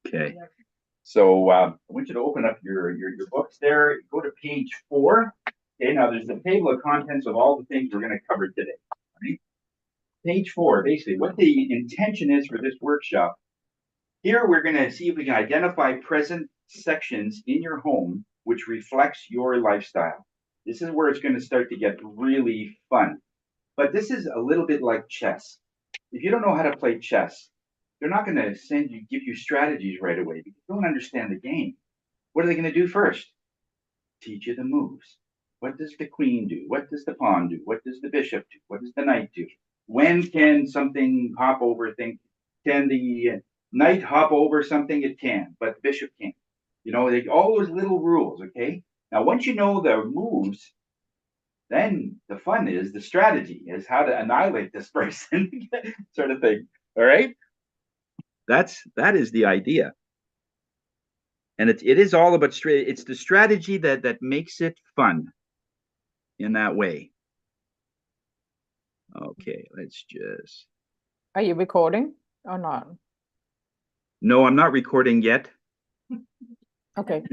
Okay. So I want you to open up your books there. Go to page 4. Okay, now there's a table of contents of all the things we're going to cover today. Right? Page 4, basically, what the intention is for this workshop. Here we're going to see if we can identify present sections in your home which reflects your lifestyle. This is where it's going to start to get really fun. But this is a little bit like chess. If you don't know how to play chess, they're not going to give you strategies right away because you don't understand the game. What are they going to do first? Teach you the moves. What does the queen do? What does the pawn do? What does the bishop do? What does the knight do? When can something hop over things? Can the knight hop over something? It can, but the bishop can't. You know, all those little rules, okay? Now, once you know the moves, then the fun is the strategy, is how to annihilate this person, sort of thing. All right? That is the idea. And it is all about it's the strategy that makes it fun in that way. Okay, let's just. Are you recording or not? No, I'm not recording yet. Okay.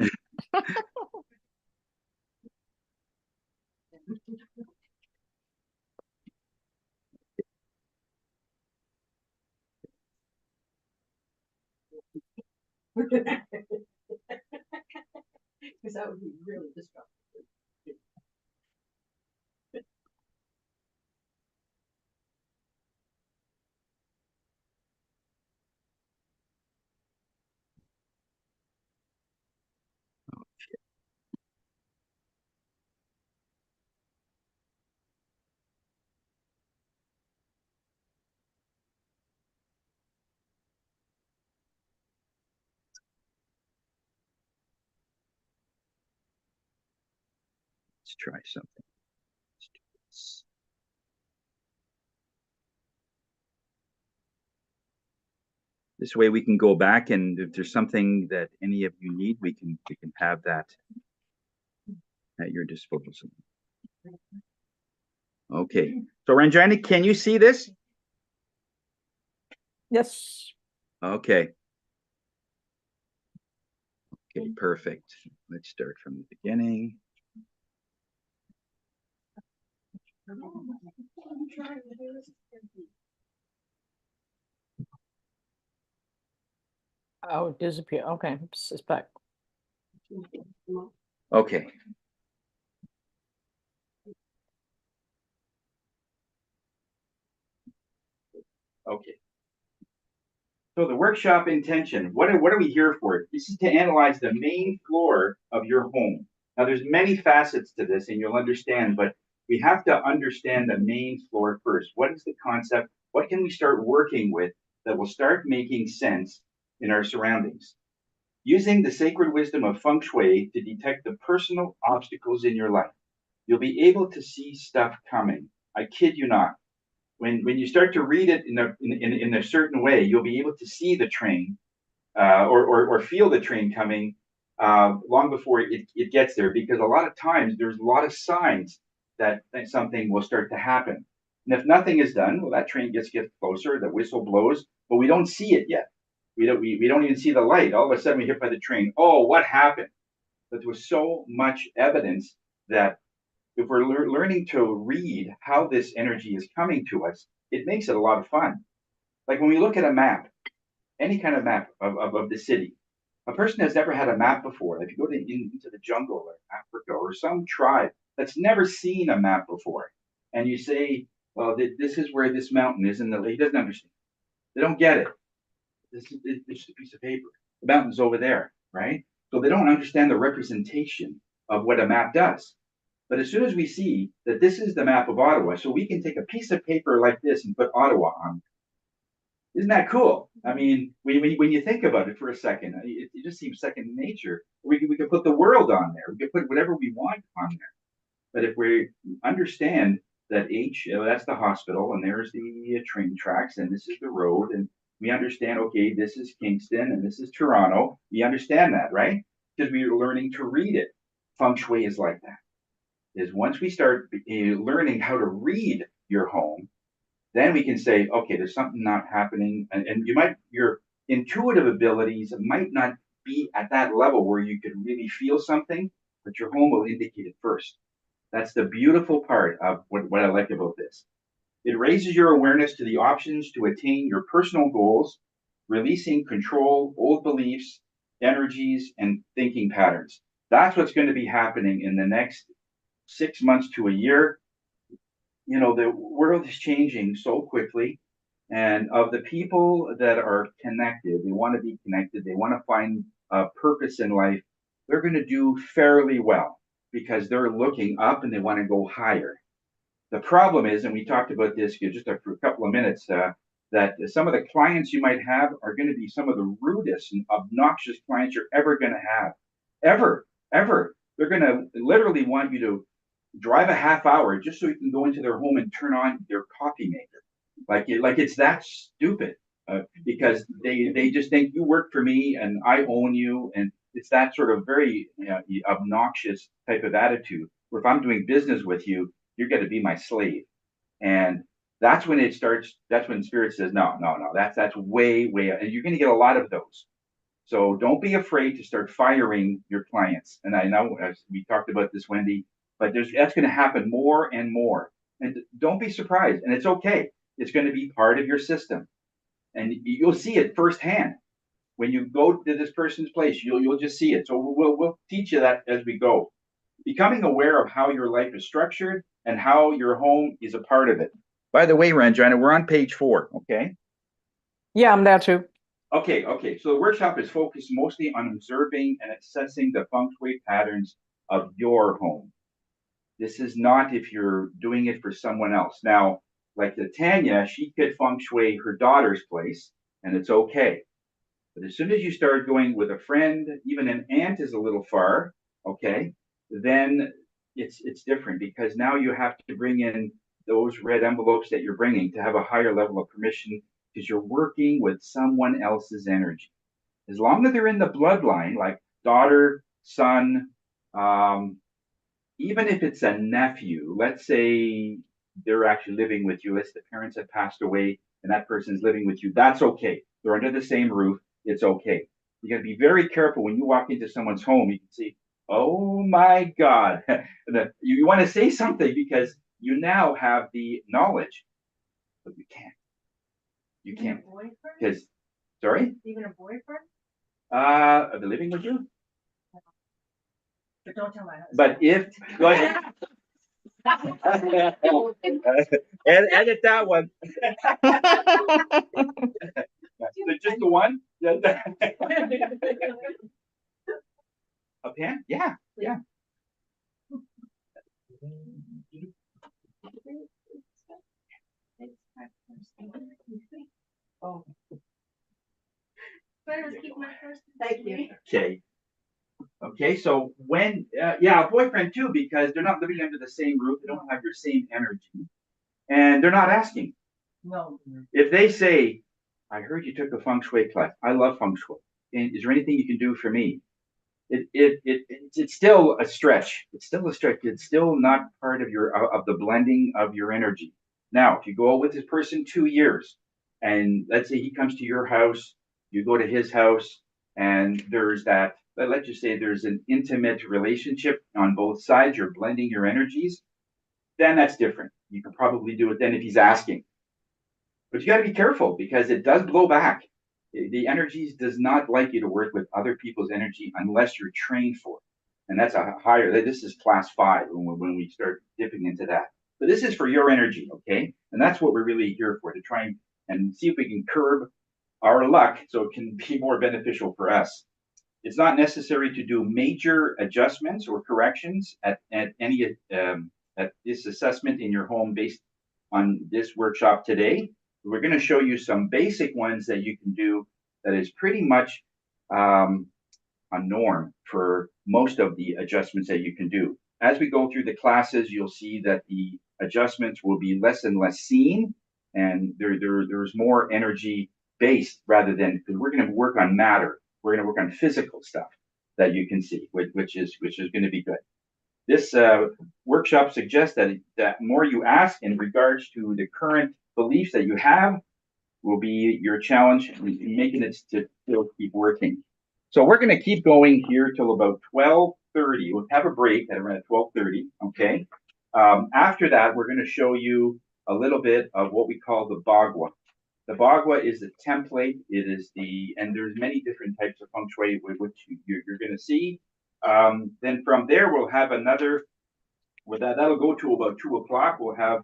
Because that would be really disruptive. Let's try something. Let's do this. This way we can go back, and if there's something that any of you need, we can have that at your disposal. Okay. So Ranjani, can you see this? Yes. Okay. Okay, perfect. Let's start from the beginning. Oh, disappear. Okay, it's back. Okay. Okay. So the workshop intention, what are we here for? This is to analyze the main floor of your home. Now there's many facets to this and you'll understand, but we have to understand the main floor first. What is the concept? What can we start working with that will start making sense in our surroundings? Using the sacred wisdom of feng shui to detect the personal obstacles in your life. You'll be able to see stuff coming. I kid you not. When you start to read it in a certain way, you'll be able to see the train or feel the train coming long before it gets there, because a lot of times there's a lot of signs that something will start to happen. And if nothing is done, well, that train gets closer, the whistle blows, but we don't see it yet. We don't even see the light. All of a sudden we're hit by the train. Oh, what happened? But there was so much evidence that if we're learning to read how this energy is coming to us, it makes it a lot of fun. Like when we look at a map, any kind of map of the city, a person has never had a map before. If you go into the jungle or Africa or some tribe that's never seen a map before, and you say, well, this is where this mountain is, and he doesn't understand. They don't get it. This is just a piece of paper. The mountain's over there, right? So they don't understand the representation of what a map does. But as soon as we see that this is the map of Ottawa, so we can take a piece of paper like this and put Ottawa on. Isn't that cool? I mean, when you think about it for a second, it just seems second nature. We could put the world on there. We could put whatever we want on there. But if we understand that that's the hospital, and there's the train tracks, and this is the road, and we understand, okay, this is Kingston, and this is Toronto. We understand that, right? Because we are learning to read it. Feng Shui is like that. Is once we start learning how to read your home, then we can say, okay, there's something not happening. And your intuitive abilities might not be at that level where you can really feel something, but your home will indicate it first. That's the beautiful part of what I like about this. It raises your awareness to the options to attain your personal goals, releasing control, old beliefs, energies, and thinking patterns. That's what's going to be happening in the next 6 months to a year. The world is changing so quickly, and of the people that are connected, they want to be connected, they want to find a purpose in life, they're going to do fairly well because they're looking up and they want to go higher. The problem is, and we talked about this just for a couple of minutes, that some of the clients you might have are going to be some of the rudest and obnoxious clients you're ever going to have. Ever. They're going to literally want you to drive a half hour just so you can go into their home and turn on their coffee maker. Like it's that stupid, because they just think you work for me and I own you, and it's that sort of very obnoxious type of attitude. Where if I'm doing business with you, you're going to be my slave, and that's when it starts. That's when spirit says, no, that's way, and you're going to get a lot of those. So don't be afraid to start firing your clients. And I know, as we talked about this, Wendy, but that's going to happen more and more. And don't be surprised. And it's okay. It's going to be part of your system, and you'll see it firsthand when you go to this person's place. You'll just see it. So we'll teach you that as we go. Becoming aware of how your life is structured and how your home is a part of it. By the way, Ranjana, we're on page 4. Okay. Yeah, I'm there too. Okay. So the workshop is focused mostly on observing and assessing the feng shui patterns of your home. This is not if you're doing it for someone else. Now, like the Tanya, she could feng shui her daughter's place, and it's okay. But as soon as you start going with a friend, even an aunt is a little far, okay, then it's different, because now you have to bring in those red envelopes that you're bringing to have a higher level of permission, because you're working with someone else's energy. As long as they're in the bloodline, like daughter, son, even if it's a nephew, let's say they're actually living with you, let's say the parents have passed away and that person's living with you, that's okay. They're under the same roof, it's okay. You got to be very careful when you walk into someone's home. You can see, oh my God, you want to say something because you now have the knowledge, but you can't. You Even a can't. boyfriend? Because, sorry? Even a boyfriend? Are they living with you? But don't tell my husband. But if, go ahead. Edit that one. Just the one? A pen? Yeah. Oh, Thank you. Okay, so when, a boyfriend too, because they're not living under the same roof, they don't have your same energy, and they're not asking. no. If they say, I heard you took a feng shui class, I love feng shui, and is there anything you can do for me? It's still a stretch. It's still a stretch. It's still not part of the blending of your energy. Now, if you go with this person 2 years, and let's say he comes to your house, you go to his house, and there's that. Let's just say there's an intimate relationship on both sides. You're blending your energies. Then that's different. You can probably do it then if he's asking. But you got to be careful because it does blow back. The energies does not like you to work with other people's energy unless you're trained for it. And that's a higher, this is class 5 when we start dipping into that. But this is for your energy, okay? And that's what we're really here for, to try and see if we can curb our luck so it can be more beneficial for us. It's not necessary to do major adjustments or corrections at any at this assessment in your home based on this workshop today. We're going to show you some basic ones that you can do that is pretty much a norm for most of the adjustments that you can do. As we go through the classes, you'll see that the adjustments will be less and less seen, and there's more energy based rather than, because we're going to work on matter. We're going to work on physical stuff that you can see, which is going to be good. This workshop suggests that more you ask in regards to the current beliefs that you have will be your challenge in making it to still keep working. So we're going to keep going here till about 12:30. We'll have a break at around 12:30. Okay. After that, we're going to show you a little bit of what we call the Bagua. The Bagua is the template. It is and there's many different types of feng shui which you're going to see. Then from there, we'll have another. That'll go to about 2 o'clock. We'll have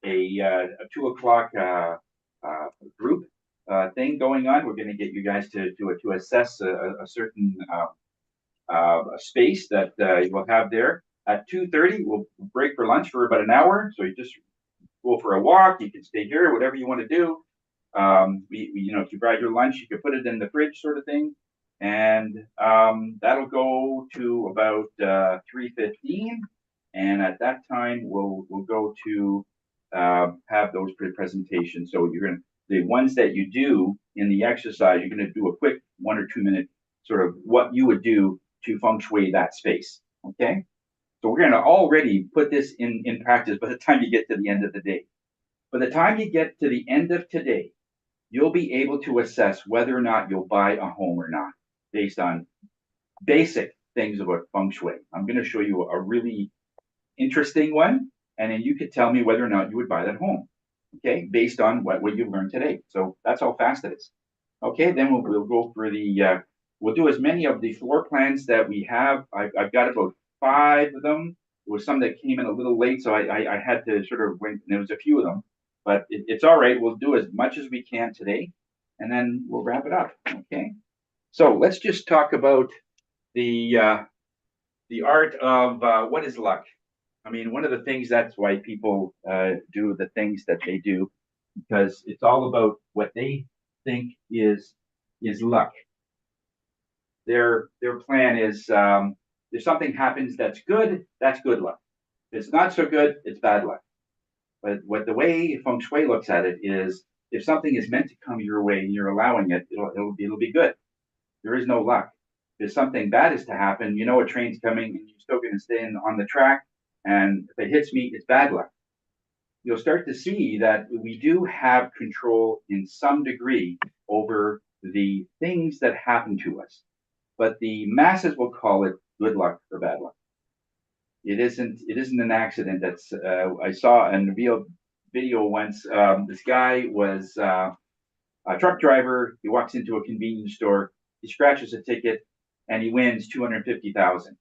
a 2 o'clock group thing going on. We're going to get you guys to assess a certain space that you'll have there. At 2:30, we'll break for lunch for about an hour. So you just go for a walk. You can stay here, whatever you want to do. If you brought your lunch, you could put it in the fridge, sort of thing. And that'll go to about 3:15. And at that time, we'll go to have those presentations. So the ones that you do in the exercise, you're going to do a quick 1 or 2 minute sort of what you would do to feng shui that space. Okay. So we're going to already put this in practice by the time you get to the end of the day. By the time you get to the end of today, you'll be able to assess whether or not you'll buy a home or not based on basic things about feng shui. I'm going to show you a really interesting one, and then you could tell me whether or not you would buy that home, okay, based on what you've learned today. So that's how fast it is. Okay, then we'll go for we'll do as many of the floor plans that we have. I've got about 5 of them. There was some that came in a little late, so I had to sort of wait, and there was a few of them, but it's all right. We'll do as much as we can today, and then we'll wrap it up, okay? So let's just talk about the art of what is luck. I mean, one of the things, that's why people do the things that they do, because it's all about what they think is luck. Their plan is if something happens that's good luck. If it's not so good, it's bad luck. But the way feng shui looks at it is, if something is meant to come your way and you're allowing it, it'll be good. There is no luck. If something bad is to happen, you know a train's coming and you're still going to stay on the track. And if it hits me, it's bad luck. You'll start to see that we do have control in some degree over the things that happen to us. But the masses will call it good luck or bad luck. It isn't an accident. That's I saw in a video once. This guy was a truck driver. He walks into a convenience store. He scratches a ticket and he wins $250,000.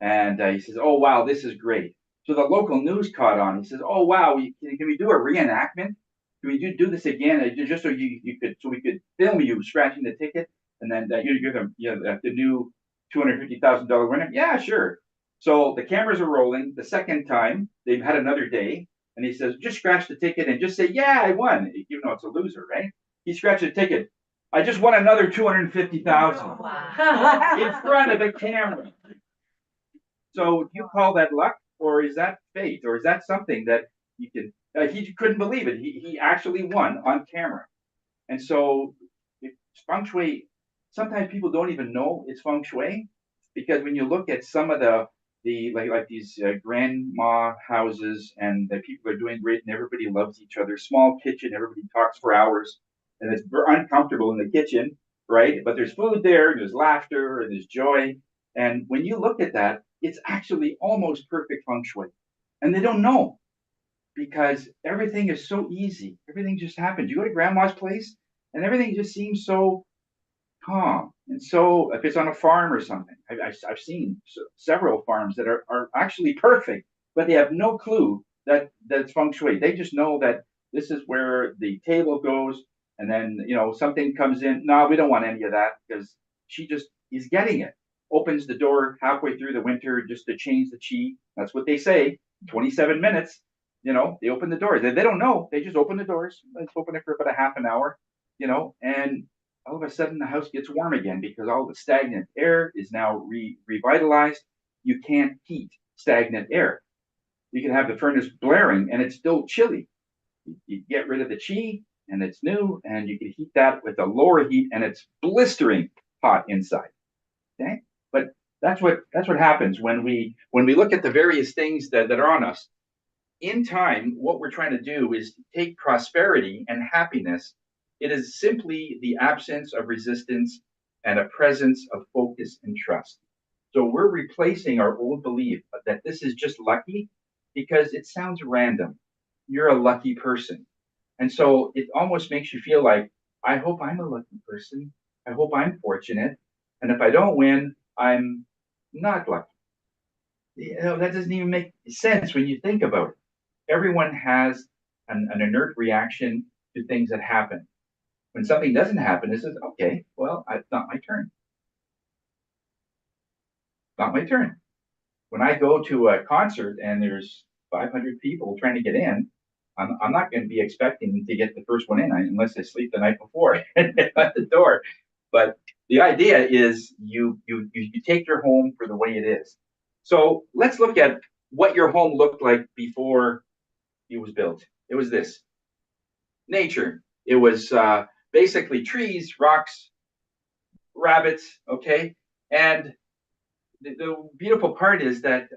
And he says, "Oh wow, this is great." So the local news caught on. He says, "Oh wow, can we do a reenactment? Can we do this again, just so we could film you scratching the ticket, and then you're the new $250,000 winner?" Yeah, sure. So the cameras are rolling. The second time, they've had another day, and he says, "Just scratch the ticket and just say, yeah, I won," even though it's a loser, right? He scratched the ticket. "I just won another $250,000 Wow. in front of the camera." So do you call that luck, or is that fate, or is that something that you can? He couldn't believe it. He actually won on camera, and so feng shui. Sometimes people don't even know it's feng shui, because when you look at some of the like these grandma houses, and the people are doing great and everybody loves each other. Small kitchen, everybody talks for hours, and it's uncomfortable in the kitchen, right? But there's food there, and there's laughter, and there's joy. And when you look at that, it's actually almost perfect feng shui. And they don't know, because everything is so easy. Everything just happens. You go to grandma's place and everything just seems so calm. And so if it's on a farm or something, I've seen several farms that are actually perfect, but they have no clue that it's feng shui. They just know that this is where the table goes. And then, something comes in. No, we don't want any of that, because she just is getting it. Opens the door halfway through the winter just to change the chi. That's what they say. 27 minutes. They open the doors. They don't know. They just open the doors. Let's open it for about a half an hour, and all of a sudden the house gets warm again, because all the stagnant air is now revitalized. You can't heat stagnant air. You can have the furnace blaring and it's still chilly. You get rid of the chi and it's new, and you can heat that with a lower heat and it's blistering hot inside. Okay. But that's what happens when we look at the various things that are on us. in time, what we're trying to do is take prosperity and happiness. It is simply the absence of resistance and a presence of focus and trust. So we're replacing our old belief that this is just lucky because it sounds random. You're a lucky person. And so it almost makes you feel like, I hope I'm a lucky person. I hope I'm fortunate. And if I don't win, I'm not lucky. That doesn't even make sense when you think about it. Everyone has an inert reaction to things that happen. When something doesn't happen, it says, okay, well, it's not my turn. Not my turn. When I go to a concert and there's 500 people trying to get in, I'm not going to be expecting to get the first one in unless I sleep the night before at the door. But the idea is you take your home for the way it is. So let's look at what your home looked like before it was built. It was this. Nature. It was basically trees, rocks, rabbits, okay? And the beautiful part is that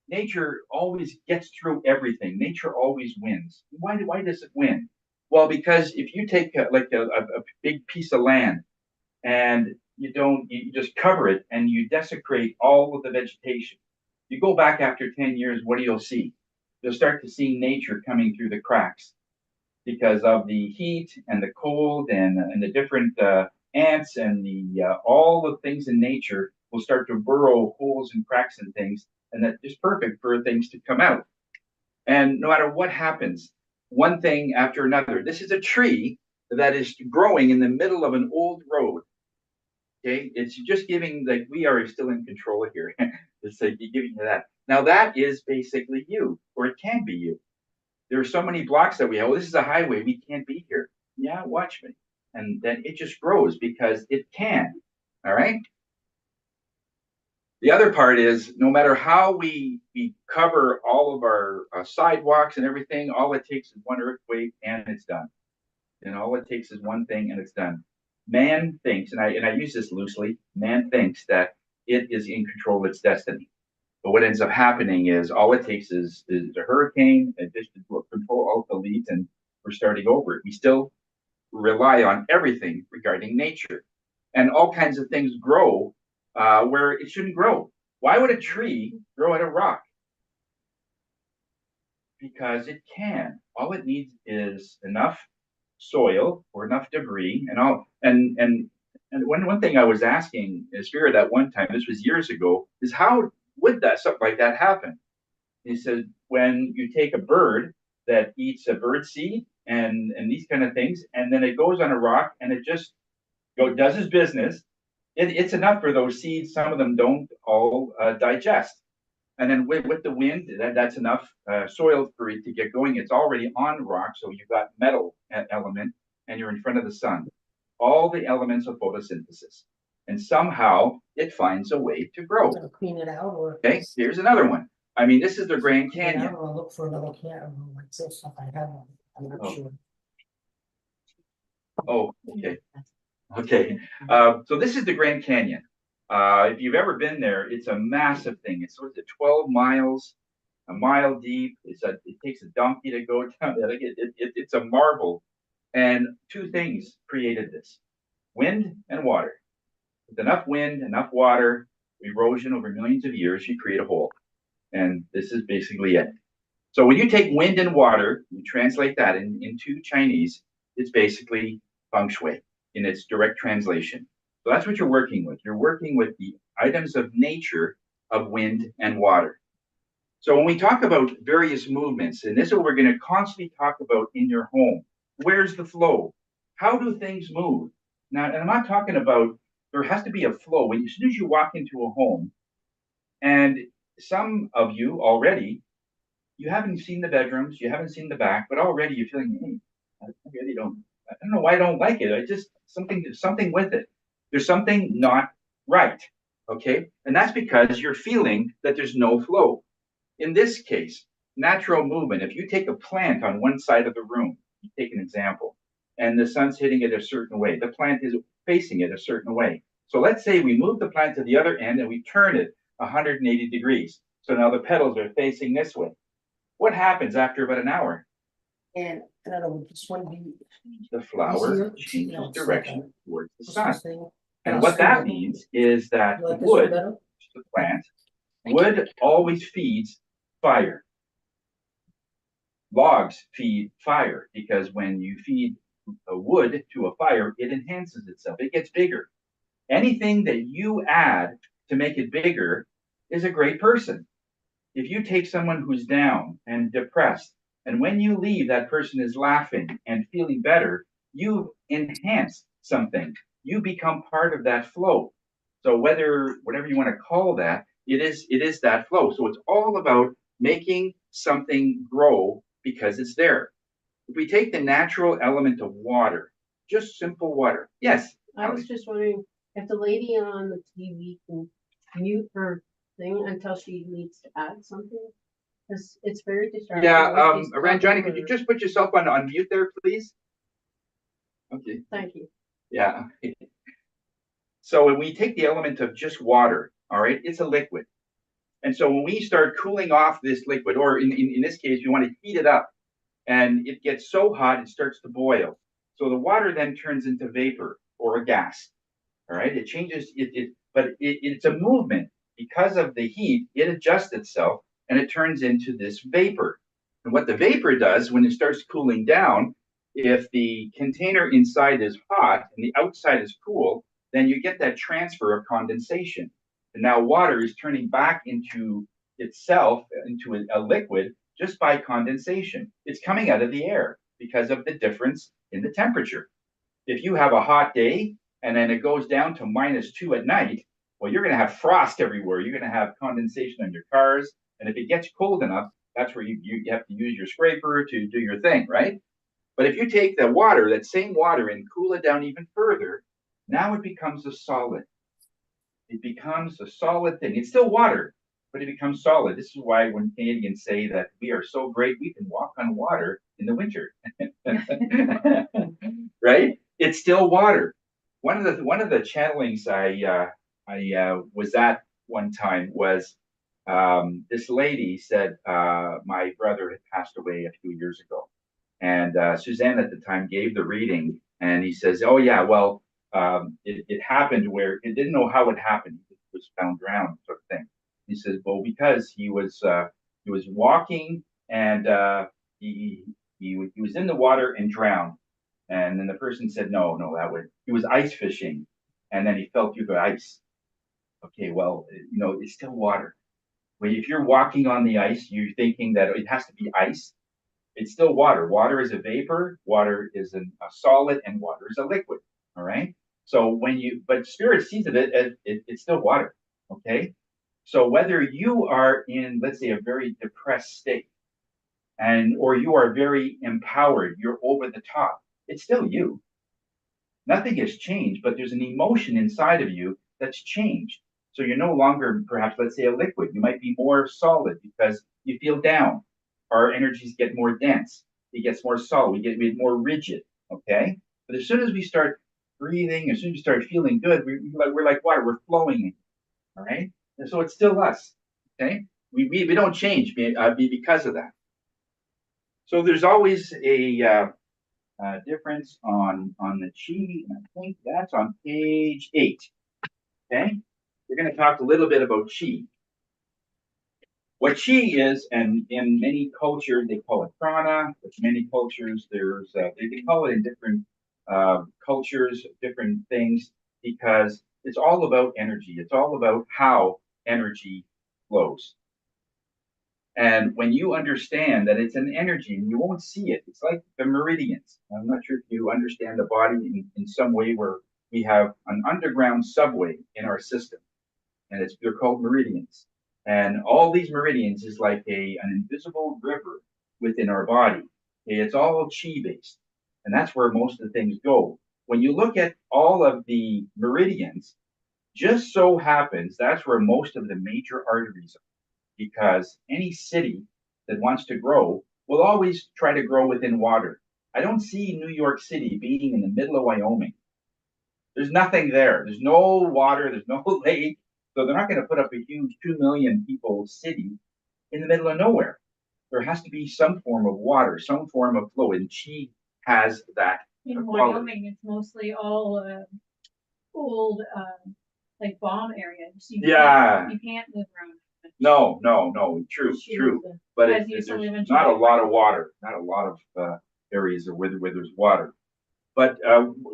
nature always gets through everything. Nature always wins. Why does it win? Well, because if you take a big piece of land and you just cover it and you desecrate all of the vegetation, you go back after 10 years, what do you see? You'll start to see nature coming through the cracks because of the heat and the cold and the different ants and the all the things in nature will start to burrow holes and cracks and things, and that's just perfect for things to come out. And no matter what happens, one thing after another. This is a tree that is growing in the middle of an old road. Okay, it's just giving like we are still in control here. It's like giving you that. Now that is basically you, or it can be you. There are so many blocks that we have. Oh, this is a highway. We can't be here. Yeah, watch me. And then it just grows because it can. All right. The other part is no matter how we cover all of our sidewalks and everything, all it takes is one earthquake and it's done. And all it takes is one thing and it's done. Man thinks, and I use this loosely, man thinks that it is in control of its destiny. But what ends up happening is all it takes is a hurricane, a distant control alt delete, and we're starting over. We still rely on everything regarding nature. And all kinds of things grow where it shouldn't grow. Why would a tree grow out of rock? Because it can. All it needs is enough soil or enough debris and one thing I was asking Spirit at one time, this was years ago, is how would that something like that happen? He said when you take a bird that eats a bird seed and these kind of things, and then it goes on a rock and it just does its business. It's enough for those seeds. Some of them don't all digest. And then with the wind, that's enough soil for it to get going. It's already on rock, so you've got metal element, and you're in front of the sun. All the elements of photosynthesis. And somehow it finds a way to grow. Clean it out or. Okay, here's another one. I mean, this is the Grand Canyon. I'll look for another camera like this if I have one. I'm not sure. Oh, okay. Okay. So this is the Grand Canyon. If you've ever been there, it's a massive thing. It's sort of 12 miles, a mile deep. It takes a donkey to go down. It's a marvel. And two things created this: wind and water. With enough wind, enough water, erosion over millions of years, you create a hole. And this is basically it. So when you take wind and water, you translate that into Chinese, it's basically feng shui in its direct translation. So that's what you're working with. You're working with the items of nature of wind and water. So when we talk about various movements, and this is what we're going to constantly talk about in your home, where's the flow? How do things move? Now, and I'm not talking about, there has to be a flow. As soon as you walk into a home, and some of you already, you haven't seen the bedrooms, you haven't seen the back, but already you're feeling, hey, I really don't, I don't know why I don't like it. I just, something with it. There's something not right, okay? And that's because you're feeling that there's no flow. In this case, natural movement, if you take a plant on one side of the room, you take an example, and the sun's hitting it a certain way, the plant is facing it a certain way. So let's say we move the plant to the other end and we turn it 180 degrees. So now the petals are facing this way. What happens after about an hour? And I don't know, this one be. The flower Easier, changes it's like direction towards the what's sun. this thing? And what that means is that You like this one wood, better? the plant, wood always feeds fire. Logs feed fire because when you feed a wood to a fire, it enhances itself. It gets bigger. Anything that you add to make it bigger is a great person. If you take someone who's down and depressed, and when you leave, that person is laughing and feeling better, you enhance something. You become part of that flow. So whatever you want to call that, it is that flow. So it's all about making something grow because it's there. If we take the natural element of water, just simple water. Yes. I was just wondering if the lady on the TV can mute her thing until she needs to add something. Cause it's very distracting. Yeah, when she's Ranjani, talking could you or- just put yourself on mute there, please? Okay, Thank you. yeah. So when we take the element of just water, all right, it's a liquid. And so when we start cooling off this liquid, or in this case, you want to heat it up, and it gets so hot, it starts to boil. So the water then turns into vapor or a gas. All right, it changes but it's a movement. Because of the heat, it adjusts itself and it turns into this vapor. And what the vapor does when it starts cooling down, if the container inside is hot and the outside is cool, then you get that transfer of condensation. And now water is turning back into itself, into a liquid, just by condensation. It's coming out of the air because of the difference in the temperature. If you have a hot day and then it goes down to -2 at night, well, you're going to have frost everywhere. You're going to have condensation on your cars. And if it gets cold enough, that's where you have to use your scraper to do your thing, right? But if you take the water, that same water, and cool it down even further, now it becomes a solid. It becomes a solid thing. It's still water, but it becomes solid. This is why when Canadians say that we are so great, we can walk on water in the winter. Right? It's still water. One of the channelings I was at one time was this lady said my brother had passed away a few years ago, and Suzanne at the time gave the reading, and he says, "Oh yeah, well, it happened where it didn't know how it happened. He was found drowned, sort of thing." He says, "Well, because he was walking and he was in the water and drowned." And then the person said, "No, no, he was ice fishing, and then he fell through the ice." Okay, well, it's still water. Well, if you're walking on the ice, you're thinking that it has to be ice. It's still water. Water is a vapor, water is a solid, and water is a liquid. All right. So but spirit sees it's still water. Okay. So whether you are in, let's say, a very depressed state, or you are very empowered, you're over the top, it's still you. Nothing has changed, but there's an emotion inside of you that's changed. So you're no longer, perhaps, let's say, a liquid. You might be more solid because you feel down. Our energies get more dense. It gets more solid. We get more rigid. Okay. But as soon as we start breathing, as soon as we start feeling good, we're like water. We're flowing. All right. And so it's still us. Okay. We don't change because of that. So there's always a difference on the chi, and I think that's on page 8. Okay, we're going to talk a little bit about chi. What chi is, and in many cultures they call it prana. But many cultures they call it in different cultures different things because it's all about energy. It's all about how energy flows. And when you understand that it's an energy and you won't see it, it's like the meridians. I'm not sure if you understand the body in some way where we have an underground subway in our system, and they're called meridians. And all these meridians is like an invisible river within our body. It's all chi based, and that's where most of the things go. When you look at all of the meridians, just so happens that's where most of the major arteries are because any city that wants to grow will always try to grow within water. I don't see New York City being in the middle of Wyoming. There's nothing there. There's no water. There's no lake. So they're not going to put up a huge 2 million people city in the middle of nowhere. there has to be some form of water, some form of flow, and she has that In quality. Wyoming, it's mostly all old like bomb areas. Yeah. You can't live around it. No, true, She true. was But As you used to there's live in not a Jamaica. lot of water, not a lot of areas where there's water. But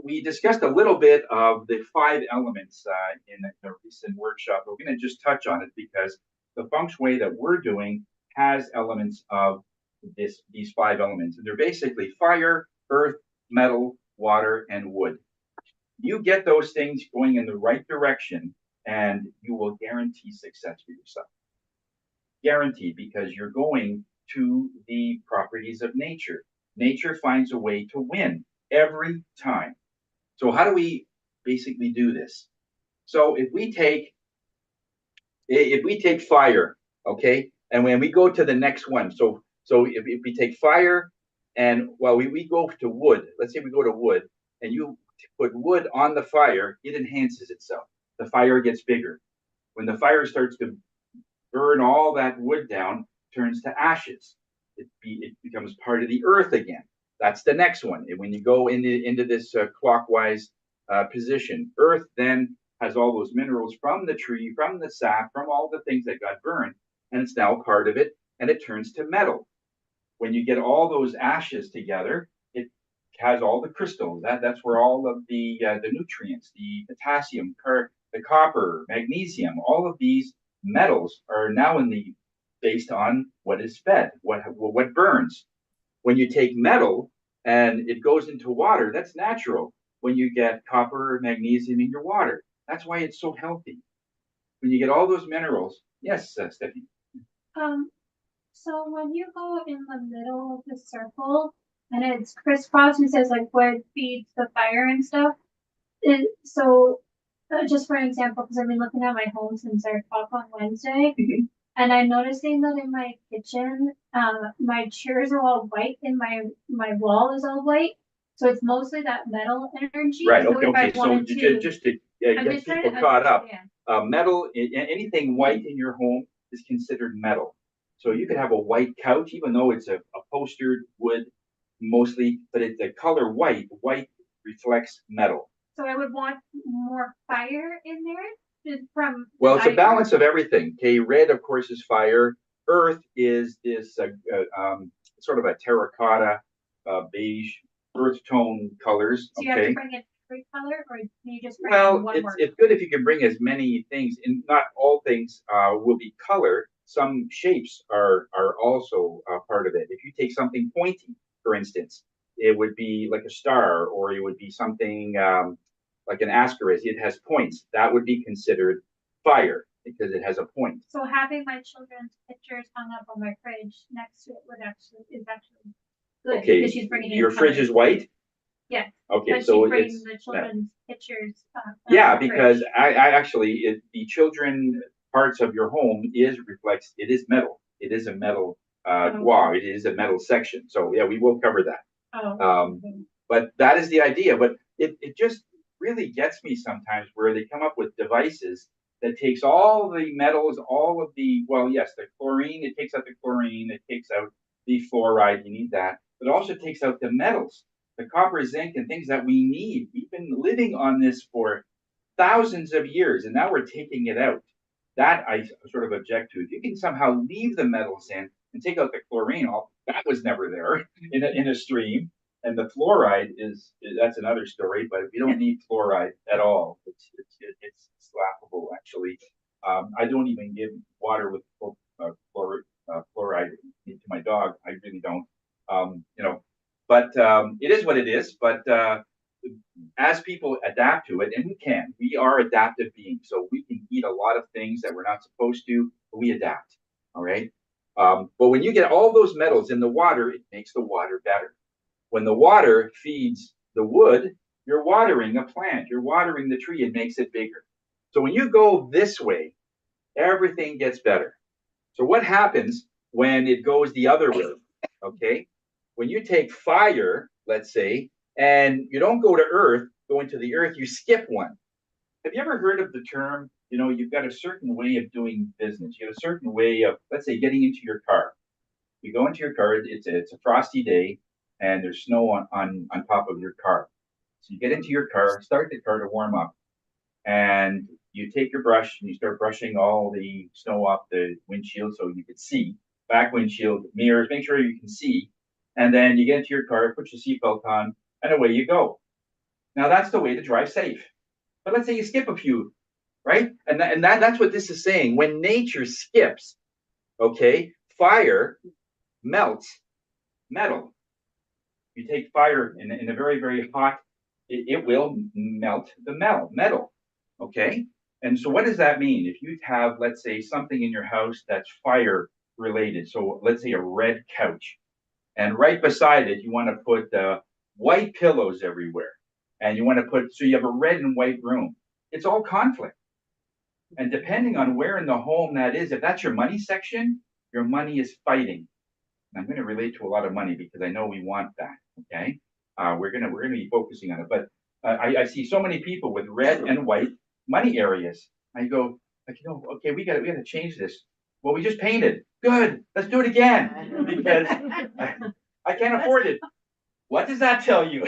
we discussed a little bit of the 5 elements in the recent workshop. We're going to just touch on it because the feng shui that we're doing has elements of these 5 elements. And they're basically fire, earth, metal, water, and wood. You get those things going in the right direction, and you will guarantee success for yourself. Guaranteed, because you're going to the properties of nature. Nature finds a way to win every time. So how do we basically do this? So if we take fire, okay, and when we go to the next one, so if we take fire and well we go to wood, let's say we go to wood and you put wood on the fire, it enhances itself. The fire gets bigger. When the fire starts to burn all that wood down, turns to ashes. It becomes part of the earth again. That's the next one. And when you go into this clockwise position, earth then has all those minerals from the tree, from the sap, from all the things that got burned, and it's now part of it, and it turns to metal. When you get all those ashes together, it has all the crystals. That's where all of the nutrients, the potassium, the copper, magnesium, all of these metals are now based on what is fed, what burns. When you take metal and it goes into water, that's natural. When you get copper, magnesium in your water, that's why it's so healthy. When you get all those minerals, yes, Stephanie. So when you go in the middle of the circle and it's crisscross and says like wood feeds the fire and stuff, just for an example, because I've been looking at my home since our talk on Wednesday, and I'm noticing that in my kitchen, my chairs are all white and my wall is all white. So it's mostly that metal energy. Right. So Okay. if I Okay. So wanted to, just to I'm get just trying people to caught up, understand. metal, anything white in your home is considered metal. So you could have a white couch, even though it's a upholstered wood mostly, but it's the color white. White reflects metal. So I would want more fire in there from. Well, it's a balance of everything. Okay, red, of course, is fire. Earth is this sort of a terracotta, beige, earth tone colors. So you have to bring in every color, or can you just bring in one more? It's good if you can bring as many things, and not all things will be color. Some shapes are also part of it. If you take something pointy, for instance, it would be like a star, or it would be something like an asterisk. It has points. That would be considered fire because it has a point. So having my children's pictures hung up on my fridge next to it is actually good Okay, because she's bringing in your fridge is white? Yeah. Okay, But so she's bringing it's the children's pictures. yeah, because I actually the children parts of your home reflects it is metal. It is a metal wow, it is a metal section. So yeah, we will cover that. But that is the idea. But it just really gets me sometimes where they come up with devices that takes all the metals, all of the the chlorine, it takes out the chlorine, it takes out the fluoride, you need that, but it also takes out the metals, the copper, zinc, and things that we need. We've been living on this for thousands of years, and now we're taking it out. That I sort of object to. If you can somehow leave the metals in and take out the chlorine, that was never there in a stream. And the fluoride that's another story, but we don't need fluoride at all. It's laughable, actually. I don't even give water with fluoride to my dog. I really don't. But it is what it is. But as people adapt to it, and we are adaptive beings, so we can eat a lot of things that we're not supposed to, but we adapt. All right. But when you get all those metals in the water, it makes the water better. When the water feeds the wood, you're watering a plant, you're watering the tree, it makes it bigger. So when you go this way, everything gets better. So what happens when it goes the other way? Okay. When you take fire, let's say, and you don't go to earth, go into the earth, you skip one. Have you ever heard of the term, you've got a certain way of doing business. You have a certain way of, let's say, getting into your car. You go into your car, it's a frosty day, and there's snow on top of your car. So you get into your car, start the car to warm up, and you take your brush and you start brushing all the snow off the windshield so you can see, back windshield, mirrors, make sure you can see. And then you get into your car, put your seatbelt on, and away you go. Now that's the way to drive safe. But let's say you skip a few, right? That's what this is saying. When nature skips, okay, fire melts metal. You take fire in a very, very hot, it will melt the metal, okay? And so what does that mean? If you have, let's say, something in your house that's fire related, so let's say a red couch, and right beside it, you want to put white pillows everywhere, and you want to put, so you have a red and white room. It's all conflict. And depending on where in the home that is, if that's your money section, your money is fighting. And I'm going to relate to a lot of money because I know we want that. Okay, we're gonna be focusing on it. But I see so many people with red and white money areas. I go, like, you know, okay, we got to change this. Well, we just painted. Good, let's do it again because I can't afford it. What does that tell you?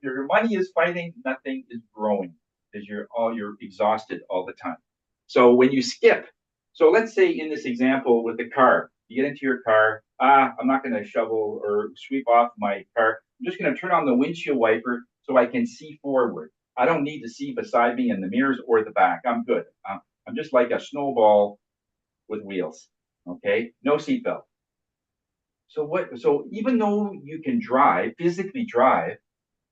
Your money is fighting, nothing is growing because you're exhausted all the time. So when you skip, so let's say in this example with the car, you get into your car, I'm not going to shovel or sweep off my car. I'm just going to turn on the windshield wiper so I can see forward. I don't need to see beside me in the mirrors or the back. I'm good. I'm just like a snowball with wheels. Okay, no seatbelt. So even though you can drive, physically drive,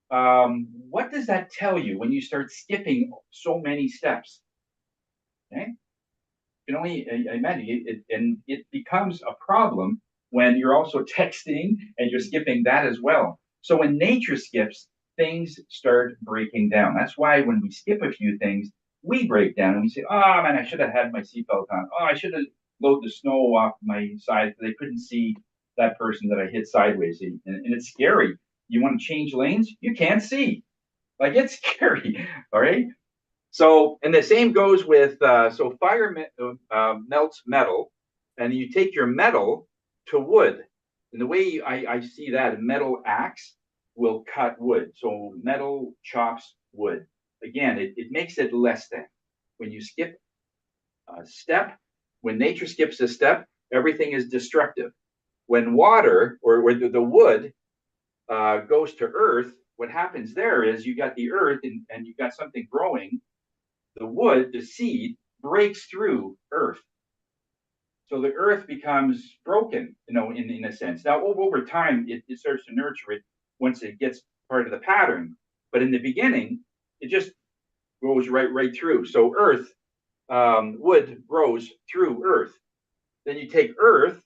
what does that tell you when you start skipping so many steps? Okay, you can only imagine it, and it becomes a problem when you're also texting and you're skipping that as well. So when nature skips, things start breaking down. That's why when we skip a few things, we break down and we say, "Oh man, I should have had my seatbelt on. Oh, I should have loaded the snow off my side so they couldn't see that person that I hit sideways." And it's scary. You want to change lanes, you can't see. Like it's scary. All right. So, and the same goes with, so fire melts metal, and you take your metal to wood. And the way I see that, a metal axe will cut wood. So metal chops wood. Again, it makes it less than. When you skip a step, when nature skips a step, everything is destructive. When water or the wood goes to earth, what happens there is you got the earth and you got something growing. The wood, the seed, breaks through earth. So the earth becomes broken, you know, in a sense. Now, over time, it starts to nurture it once it gets part of the pattern. But in the beginning, it just goes right through. So earth, wood grows through earth. Then you take earth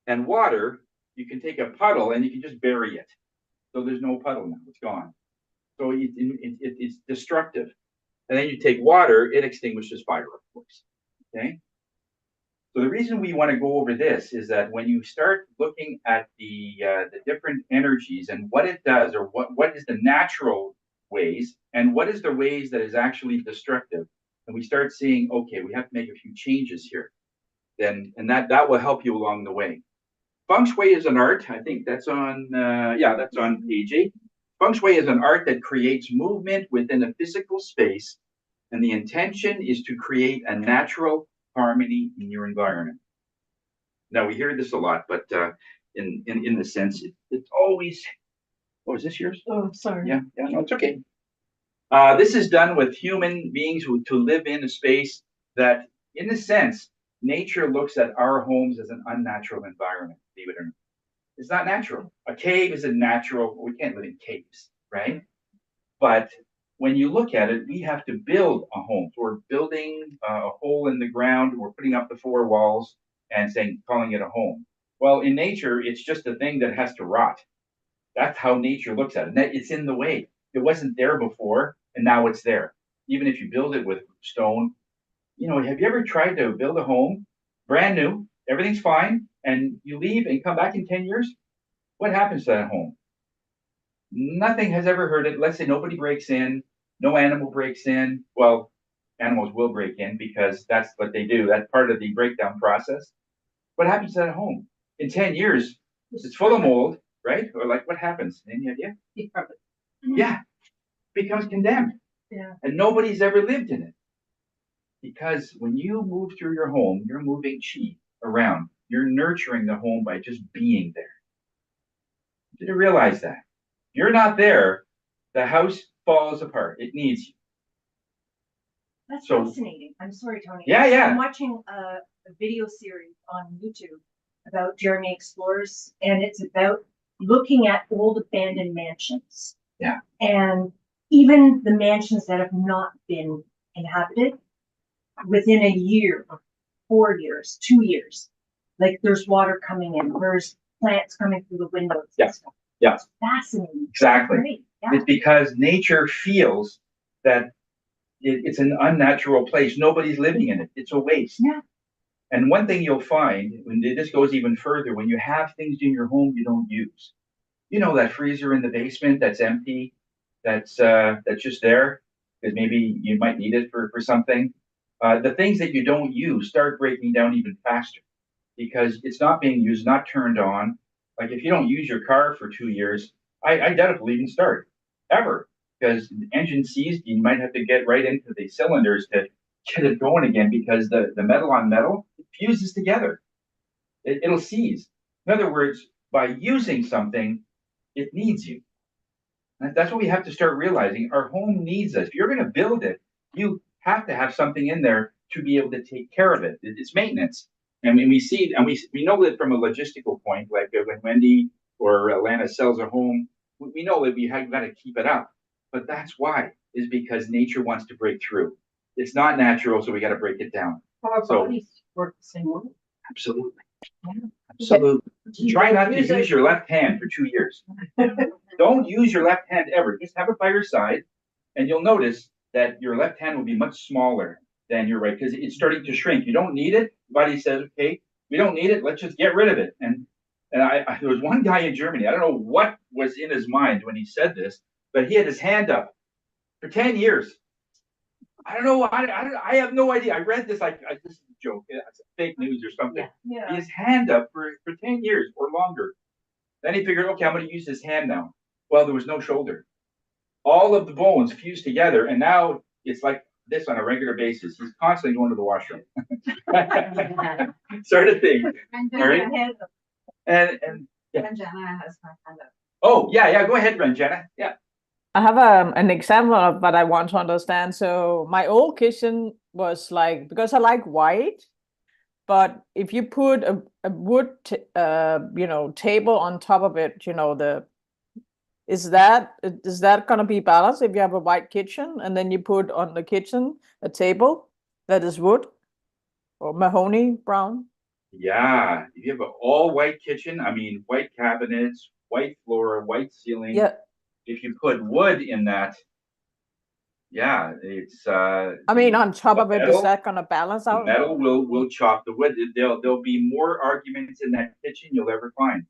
and water, you can take a puddle and you can just bury it. So there's no puddle now, it's gone. So it's destructive. And then you take water, it extinguishes fire, of course. Okay. So the reason we want to go over this is that when you start looking at the different energies and what it does, or what is the natural ways, and what is the ways that is actually destructive, and we start seeing, okay, we have to make a few changes here. Then, and that will help you along the way. Feng Shui is an art. I think that's on, that's on page 8. Feng Shui is an art that creates movement within a physical space, and the intention is to create a natural harmony in your environment. Now, we hear this a lot, but in the sense, it's always, oh, is this yours? Oh, sorry. Yeah, no, it's okay. This is done with human beings to live in a space that, in a sense, nature looks at our homes as an unnatural environment, believe it or not. It's not natural. A cave is a natural, we can't live in caves, right? But when you look at it, we have to build a home. So we're building a hole in the ground, we're putting up the 4 walls and calling it a home. Well, in nature, it's just a thing that has to rot. That's how nature looks at it. And it's in the way. It wasn't there before, and now it's there. Even if you build it with stone, you know, have you ever tried to build a home, brand new, everything's fine, and you leave and come back in 10 years? What happens to that home? Nothing has ever hurt it. Let's say nobody breaks in, no animal breaks in. Well, animals will break in because that's what they do. That's part of the breakdown process. What happens to that home? In 10 years, it's full of mold, right? Or like what happens? Any idea? Yeah, becomes condemned. Yeah. And nobody's ever lived in it. Because when you move through your home, you're moving chi around. You're nurturing the home by just being there. Did you realize that? You're not there, the house falls apart. It needs you. That's So- fascinating. I'm sorry, Tony. Yeah, yeah. I'm watching a video series on YouTube about Journey Explorers, and it's about looking at old abandoned mansions. Yeah. And even the mansions that have not been inhabited, within a year, 4 years, 2 years, like there's water coming in, there's plants coming through the windows. and Yeah. stuff. Yeah. It's fascinating. Exactly. Great. Yeah. It's because nature feels that it's an unnatural place. Nobody's living in it. It's a waste. Yeah. And one thing you'll find, when this goes even further, when you have things in your home you don't use. You know that freezer in the basement that's empty, that's just there, because maybe you might need it for something. The things that you don't use start breaking down even faster because it's not being used, not turned on. Like if you don't use your car for 2 years, I doubt it will even start ever because the engine seized. You might have to get right into the cylinders to get it going again because the metal on metal fuses together. It'll seize. In other words, by using something, it needs you. And that's what we have to start realizing. Our home needs us. If you're going to build it, you have to have something in there to be able to take care of it. It's maintenance. And when we see, and we know that from a logistical point, like when Wendy or Lana sells a home, we know that we have got to keep it up. But that's why, is because nature wants to break through. It's not natural, so we got to break it down. Our So- bodies work the same way. Absolutely. Absolutely. Try not to use your left hand for 2 years. Don't use your left hand ever. Just have it by your side, and you'll notice that your left hand will be much smaller than your right because it's starting to shrink. You don't need it. Body says, okay, we don't need it. Let's just get rid of it. And there was one guy in Germany. I don't know what was in his mind when he said this, but he had his hand up for 10 years. I don't know. I have no idea. I read this. This is a joke. It's fake news or something. Yeah. His hand up for 10 years or longer. Then he figured, okay, I'm going to use his hand now. Well, there was no shoulder. All of the bones fused together, and now it's like this on a regular basis. He's constantly going to the washroom. Sort of thing. And All right. And yeah. Jenna has my hand up. Oh, yeah. Go ahead, Renjana. Yeah. I have an example of what I want to understand. So my old kitchen was like, because I like white, but if you put a wood table on top of it, is that gonna be balanced if you have a white kitchen and then you put on the kitchen a table that is wood or mahogany brown? Yeah. If you have an all white kitchen, I mean, white cabinets, white floor, white ceiling. Yeah. If you put wood in that, yeah, it's I mean, on top the of it, is metal- that gonna balance the out? metal will chop the wood. There'll be more arguments in that kitchen you'll ever find.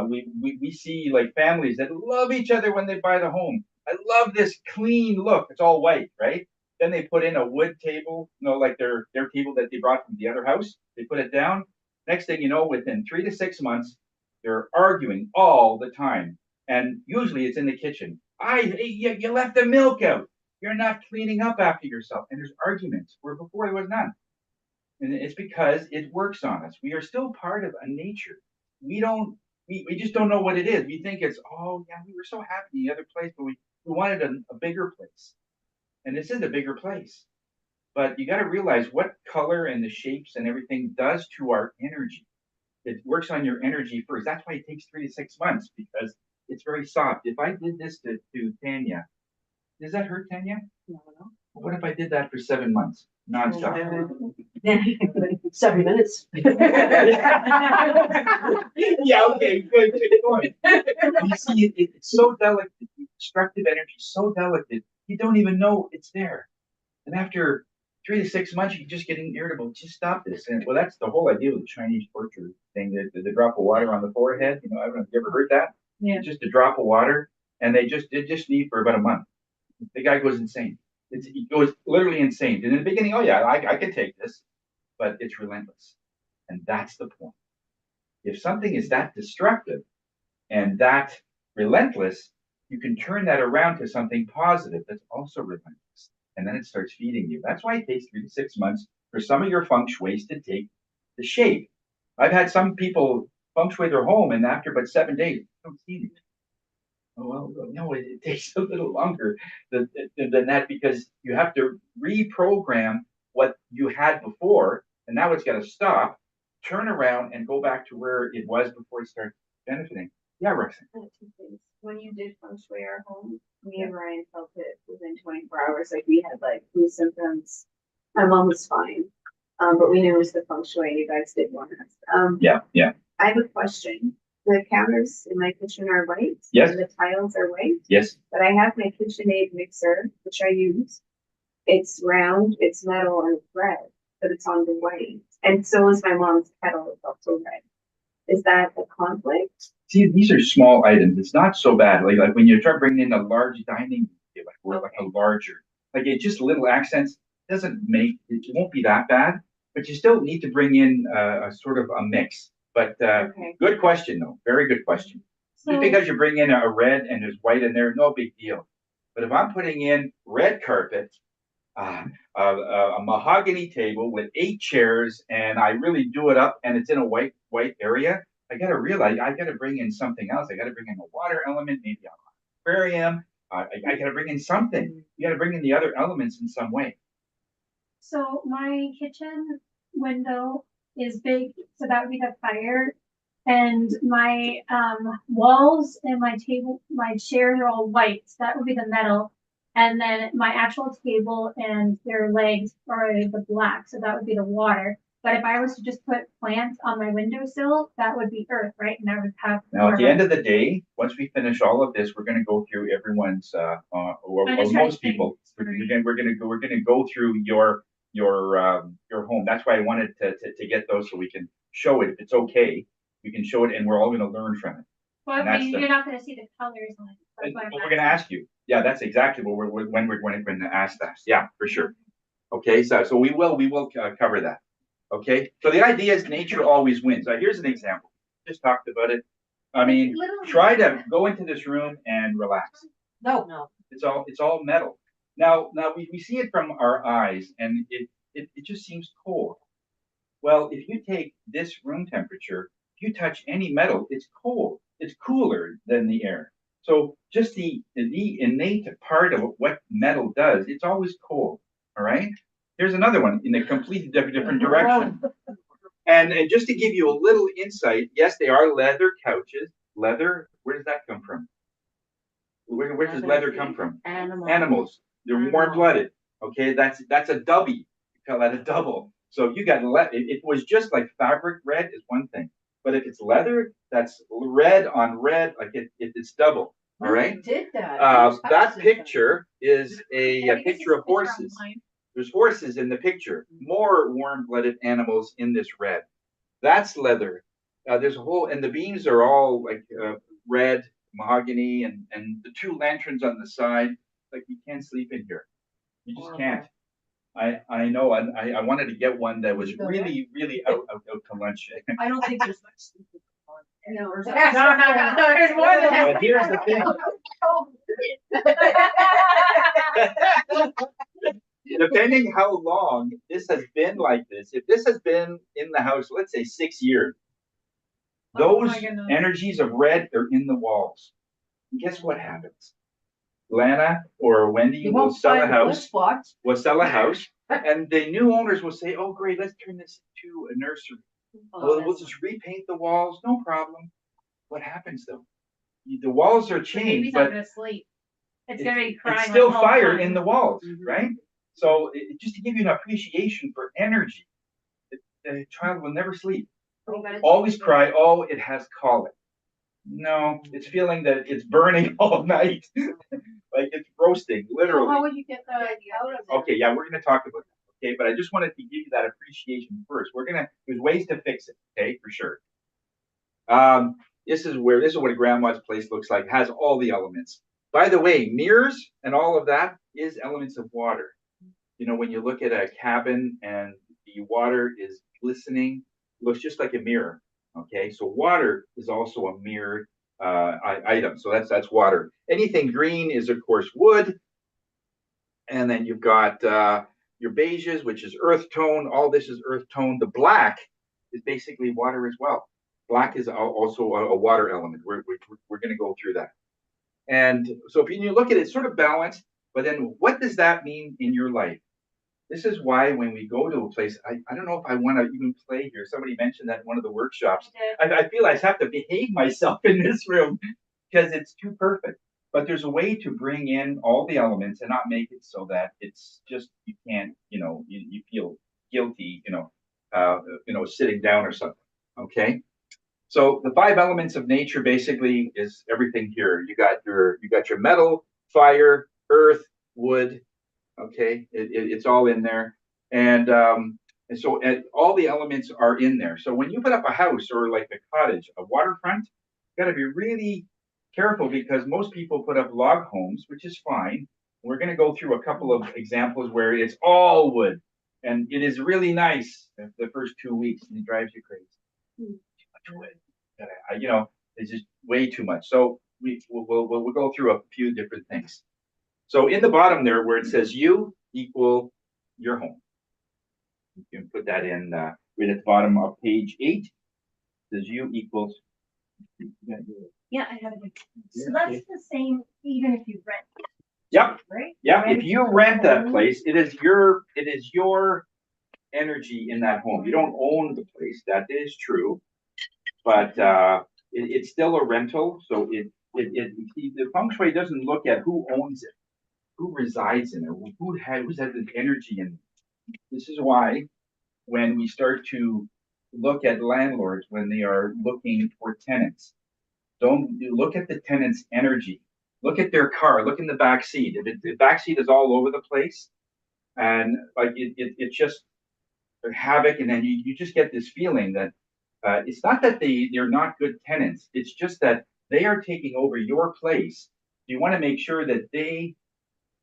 We see like families that love each other when they buy the home. I love this clean look. It's all white, right? Then they put in a wood table, like their table that they brought from the other house. They put it down. Next thing you know, within 3 to 6 months, they're arguing all the time. And usually it's in the kitchen. You left the milk out. You're not cleaning up after yourself. And there's arguments where before there was none. And it's because it works on us. We are still part of a nature. We just don't know what it is. We think it's, oh yeah, we were so happy in the other place, but we wanted a bigger place. And this is a bigger place. But you got to realize what color and the shapes and everything does to our energy. It works on your energy first. That's why it takes 3 to 6 months, because it's very soft. If I did this to Tanya, does that hurt Tanya? No. What if I did that for 7 months, nonstop? 7 minutes. Yeah, okay, good point. You see, it's so delicate. The destructive energy is so delicate, you don't even know it's there. And after 3 to 6 months, you're just getting irritable. Just stop this. And well, that's the whole idea with the Chinese torture thing, the drop of water on the forehead. I don't know if you ever heard that. Yeah. It's just a drop of water, and they just need for about a month. The guy goes insane. He goes literally insane. And in the beginning, oh yeah, I can take this, but it's relentless. And that's the point. If something is that destructive and that relentless, you can turn that around to something positive that's also relentless. And then it starts feeding you. That's why it takes 3 to 6 months for some of your feng shuis to take the shape. I've had some people feng shui their home, and after about 7 days, I don't see anything. Oh, well, no, it takes a little longer than that because you have to reprogram what you had before, and now it's got to stop, turn around, and go back to where it was before it started benefiting. Yeah, Roxanne. Two things. When you did feng shui our home, me and Ryan felt it within 24 hours. Like we had like flu symptoms. My mom was fine, but we knew it was the feng shui. You guys did warn us. Yeah. I have a question. The counters in my kitchen are white. Yes. And the tiles are white. Yes. But I have my KitchenAid mixer, which I use. It's round, it's metal, and it's red, but it's on the white. And so is my mom's kettle. It's also red. Is that a conflict? See, these are small items. It's not so bad. Like when you start bringing in a large dining table, like a larger, like it just little accents doesn't make it won't be that bad. But you still need to bring in a sort of a mix. But good question, though. Very good question. So, Just because you bring in a red and there's white in there, no big deal. But if I'm putting in red carpet, a mahogany table with 8 chairs, and I really do it up, and it's in a white area, I got to realize I got to bring in something else. I got to bring in a water element, maybe an aquarium. I got to bring in something. You got to bring in the other elements in some way. so my kitchen window is big, so that would be the fire. And my walls and my table, my chairs are all white, so that would be the metal. And then my actual table and their legs are the black, so that would be the water. But if I was to just put plants on my windowsill, that would be earth, right? And I would have. Now, at the end of the day, once we finish all of this, we're going to go through everyone's, or most people. We're going to go through your home. That's why I wanted to get those so we can show it. If it's okay, we can show it, and we're all going to learn from it. Well, you're not going to see the colors on it. Well, we're going to ask you. Yeah, that's exactly what we're going to ask that. Yeah, for sure. Okay, so we will cover that. Okay, so the idea is nature always wins. Here's an example. Just talked about it. I mean, try to go into this room and relax. No. It's all metal. Now we see it from our eyes, and it just seems cold. Well, if you take this room temperature, if you touch any metal, it's cold. It's cooler than the air. So just the innate part of what metal does, it's always cold. All right. Here's another one in a completely different direction. And just to give you a little insight, yes, they are leather couches. Leather, where does that come from? Where does leather come from? Animals. They're warm-blooded. Okay, that's a dubby. You call that a double. So if you got it was just like fabric red is one thing. But if it's leather, that's red on red, like it's double. All right. Who did that? That picture is a picture of horses. There's horses in the picture. More warm-blooded animals in this red. That's leather. There's a whole, and the beams are all like red mahogany, and the 2 lanterns on the side. Like you can't sleep in here. You just can't. I know. I wanted to get one that was really out to lunch. I don't think there's much sleep. No, There's more than that. But here's the thing. Depending how long this has been like this, if this has been in the house, let's say 6 years, those energies of red are in the walls. And guess what happens? Lana or Wendy will sell a house. Will sell a house, and the new owners will say, "Oh, great, let's turn this into a nursery. We'll just repaint the walls, no problem." What happens though? The walls are changed, but gonna sleep. It's gonna be crying. it's still the whole fire time. in the walls, right? So just to give you an appreciation for energy, the child will never sleep. Always cry, "Oh, it has colic." No, it's feeling that it's burning all night. Like it's roasting, literally. How would you get that out of it? Okay, yeah, we're gonna talk about that. Okay, but I just wanted to give you that appreciation first. There's ways to fix it, okay, for sure. This is what a grandma's place looks like. It has all the elements. By the way, mirrors and all of that is elements of water. You know, when you look at a cabin and the water is glistening, looks just like a mirror. Okay, so water is also a mirrored item. So that's water. Anything green is of course wood, and then you've got your beiges, which is earth tone. All this is earth tone. The black is basically water as well. Black is also a water element. We're going to go through that. And so if you look at it, it's sort of balanced, but then what does that mean in your life? This is why when we go to a place, I don't know if I want to even play here. Somebody mentioned that in one of the workshops. I feel I have to behave myself in this room because it's too perfect. But there's a way to bring in all the elements and not make it so that it's just, you can't, you feel guilty, sitting down or something. Okay. So the 5 elements of nature basically is everything here. You got your metal, fire, earth, wood. Okay, it's all in there, and so all the elements are in there. So when you put up a house or like a cottage, a waterfront, you got to be really careful because most people put up log homes, which is fine. We're going to go through a couple of examples where it's all wood, and it is really nice the first 2 weeks, and it drives you crazy. Too much wood, it's just way too much. So we'll go through a few different things. So in the bottom there, where it says you equal your home, you can put that in right at the bottom of page 8. It says you equals. Yeah, I have it. So that's the same, even if you rent. Yep. Right? Yep. If you rent that place, it is your energy in that home. You don't own the place. That is true, but it's still a rental. So the feng shui doesn't look at who owns it, who resides in it, who has this energy in it. This is why when we start to look at landlords when they are looking for tenants, don't look at the tenant's energy. Look at their car. Look in the back seat. If the back seat is all over the place, and like it's just havoc, and then you just get this feeling that it's not that they're not good tenants. It's just that they are taking over your place. You want to make sure that they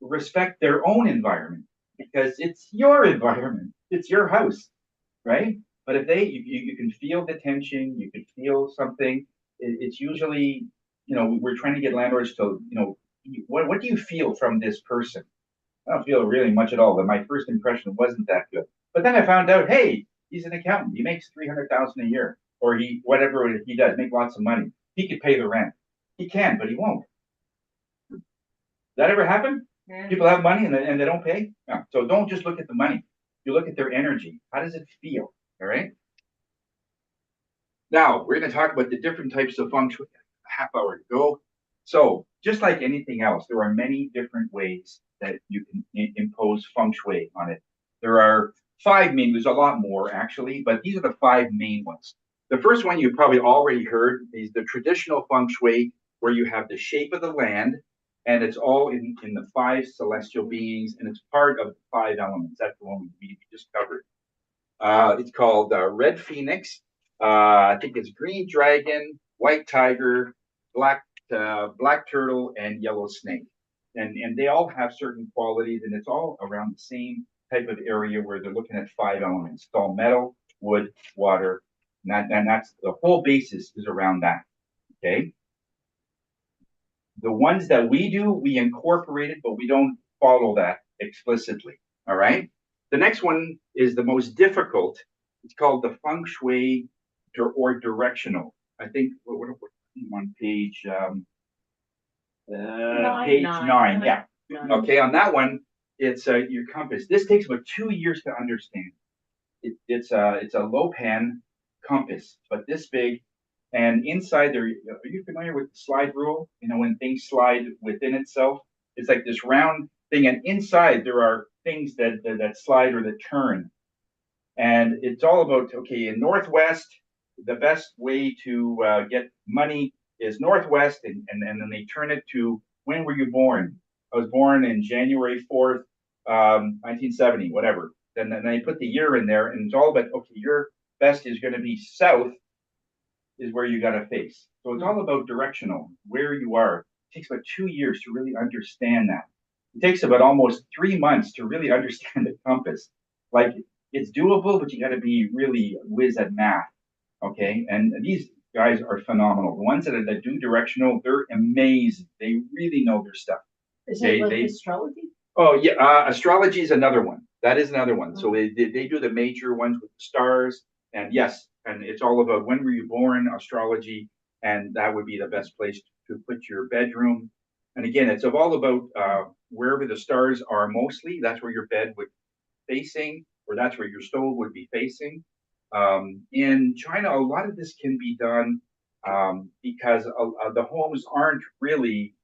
respect their own environment because it's your environment, it's your house, right? But if you can feel the tension, you can feel something. It's usually, we're trying to get landlords to, what do you feel from this person? I don't feel really much at all. But my first impression wasn't that good. But then I found out, hey, he's an accountant. He makes $300,000 a year, or whatever he does, make lots of money. He could pay the rent. He can, but he won't. Does that ever happen? People have money and they don't pay. No. So don't just look at the money. You look at their energy. How does it feel? All right. Now we're going to talk about the different types of feng shui. A half hour to go. So just like anything else, there are many different ways that you can impose feng shui on it. There are 5 main. There's a lot more actually, but these are the 5 main ones. The first one you've probably already heard is the traditional feng shui, where you have the shape of the land. And it's all in the 5 celestial beings, and it's part of the 5 elements. That's the one we just covered. It's called Red Phoenix. I think it's Green Dragon, White Tiger, Black Turtle, and Yellow Snake. And they all have certain qualities, and it's all around the same type of area where they're looking at 5 elements. It's all metal, wood, water, and that's the whole basis is around that. Okay. The ones that we do, we incorporate it, but we don't follow that explicitly. All right. The next one is the most difficult. It's called the feng shui or directional. I think what on page page 9. Yeah. Okay. On that one, it's your compass. This takes about 2 years to understand. It's a Lopan compass, but this big. And inside there, are you familiar with the slide rule? When things slide within itself, it's like this round thing, and inside there are things that slide or that turn. And it's all about, okay, in Northwest, the best way to get money is Northwest, and then they turn it to, when were you born? I was born in January 4th, 1970, whatever. Then they put the year in there, and it's all about, okay, your best is going to be south, is where you got to face. So it's all about directional, where you are. It takes about 2 years to really understand that. It takes about almost 3 months to really understand the compass. Like It's doable, but you got to be really whiz at math. Okay, and these guys are phenomenal. The ones that do directional, they're amazing. They really know their stuff. Is They it like they astrology? Oh yeah, astrology is another one. That is another one. So they do the major ones with the stars, and yes, and it's all about when were you born, astrology, and that would be the best place to put your bedroom. And again, it's all about wherever the stars are mostly. That's where your bed would facing, or that's where your stove would be facing. In China, a lot of this can be done because the homes aren't really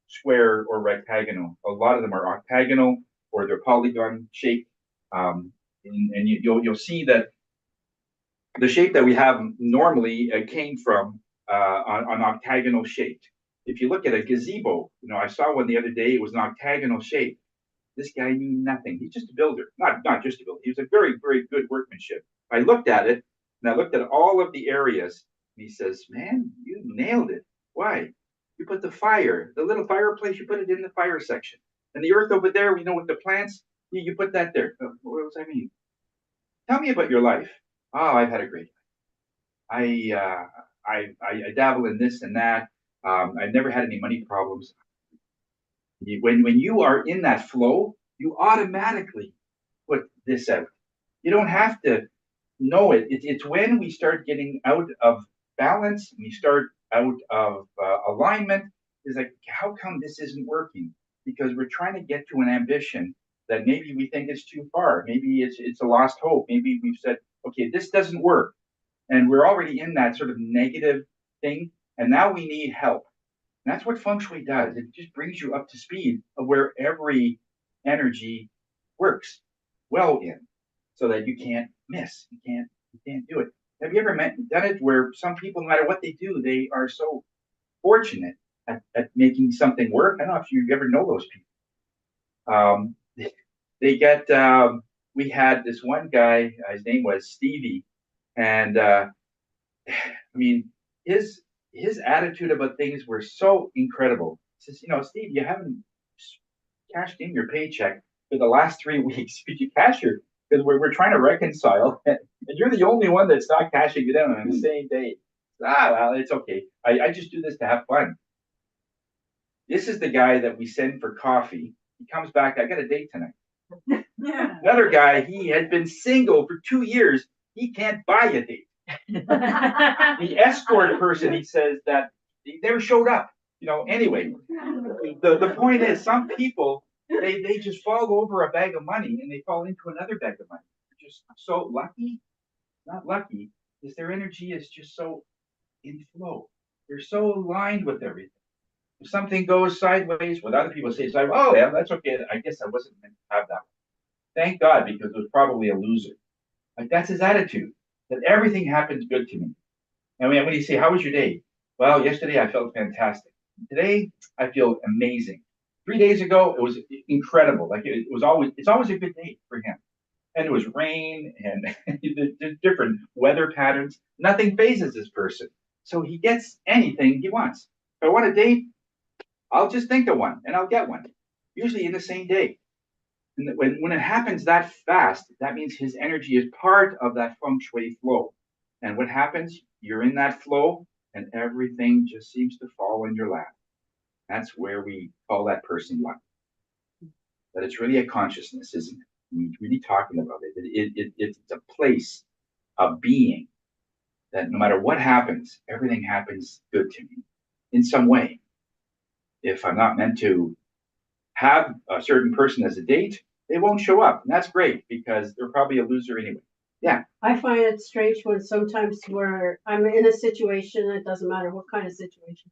square or rectagonal. A lot of them are octagonal or they're polygon shaped. And you'll see that the shape that we have normally came from an octagonal shape. If you look at a gazebo, I saw one the other day. It was an octagonal shape. This guy knew nothing. He's just a builder, not just a builder. He was a very, very good workmanship. I looked at it and I looked at all of the areas. And he says, "Man, you nailed it. Why? You put the little fireplace, you put it in the fire section, and the earth over there. With the plants, you put that there. What does that mean? Tell me about your life. Oh, I've had a great life. I dabble in this and that. I've never had any money problems. When you are in that flow, you automatically put this out. You don't have to know it. It's when we start getting out of balance, we start out of alignment. Is like, how come this isn't working? Because we're trying to get to an ambition that maybe we think is too far. Maybe it's a lost hope. Maybe we've said, okay, this doesn't work, and we're already in that sort of negative thing, and now we need help. And that's what feng shui does. It just brings you up to speed of where every energy works well in, so that you can't miss. You can't do it. Have you ever done it where some people, no matter what they do, they are so fortunate at making something work? I don't know if you ever know those people. They get. We had this one guy. His name was Stevie, and I mean, his attitude about things were so incredible. He says, Steve, you haven't cashed in your paycheck for the last 3 weeks. Could you cash your? Because we're trying to reconcile, and you're the only one that's not cashing it in on the same day. Well, it's okay. I just do this to have fun. This is the guy that we send for coffee. He comes back. I got a date tonight. Another guy, he had been single for 2 years. He can't buy a date. The escort person, he says that he never showed up. Anyway, the point is, some people they just fall over a bag of money and they fall into another bag of money. They're just so lucky, not lucky, is their energy is just so in flow. They're so aligned with everything. If something goes sideways, what other people say is like, oh yeah, that's okay. I guess I wasn't meant to have that. Thank God, because it was probably a loser. Like that's his attitude. That everything happens good to me. And when you say, how was your day? Well, yesterday I felt fantastic. Today I feel amazing. 3 days ago it was incredible. Like it's always a good day for him. And it was rain and different weather patterns. Nothing phases this person. So he gets anything he wants. If I want a date, I'll just think of one and I'll get one. Usually in the same day. And when it happens that fast, that means his energy is part of that feng shui flow. And what happens? You're in that flow and everything just seems to fall in your lap. That's where we call that person lucky. But it's really a consciousness, isn't it? We're really talking about it. It's a place, a being, that no matter what happens, everything happens good to me in some way. If I'm not meant to have a certain person as a date, they won't show up. And that's great because they're probably a loser anyway. Yeah. I find it strange when sometimes where I'm in a situation, it doesn't matter what kind of situation,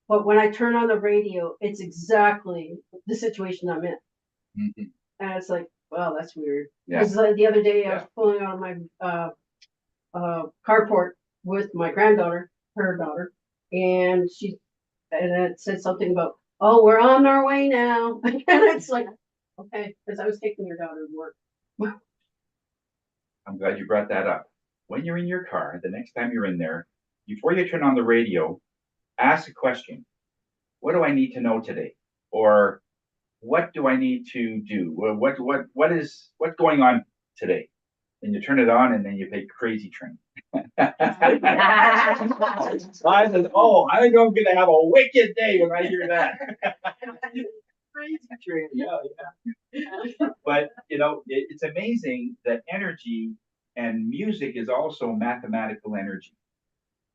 but when I turn on the radio, it's exactly the situation I'm in. Mm-hmm. And it's like, well, that's weird. Yeah. Because the other day I was pulling out of my carport with my granddaughter, her daughter, and it said something about, oh, we're on our way now. And it's like, okay, because I was taking your daughter to work. I'm glad you brought that up. When you're in your car, the next time you're in there, before you turn on the radio, ask a question. What do I need to know today? Or what do I need to do? What's going on today. And you turn it on and then you play Crazy Train. I said, oh, I think I'm gonna have a wicked day when I hear that. Crazy Train, yeah. But you know, it's amazing that energy and music is also mathematical energy.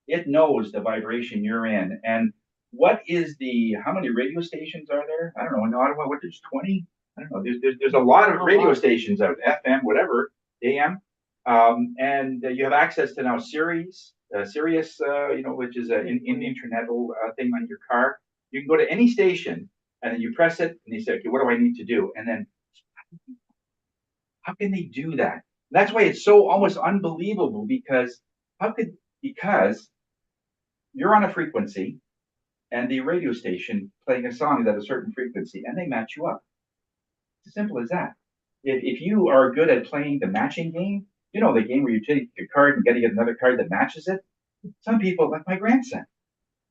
It knows the vibration you're in. And what is how many radio stations are there? I don't know, in Ottawa, what, there's 20? I don't know, there's a lot of radio stations out, FM, whatever, AM. And you have access to now Sirius, you know, which is an internetal thing on your car. You can go to any station and then you press it and you say, okay, what do I need to do? And then how can they do that? That's why it's so almost unbelievable because because you're on a frequency and the radio station playing a song is at a certain frequency and they match you up. It's as simple as that. If you are good at playing the matching game, you know, the game where you take a card and got to get another card that matches it. Some people, like my grandson,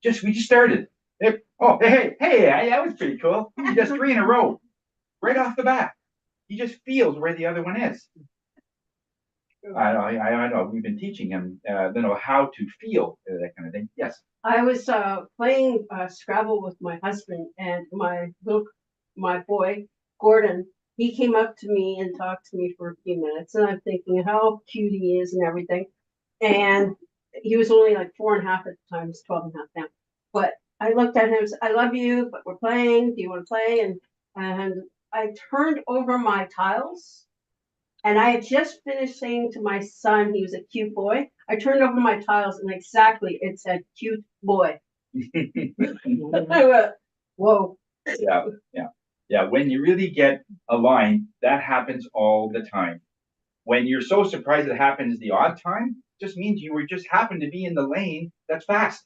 we just started. Hey, that was pretty cool. He does 3 in a row, right off the bat. He just feels where the other one is. I know. We've been teaching him, how to feel that kind of thing. Yes. I was playing Scrabble with my husband and my boy Gordon. He came up to me and talked to me for a few minutes, and I'm thinking how cute he is and everything. And he was only like 4.5 at the time. He's 12.5 now. But I looked at him and said, "I love you, but we're playing. Do you want to play?" And I turned over my tiles. And I had just finished saying to my son, he was a cute boy. I turned over my tiles and exactly it said cute boy. I went, whoa. Yeah. When you really get aligned, that happens all the time. When you're so surprised it happens the odd time, just means you just happen to be in the lane that's fast.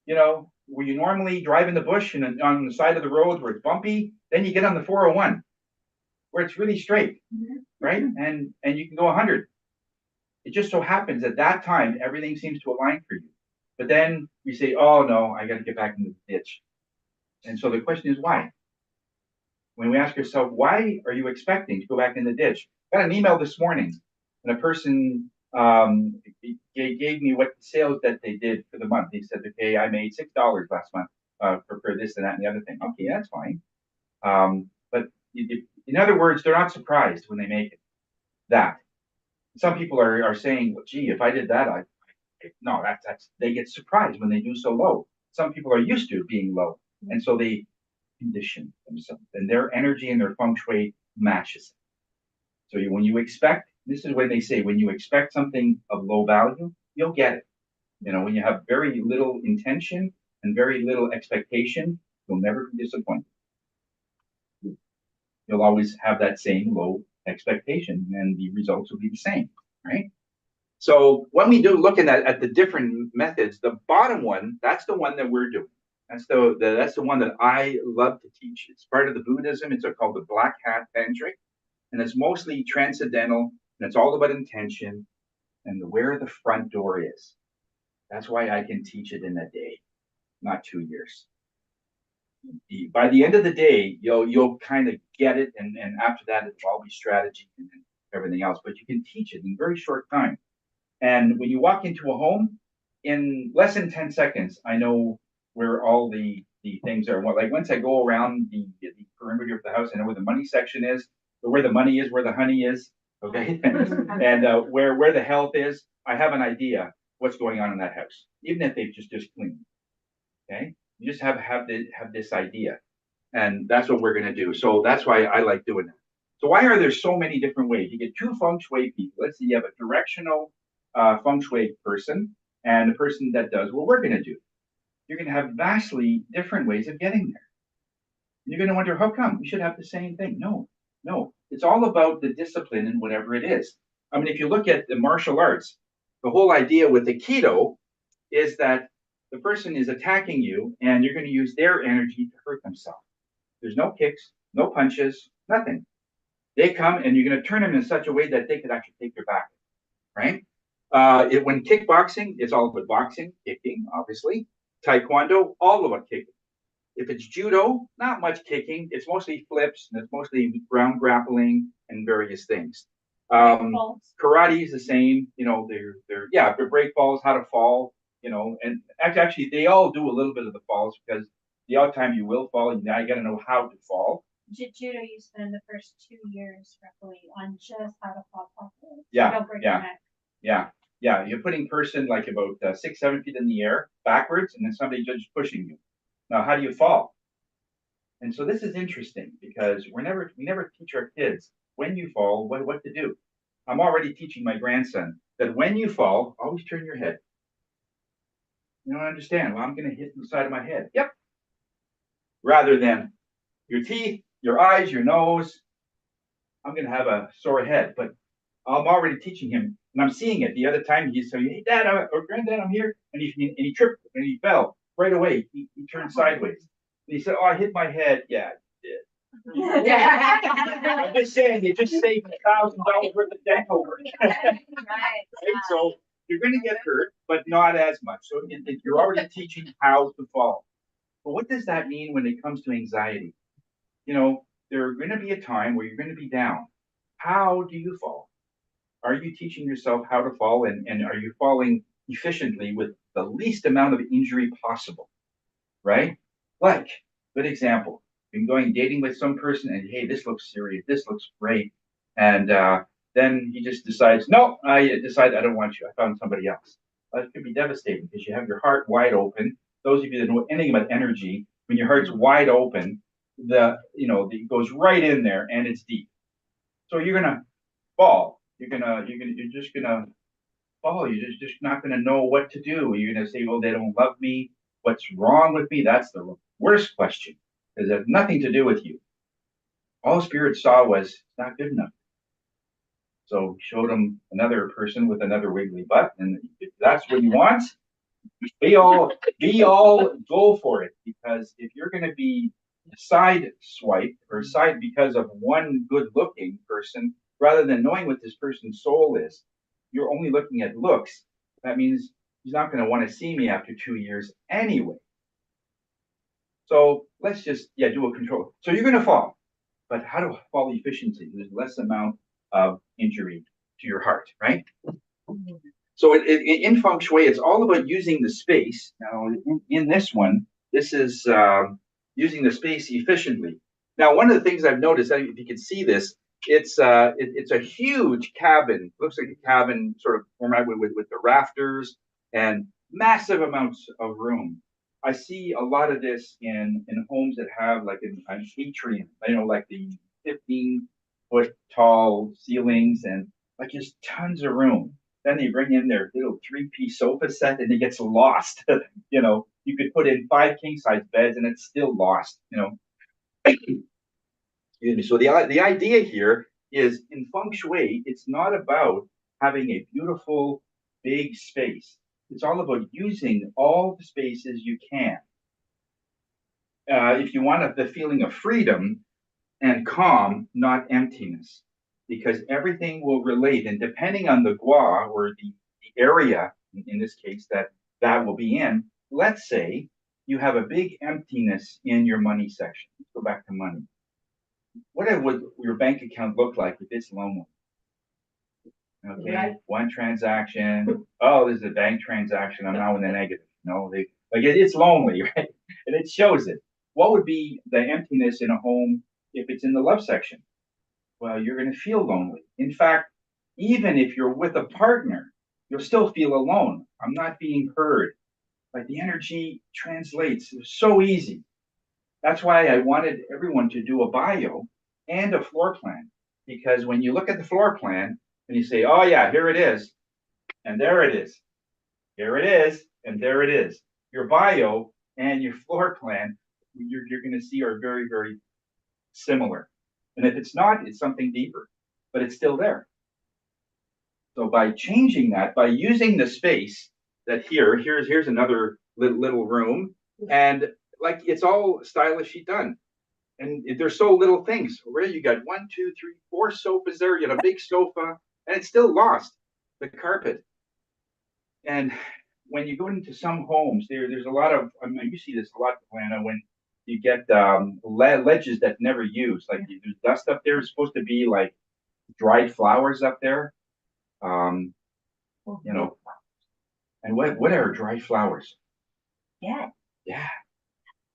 You know, where you normally drive in the bush and on the side of the road where it's bumpy, then you get on the 401 where it's really straight, right? And you can go 100. It just so happens at that time, everything seems to align for you. But then you say, oh no, I got to get back into the ditch. And so the question is why? When we ask ourselves, why are you expecting to go back in the ditch? I got an email this morning and a person gave me what sales that they did for the month. He said, okay, I made $6 last month for this and that and the other thing. Okay, that's fine. But in other words, they're not surprised when they make it. That some people are saying, well, gee, if I did that, no, that's they get surprised when they do so low. Some people are used to being low, and so they condition themselves, and their energy and their feng shui matches it. So when you expect, this is when they say, when you expect something of low value, you'll get it. You know, when you have very little intention and very little expectation, you'll never be disappointed. You'll always have that same low expectation and the results will be the same, right? So when we do looking at the different methods, the bottom one, that's the one that we're doing. That's the one that I love to teach. It's part of the Buddhism. It's called the Black Hat Tantric, and it's mostly transcendental, and it's all about intention and where the front door is. That's why I can teach it in a day, not 2 years. By the end of the day, you'll kind of get it, and after that, it'll all be strategy and everything else. But you can teach it in a very short time. And when you walk into a home, in less than 10 seconds, I know where all the things are. Like once I go around the perimeter of the house, I know where the money section is, where the money is, where the honey is, okay, and where the health is. I have an idea what's going on in that house, even if they've just cleaned. Okay, you just have this idea, and that's what we're going to do. So that's why I like doing that. So why are there so many different ways? You get 2 feng shui people. Let's say you have a directional feng shui person and a person that does what we're going to do. You're going to have vastly different ways of getting there. You're going to wonder, how come? We should have the same thing. No. It's all about the discipline and whatever it is. I mean, if you look at the martial arts, the whole idea with the Aikido is that the person is attacking you and you're going to use their energy to hurt themselves. There's no kicks, no punches, nothing. They come and you're going to turn them in such a way that they could actually take your back, right? When kickboxing, it's all about boxing, kicking, obviously. Taekwondo, all about kicking. If it's judo, not much kicking. It's mostly flips and it's mostly ground grappling and various things. Falls. Karate is the same, you know, yeah, the break falls, how to fall, you know, and actually they all do a little bit of the falls because the odd time you will fall, and now you got to know how to fall. Judo, you spend the first 2 years roughly on just how to fall properly. Yeah, You don't break yeah. your neck. Yeah, you're putting person like about 6, 7 feet in the air backwards, and then somebody just pushing you. Now, how do you fall? And so this is interesting because we never teach our kids when you fall what to do. I'm already teaching my grandson that when you fall, always turn your head. You don't understand. Well, I'm going to hit the side of my head. Yep. Rather than your teeth, your eyes, your nose. I'm going to have a sore head, but I'm already teaching him, and I'm seeing it. The other time he said, "Hey, Dad or Granddad, I'm here," and he tripped and he fell right away. He turned sideways. And he said, "Oh, I hit my head." Yeah, you did. I'm just saying, you just saved $1,000 worth of dental work. Right? So you're going to get hurt, but not as much. So you're already teaching how to fall. But what does that mean when it comes to anxiety? You know, there's going to be a time where you're going to be down. How do you fall? Are you teaching yourself how to fall, and are you falling efficiently with the least amount of injury possible? Right? Like, good example. Been going dating with some person, and hey, this looks serious, this looks great, and then he just decides, no, I decide I don't want you. I found somebody else. That could be devastating because you have your heart wide open. Those of you that know anything about energy, when your heart's wide open, it goes right in there and it's deep. So you're gonna fall. You're just gonna fall. You're just not gonna know what to do. You're gonna say, well, they don't love me. What's wrong with me? That's the worst question because it has nothing to do with you. All Spirit saw was it's not good enough. So showed him another person with another wiggly butt, and if that's what he wants, we all go for it. Because if you're going to be side swipe or side because of one good-looking person, rather than knowing what this person's soul is, you're only looking at looks. That means he's not going to want to see me after 2 years anyway. So let's just do a control. So you're going to fall, but how to fall efficiently? There's less amount of injury to your heart, right? So in feng shui, it's all about using the space. Now, in this one, this is using the space efficiently. Now, one of the things I've noticed, if you can see this, it's a huge cabin. Looks like a cabin, sort of format with the rafters and massive amounts of room. I see a lot of this in homes that have like an atrium, like the 15-foot tall ceilings and like just tons of room. Then they bring in their little 3-piece sofa set and it gets lost. You could put in 5 king-size beds and it's still lost, Excuse me. So the idea here is in feng shui, it's not about having a beautiful big space. It's all about using all the spaces you can. If you want the feeling of freedom and calm, not emptiness, because everything will relate. And depending on the gua or the area, in this case, that will be in, let's say you have a big emptiness in your money section. Let's go back to money. What would your bank account look like if it's lonely? Okay, right. One transaction. Oh, this is a bank transaction. I'm now in the negative. It's lonely, right? And it shows it. What would be the emptiness in a home if it's in the love section? Well, you're going to feel lonely. In fact, even if you're with a partner, you'll still feel alone. I'm not being heard. Like the energy translates. It's so easy. That's why I wanted everyone to do a bio and a floor plan. Because when you look at the floor plan and you say, oh yeah, here it is, and there it is, here it is, and there it is. Your bio and your floor plan, you're going to see are very, very similar. And if it's not, it's something deeper, but it's still there. So by changing that, by using the space that here's another little room, and like it's all stylishly done. And there's so little things. Where you got 1, 2, 3, 4 sofas there, you got a big sofa, and it's still lost. The carpet. And when you go into some homes, there's a lot of, you see this a lot, Atlanta, when you get ledges that never use. Like there's dust up there. It's supposed to be like dried flowers up there. You know, and what are dried flowers? Yeah. Yeah.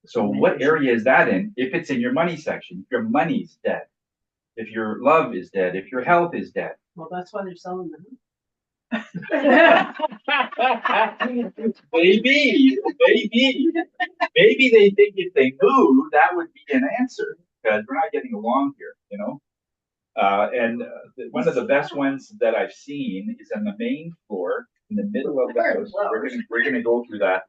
So what area is that in? If it's in your money section, if your money's dead, if your love is dead, if your health is dead. Well, that's why they're selling them. Maybe, maybe they think if they move, that would be an answer because we're not getting along here, you know. One of the best ones that I've seen is on the main floor in the middle of the house. We're gonna go through that.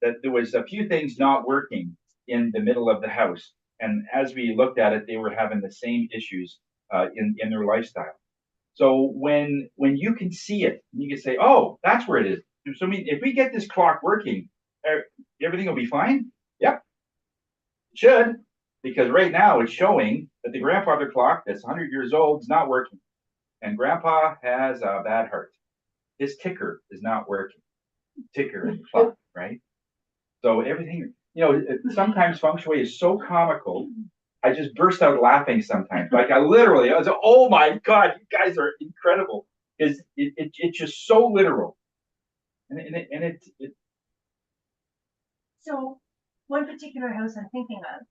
That there was a few things not working in the middle of the house, and as we looked at it, they were having the same issues in their lifestyle. So when you can see it, you can say, "Oh, that's where it is." So I mean, if we get this clock working, everything will be fine. Yep, it should, because right now it's showing that the grandfather clock that's 100 years old is not working, and Grandpa has a bad heart. His ticker is not working. Ticker and clock, right? So everything, you know, sometimes feng shui is so comical. I just burst out laughing sometimes. Like I was like, oh my God, you guys are incredible. It's just so literal. And it So one particular house I'm thinking of,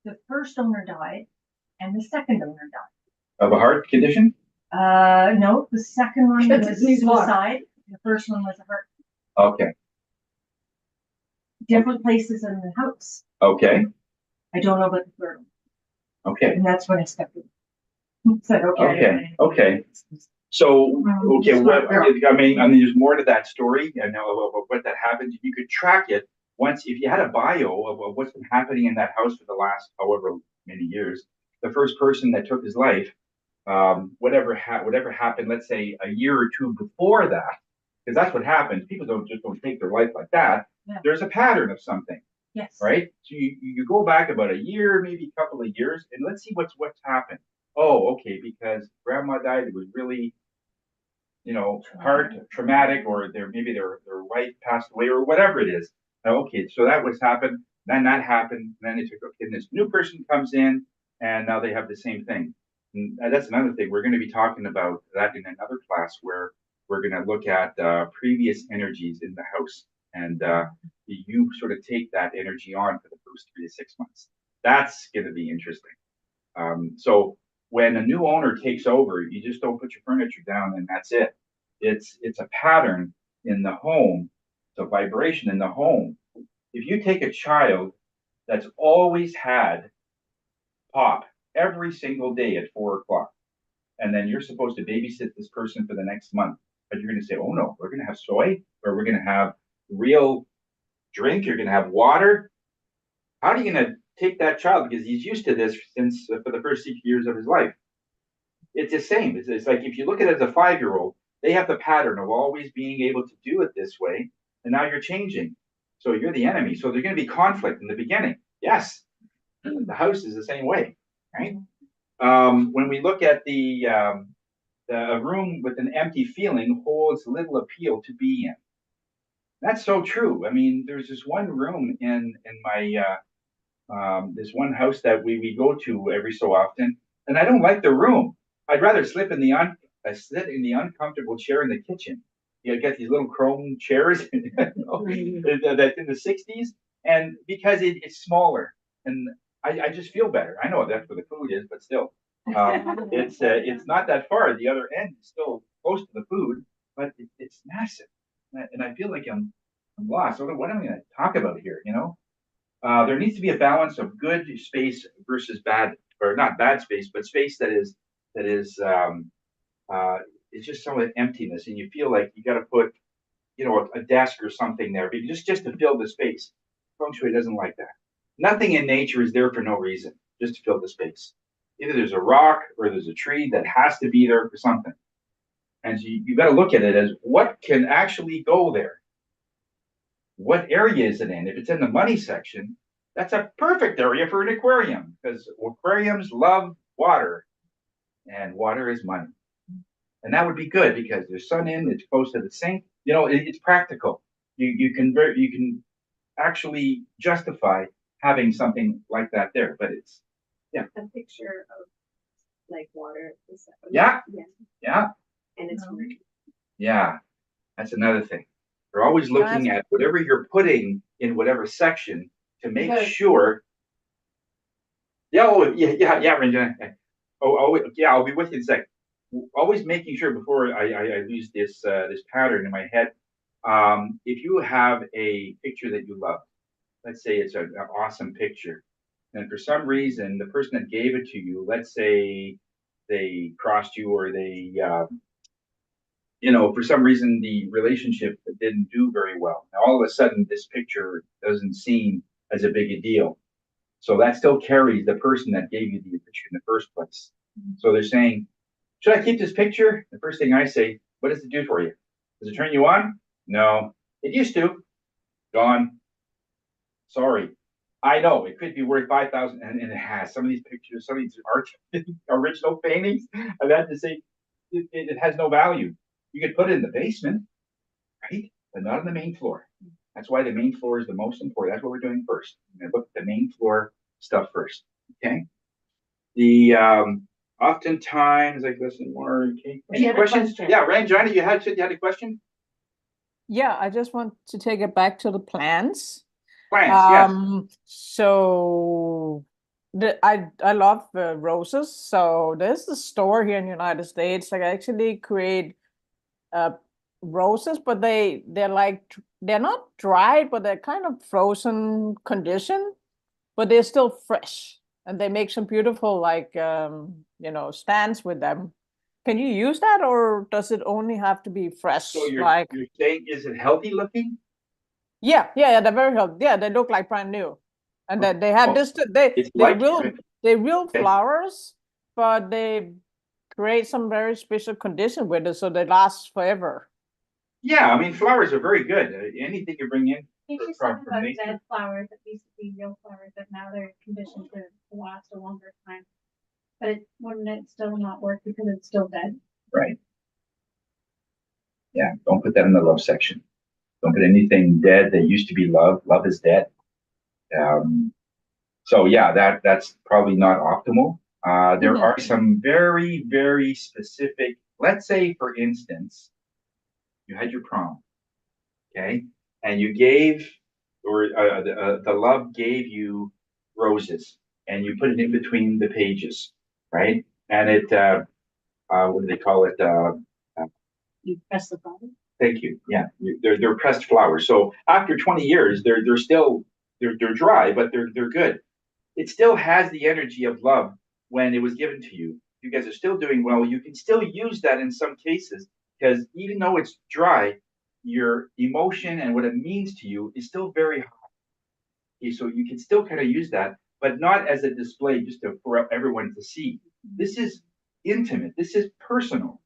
the first owner died and the second owner died. of a heart condition. No, the second one Because was it needs water. suicide. The first one was a heart. Okay. Different places in the house. Okay. I don't know about the third one. Okay. And that's when I stepped in. Said, okay. I don't know Okay. anything. Okay. So, okay, I mean, there's more to that story. I know of what that happens. You could track it once if you had a bio of what's been happening in that house for the last however many years. The first person that took his life, whatever happened, let's say a year or two before that, because that's what happens. People don't take their life like that. Yeah. There's a pattern of something. Yes. Right? So you go back about a year, maybe a couple of years, and let's see what's happened. Oh, okay, because grandma died, it was really, you know, heart traumatic, or maybe their wife passed away, or whatever it is. Okay, so that was happened, then that happened, and then they took, okay, and this new person comes in, and now they have the same thing. And that's another thing. We're going to be talking about that in another class where we're going to look at previous energies in the house, and you sort of take that energy on for the first 3 to 6 months. That's going to be interesting. So when a new owner takes over, you just don't put your furniture down and that's it. It's a pattern in the home. It's a vibration in the home. If you take a child that's always had pop every single day at 4 o'clock, and then you're supposed to babysit this person for the next month, but you're going to say, oh no, we're going to have soy, or we're going to have real drink, you're going to have water. How are you going to take that child, because he's used to this since for the first 6 years of his life? It's the same. It's like if you look at it as a 5-year-old, they have the pattern of always being able to do it this way, and now you're changing. So you're the enemy. So there's going to be conflict in the beginning. Yes, the house is the same way, right? When we look at the room with an empty feeling holds little appeal to be in. That's so true. I mean, there's this one room in my this one house that we go to every so often, and I don't like the room. I'd rather sit in the uncomfortable chair in the kitchen. You get these little chrome chairs that's in the 60s, and because it's smaller, and I just feel better. I know that's where the food is, but still, it's not that far. The other end is still close to the food, but it's massive, and I feel like I'm lost. So what am I going to talk about here? You know, there needs to be a balance of good space versus bad, or not bad space, but space that is it's just some emptiness, and you feel like you got to put, you know, a desk or something there, but just to fill the space. Feng Shui doesn't like that. Nothing in nature is there for no reason, just to fill the space. Either there's a rock or there's a tree that has to be there for something. And so you got to look at it as what can actually go there. What area is it in? If it's in the money section, that's a perfect area for an aquarium, because aquariums love water, and water is money. And that would be good because there's sun in, it's close to the sink. You know, it's practical. You can actually justify having something like that there, but it's A picture of like water and stuff. Yeah. Yeah, Yeah, and it's No. weird. yeah. That's another thing. They're always looking at whatever you're putting in whatever section to make Because- sure. Yeah, yeah, Ranjan. Yeah, I'll be with you in a sec. Always making sure before I lose this pattern in my head. If you have a picture that you love, let's say it's an awesome picture, and for some reason the person that gave it to you, let's say they crossed you or they for some reason the relationship didn't do very well. Now all of a sudden this picture doesn't seem as a big a deal. So that still carries the person that gave you the picture in the first place. So they're saying, should I keep this picture? The first thing I say, what does it do for you? Does it turn you on? No. It used to. Gone. Sorry. I know it could be worth 5,000, and it has. Some of these pictures, some of these art, original paintings, I've had to say it has no value. You could put it in the basement, right? But not on the main floor. That's why the main floor is the most important. That's what we're doing first. We're gonna look at the main floor stuff first. Okay. The oftentimes like listen more. Okay. Any She had a questions? question. Yeah, Ranjana, you had a question? Yeah, I just want to take it back to the plants. Plants, yes. So I love roses. So there's a store here in the United States that actually create roses, but they're not dried, but they're kind of frozen condition, but they're still fresh, and they make some beautiful stands with them. Can you use that, or does it only have to be fresh? So you're Like, saying is it healthy looking? yeah, they're very healthy. Yeah, they look like brand new, and that they have Oh, this. it's like They real Okay. flowers, but they create some very special condition with it, so they last forever. Yeah, I mean flowers are very good. Anything you bring in You just from talked about nature. dead flowers that used to be real flowers, but now they're conditioned to last a longer time. But wouldn't it still not work because it's still dead? Right. Yeah, don't put that in the love section. Don't put anything dead that used to be love. Love is dead. So yeah, that's probably not optimal. There Mhm. are some very, very specific, let's say for instance, you had your prom, okay? And you gave, or the love gave you roses and you put it in between the pages, right? And it, what do they call it? You press the button. Thank you. Yeah, they're pressed flowers. So after 20 years, they're still they're dry, but they're good. It still has the energy of love when it was given to you. You guys are still doing well. You can still use that in some cases because even though it's dry, your emotion and what it means to you is still very high. Okay, so you can still kind of use that, but not as a display just for everyone to see. This is intimate. This is personal.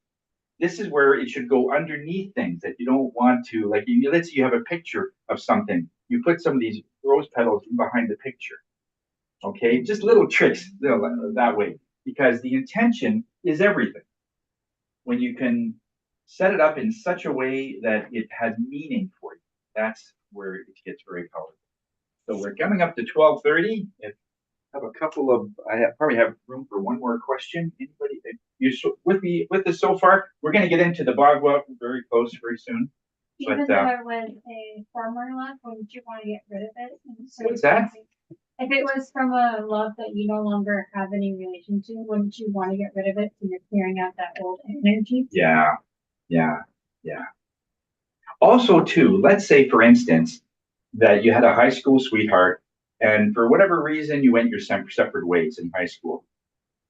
This is where it should go underneath things that you don't want to, like, let's say you have a picture of something. You put some of these rose petals behind the picture. Okay, just little tricks that way, because the intention is everything. When you can set it up in such a way that it has meaning for you, that's where it gets very powerful. So we're coming up to 12:30. If I have a couple of, probably have room for one more question. Anybody, you with me with this so far? We're going to get into the Bhagavad very close, very soon. Even But, though it was a former love, wouldn't you want to get rid of it? What's that? If it was from a love that you no longer have any relation to, wouldn't you want to get rid of it so you're clearing out that old energy? Yeah, yeah, yeah. Also, too, let's say, for instance, that you had a high school sweetheart, and for whatever reason, you went your separate ways in high school,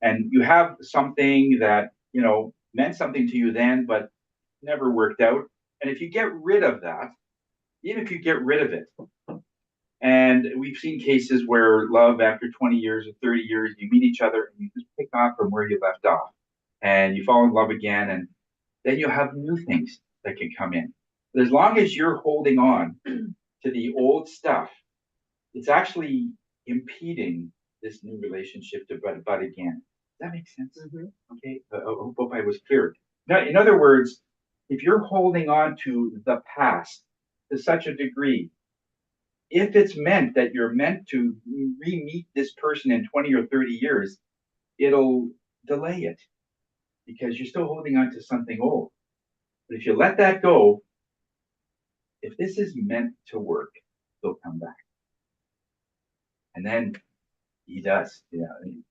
and you have something that meant something to you then, but never worked out. And if you get rid of that, even if you get rid of it, and we've seen cases where love, after 20 years or 30 years, you meet each other and you just pick up from where you left off, and you fall in love again, and then you have new things that can come in. But as long as you're holding on to the old stuff, it's actually impeding this new relationship to bud again. Does that make sense? Okay, I hope I was clear. Now, in other words, if you're holding on to the past to such a degree, if it's meant that you're meant to re-meet this person in 20 or 30 years, it'll delay it because you're still holding on to something old. But if you let that go, if this is meant to work, he'll come back. And then he does,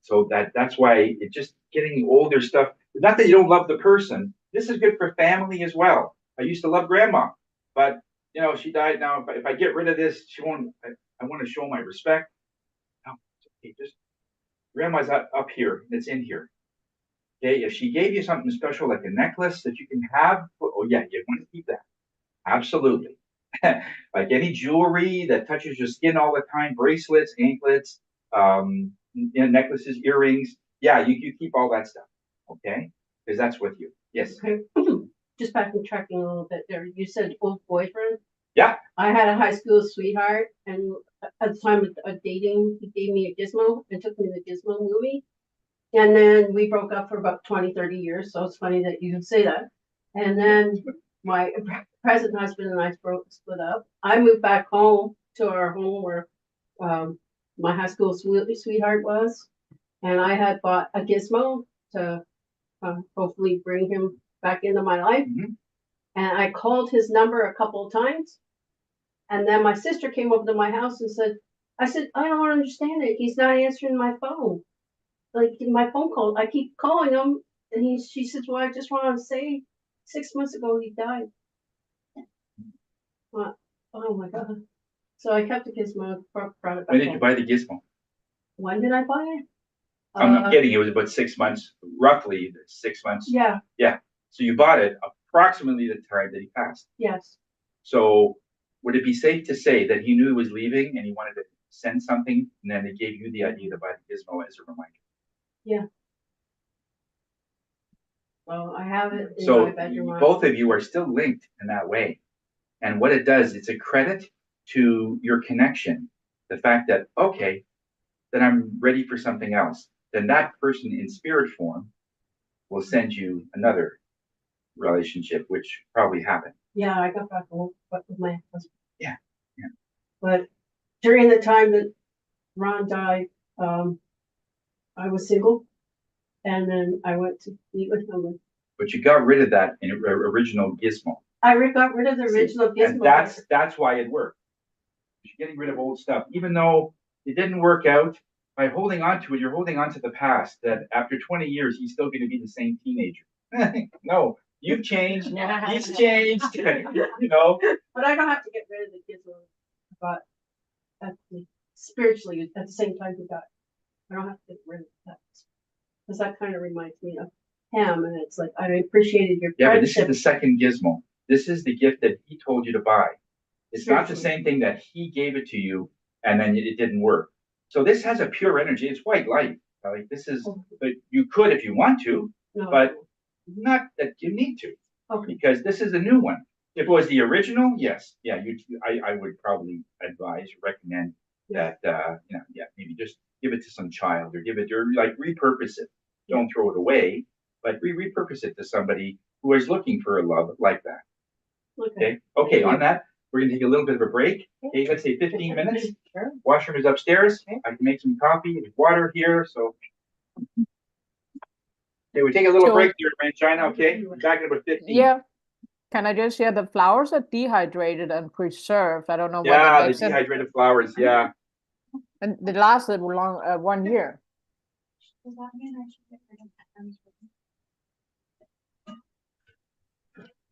So that's why it's just getting older stuff. Not that you don't love the person. This is good for family as well. I used to love grandma, but she died now. If I get rid of this, she won't. I want to show my respect. No, it's okay. Just grandma's up here. It's in here. Okay. If she gave you something special like a necklace that you can have, oh yeah, you want to keep that. Absolutely. Like any jewelry that touches your skin all the time, bracelets, anklets, necklaces, earrings. Yeah, you keep all that stuff. Okay. Because that's with you. Yes. Okay. Just backtracking a little bit there. You said old boyfriend. Yeah. I had a high school sweetheart, and at the time of dating, he gave me a gizmo and took me to the Gizmo movie. And then we broke up for about 20, 30 years. So it's funny that you say that. And then my present husband and I split up. I moved back home to our home where my high school sweetheart was. And I had bought a gizmo to hopefully bring him back into my life. Mm-hmm. And I called his number a couple of times. And then my sister came over to my house and said, I don't understand it. He's not answering my phone. Like my phone call, I keep calling him. And she says, well, I just want to say 6 months ago he died. Oh my God. So I kept the gizmo, brought it back When did you home. buy the gizmo? When did I buy it? I'm not kidding. It was about 6 months, roughly 6 months. Yeah. Yeah. So you bought it approximately the time that he passed. Yes. So would it be safe to say that he knew he was leaving and he wanted to send something, and then they gave you the idea to buy the gizmo as a reminder? Yeah. Well, I have it in So my bedroom. both of you are still linked in that way. And what it does, it's a credit to your connection. The fact that, okay, then I'm ready for something else. Then that person in spirit form will send you another relationship, which probably happened. Yeah, I got back home with my husband. Yeah. But during the time that Ron died, I was single, and then I went to meet with him. But you got rid of that original gizmo. I got rid of the original gizmo. And that's why it worked. You're getting rid of old stuff, even though it didn't work out. By holding on to it, you're holding on to the past. That after 20 years, he's still going to be the same teenager. No, you've changed. He's changed. But I don't have to get rid of the gizmo. But spiritually, at the same time, we got. I don't have to get rid of that because that kind of reminds me of him, and it's like I appreciated your Yeah, but this friendship. is the second gizmo. This is the gift that he told you to buy. It's not the same thing that he gave it to you and then it didn't work. So this has a pure energy. It's white light. Like this is, but you could if you want to, but not that you need to, because this is a new one. If it was the original, yes, yeah, I would probably advise, recommend that, maybe just give it to some child or give it, or like repurpose it. Don't throw it away, but repurpose it to somebody who is looking for a love like that. Okay. On that, we're gonna take a little bit of a break. Okay, let's say 15 minutes. Sure. Washroom is upstairs. I can make some coffee. There's water here, so. Okay, we take a little break here, China. Okay, we're back in about 15. Yeah. Can I just share the flowers are dehydrated and preserved? I don't know what Yeah, that the makes them. dehydrated flowers. Yeah. And they lasted long 1 year. Does that mean I should get rid of them?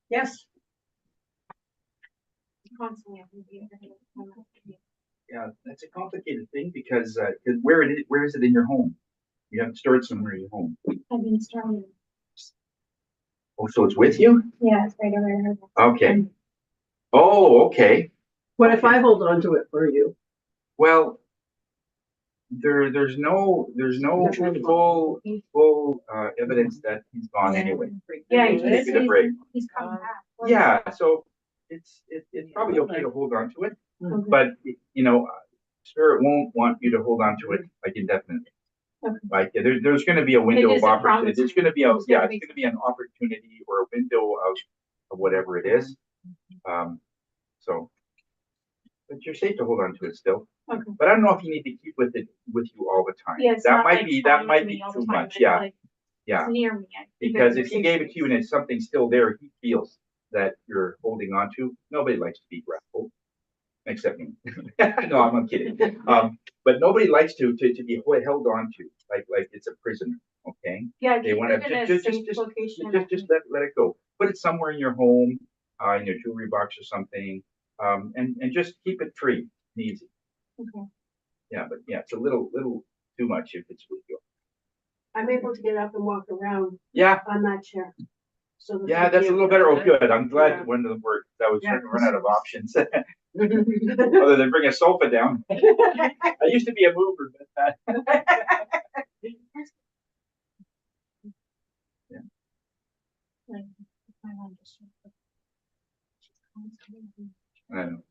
Yes. Constantly have to be rid of them. Yeah, that's a complicated thing because where is it in your home? You have to store it somewhere in your home. I've been storing. Oh, so it's with you? Yeah, it's right over here. Okay. Oh, okay. What if I hold on to it for you? Well, there's no full evidence that he's gone anyway. Yeah, He's coming back. Yeah, so it's probably okay to hold on to it, but spirit won't want you to hold on to it like indefinitely. Okay. Like there's going to be a window of opportunity. There's going to be it's gonna going to be an opportunity or a window of whatever it is. So, but you're safe to hold on to it still. Okay. But I don't know if you need to keep with you all the time. Yeah, it's that not might like be falling that might to be me all the too time, much. but Yeah. like, Yeah, near me. because if he gave it to you and it's something still there, he feels that you're holding on to. Nobody likes to be grappled, except me. No, I'm kidding. But nobody likes to be held on to, like it's a prisoner. Okay. Yeah, They want to just let it go. Put it somewhere in your home, in your jewelry box or something, and just keep it free and easy. Okay. Yeah, but yeah, it's a little too much if it's with you. I'm able to get up and walk around Yeah, on that chair. So yeah, that's a little better. Oh, good. I'm glad Yeah. one of them worked. I was starting to run out of options. better. Other than bring a sofa down. I used to be a mover, but Like, my mom just- I know.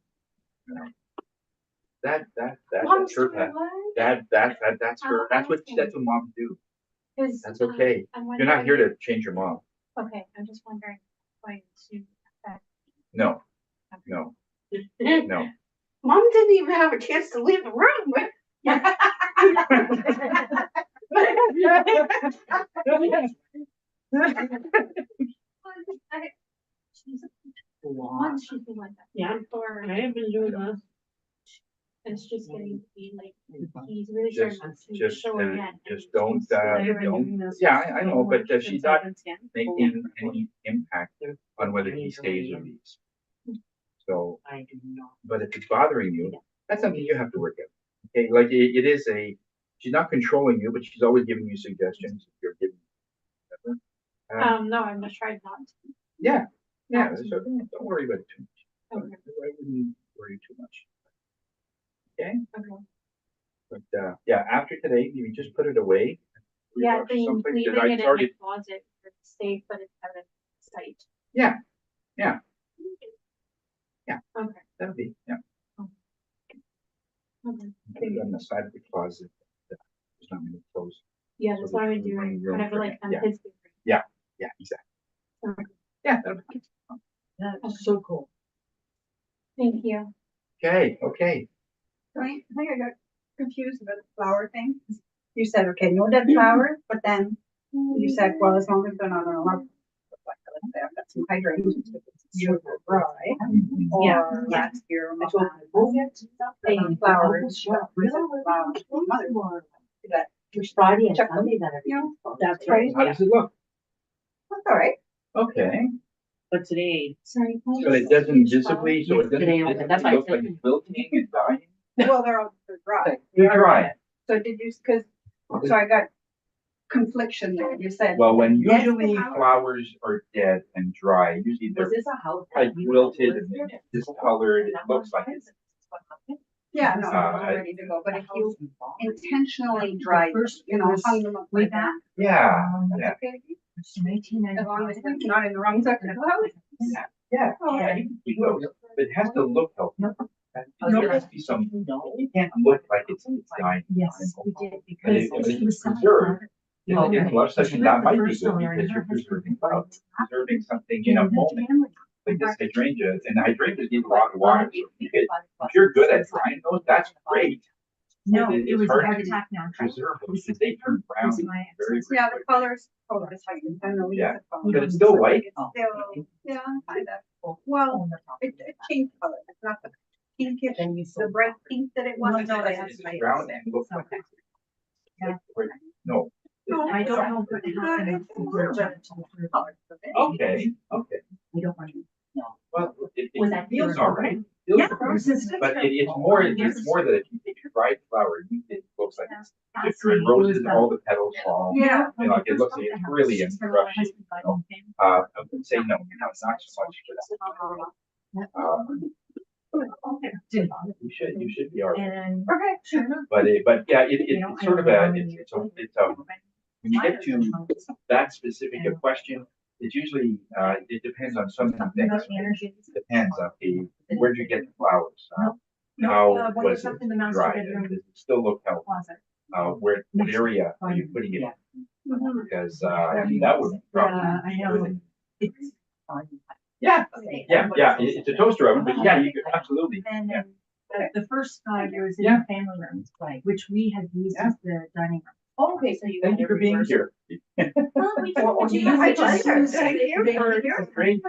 That's Mom's her doing path. what? That's her. That's what Okay. moms do. 'Cause, That's okay. I'm You're not here wondering- to change your mom. Okay, I'm just wondering, going to affect. No, no, no. Mom didn't even have a chance to leave the room. Once she's been like that. Yeah. For, I have been doing this. it's just getting to be like, he's really Just, starting to show again. just don't, yeah, I know, but she's not making any impact on whether he stays or leaves. So, I do not. but if it's bothering you, that's something you have to work out. Okay, like it is she's not controlling you, but she's always giving you suggestions. If you're giving, No, I'm just trying not to. yeah, so don't worry about it too much. Okay. I wouldn't worry too much. Okay. Okay. But yeah, after today, you just put it away. Yeah, Rebox then someplace, leaving because it I in the started. closet for safe, but it's out of sight. Yeah, Okay. that'll be, yeah. Okay. Put it on the side of the closet. There's not many clothes. Yeah, So that's that what I'm you can bring doing, your own whenever like thing. I'm Yeah. his. Yeah, exactly. Okay. Yeah, that'll be That's so cool. Thank you. okay. I think I got confused about the flower thing. You said, okay, no dead flowers, but then you said, well, as long as they're not on a level. Like, let's say I've got some hydrangeas, if it's super dry. Mhm. Or last year, my mom flowers, that Which Friday and Check them. Sunday that are. You That's right. How does it look? that's all right. Okay, But today. Sorry. so it doesn't visibly, so it doesn't Today, visibly that's why I look like said- it's wilting and dying? Well, they're dry. They're dry. So did you, so I got confliction there. You said. Well, when Yes, usually flower- flowers are dead and dry, usually they're Was this a house? like wilted and discolored, it looks like it's. Yeah, no, I'm ready to go, but if you intentionally dry, hung them up like that. Yeah, That's yeah, okay. As long as it's not in the wrong section of the house. yeah, you can keep those, but it has to look healthy. There has to be some, it can't look like it's dying. Yes, we did, But because if she was it's preserved, in a lot of She sections, lived that the might be first good summer in because her you're husband preserving something in a moment. Like this hydrangea, and hydrangeas need a lot of water. So if you're good at drying those, that's great. No, But it was a hard heart to attack now. Preserve them because they turn brown very, very Yeah, the quickly. colors, is how you kind of leave Yeah. it. on. But it's still white. It's still, yeah, kind of. Well, it's pink color. It's not the pinkish, Then you the bright pink that it was. No, but It's brown and looks like it's. Yeah. No. No, I don't know what happened. Okay, We don't want to. No. well, it Was that feels your- all right. Feels Yeah. all right. But it's more that if you take a dried flower, it looks like it's, if you're in roses, all the petals fall. Yeah. You know, it looks like it's really in rough shape, you know. I would say no, not so much for that. You should be all right. And. Okay, sure. But it's sort of when you get to that specific a question, it's usually, it depends on so many things. Depends on where'd you get the flowers? How was it dried? Does it still look healthy? What area are you putting it in? Because, I mean, that would probably. I know. It's. Yeah, it's a toaster oven, but yeah, you could, absolutely. And Yeah. then the first 5 years in Yeah. the family room, which we had used Yeah. as the dining room. Oh, okay, so you. Thank you for being here. Well, we can Or do you might just like use it. Thank you. the Great.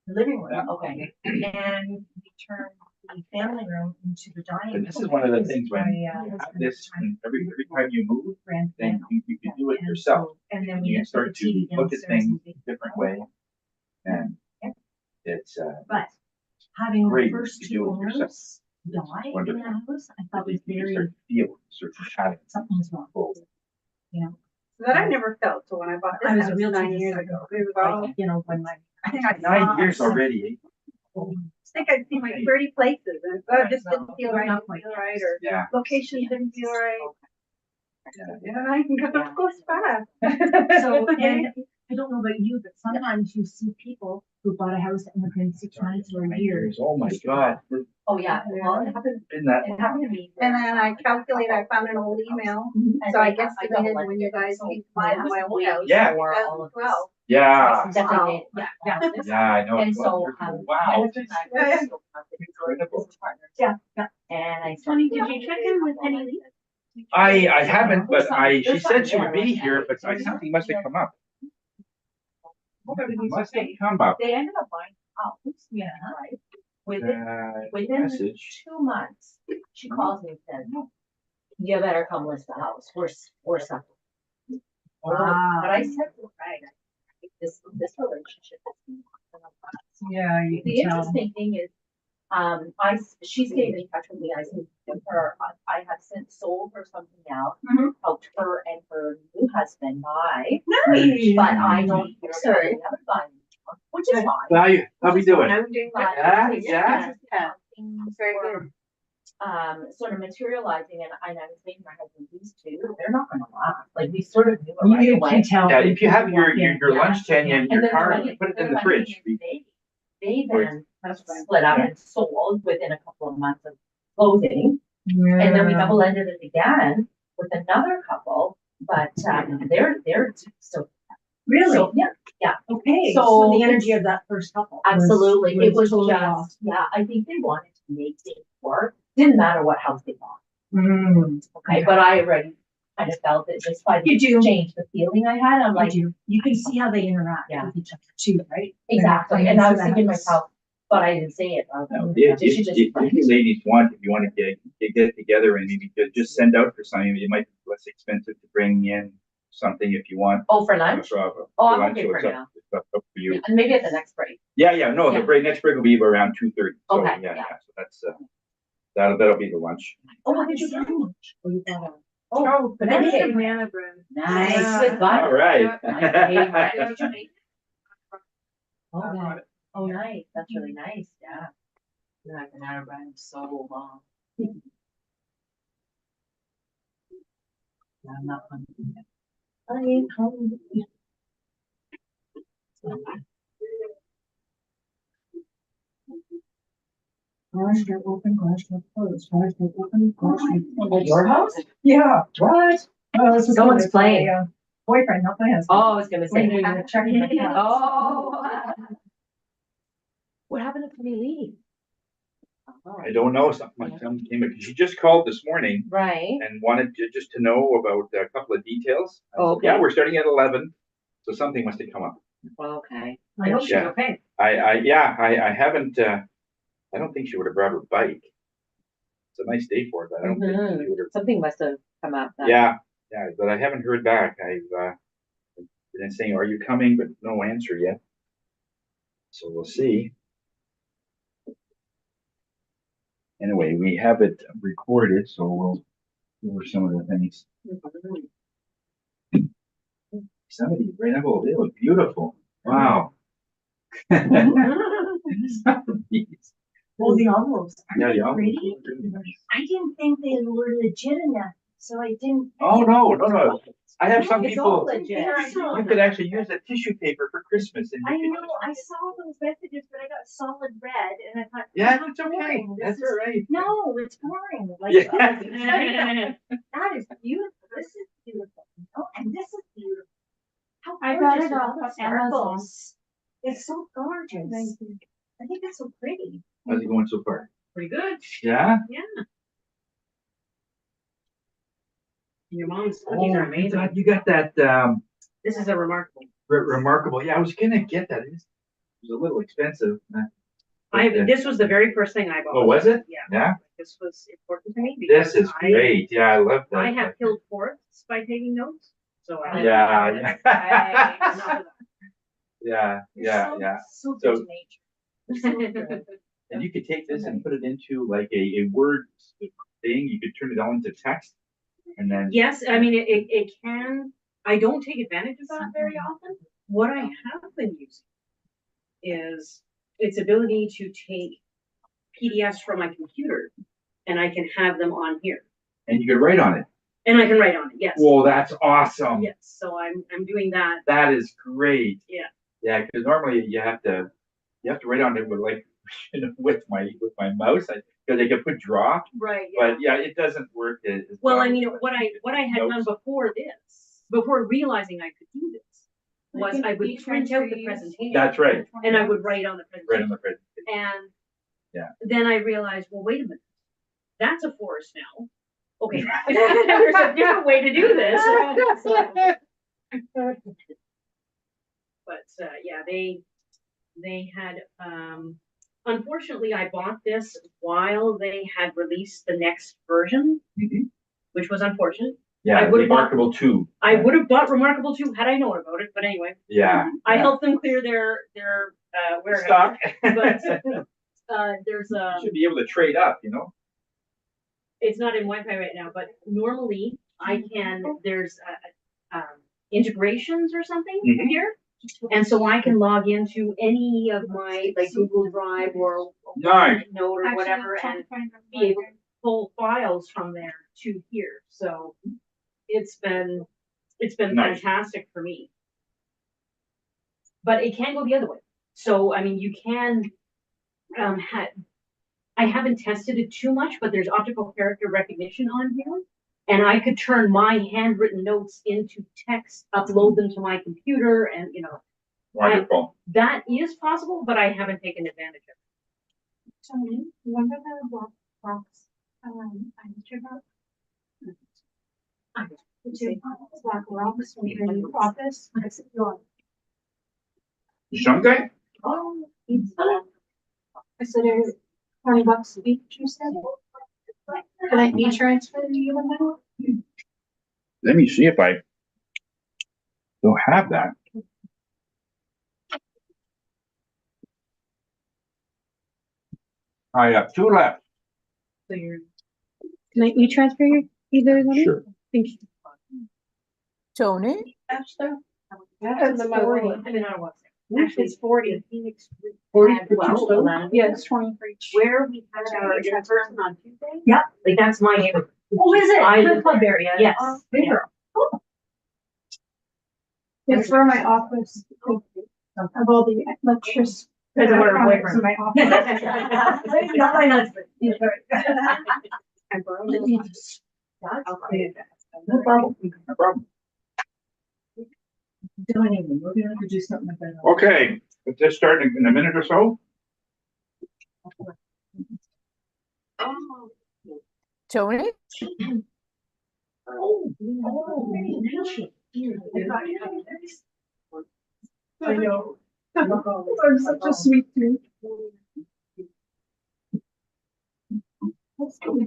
living room, Yeah. okay, and we turn the family room into the dining room. And this is one of the things when My, you have husband this, and every time you move, grand then piano. you can do it And yourself. so- And then we You can have start the TV to look at downstairs things and a different way. And Yeah. it's, But having the great first to two do it yourself. owners die in Wonderful. the house, I thought was you very, start to feel certain patterns. something's wrong, you know? That I never felt till when I bought this I was a house realtor 9 years this ago. summer. It was all, Like, you know, when my. I think I 9 years saw- already. I think I'd seen like 30 places and it just didn't feel right, Not quite. or Yeah. location didn't feel right. Yeah. Yeah, I can go to close fast. So, and I don't know about you, but sometimes you see people who bought a house and within 6 months or a 9 year. years. Oh my God. Oh, yeah, well, it happened, Been that. it happened to me. And then I calculated, I found an old email, so I guess I did when you guys came by my old house. Yeah. 2012. Yeah. Definitely, yeah. Yeah, I know. And It's so, wonderful. my Wow. husband and I were still Incredible. partners. Yeah, yeah. And I started. Tony, did you check in with Penny Lee? I haven't, but she said she would be here, but something must have come up. Something must have come up. They ended up buying a house. Yeah. Right. Within Message. 2 months, she calls me and says, you better come list the house. We're something. Wow. But I said, right, I think this relationship is. Yeah, The interesting thing is, she stayed in touch with me. I said to her, I have since sold her something else, helped her and her new husband buy. Nice. But I don't hear about the other guy anymore, which is fine. How we doing? I'm doing But Yeah, it's yeah. just Yeah. things Very were, good. sort of materializing, and I was thinking, my husband, these two, they're not gonna last. Like, we sort of knew it right away. Yeah, if you have your lunch tin and And your then car, the put it in funny the fridge. thing is they Or- then split up and sold within a couple of months of closing. And then we double ended it again with another couple, but they're still. Really? So, yeah, Okay, So so the it's- energy of that first couple. absolutely. It was totally just, off. yeah, I think they wanted to make things work. Didn't matter what house they bought. Okay, but I already kind of felt it just by the You do. change, the feeling I had. I'm like, You can see how they interact Yeah. with each other too, right? exactly. And I was thinking to myself, but I didn't say it. I was No, like, if did she just? you ladies want, if you want to get together and maybe just send out for something, it might be less expensive to bring in something if you want. Oh, for lunch? For I'm lunch, okay so for it's up- now. it's up for you. And maybe at the next break. Yeah, no, Yeah. the next break will be around 2:30. So, Okay, yeah, yeah. so that's, that'll be the lunch. Oh, what did you have? Oh, you got a. Oh, Oh, banana cake. banana bread. Nice. Yeah. With butter. All right. Oh, wow. Oh, nice. That's really nice. Yeah. That banana bread is so long. Yeah, I'm not hungry. I ain't hungry. Garage door open, garage door closed, garage door open, garage door At closed. your house? Yeah. What? Oh, this is Someone's good. It's my, playing. Boyfriend, not my husband. Oh, I was gonna say. When we were checking the cat. Oh. What happened to Penny Lee? Oh, I don't know, something came, she just called this morning right. and wanted just to know about a couple of details. I said, Okay. Yeah, we're starting at 11, so something must have come up. Okay. I hope she's Yeah. okay. I haven't, I don't think she would have brought her bike. It's a nice day for it, but I don't think she would have. Something must have come up. Then. Yeah, but I haven't heard back. I've been saying, are you coming? But no answer yet. So we'll see. Anyway, we have it recorded, so we'll go over some of the things. Some of these rainbow, they look beautiful. Wow. Some of these. Well, the envelopes. Yeah, the Pretty? envelopes are really nice. I didn't think they were legit enough, so I didn't. Oh, no. I have some It's all people, legit. you could actually use a tissue paper for Christmas. And I you could- know, I saw those messages, but I got solid red and I thought. Yeah, "Oh, that's okay. boring. This That's is- all right. No, it's boring. Like, Yeah. that is beautiful. This is beautiful. Oh, and this is beautiful. How I got gorgeous it are off all the of Amazon. sparkles. It's so gorgeous. Thank you. I think that's so pretty. How's it going so far? Pretty good. Yeah? Yeah. Your mom's cookies are amazing. You got that, This is a remarkable. remarkable. Yeah, I was gonna get that. It was a little expensive. This was the very first thing I bought. Oh, was it? Yeah. Yeah. This was important to me. This because is great. Yeah, I love that. I have killed forests by taking notes, so I. Yeah, I- yeah, So So- good to nature. And you could take this and put it into like a Word thing. You could turn it all into text, and then Yes, I mean, it can, I don't take advantage of that very often. What I have been using is its ability to take PDFs from my computer and I can have them on here. and you could write on it. And I can write on it, yes. Whoa, that's awesome. Yes, so I'm doing that. That is great. Yeah. Yeah, because normally you have to write on it with like with my mouse because I can put draw, Right, but yeah, it doesn't work as Well, I mean, what I had done before this, before realizing I could do this, was I would print out the presentation. That's right. And I would write on the Right presentation. on the presentation. And Yeah. then I realized, well, wait a minute, that's a forest now. Okay, there's a different way to do this. But yeah, they had unfortunately I bought this while they had released the next version, which was unfortunate. Yeah, I would've Remarkable 2. I would have bought Remarkable 2 had I known about it, but anyway. Yeah. I helped them clear their warehouse. Stock. But there's a You should be able to trade up, you know? it's not in Wi-Fi right now, but normally I can, there's integrations or something Mhm. here. And so I can log into any of my like Google Drive or Nice. Note or whatever and be able to pull files from there to here. So it's been Nice. fantastic for me. But it can go the other way. So I mean you can I haven't tested it too much, but there's optical character recognition on here. And I could turn my handwritten notes into text, upload them to my computer, and you know, Wonderful. that is possible, but I haven't taken advantage of it. Tony, remember the black box, I took out? The two black rocks in the office, I said, Some guy? oh, I said, $20 each, you said? Can I e-transfer you the money? Let me see if I don't have that. I have 2 left. So you're Can I e-transfer you either of them? Sure. Thank you. Tony? Esther? That's 40. I mean, I was. Actually, it's 40. 40 had for well, two stone? Yeah, it's 20 for each. Where we had our in-person on Tuesday? Yeah. Like that's my neighborhood. Oh, is it? I The live club there. area? Yes. Good Yeah. girl. It's for my office. Of all the lectures. Because of what her In boyfriend. my office. Not my husband. He's very- I borrowed it. I'll clean it. No problem. No problem. Don't even, we're gonna do something like that. Okay, let's just start in a minute or so. Tony? I know. I'm such a sweet tooth.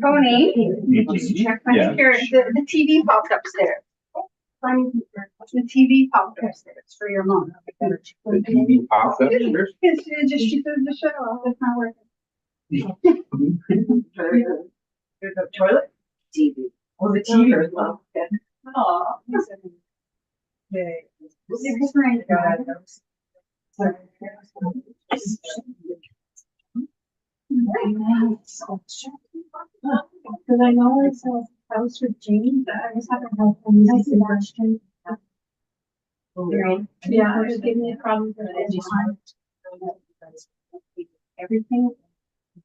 Tony, Mhm. check Yeah. my here, the TV popped upstairs. The TV popped upstairs for your mom. The TV pops up. She said the shut off, it's not working. There's a toilet? TV. Oh, the TV as well. Aw. Okay. Because I know it's a house with Jane, but I just haven't had a nice question. Yeah, it was giving me a problem for the Everything.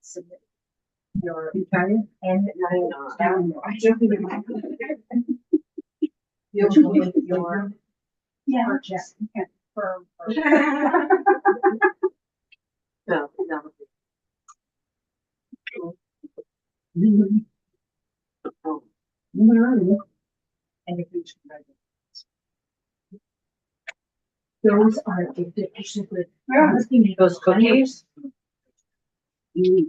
Submit your Italian and I don't think it might. You'll submit your. Yeah. Purchase. Firm. No, no. and your food's from Red. Those are delicious with. Those cookies. Okay,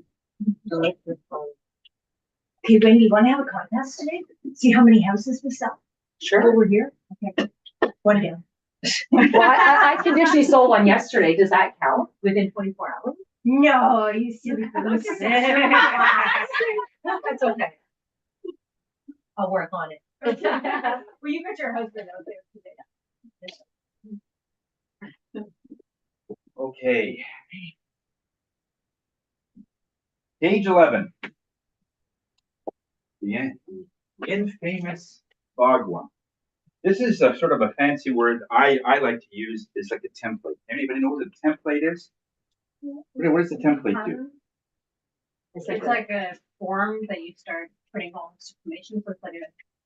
Wendy, you wanna have a contest today? See how many houses we sell over here? Okay, one down. Well, I conditionally sold one yesterday. Does that count within 24 hours? No, you silly goose. That's okay. I'll work on it. Well, you got your husband out there today. Okay. Page 11. The infamous Bagua. This is a sort of a fancy word I like to use. It's like a template. Anybody know what a template is? What does the template do? It's like a form that you start putting all this information, so it's like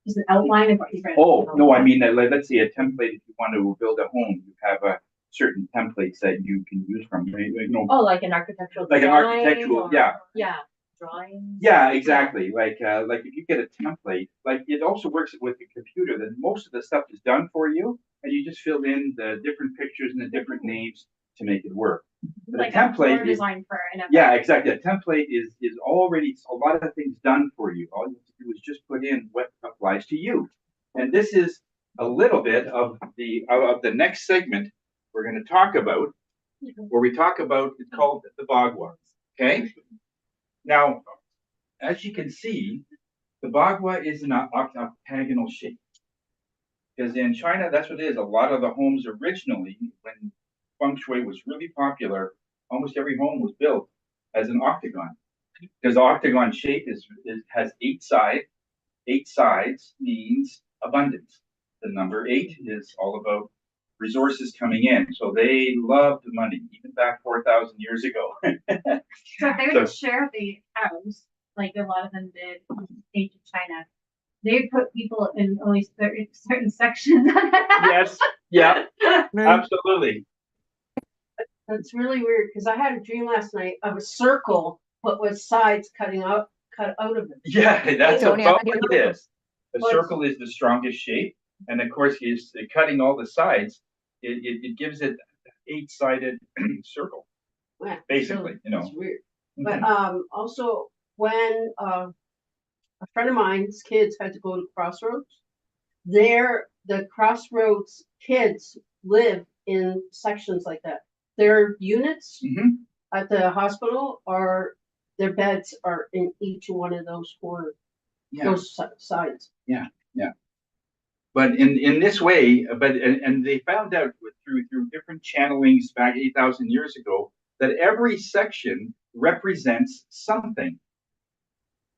just an outline of what you're trying to Oh, do. no, I mean, let's say a template, if you want to build a home, you have a certain templates that you can use from, you know, Oh, like an architectural like an design architectural, or- yeah. Yeah, drawings. Yeah, exactly. Like if you get a template, like it also works with the computer, then most of the stuff is done for you, and you just fill in the different pictures and the different names to make it work. But Like a template floor is, design for an yeah, exactly. A template is already a lot of things done for you. All you have to do is just put in what applies to you. And this is a little bit of the next segment we're going to talk about, where we talk about, it's called the Bagua. Okay. Now, as you can see, the Bagua is an octagonal shape. Because in China, that's what it is. A lot of the homes originally, when feng shui was really popular, almost every home was built as an octagon. Because the octagon shape has 8 sides. 8 sides means abundance. The number 8 is all about resources coming in. So they loved money, even back 4,000 years ago. So if they would share the house, like a lot of them did in ancient China, they put people in only certain sections. Yes, yeah, absolutely. That's really weird, because I had a dream last night of a circle, but with sides cut out of it. Yeah, that's Tony, about I think what it is. The circle is the strongest shape, and of course, he's cutting all the sides. It gives it 8-sided circle, Yeah, basically. You know, It's weird. Mhm. But also when a friend of mine's kids had to go to Crossroads, the Crossroads kids live in sections like that. Their units Mhm. at the hospital their beds are in each one of those corners, Yeah, those sides. yeah. But in this way, and they found out through different channelings back 8,000 years ago that every section represents something.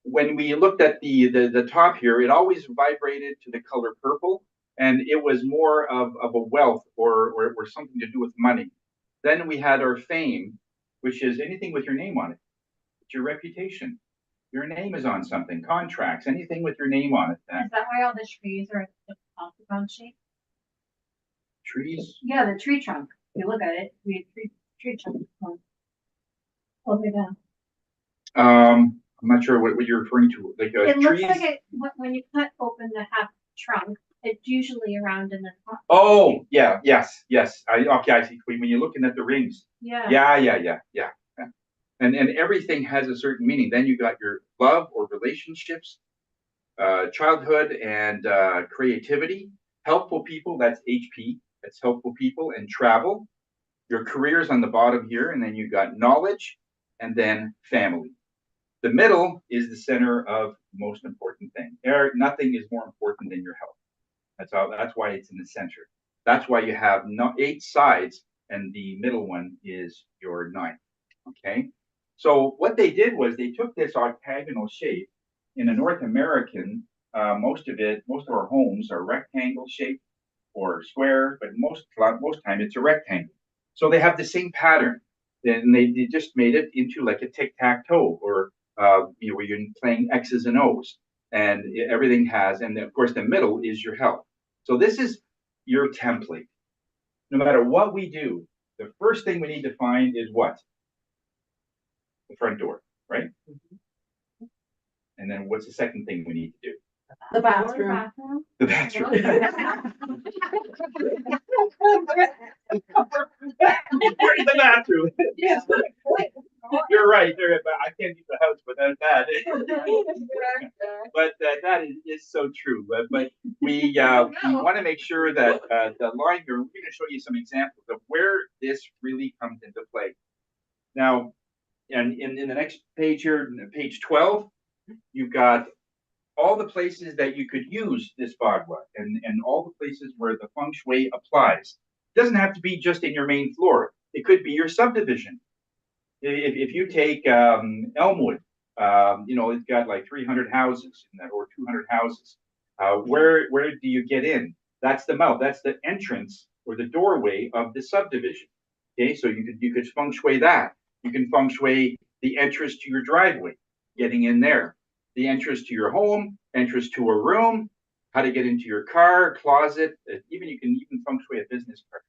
When we looked at the top here, it always vibrated to the color purple, and it was more of a wealth or something to do with money. Then we had our fame, which is anything with your name on it. It's your reputation. Your name is on something, contracts, anything with your name on it. Is that why all the trees are octagon shape? Trees. Yeah, the tree trunk. If you look at it, we have tree trunk. All the way down. I'm not sure what you're referring to. Like It looks trees. like it, when you cut open the half trunk, it's usually around in the top. Oh, yeah, yes. Okay, I see. When you're looking at the rings. Yeah. Yeah. And everything has a certain meaning. Then you got your love or relationships, childhood and creativity, helpful people, that's HP, that's helpful people, and travel. Your career's on the bottom here, and then you got knowledge, and then family. The middle is the center of the most important thing. Nothing is more important than your health. That's why it's in the center. That's why you have 8 sides, and the middle one is your 9th. Okay. So what they did was they took this octagonal shape. In a North American, most of our homes are rectangle shaped or square, but most time it's a rectangle. So they have the same pattern. Then they just made it into like a tic-tac-toe, or where you're playing X's and O's, and everything has, and of course the middle is your health. So this is your template. No matter what we do, the first thing we need to find is what? The front door, right? And then what's the second thing we need to do? The bathroom. Bathroom. The bathroom. Where's the bathroom? Yes. You're right. I can't leave the house without that. But that is so true. But we want to make sure that the line here, we're going to show you some examples of where this really comes into play. Now, and in the next page here, page 12, you've got all the places that you could use this bagua and all the places where the feng shui applies. It doesn't have to be just in your main floor. It could be your subdivision. If you take Elmwood, it's got like 300 houses in that, or 200 houses. Where do you get in? That's the mouth. That's the entrance or the doorway of the subdivision. Okay, so you could feng shui that. You can feng shui the entrance to your driveway, getting in there. The entrance to your home, entrance to a room, how to get into your car, closet. You can feng shui a business card,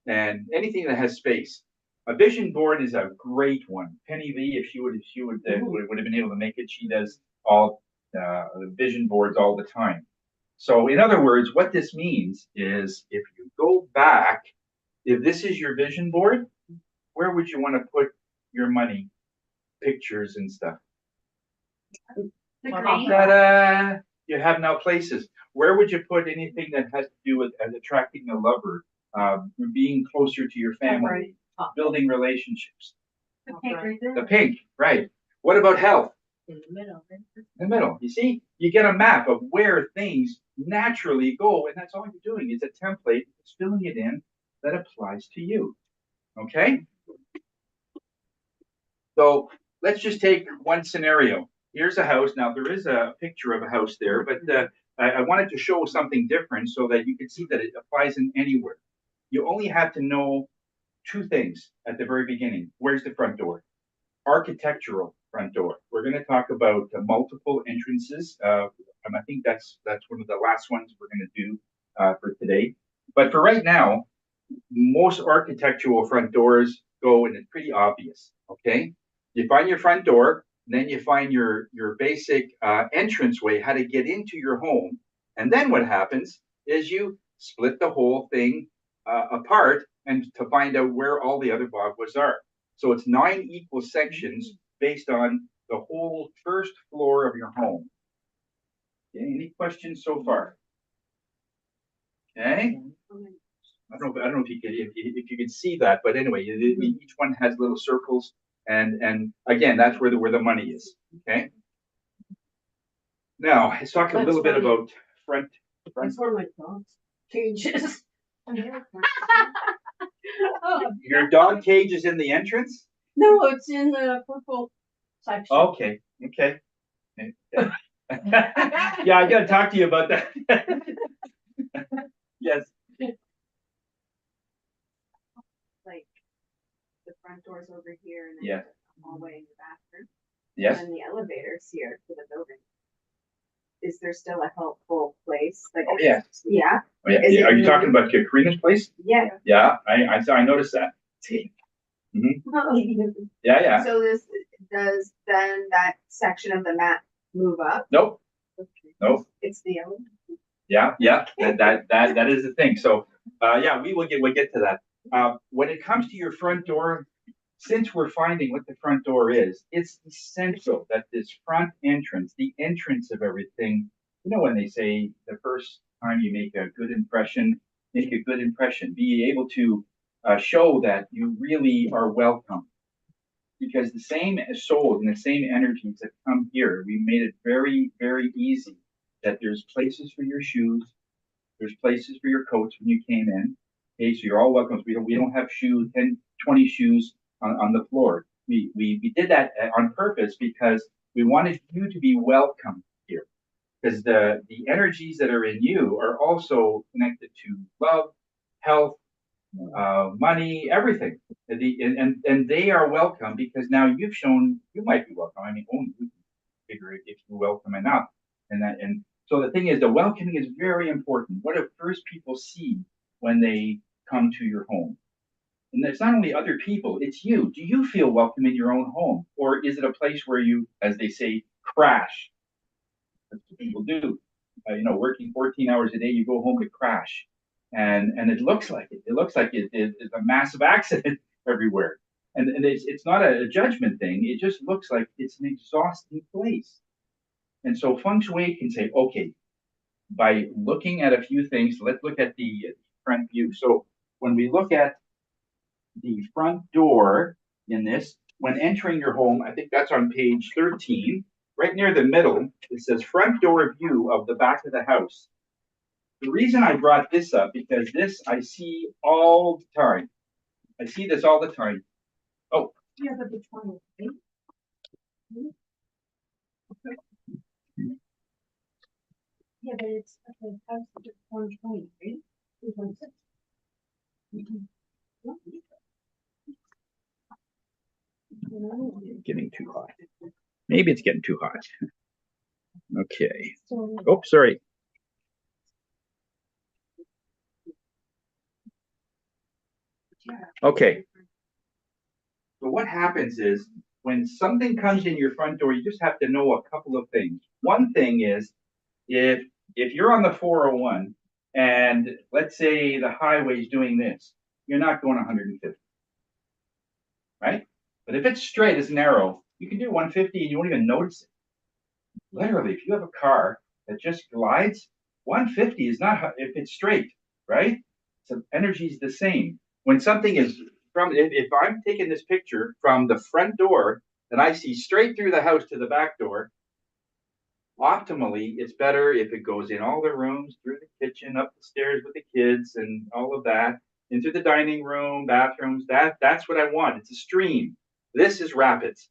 and anything that has space. A vision board is a great one. Penny Lee, if she would have been able to make it, she does all vision boards all the time. So in other words, what this means is if you go back, if this is your vision board, where would you want to put your money, pictures and stuff? The green. Ta-da! You have now places. Where would you put anything that has to do with attracting a lover, being closer to your family, building relationships? The pink right there. The pink, right. What about health? In the middle. In the middle. You see, you get a map of where things naturally go, and that's all you're doing is a template, it's filling it in that applies to you. Okay? So let's just take one scenario. Here's a house. Now, there is a picture of a house there, but I wanted to show something different so that you can see that it applies in anywhere. You only have to know two things at the very beginning. Where's the front door? Architectural front door. We're going to talk about multiple entrances. I think that's one of the last ones we're going to do for today. But for right now, most architectural front doors go, and it's pretty obvious. Okay, you find your front door, then you find your basic entranceway, how to get into your home, and then what happens is you split the whole thing apart and to find out where all the other baguas are. So it's 9 equal sections based on the whole first floor of your home. Okay, any questions so far? Okay. I don't know if you can see that, but anyway, each one has little circles, and again, that's where the money is. Okay. Now let's talk a little bit about front. That's where my dog's cages. Your dog cage is in the entrance? No, it's in the purple section. Okay. Okay. Yeah, I gotta talk to you about that. Yes. Like the front door's over here and then Yeah. the hallway in the bathroom. Yes. And then the elevators here to the building. Is there still a helpful place? Like, Oh, yeah. Yeah. Oh, yeah. Is it Are you in talking about Karina's place? Yeah. Yeah, I noticed that. Yeah, yeah. So does then that section of the map move up? Nope. Nope. It's the elevator. Yeah, yeah. That is the thing. So yeah, we'll get to that. When it comes to your front door, since we're finding what the front door is, it's essential that this front entrance, the entrance of everything, when they say the first time you make a good impression, make a good impression, be able to show that you really are welcome. Because the same souls and the same energies that come here, we made it very, very easy that there's places for your shoes, there's places for your coats when you came in. Okay, so you're all welcome. So we don't have 10, 20 shoes on the floor. We did that on purpose because we wanted you to be welcome here. Because the energies that are in you are also connected to love, health, money, everything. And they are welcome because now you've shown you might be welcome. I mean, only you can figure if you're welcome enough. And so the thing is, the welcoming is very important. What do first people see when they come to your home? And it's not only other people, it's you. Do you feel welcome in your own home? Or is it a place where you, as they say, crash? That's what people do. working 14 hours a day, you go home to crash. And it looks like it. It looks like it's a massive accident everywhere. And it's not a judgment thing. It just looks like it's an exhausting place. And so feng shui can say, okay, by looking at a few things, let's look at the front view. So when we look at the front door in this, when entering your home, I think that's on page 13, right near the middle, it says front door view of the back of the house. The reason I brought this up, because this I see all the time. I see this all the time. Oh. Yeah, but which one? Yeah, but it's okay. House is 120, right? 226. Getting too hot. Maybe it's getting too hot. Okay. Oh, sorry. Okay. So what happens is when something comes in your front door, you just have to know a couple of things. One thing is if you're on the 401 and let's say the highway is doing this, you're not going 150, right? But if it's straight, it's narrow, you can do 150 and you won't even notice it. Literally, if you have a car that just glides, 150 is not, if it's straight, right? So energy is the same. When something is if I'm taking this picture from the front door that I see straight through the house to the back door, optimally, it's better if it goes in all the rooms, through the kitchen, up the stairs with the kids and all of that, into the dining room, bathrooms. That's what I want. It's a stream. This is rapids.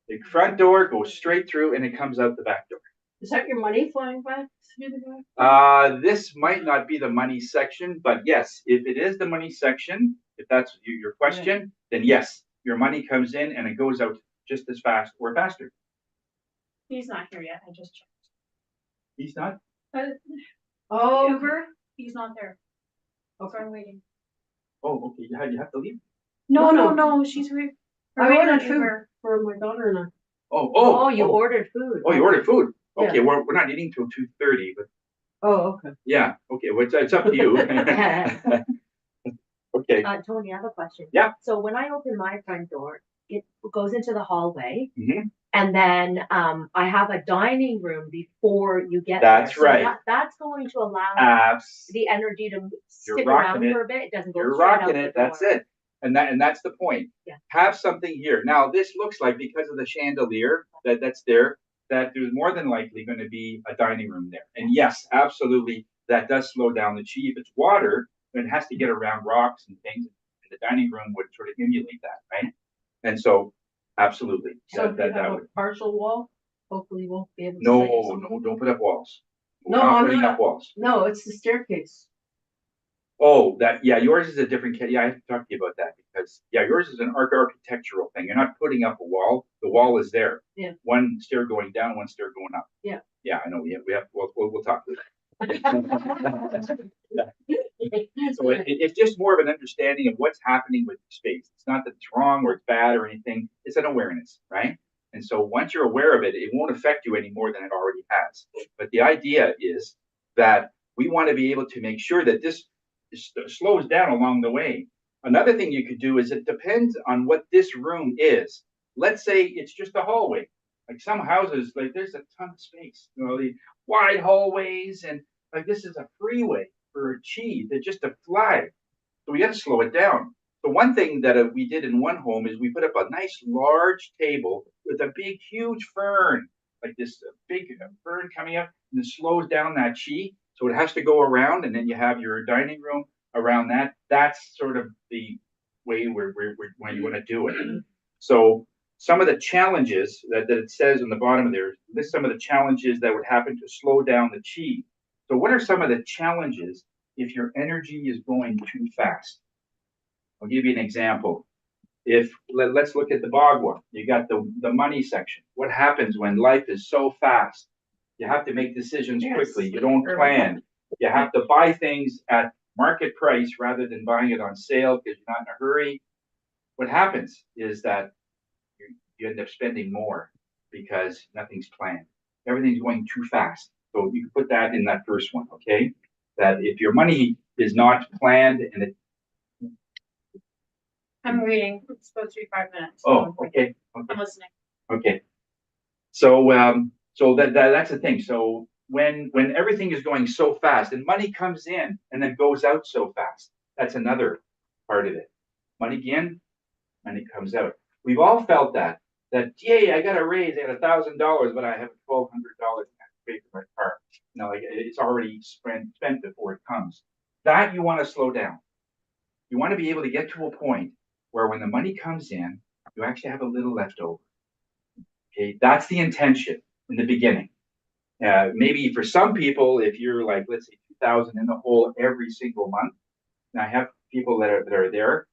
The front door goes straight through and it comes out the back door. Is that your money flying back through the back? This might not be the money section, but yes, if it is the money section, if that's your question, then yes, your money comes in and it goes out just as fast or faster. He's not here yet. I just checked. He's not? Oh, Uber, he's not there. Okay, I'm waiting. Oh, okay. You have to leave? No, she's I waiting ordered on food Uber. for my daughter and I. Oh, you ordered food. Oh, you ordered food. Yeah. Okay, we're not eating till 2:30, but Oh, okay. yeah, okay, well, it's up to you. Okay. Tony, I have a question. Yeah. So when I open my front door, it goes into the hallway. Mhm. And then I have a dining room before you get That's there. So right. that's going to allow the energy to You're stick rocking around it. for a bit. It doesn't go You're straight out rocking the it. That's door. it. And that's the point. Yeah. Have something here. Now, this looks like because of the chandelier that's there, that there's more than likely going to be a dining room there. And yes, absolutely, that does slow down the chi. If it's water, then it has to get around rocks and things. And the dining room would sort of emulate that, right? And so, absolutely. So if you have a would. partial wall, hopefully you won't be able to. say something. No, don't put up walls. No, We're not I'm putting not. up walls. No, it's the staircase. Oh, yours is a different, yeah, I have to talk to you about that because, yeah, yours is an architectural thing. You're not putting up a wall. The wall is there. Yeah. One stair going down, one stair going up. Yeah. Yeah, I know. We'll talk to that. So it's just more of an understanding of what's happening with the space. It's not that it's wrong or it's bad or anything. It's an awareness, right? And so once you're aware of it, it won't affect you any more than it already has. But the idea is that we want to be able to make sure that this slows down along the way. Another thing you could do is it depends on what this room is. Let's say it's just a hallway. Like some houses, like there's a ton of space, the wide hallways, and like this is a freeway for a chi, they're just a fly. So we got to slow it down. So one thing that we did in one home is we put up a nice large table with a big, huge fern, like this big fern coming up, and it slows down that chi. So it has to go around, and then you have your dining room around that. That's sort of the way where you want to do it. So some of the challenges that it says on the bottom of there, list some of the challenges that would happen to slow down the chi. So what are some of the challenges if your energy is going too fast? I'll give you an example. Let's look at the Bagua. You got the money section. What happens when life is so fast? You have to make decisions quickly. You don't plan. You have to buy things at market price rather than buying it on sale because you're not in a hurry. What happens is that you end up spending more because nothing's planned. Everything's going too fast. So you can put that in that first one, okay? That if your money is not planned and it, I'm reading, it's supposed to be 5 minutes. oh, okay, I'm okay, listening. okay. So, so that's the thing. So when everything is going so fast and money comes in and then goes out so fast, that's another part of it. Money in, money comes out. We've all felt that, yay, I got a raise, I got $1,000, but I have $1,200 to pay for my car. You know, like it's already spent before it comes. That you want to slow down. You want to be able to get to a point where when the money comes in, you actually have a little left over. Okay, that's the intention in the beginning. Maybe for some people, if you're like, let's say 2,000 in the hole every single month, and I have people that are there,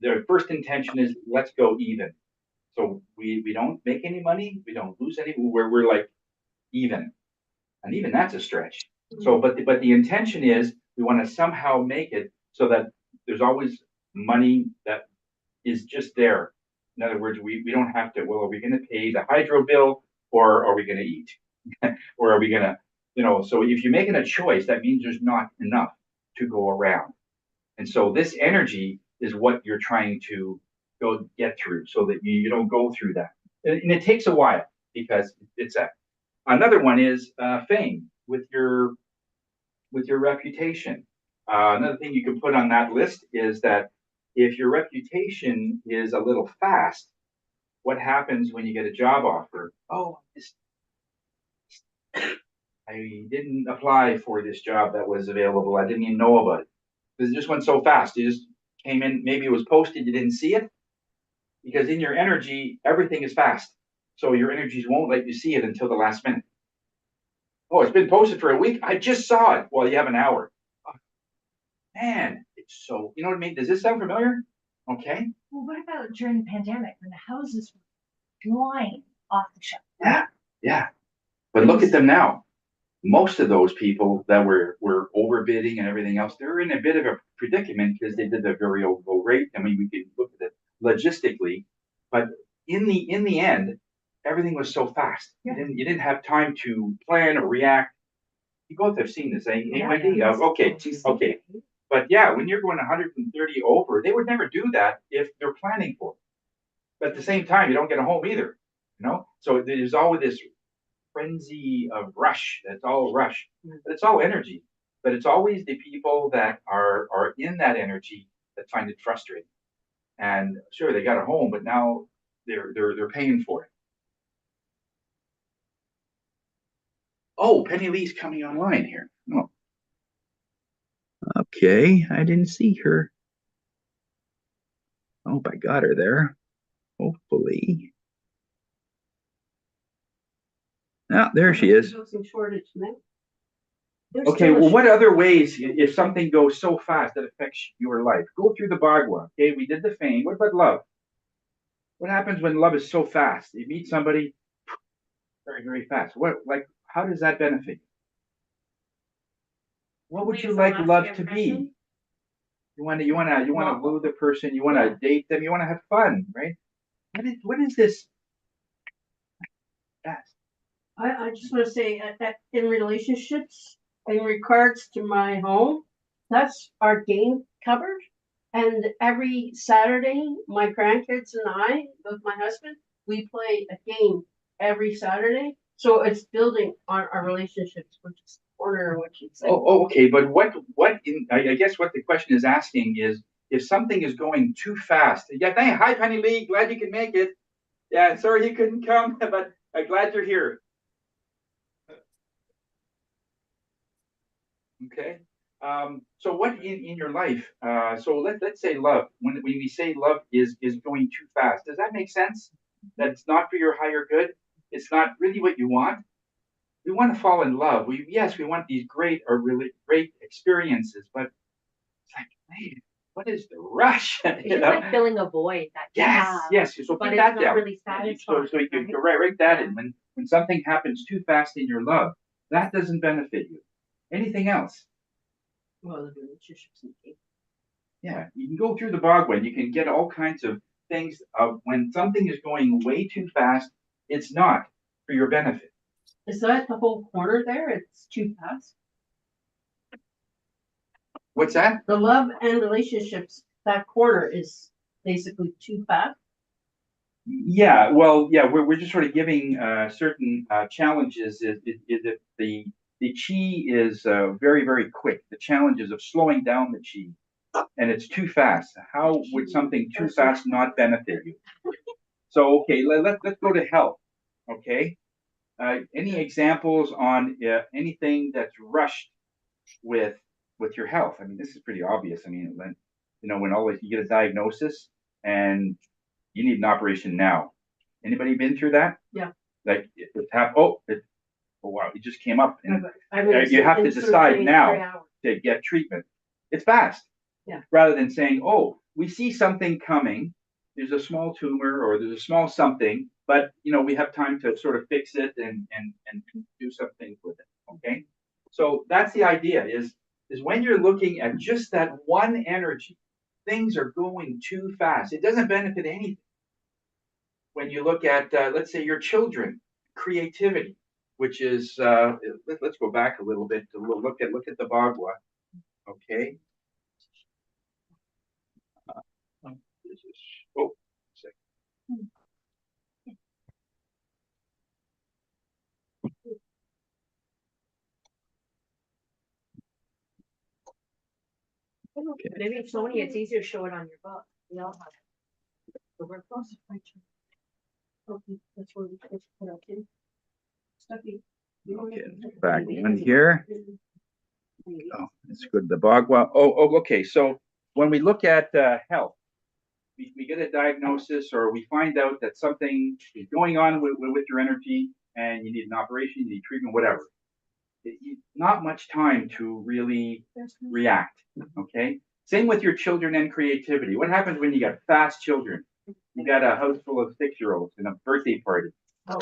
their first intention is let's go even. So we don't make any money, we don't lose any, we're like even, and even that's a stretch. So, but the intention is we want to somehow make it so that there's always money that is just there. In other words, we don't have to, well, are we going to pay the hydro bill or are we going to eat? Or are we going to, you know, so if you're making a choice, that means there's not enough to go around. And so this energy is what you're trying to go get through so that you don't go through that. And it takes a while because it's another one is fame with your reputation. Another thing you can put on that list is that if your reputation is a little fast, what happens when you get a job offer? Oh, I didn't apply for this job that was available. I didn't even know about it because it just went so fast. You just came in, maybe it was posted, you didn't see it because in your energy, everything is fast. So your energies won't let you see it until the last minute. Oh, it's been posted for a week. I just saw it. Well, you have an hour. Oh, man, it's so, you know what I mean? Does this sound familiar? Okay. Well, what about during the pandemic when the houses were flying off the shelf? Yeah, yeah. But look at them now. Most of those people that were overbidding and everything else, they're in a bit of a predicament because they did the very low rate. I mean, we could look at it logistically, but in the end, everything was so fast. Yeah. You didn't have time to plan or react. You both have seen this, eh, Wendy? Yeah. Okay. But yeah, when you're going 130 over, they would never do that if they're planning for it. But at the same time, you don't get a home either, you know? So there's always this frenzy of rush. That's all rush, but it's all energy. But it's always the people that are in that energy that find it frustrating. And sure, they got a home, but now they're paying for it. Oh, Penny Lee's coming online here. Oh, okay. I didn't see her. Oh, I got her there. Hopefully. Ah, there she is. Housing shortage, man. Okay, well, what other ways, if something goes so fast that affects your life? Go through the Bagua. Okay, we did the fame. What about love? What happens when love is so fast? You meet somebody very, very fast. How does that benefit you? What would you like love to be? You want to woo the person. You want to date them. You want to have fun, right? What is this? Yes. I just want to say that in relationships, in regards to my home, that's our game cupboard. And every Saturday, my grandkids and I, with my husband, we play a game every Saturday. So it's building on our relationships, which is the corner of what you said. Oh, okay. But I guess what the question is asking is if something is going too fast. Yeah, hi, Penny Lee. Glad you could make it. Yeah, sorry you couldn't come, but I'm glad you're here. Okay. So what in your life? So let's say love. When we say love is going too fast, does that make sense? That it's not for your higher good. It's not really what you want. We want to fall in love. We want these great or really great experiences, but it's like, man, what is the rush? It's just like filling a void that you have. Yes. So but put it's that not down. really satisfying. So you can write that in. When something happens too fast in your love, that doesn't benefit you. Anything else? Well, the relationships. Yeah, you can go through the Bagua and you can get all kinds of things. When something is going way too fast, it's not for your benefit. Is that the whole corner there? It's too fast. What's that? The love and relationships, that corner is basically too fast. Yeah, well, yeah, we're just sort of giving certain challenges. Is the chi is very, very quick. The challenge is of slowing down the chi, and it's too fast. How would something too fast not benefit you? So, okay, let's go to health. Okay, any examples on anything that's rushed with your health? I mean, this is pretty obvious. I mean, when always you get a diagnosis and you need an operation now. Anybody been through that? Yeah. Like it's oh wow, it just came up, and you have to Instead of decide waiting now 3 hours. to get treatment. It's fast. Yeah. Rather than saying, oh, we see something coming. There's a small tumor or there's a small something, but we have time to sort of fix it and do some things with it. Okay. So that's the idea. Is when you're looking at just that one energy, things are going too fast. It doesn't benefit anything. When you look at, let's say, your children, creativity, which is, let's go back a little bit to look at the Bagua. Okay. This is, oh, second. Okay. Maybe it's Sony, it's easier to show it on your book. We all have it. The workflows. Okay, that's where we put up in. Stuffy. Okay, back one here. Oh, it's good. The Bagua. Oh, okay. So when we look at health, we get a diagnosis or we find out that something is going on with your energy and you need an operation, you need treatment, whatever. Not much time to really react. Okay. Same with your children and creativity. What happens when you got fast children? You got a house full of 6-year-olds in a birthday party. Oh.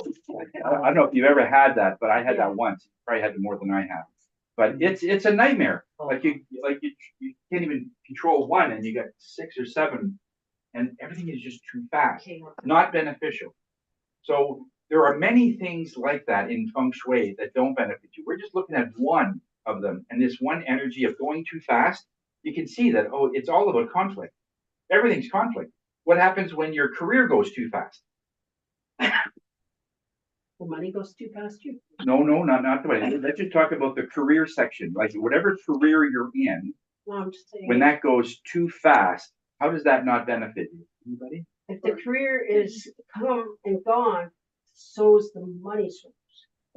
I don't know if you've ever had that, but I had that once. Probably had more than I have. But it's a nightmare. Like you can't even control one, and you got 6 or 7, and everything is just too fast. Not beneficial. So there are many things like that in feng shui that don't benefit you. We're just looking at one of them, and this one energy of going too fast. You can see that it's all about conflict. Everything's conflict. What happens when your career goes too fast? The money goes too fast too. No, not the way. Let's just talk about the career section. Like whatever career you're in, No, I'm just saying. when that goes too fast, how does that not benefit you? Anybody? If the career is come and gone, so is the money source.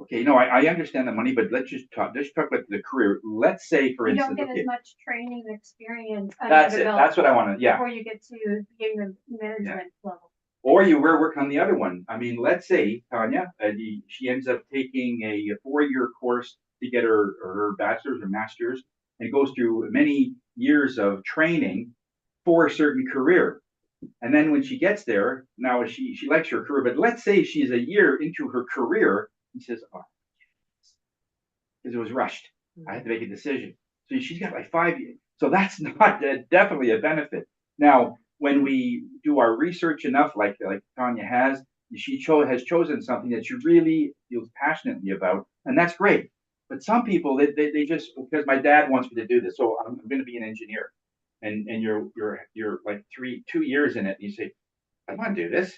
Okay, no, I understand the money, but let's just talk about the career. Let's say, for You instance, don't get okay, as much training experience. that's it. That's what I want to, yeah. Before you get to being the management level. Or you were working on the other one. I mean, let's say Tanya, she ends up taking a 4-year course to get her bachelor's or master's, and goes through many years of training for a certain career. And then when she gets there, now she likes her career, but let's say she's a year into her career and says, oh, because it was rushed. I had to make a decision. So she's got like 5 years. So that's not definitely a benefit. Now, when we do our research enough, like Tanya has, she has chosen something that she really feels passionately about, and that's great. But some people, they just, because my dad wants me to do this, so I'm going to be an engineer. And you're like 2 years in it, and you say, I want to do this.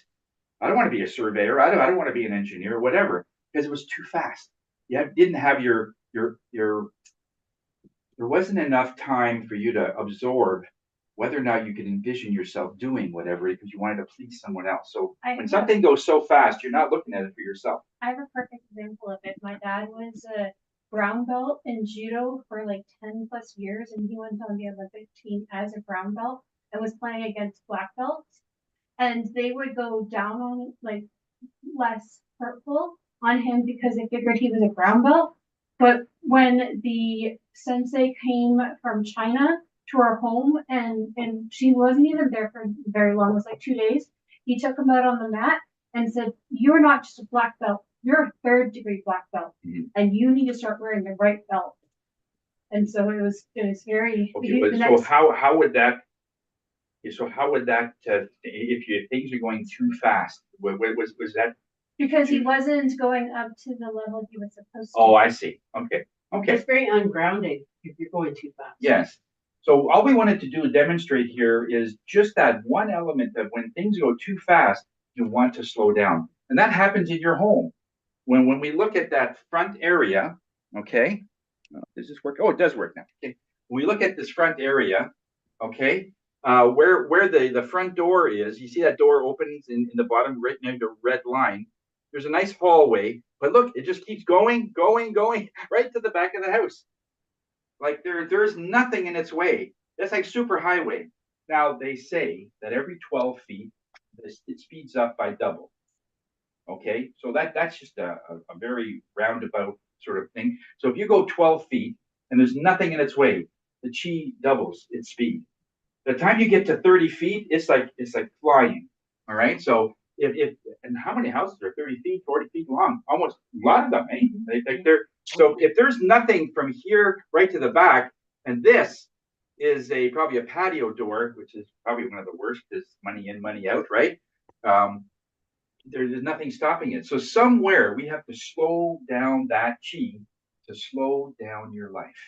I don't want to be a surveyor. I don't want to be an engineer, whatever, because it was too fast. You didn't have there wasn't enough time for you to absorb whether or not you could envision yourself doing whatever because you wanted to please someone else. So when something goes so fast, you're not looking at it for yourself. I have a perfect example of it. My dad was a brown belt in judo for like 10 plus years, and he went on the Olympic team as a brown belt and was playing against black belts. And they would go down on like less hurtful on him because they figured he was a brown belt. But when the sensei came from China to our home and she wasn't even there for very long, it was like 2 days, he took him out on the mat and said, you're not just a black belt, you're a 3rd degree black belt, and you need to start wearing the right belt. And so it was very. Okay, but so how would that? So how would that if things are going too fast? Was that Because he wasn't going up to the level he was supposed to. Oh, I see. Okay, okay. It's very ungrounding if you're going too fast. Yes. So all we wanted to do is demonstrate here is just that one element that when things go too fast, you want to slow down. And that happens in your home. When we look at that front area, okay, does this work? Oh, it does work now. Okay. When we look at this front area, okay, where the front door is, you see that door opens in the bottom right near the red line. There's a nice hallway, but look, it just keeps going right to the back of the house. Like there's nothing in its way. That's like super highway. Now they say that every 12 feet, it speeds up by double. Okay, so that's just a very roundabout sort of thing. So if you go 12 feet and there's nothing in its way, the chi doubles its speed. The time you get to 30 feet, it's like flying. All right. So if and how many houses are 30 feet, 40 feet long? Almost a lot of them, eh? They're so if there's nothing from here right to the back, and this is probably a patio door, which is probably one of the worst, is money in, money out, right? There's nothing stopping it. So somewhere we have to slow down that chi to slow down your life.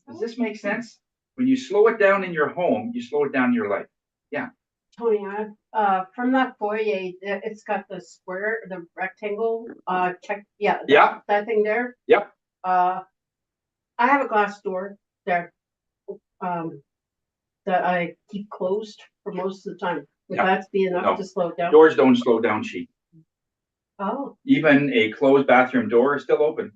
Does this make sense? When you slow it down in your home, you slow it down in your life. Yeah. Tony, from that foyer, it's got the square, the rectangle, check, yeah. Yeah. That thing there. Yep. I have a glass door there, that I keep closed for most of the time. Would Yeah. that be enough No. to slow it down? Doors don't slow down chi. Oh, Even a closed bathroom door is still open.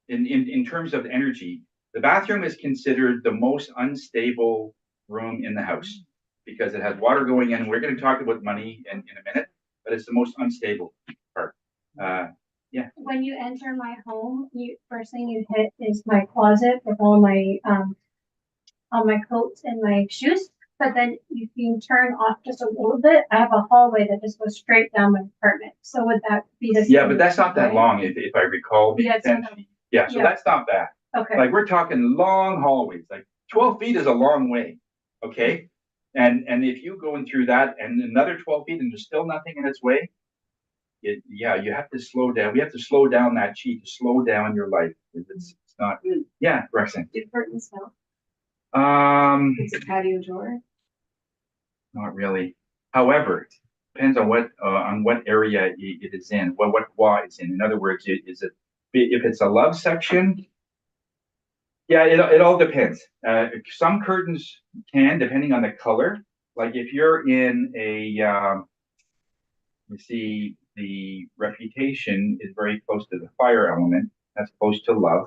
In terms of energy, the bathroom is considered the most unstable room in the house because it has water going in. We're going to talk about money in a minute, but it's the most unstable part. Yeah. When you enter my home, first thing you hit is my closet with all my coats and my shoes. But then you can turn off just a little bit. I have a hallway that just goes straight down my apartment. So would that be the same? Yeah, but that's not that way? long, if I recall. Maybe Yeah, it's 10 not- feet. Yeah, so yeah. that's not bad. Okay. Like we're talking long hallways. Like 12 feet is a long way. Okay. And if you go in through that and another 12 feet and there's still nothing in its way, you have to slow down. We have to slow down that chi to slow down your life. It's not. Yeah, Roxanne. Do curtains smell? It's It's a patio door. not really. However, depends on what area it is in, what wa it's in. In other words, is it if it's a love section? Yeah, it all depends. Some curtains can, depending on the color. Like if you're in you see the reputation is very close to the fire element. That's close to love,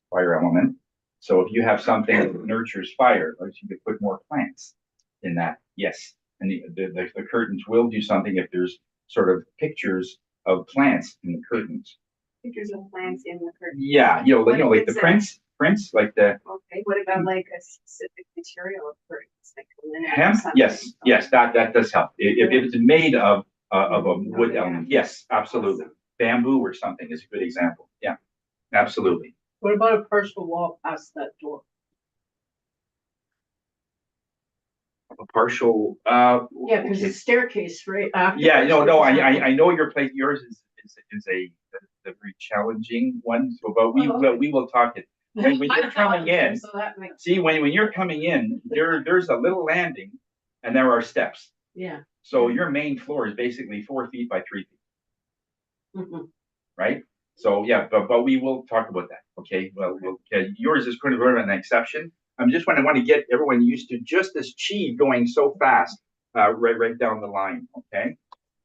fire element. So if you have something that nurtures fire, like you could put more plants in that. Yes, and the curtains will do something if there's sort of pictures of plants in the curtains. Pictures of plants in the curtain. Yeah, like the prints, like the Okay, what about like a specific material of curtains, like linen or hemp. something? Yes, that does help. If it's made of a wood element, yes, absolutely. Bamboo or something is a good example. Yeah, absolutely. what about a partial wall past that door? A partial. Yeah, because Okay. it's staircase, right? After Yeah, no, it's not- I know your place. Yours is a very challenging one. So, but we will talk it. When you're coming in, So that makes, see when you're coming in, there's a little landing, and there are steps. yeah. So your main floor is basically 4 feet by 3 feet, Mhm. right? So yeah, but we will talk about that. Okay. Well, yours is kind of an exception. I'm just want to get everyone used to just this chi going so fast, right down the line. Okay.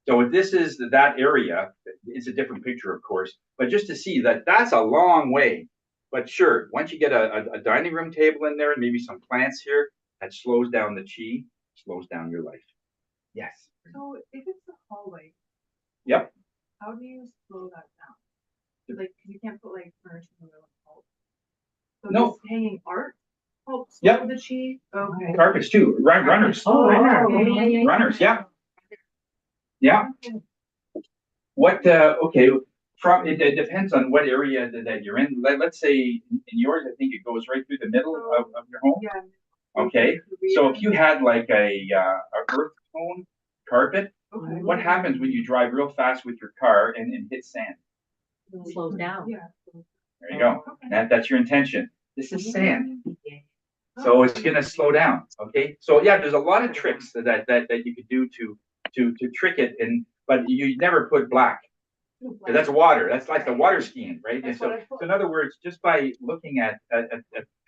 So if this is that area, it's a different picture, of course, but just to see that that's a long way. But sure, once you get a dining room table in there and maybe some plants here, that slows down the chi, slows down your life. Yes. So if it's a hallway, Yep. how do you slow that down? Like, you can't put like furniture in the middle of the hall. So No. just hanging art helps Yep. slow the chi? Okay. Carpets too, runners. Oh, Runners, yeah. Yeah. What, okay, it depends on what area that you're in. Let's say in yours, I think it goes right through the middle of your home. Yeah. Okay, so if you had like a earth tone carpet, Okay. What happens when you drive real fast with your car and hit sand? Slows down. Yeah. There you go. That's your intention. This is sand. Yeah. So it's gonna slow down, okay? So yeah, there's a lot of tricks that you could do to trick it, but you never put black. 'Cause that's water. That's like the water skiing, right? And That's what so, I thought. so in other words, just by looking at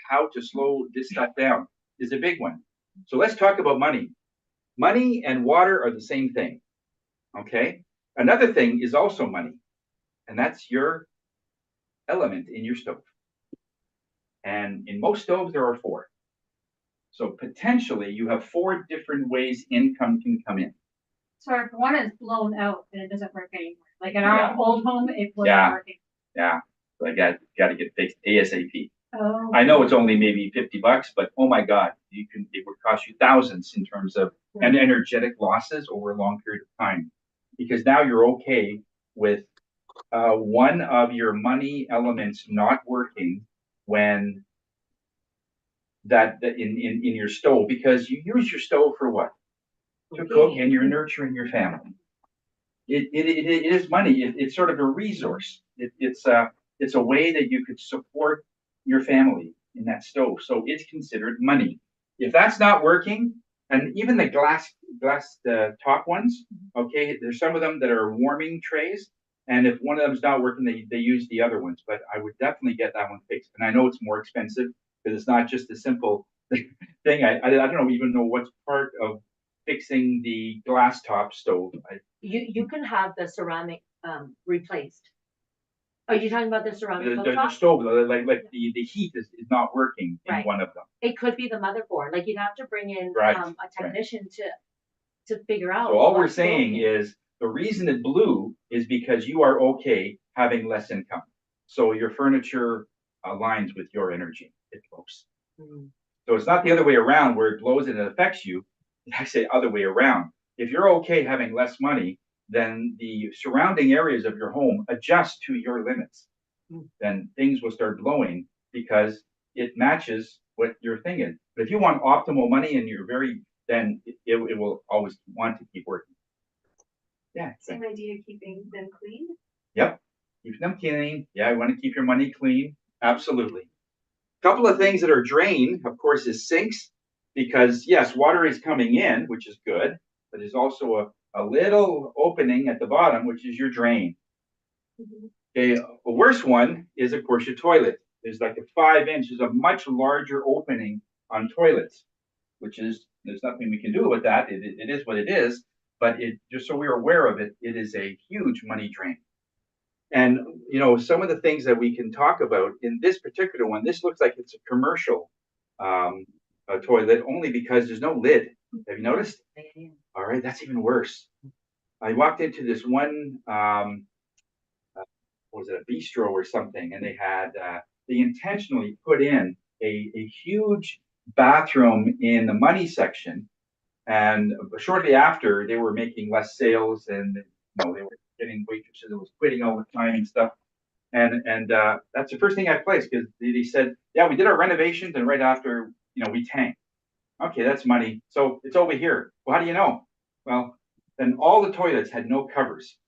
how to slow this stuff down is a big one. So let's talk about money. Money and water are the same thing. Okay. Another thing is also money, and that's your element in your stove. And in most stoves, there are 4. So potentially you have 4 different ways income can come in. So if one is blown out, then it doesn't work anymore. Like in our Yeah. old home, it wasn't Yeah. working. Yeah. So I got to get fixed ASAP. Oh. I know it's only maybe $50, but oh my God, it would cost you thousands in terms of and energetic losses over a long period of time. Because now you're okay with one of your money elements not working when that in your stove, because you use your stove for what? To cook, and you're nurturing your family. It is money. It's sort of a resource. It's a way that you could support your family in that stove. So it's considered money. If that's not working, and even the glass top ones, okay, there's some of them that are warming trays, and if one of them's not working, they use the other ones. But I would definitely get that one fixed. And I know it's more expensive because it's not just a simple thing. I don't even know what's part of fixing the glass top stove. You can have the ceramic replaced. Are you talking about the ceramic The cooktop? stove, like the heat is not working in Right. one of them. It could be the motherboard. Like you'd have to bring in Right, a technician to figure out. So all we're what's saying broken. is the reason it blew is because you are okay having less income. So your furniture aligns with your energy. It blows. So it's not the other way around where it blows and it affects you. I say other way around. If you're okay having less money, then the surrounding areas of your home adjust to your limits. Then things will start blowing because it matches what your thing is. But if you want optimal money and then it will always want to keep working. Yeah. Same idea, keeping them clean. Yep. Keep them clean. Yeah, I want to keep your money clean. Absolutely. Couple of things that are drained, of course, is sinks, because yes, water is coming in, which is good, but there's also a little opening at the bottom, which is your drain. Okay, a worse one is, of course, your toilet. There's like a 5 inches, a much larger opening on toilets, which is, there's nothing we can do with that. It is what it is, but just so we're aware of it, it is a huge money drain. And, some of the things that we can talk about in this particular one, this looks like it's a commercial toilet only because there's no lid. Have you noticed? All right, that's even worse. I walked into this one, was it a bistro or something, and they intentionally put in a huge bathroom in the money section. And shortly after, they were making less sales, and they were getting waitresses that was quitting all the time and stuff. And that's the first thing I placed, because they said, yeah, we did our renovations, and right after, we tanked. Okay, that's money. So it's over here. Well, how do you know? Well, then all the toilets had no covers.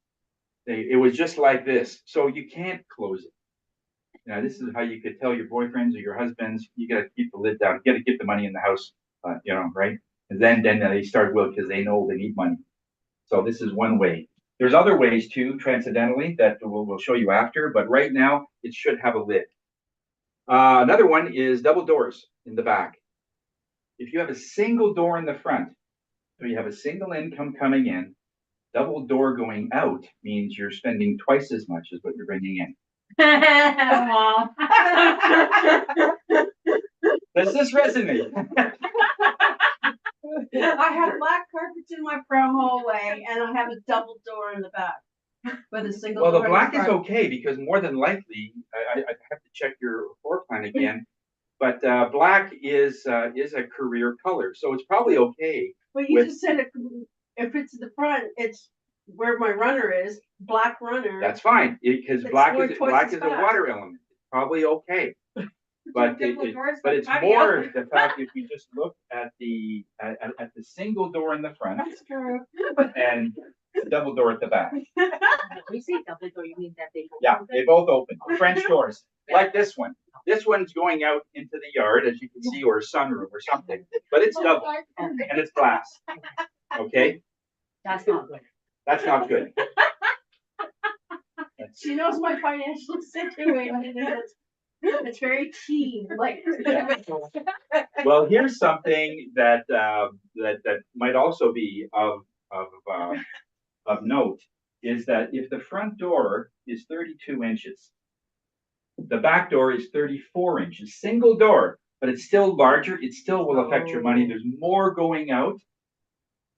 It was just like this. So you can't close it. This is how you could tell your boyfriends or your husbands, you got to keep the lid down. You got to keep the money in the house, right? And then they start will, because they know they need money. So this is one way. There's other ways too, transcendentally, that we'll show you after, but right now it should have a lid. Another one is double doors in the back. If you have a single door in the front, so you have a single income coming in, double door going out means you're spending twice as much as what you're bringing in. Wow. Does this resonate? I have black carpets in my front hallway and I have a double door in the back with a single Well, door. the black is okay, because more than likely, I have to check your floor plan again, but black is a career color, so it's probably okay. But you just said if it's the front, it's where my runner is, black runner. That's fine, because It's black worth is twice as a fast. water element. It's probably okay. But Double doors but with it's patio. more the fact if you just look at the single door in the front That's true. and the double door at the back. When you say double door, you mean that they both Yeah, open? they both open. French doors, like this one. This one's going out into the yard, as you can see, or a sunroom or something, but it's double and it's glass. Okay, That's not good. that's not good. She knows my financial situation. It's very keen, like. Well, here's something that that might also be of note is that if the front door is 32 inches, the back door is 34 inches, single door, but it's still larger. It still will affect your money. There's more going out.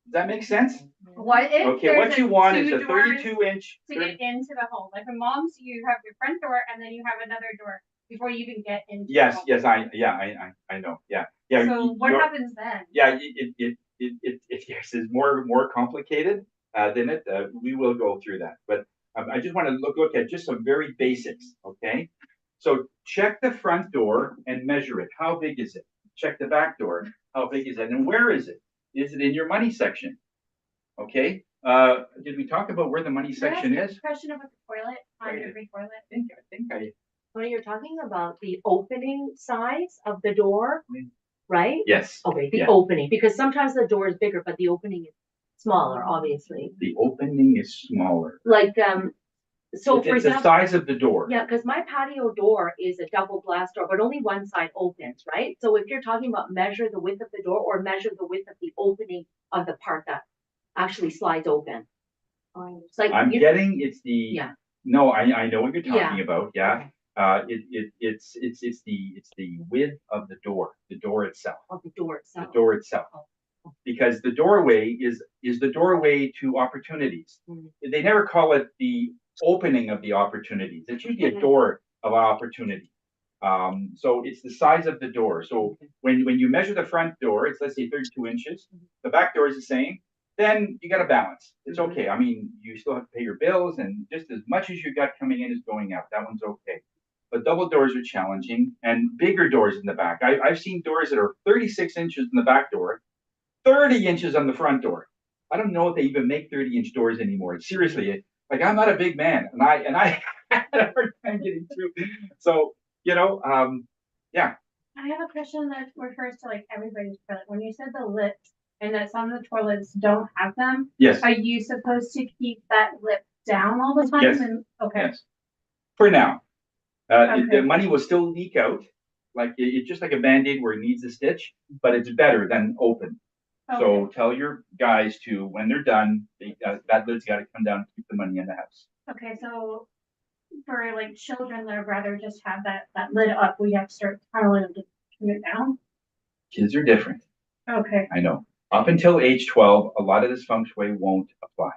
Does that make sense? What if Okay, what there's you want is two a doors 32 inch. to get into the home? Like in mom's, you have your front door and then you have another door before you even get into. Yes, the home. yes, I know. Yeah, yeah. So what you're- happens then? Yeah, it yes, is more complicated than it. We will go through that, but I just want to look at just some very basics. Okay, so check the front door and measure it. How big is it? Check the back door. How big is it? And where is it? Is it in your money section? Okay. Did we talk about where the money section Can I ask is? a question about the toilet on Right. every toilet? I think I. When you're talking about the opening size of the door, Mm. right? Yes. Okay, the Yeah. opening, because sometimes the door is bigger, but the opening is smaller, obviously. The opening is smaller. Like, so for It's the example, size of the door. yeah, because my patio door is a double glass door, but only one side opens, right? So if you're talking about measure the width of the door or measure the width of the opening of the part that actually slides open. It's like, I'm you- getting it's the. Yeah. No, I know what you're talking Yeah. about. Yeah. It's the width of the door itself. of the door The itself. door itself. Because the doorway is the doorway to opportunities. Mhm. They never call it the opening of the opportunities. It's usually a Mhm. door of opportunity. So it's the size of the door. So when you measure the front door, it's let's say 32 inches. The back door is the same. Then you got to balance. It's Mhm. okay. I mean, you still have to pay your bills, and just as much as you got coming in is going out. That one's okay. But double doors are challenging, and bigger doors in the back. I've seen doors that are 36 inches in the back door, 30 inches on the front door. I don't know if they even make 30-inch doors anymore. Seriously, like I'm not a big man, and I had a hard time getting through. So yeah. I have a question that refers to like everybody's toilet. When you said the lip and that some of the toilets don't have them, Yes. are you supposed to keep that lip down all the time? Yes. And, okay. Yes. For now, Okay. the money will still leak out. Like it's just like a Band-Aid where it needs a stitch, but it's better than open. So Okay. tell your guys to, when they're done, that lid's got to come down to keep the money in the house. Okay, so for like children that would rather just have that lid up, we have to start telling them to turn it down. Kids are different. Okay. I know. Up until age 12, a lot of this feng shui won't apply.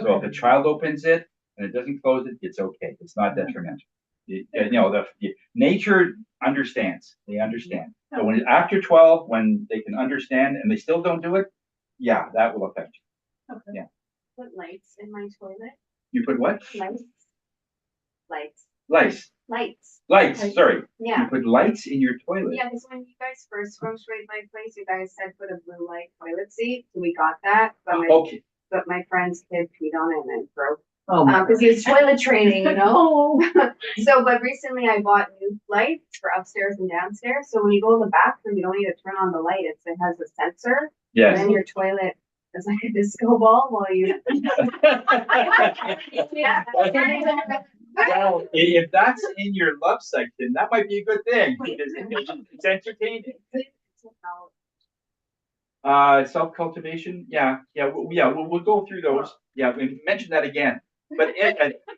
So if Okay. a child opens it and it doesn't close it, it's okay. It's not detrimental. Nature understands. They understand. So when after 12, when they can understand and they still don't do it, yeah, that will affect you. Okay. Yeah. Put lights in my toilet. You put what? Lights. Lights. Lights. Lights. Lights. Sorry. Yeah. You put lights in your toilet. Yeah, because when you guys first feng shuied my place, you guys said put a blue light toilet seat. So we got that, Okay. but my friend's kid peed on it and it broke. Oh Because he was toilet training, you know. So, but recently I bought new lights for upstairs and downstairs. So when you go in the bathroom, you don't need to turn on the light. It has a sensor. And Yes. then your toilet is like a disco ball while you. Yeah. Well, if that's in your love section, that might be a good thing because it's entertaining. Self-cultivation, yeah, we'll go through those. Yeah, we mentioned that again. But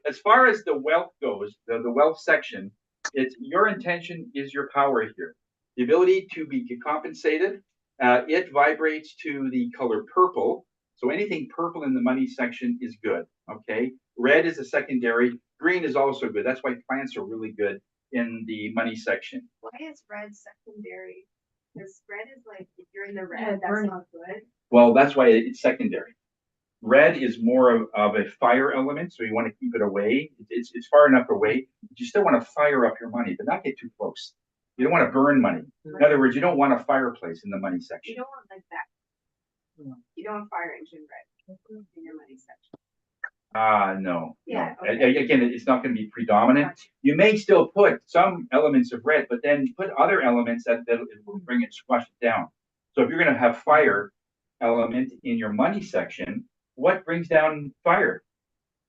as far as the wealth goes, the wealth section, it's your intention is your power here. The ability to be compensated, it vibrates to the color purple. So anything purple in the money section is good. Okay, red is a secondary. Green is also good. That's why plants are really good in the money section. Why is red secondary? Because red is like, if you're in the red, Yeah, that's burn. not good. Well, that's why it's secondary. Red is more of a fire element, so you want to keep it away. It's far enough away, but you still want to fire up your money, but not get too close. You don't want to burn money. In other words, you don't want a fireplace in the money section. You don't want like that. You don't want fire engine red in your money section. No. Yeah, No. okay. Again, it's not going to be predominant. You may still put some elements of red, but then put other elements that it will bring it, squash it down. So if you're going to have fire element in your money section, what brings down fire?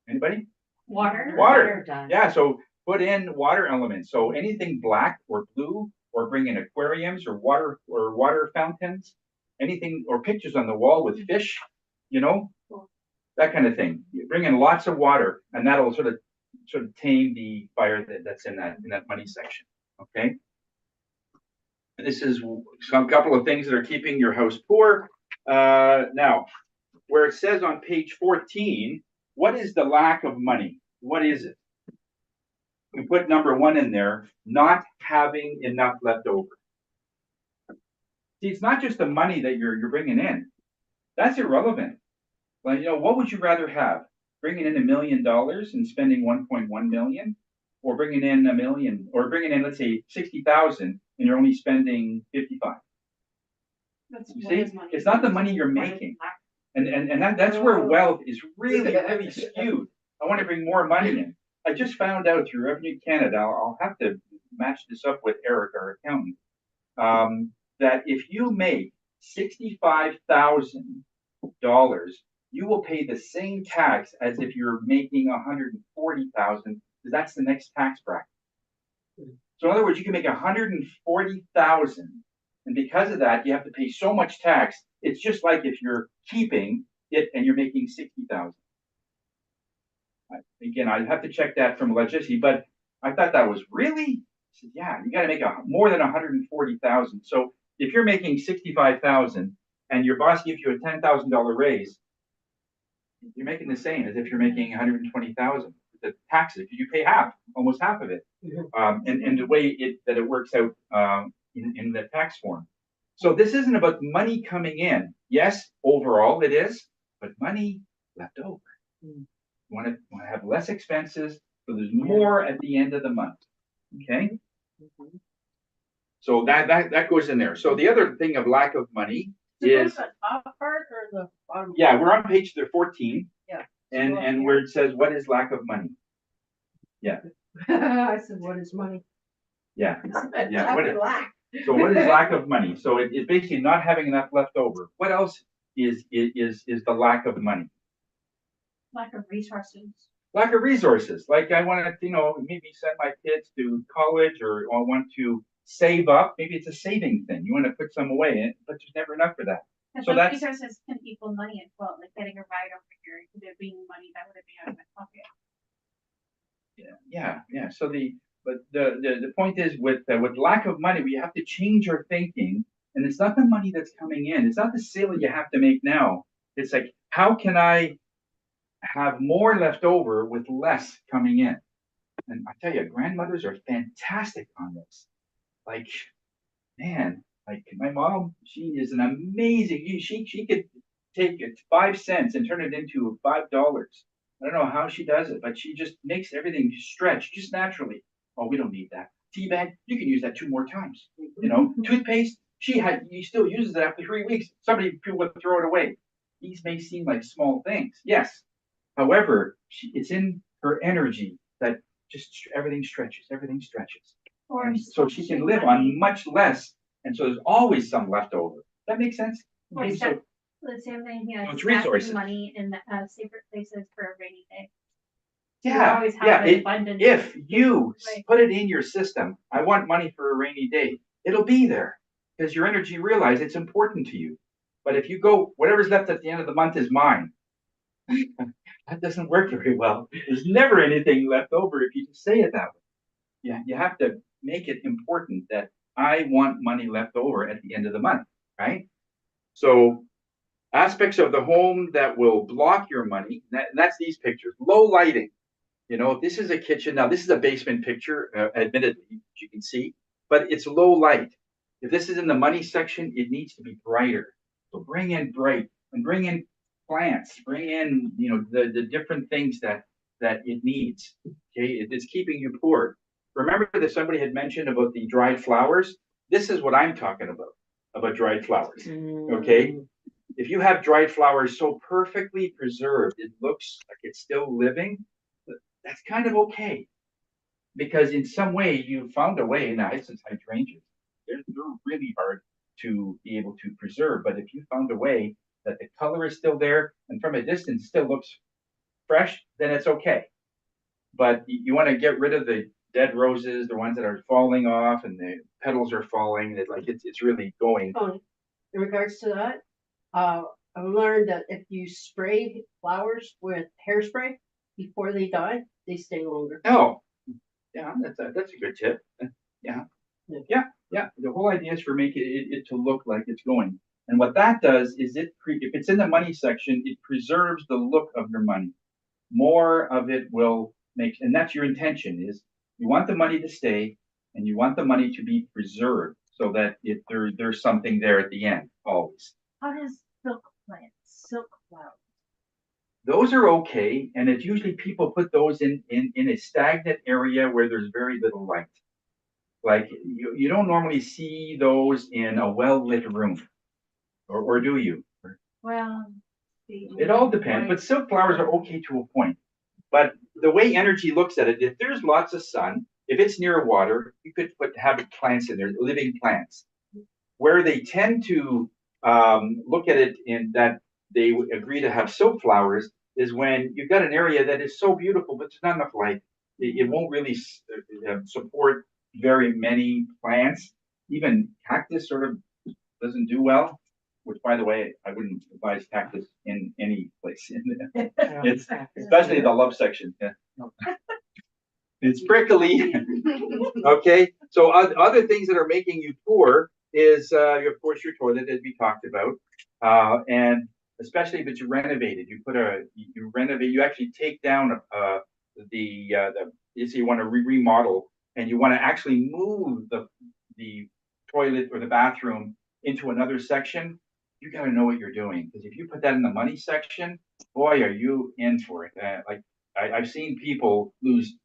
Anybody? Water. Water. does. Yeah, so put in water elements. So anything black or blue, or bring in aquariums or water fountains, anything, or pictures on the wall with fish, you know, that kind of thing. You bring in lots of water, and that'll sort of tame the fire that's in that money section. Okay. This is some couple of things that are keeping your house poor. Now, where it says on page 14, what is the lack of money? What is it? We put number 1 in there, not having enough left over. See, it's not just the money that you're bringing in. That's irrelevant. Like, what would you rather have? Bringing in $1 million and spending 1.1 million, or bringing in $1 million, or bringing in, let's say, 60,000 and you're only spending 55. You see, it's not the money you're making, and that's where wealth is really, really skewed. I want to bring more money in. I just found out through Revenue Canada, I'll have to match this up with Eric, our accountant, that if you make $65,000, you will pay the same tax as if you're making $140,000, because that's the next tax bracket. So in other words, you can make $140,000, and because of that, you have to pay so much tax. It's just like if you're keeping it and you're making $60,000. Again, I'd have to check that from electricity, but I thought that was really, I said, yeah, you got to make more than $140,000. So if you're making $65,000 and your boss gives you a $10,000 raise, you're making the same as if you're making $120,000. The taxes, you pay almost half of it, and the way it works out in the tax form. So this isn't about money coming in. Yes, overall it is, but money left over. You want to have less expenses, so there's more at the end of the month. Okay. So that goes in there. So the other thing of lack of money is the top part or the bottom? Yeah, we're on page 14. Yeah. And where it says what is lack of money. Yeah. I said, what is money? Yeah. Yeah. Top What and lack. So what is lack of money? So it's basically not having enough left over. What else is the lack of money? Lack of resources. Lack of resources. Like I want to, maybe send my kids to college, or I want to save up. Maybe it's a saving thing. You want to put some away, but there's never enough for that. And So some that's resources can equal money as well, like getting a ride over here, could it being money that would have been out of my pocket? yeah. So the point is with lack of money, we have to change our thinking, and it's not the money that's coming in. It's not the sale you have to make now. It's like, how can I have more left over with less coming in? And I tell you, grandmothers are fantastic on this. Like, man, like my mom, she is an amazing. She could take 5 cents and turn it into $5. I don't know how she does it, but she just makes everything stretch just naturally. Oh, we don't need that. Tea bag, you can use that 2 more times. Toothpaste, he still uses it after 3 weeks. People would throw it away. These may seem like small things, yes. However, it's in her energy that just everything stretches. Or So she can live on much less, and so there's always some left over. That makes sense? Or Okay, step- so the same thing here, So it's stacking resources. money in safer places for a rainy day. yeah, always have an yeah. abundance. If you Right. put it in your system, I want money for a rainy day, it'll be there because your energy realizes it's important to you. But if you go, whatever's left at the end of the month is mine. That doesn't work very well. There's never anything left over if you just say it that way. Yeah, you have to make it important that I want money left over at the end of the month, right? So aspects of the home that will block your money, that's these pictures. Low lighting. This is a kitchen. Now, this is a basement picture, admittedly, as you can see, but it's low light. If this is in the money section, it needs to be brighter. So bring in bright and bring in plants, bring in, the different things that it needs. Okay, it's keeping you poor. remember that somebody had mentioned about the dried flowers? This is what I'm talking about dried flowers, okay? If you have dried flowers so perfectly preserved, it looks like it's still living, that's kind of okay. Because in some way you found a way, now it's hydrangeas. They're really hard to be able to preserve, but if you found a way that the color is still there and from a distance still looks fresh, then it's okay. But you want to get rid of the dead roses, the ones that are falling off and the petals are falling. It's really going. Oh, in regards to that, I've learned that if you spray flowers with hairspray before they die, they stay longer. Oh, yeah, that's a good tip. Yeah, yeah. The whole idea is for making it to look like it's going. And what that does is if it's in the money section, it preserves the look of your money. More of it will make, and that's your intention, is you want the money to stay and you want the money to be preserved so that if there's something there at the end, always. How does silk plants, silk flowers? Those are okay, and it's usually people put those in a stagnant area where there's very little light. Like you don't normally see those in a well-lit room, or do you? Well, It all depends, but silk flowers are okay to a point. But the way energy looks at it, if there's lots of sun, if it's near water, you could have plants in there, living plants. Where they tend to look at it in that they agree to have silk flowers is when you've got an area that is so beautiful, but there's not enough light. It won't really support very many plants. Even cactus sort of doesn't do well, which, by the way, I wouldn't advise cactus in any place. It's especially the love section. Yeah. It's prickly. Okay, so other things that are making you poor is, of course, your toilet, as we talked about, and especially if it's renovated. You renovate. You actually take down you want to remodel, and you want to actually move the toilet or the bathroom into another section. You got to know what you're doing, because if you put that in the money section, boy, are you in for it. I've seen people lose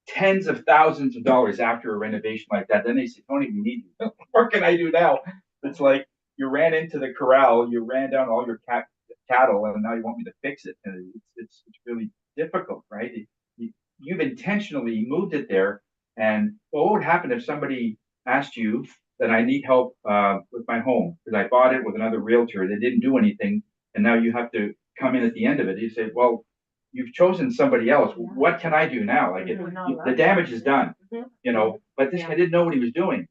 tens of thousands of dollars after a renovation like that. Then they say, Tony, we need you. What can I do now? It's like you ran into the corral, you ran down all your cattle, and now you want me to fix it. And it's really difficult, right? You've intentionally moved it there. And what would happen if somebody asked you that I need help with my home because I bought it with another realtor that didn't do anything, and now you have to come in at the end of it? You say, well, you've chosen somebody else. What can I do now? The damage is done, but this guy didn't know what he was doing.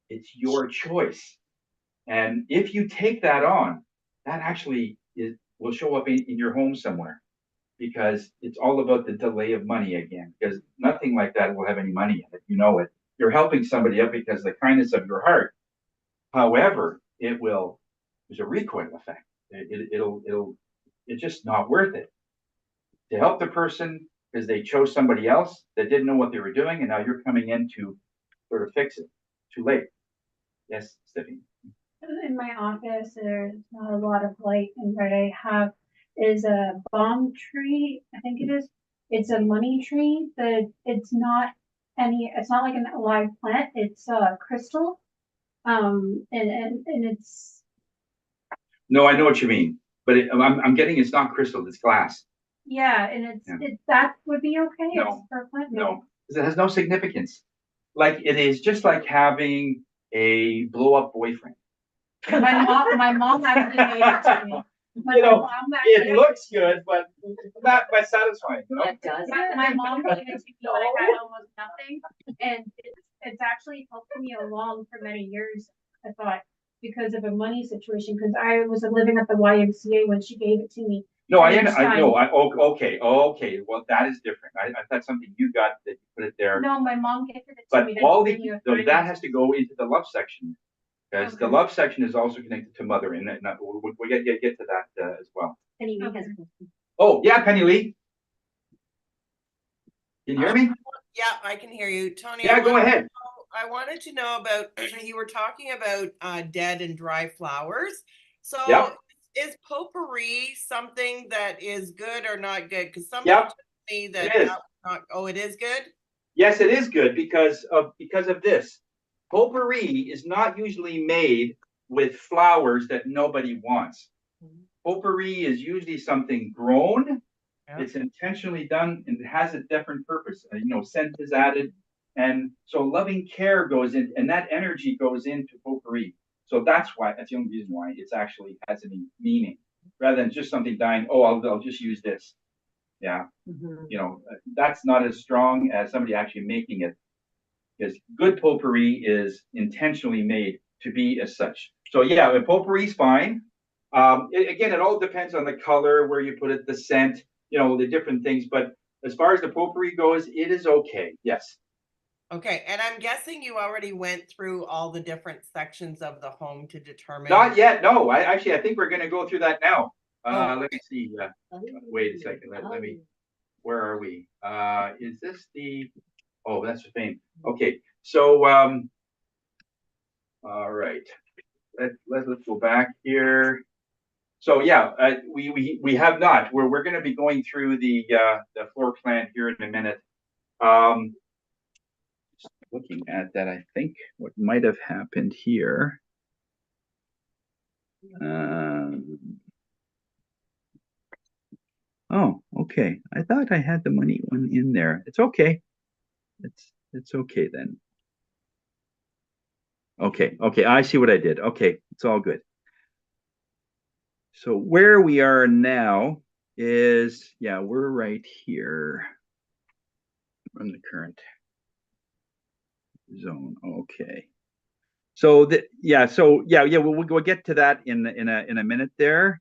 It's your choice. And if you take that on, that actually will show up in your home somewhere, because it's all about the delay of money again, because nothing like that will have any money in it. You know it. You're helping somebody up because of the kindness of your heart. However, there's a recoil effect. It's just not worth it to help the person because they chose somebody else that didn't know what they were doing, and now you're coming in to sort of fix it. Too late. Yes, Stephanie. In my office, there's not a lot of light, and what I have is a balm tree, I think it is. It's a money tree, but it's not like an alive plant, it's a crystal. And it's. No, I know what you mean, but I'm getting it's not crystal, it's glass. Yeah, and that would be okay. No, for a plant? No, because it has no significance. Like it is just like having a blow up boyfriend. My mom actually gave it to me. It looks good, but not by satisfying. It does. My mom gave it to me when I had almost nothing, and it's actually helped me along for many years. I thought, because of a money situation, because I was living at the YMCA when she gave it to me. No, I know. Okay. Well, that is different. I thought something you got that you put it there. No, my mom gifted it to me. But that has to go into the love section, because the love section is also connected to mother, and we'll get to that as well. Penny Lee has a question. Oh yeah, Penny Lee. Can you hear me? Yeah, I can hear you, Tony. Yeah, go ahead. I wanted to know about, you were talking about dead and dry flowers. So is potpourri something that is good or not good? Because somebody told me that, it is good? Yes, it is good because of this. Potpourri is not usually made with flowers that nobody wants. Potpourri is usually something grown. Yeah. It's intentionally done and it has a different purpose. Scent is added, and so loving care goes in, and that energy goes into potpourri. So that's the only reason why it's actually has any meaning, rather than just something dying. Oh, I'll just use this. Yeah, that's not as strong as somebody actually making it. Because good potpourri is intentionally made to be as such. So yeah, the potpourri is fine. Again, it all depends on the color, where you put it, the scent, the different things. But as far as the potpourri goes, it is okay. Yes. Okay, and I'm guessing you already went through all the different sections of the home to determine. Not yet. No, I think we're going to go through that now. Let me see. Wait a second. Let me. Where are we? Is this the? Oh, that's the thing. Okay, so all right. Let's go back here. So yeah, we have not. We're going to be going through the floor plan here in a minute. Just looking at that, I think what might have happened here. Oh, okay. I thought I had the money one in there. It's okay. It's okay then. Okay, I see what I did. Okay, it's all good. So where we are now is, yeah, we're right here from the current zone. Okay. So we'll get to that in a minute there.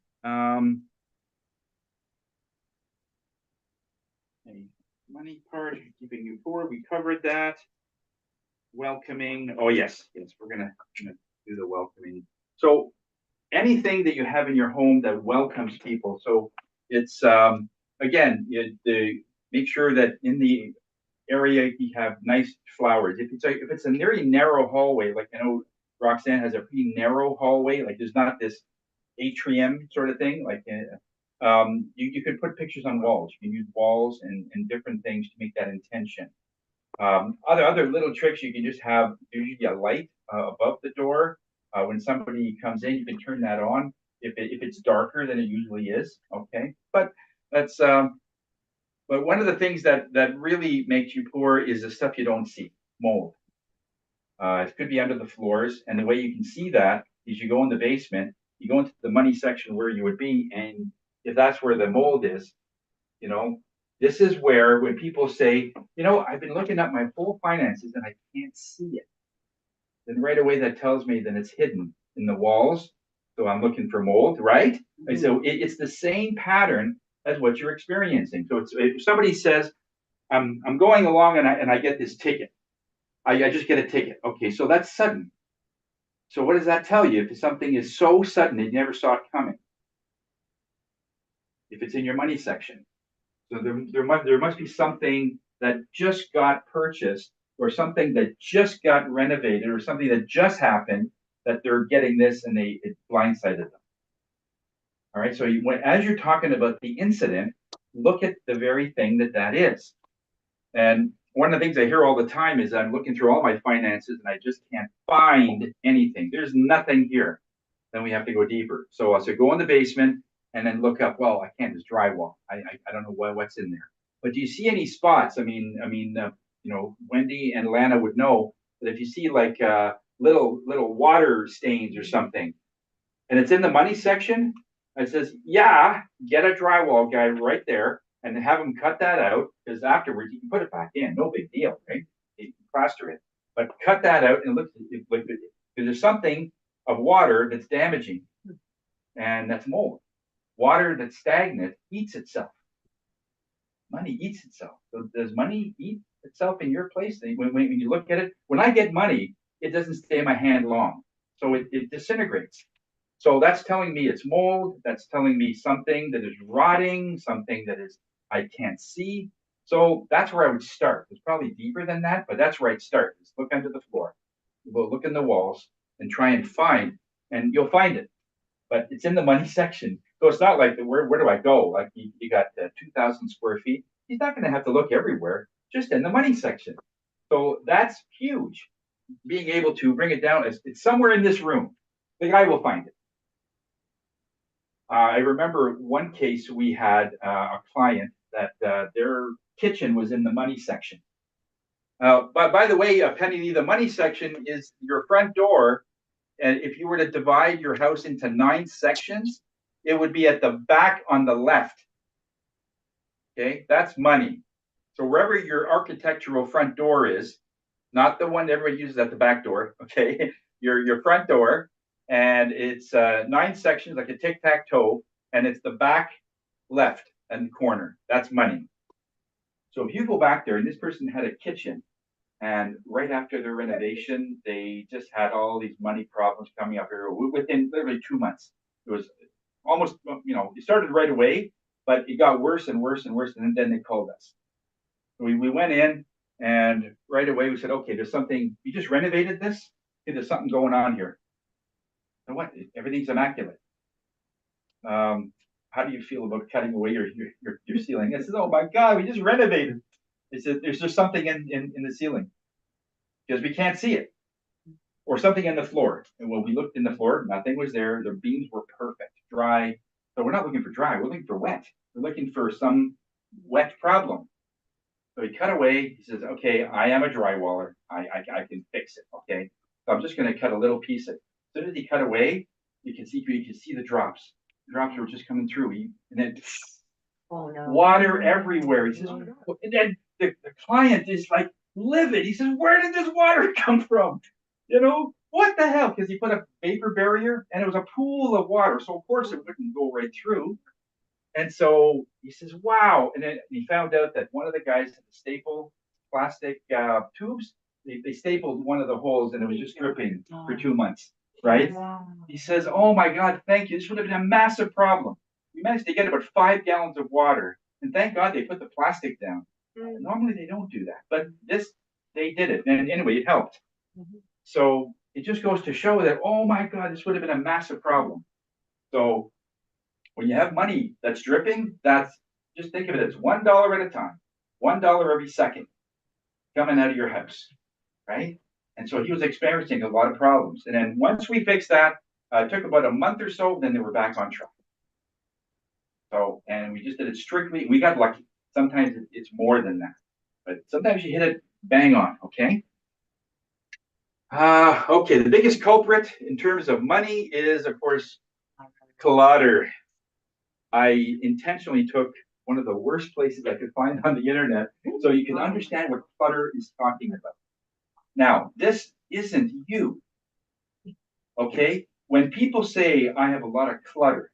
Money part, keeping you poor, we covered that. Welcoming. Oh yes, we're gonna do the welcoming. So anything that you have in your home that welcomes people. So it's again, make sure that in the area you have nice flowers. If it's a very narrow hallway, like I know Roxanne has a pretty narrow hallway, like there's not this atrium sort of thing. Like you could put pictures on walls. You can use walls and different things to make that intention. Other little tricks you can just have usually a light above the door. When somebody comes in, you can turn that on if it's darker than it usually is. Okay, but that's but one of the things that really makes you poor is the stuff you don't see, mold. It could be under the floors, and the way you can see that is you go in the basement, you go into the money section where you would be, and if that's where the mold is, this is where when people say, I've been looking at my full finances and I can't see it, then right away that tells me that it's hidden in the walls. So I'm looking for mold, right? Mm-hmm. And so it's the same pattern as what you're experiencing. So if somebody says, I'm going along and I get this ticket, I just get a ticket. Okay, so that's sudden. So what does that tell you? If something is so sudden that you never saw it coming, if it's in your money section. So there must be something that just got purchased or something that just got renovated or something that just happened that they're getting this and it blindsided them. All right, so as you're talking about the incident, look at the very thing that is. And one of the things I hear all the time is I'm looking through all my finances and I just can't find anything. There's nothing here. Then we have to go deeper. So I go in the basement and then look up. Well, I can't. It's drywall. I don't know what's in there. But do you see any spots? I mean, Wendy and Lana would know that if you see like little water stains or something, and it's in the money section, it says, yeah, get a drywall guy right there and have him cut that out, because afterwards you can put it back in. No big deal, right? You can plaster it. But cut that out and look, because there's something of water that's damaging, and that's mold. Water that's stagnant eats itself. Money eats itself. So does money eat itself in your place? When you look at it, when I get money, it doesn't stay in my hand long. So it disintegrates. So that's telling me it's mold. That's telling me something that is rotting, something that is I can't see. So that's where I would start. It's probably deeper than that, but that's where I'd start. Just look under the floor, look in the walls, and try and find, and you'll find it. But it's in the money section. So it's not like where do I go? Like you got 2,000 square feet. He's not going to have to look everywhere, just in the money section. So that's huge. Being able to bring it down, it's somewhere in this room. The guy will find it. I remember one case we had a client that their kitchen was in the money section. But by the way, Penny, the money section is your front door. And if you were to divide your house into 9 sections, it would be at the back on the left. Okay, that's money. So wherever your architectural front door is, not the one everybody uses at the back door, okay, your front door, and it's 9 sections like a tic-tac-toe, and it's the back left and corner. That's money. So if you go back there, and this person had a kitchen, and right after their renovation, they just had all these money problems coming up here within literally 2 months. It was almost, it started right away, but it got worse and worse and worse, and then they called us. We went in, and right away we said, okay, there's something, you just renovated this? Okay, there's something going on here. And what? Everything's immaculate. How do you feel about cutting away your ceiling? I said, oh my God, we just renovated. They said, there's just something in the ceiling because we can't see it. Or something in the floor. And when we looked in the floor, nothing was there. The beams were perfect, dry. So we're not looking for dry, we're looking for wet. We're looking for some wet problem. So he cut away. He says, okay, I am a drywaller. I can fix it, okay? So I'm just going to cut a little piece of it. As soon as he cut away, you can see the drops. The drops were just coming through. And then water everywhere. He says, and then the client is like livid. He says, where did this water come from? What the hell? Because he put a vapor barrier and it was a pool of water. So of course it wouldn't go right through. And so he says, wow. And then he found out that one of the guys had to staple plastic tubes. They stapled one of the holes and it was just dripping for 2 months, right? He says, oh my God, thank you. This would have been a massive problem. We managed to get about 5 gallons of water. And thank God they put the plastic down. Normally they don't do that. But they did it. And anyway, it helped. So it just goes to show that, oh my God, this would have been a massive problem. So when you have money that's dripping, just think of it as $1 at a time, $1 every second coming out of your house, right? And so he was experiencing a lot of problems. And then once we fixed that, it took about a month or so, then they were back on track. So, and we just did it strictly. We got lucky. Sometimes it's more than that, but sometimes you hit it bang on, okay? Okay, the biggest culprit in terms of money is, of course, clutter. I intentionally took one of the worst places I could find on the internet so you can understand what clutter is talking about. Now, this isn't you, okay? When people say, I have a lot of clutter,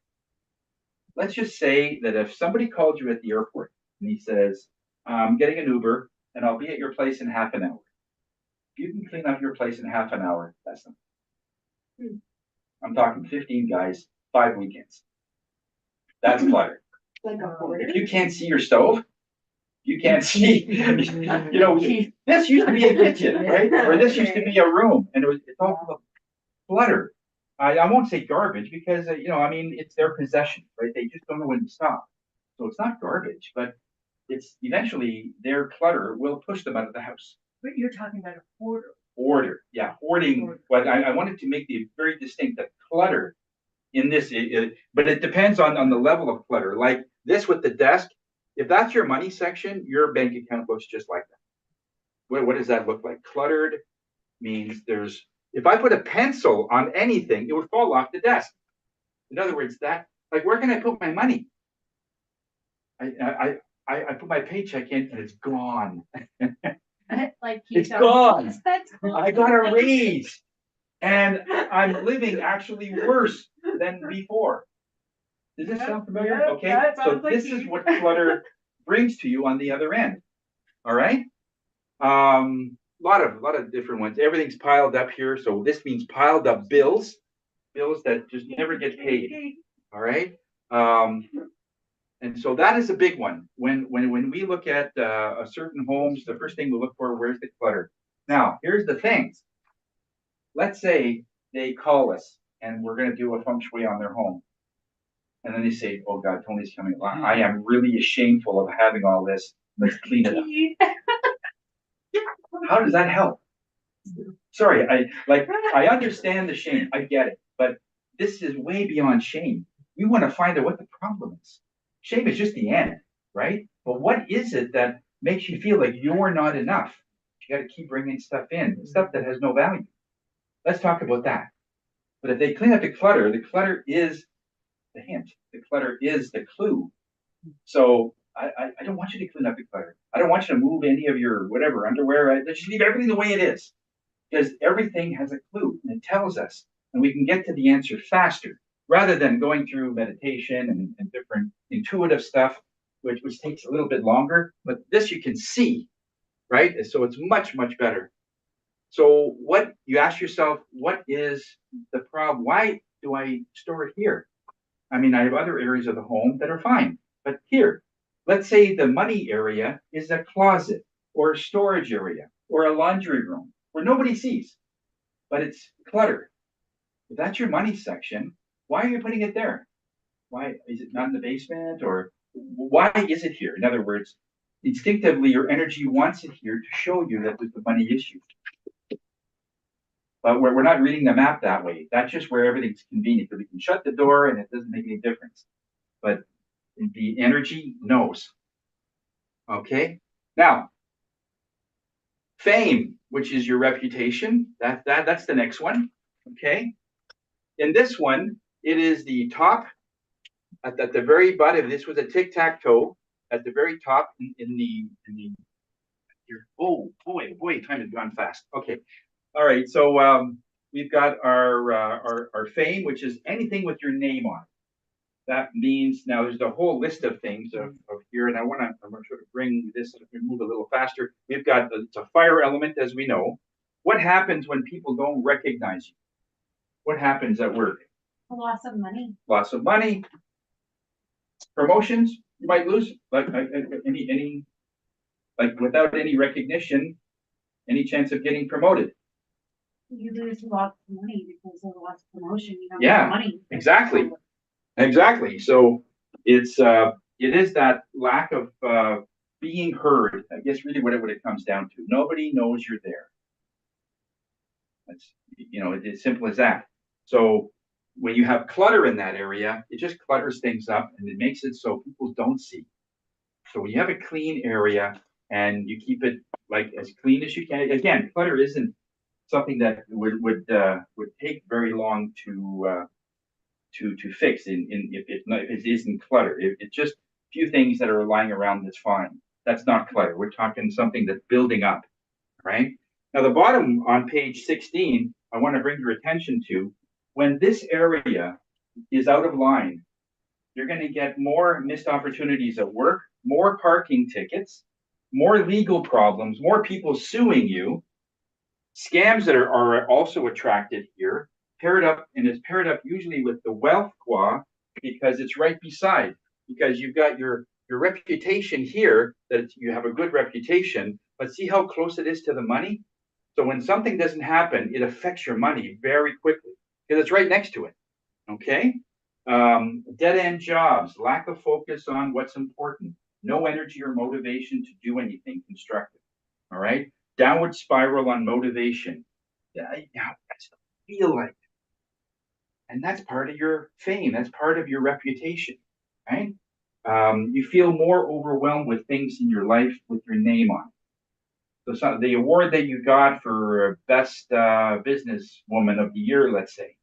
let's just say that if somebody called you at the airport and he says, I'm getting an Uber and I'll be at your place in half an hour. If you can clean up your place in half an hour, that's something. I'm talking 15 guys, 5 weekends. That's clutter. If you can't see your stove, you can't see, this used to be a kitchen, right? Or this used to be a room, and it's all full of clutter. I won't say garbage because, it's their possession, right? They just don't know when to stop. So it's not garbage, but it's eventually their clutter will push them out of the house. But you're talking about a hoarder. Hoarding. But I wanted to make the very distinct that clutter in this, but it depends on the level of clutter. Like this with the desk, if that's your money section, your bank account looks just like that. What does that look like? Cluttered means if I put a pencil on anything, it would fall off the desk. In other words, where can I put my money? I put my paycheck in and it's gone. It's gone. I got a raise and I'm living actually worse than before. Does this sound familiar? Okay, so this is what clutter brings to you on the other end. All right. Lot of different ones. Everything's piled up here. So this means piled up bills that just never get paid. All right. And so that is a big one. When we look at a certain homes, the first thing we look for, where's the clutter? Now, here's the things. Let's say they call us and we're going to do a feng shui on their home. And then they say, oh God, Tony's coming. I am really shameful of having all this. Let's clean it up. How does that help? Sorry, I understand the shame. I get it, but this is way beyond shame. We want to find out what the problem is. Shame is just the end, right? But what is it that makes you feel like you're not enough? You got to keep bringing stuff in, stuff that has no value. Let's talk about that. But if they clean up the clutter is the hint. The clutter is the clue. So I don't want you to clean up the clutter. I don't want you to move any of your whatever underwear. Just leave everything the way it is, because everything has a clue and it tells us, and we can get to the answer faster rather than going through meditation and different intuitive stuff, which takes a little bit longer. But this you can see, right? So it's much, much better. So what you ask yourself, what is the problem? Why do I store it here? I mean, I have other areas of the home that are fine, but here, let's say the money area is a closet or a storage area or a laundry room where nobody sees, but it's clutter. If that's your money section, why are you putting it there? Why is it not in the basement, or why is it here? In other words, instinctively, your energy wants it here to show you that there's the money issue. But we're not reading the map that way. That's just where everything's convenient. So we can shut the door and it doesn't make any difference. But the energy knows. Okay? Now, fame, which is your reputation, that's the next one. Okay? In this one, it is the top at the very bottom. This was a tic-tac-toe at the very top in the here. Oh boy, time has gone fast. Okay. All right, so we've got our fame, which is anything with your name on it. That means now there's a whole list of things of here, and I'm going to sort of bring this and move a little faster. We've got it's a fire element, as we know. What happens when people don't recognize you? What happens at work? A loss of money. Loss of money. Promotions you might lose, like any like without any recognition, any chance of getting promoted. You lose lots of money because of lots of promotion. You don't Yeah, have money. Exactly. So it is that lack of being heard. I guess really what it comes down to. Nobody knows you're there. That's it's as simple as that. So when you have clutter in that area, it just clutters things up and it makes it so people don't see. So when you have a clean area and you keep it like as clean as you can, again, clutter isn't something that would take very long to fix if it isn't clutter. It's just a few things that are lying around that's fine. That's not clutter. We're talking something that's building up, right? Now the bottom on page 16, I want to bring your attention to when this area is out of line, you're going to get more missed opportunities at work, more parking tickets, more legal problems, more people suing you, scams that are also attracted here, paired up usually with the wealth qua because it's right beside, because you've got your reputation here, that you have a good reputation, but see how close it is to the money? So when something doesn't happen, it affects your money very quickly because it's right next to it. Okay? Dead-end jobs, lack of focus on what's important, no energy or motivation to do anything constructive. All right? Downward spiral on motivation. That's what I feel like. And that's part of your fame. That's part of your reputation, right? You feel more overwhelmed with things in your life with your name on it. So the award that you got for best businesswoman of the year, let's say,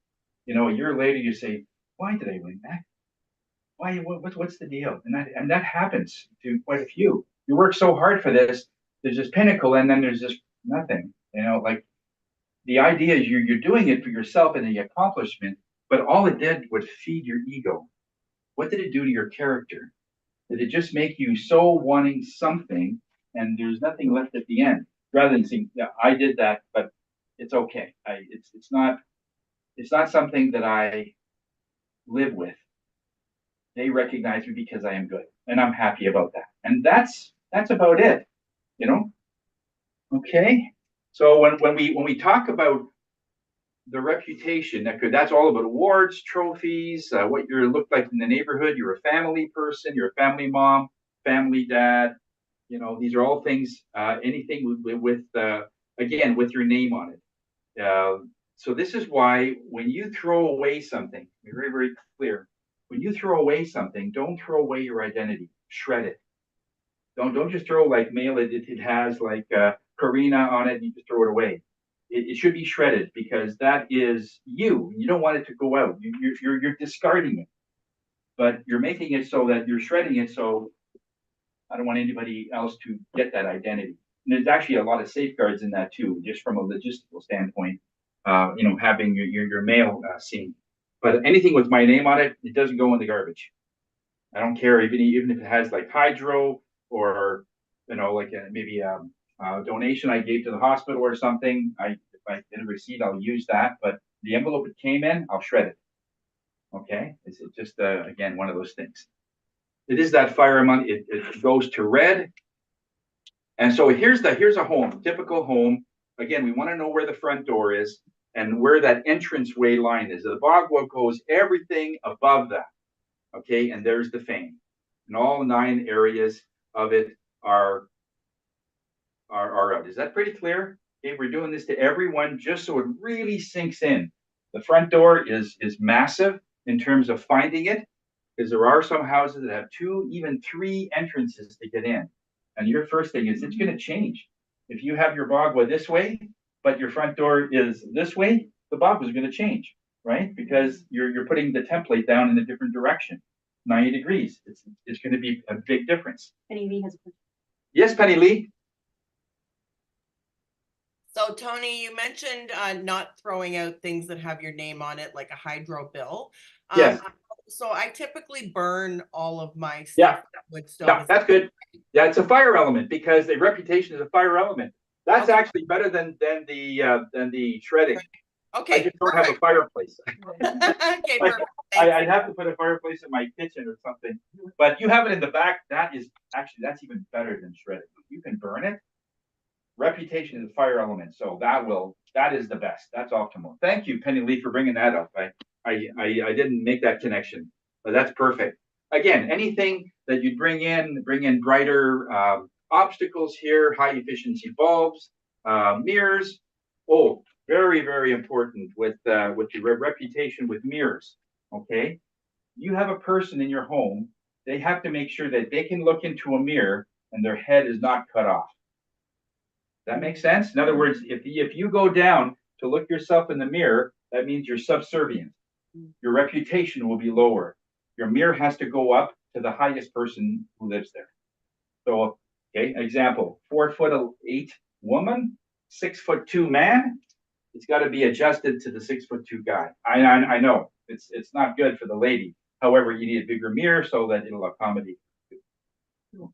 a year later you say, why did I win that? Why? What's the deal? And that happens to quite a few. You work so hard for this. There's this pinnacle, and then there's just nothing. Like the idea is you're doing it for yourself and the accomplishment, but all it did was feed your ego. What did it do to your character? Did it just make you so wanting something, and there's nothing left at the end, rather than saying, "Yeah, I did that, but it's okay. It's not something that I live with. They recognize me because I am good, and I'm happy about that." And that's about it. Okay. So when we talk about the reputation, that's all about awards, trophies, what you look like in the neighborhood. You're a family person. You're a family mom, family dad. You know, these are all things, anything with again, with your name on it. So this is why when you throw away something, be very, very clear. When you throw away something, don't throw away your identity. Shred it. Don't just throw like mail it. It has like Karina on it. And you just throw it away. It should be shredded because that is you. You don't want it to go out. You're discarding it, but you're making it so that you're shredding it. So I don't want anybody else to get that identity. And there's actually a lot of safeguards in that too, just from a logistical standpoint. You know, having your mail seen. But anything with my name on it, it doesn't go in the garbage. I don't care even if it has like hydro or you know like maybe a donation I gave to the hospital or something. If I get a receipt, I'll use that. But the envelope it came in, I'll shred it. Okay, it's just again one of those things. It is that fire money. It goes to red. And so here's a home, typical home. Again, we want to know where the front door is and where that entranceway line is. The Bagua goes everything above that. Okay, and there's the fane. And all 9 areas of it are out. Is that pretty clear? Okay, we're doing this to everyone just so it really sinks in. The front door is massive in terms of finding it, because there are some houses that have 2, even 3 entrances to get in. And your first thing is it's going to change. If you have your Bagua this way, but your front door is this way, the Bagua is going to change, right? Because you're putting the template down in a different direction, 90 degrees. It's going to be a big difference. Penny Lee has a question. Yes, Penny Lee. So Tony, you mentioned not throwing out things that have your name on it, like a hydro bill. Yes. So I typically burn all of my stuff. Yeah. Wood stove. Yeah, that's good. Yeah, it's a fire element because the reputation is a fire element. That's Okay. actually better than the shredding. Okay. I just don't have a fireplace. Okay, perfect. I'd have to put a fireplace in my kitchen or something. But you have it in the back. That's even better than shredding. You can burn it. Reputation is a fire element, so that is the best. That's optimal. Thank you, Penny Lee, for bringing that up. I didn't make that connection, but that's perfect. Again, anything that you bring in brighter obstacles here, high efficiency bulbs, mirrors. Oh, very, very important with the reputation with mirrors. Okay, you have a person in your home. They have to make sure that they can look into a mirror and their head is not cut off. That makes sense? In other words, if you go down to look yourself in the mirror, that means you're subservient. Your reputation will be lower. Your mirror has to go up to the highest person who lives there. So, okay, example, 4'8" woman, 6'2" man. It's got to be adjusted to the 6'2" guy. I know it's not good for the lady. However, you need a bigger mirror so that it'll accommodate you.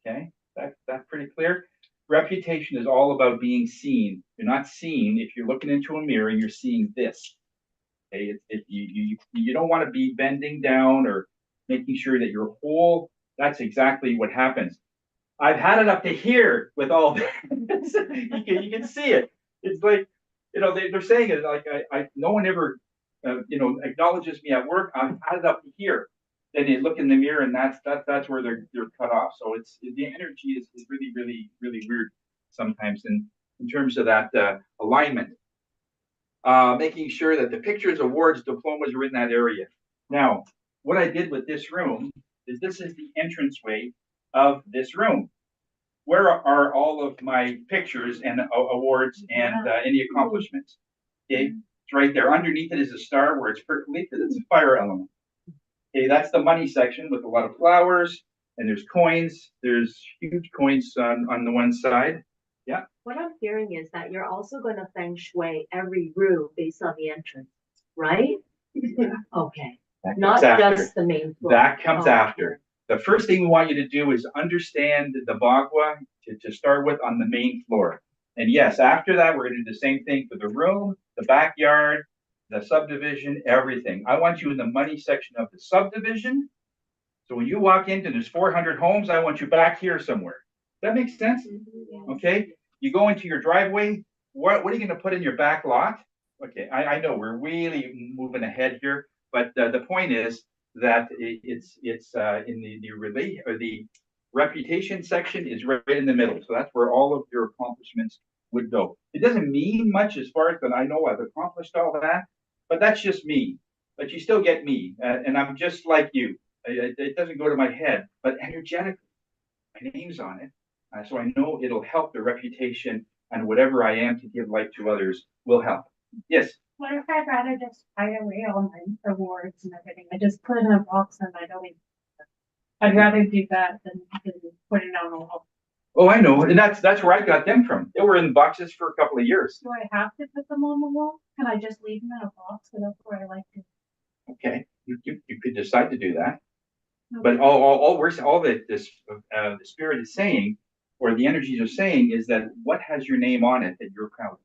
Okay, that's pretty clear. Reputation is all about being seen. You're not seen if you're looking into a mirror and you're seeing this. Okay, you don't want to be bending down or making sure that you're whole. That's exactly what happens. I've had it up to here with all this. you can see it. It's like, you know, they're saying it like no one ever, acknowledges me at work. I've had it up to here. Then you look in the mirror and that's where they're cut off. So it's the energy is really, really, really weird sometimes in terms of that alignment. Making sure that the pictures, awards, diplomas are in that area. Now, what I did with this room is this is the entranceway of this room. Where are all of my pictures and awards and any accomplishments? Okay, it's right there. Underneath it is a star where it's percolated. It's a fire element. Okay, that's the money section with a lot of flowers, and there's coins. There's huge coins on the one side. Yeah. What I'm hearing is that you're also going to feng shui every room based on the entrance, right? Yeah. Okay. Not just the main floor. That comes after. The first thing we want you to do is understand the Bagua to start with on the main floor. And yes, after that, we're going to do the same thing for the room, the backyard, the subdivision, everything. I want you in the money section of the subdivision. So when you walk into, there's 400 homes, I want you back here somewhere. That makes sense? Okay. You go into your driveway. What are you going to put in your back lot? Okay. I know we're really moving ahead here, but the point is that it's in the Reputation section is right in the middle. So that's where all of your accomplishments would go. It doesn't mean much as far as that I know I've accomplished all that, but that's just me. But you still get me, and I'm just like you. It doesn't go to my head, but energetically, my name's on it. So I know it'll help the reputation, and whatever I am to give light to others will help. Yes. What if I'd rather just hide away all my awards and everything? I just put it in a box and I don't even. I'd rather do that than put it on a wall. Oh, I know, and that's where I got them from. They were in boxes for a couple of years. Do I have to put them on the wall? Can I just leave them in a box? Because that's where I like to. Okay, you could decide to do that, but all the spirit is saying, or the energies are saying, is that what has your name on it that you're proud of,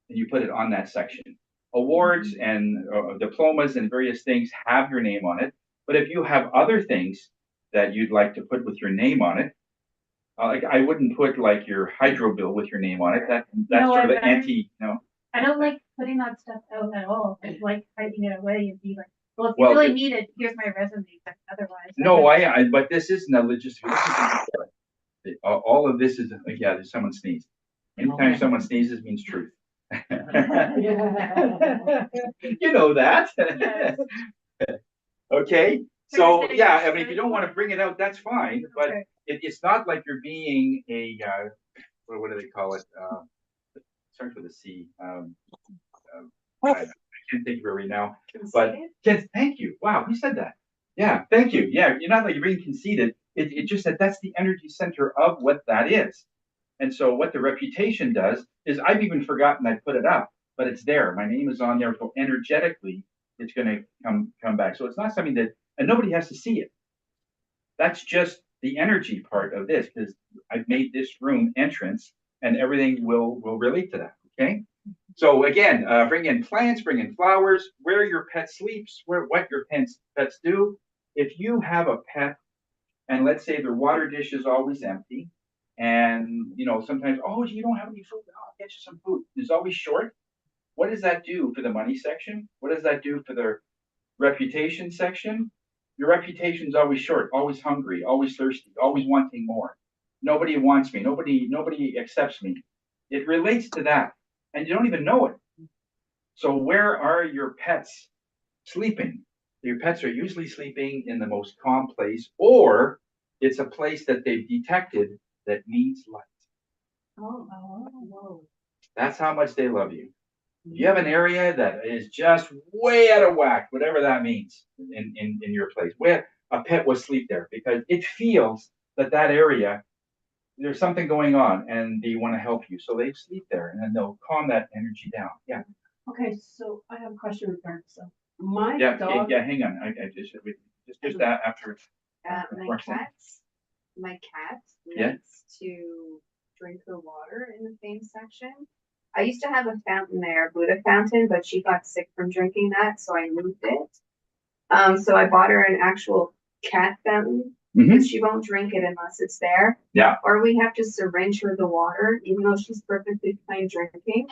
and you put it on that section. Awards and diplomas and various things have your name on it, but if you have other things that you'd like to put with your name on it, like I wouldn't put like your hydro bill with your name on it. That's No, sort of I- anti. No. I don't like putting that stuff out at all. I like hiding it away and be like, well, if you Well, really need it, here's my resume. But otherwise. No, but this isn't a logistic. All of this is, yeah, there's someone sneezed. Anytime someone sneezes means truth. You know that. Yes. Okay. So So you're saying yeah, it's I mean, if you don't want to bring it out, that's fine. But Okay. it's not like you're being a what do they call it? It starts with a C. I can't think of it right now. But thank you. Wow, who said that? Yeah, thank you. Yeah, you're not like you're being conceited. It just that that's the energy center of what that is. And so what the reputation does is I've even forgotten I put it up, but it's there. My name is on there. So energetically, it's going to come back. So it's not something that, and nobody has to see it. That's just the energy part of this, because I've made this room entrance, and everything will relate to that. Okay. So again, bring in plants, bring in flowers, where your pet sleeps, what your pets do. If you have a pet, and let's say their water dish is always empty, and sometimes, oh, you don't have any food, I'll get you some food. It's always short. What does that do for the money section? What does that do for their reputation section? Your reputation's always short, always hungry, always thirsty, always wanting more. Nobody wants me. Nobody accepts me. It relates to that, and you don't even know it. So where are your pets sleeping? Your pets are usually sleeping in the most calm place, or it's a place that they've detected that needs light. Oh. That's how much they love you. If you have an area that is just way out of whack, whatever that means in your place, where a pet will sleep there because it feels that area, there's something going on and they want to help you. So they sleep there and then they'll calm that energy down. Yeah. Okay, so I have a question regarding so my Yeah. dog. Yeah. Hang on. I just that after. My cat Yeah. likes to drink her water in the same section. I used to have a fountain there, Buddha fountain, but she got sick from drinking that, so I moved it. So I bought her an actual cat fountain, because she won't drink it unless it's there. Yeah. Or we have to syringe her the water, even though she's perfectly fine drinking.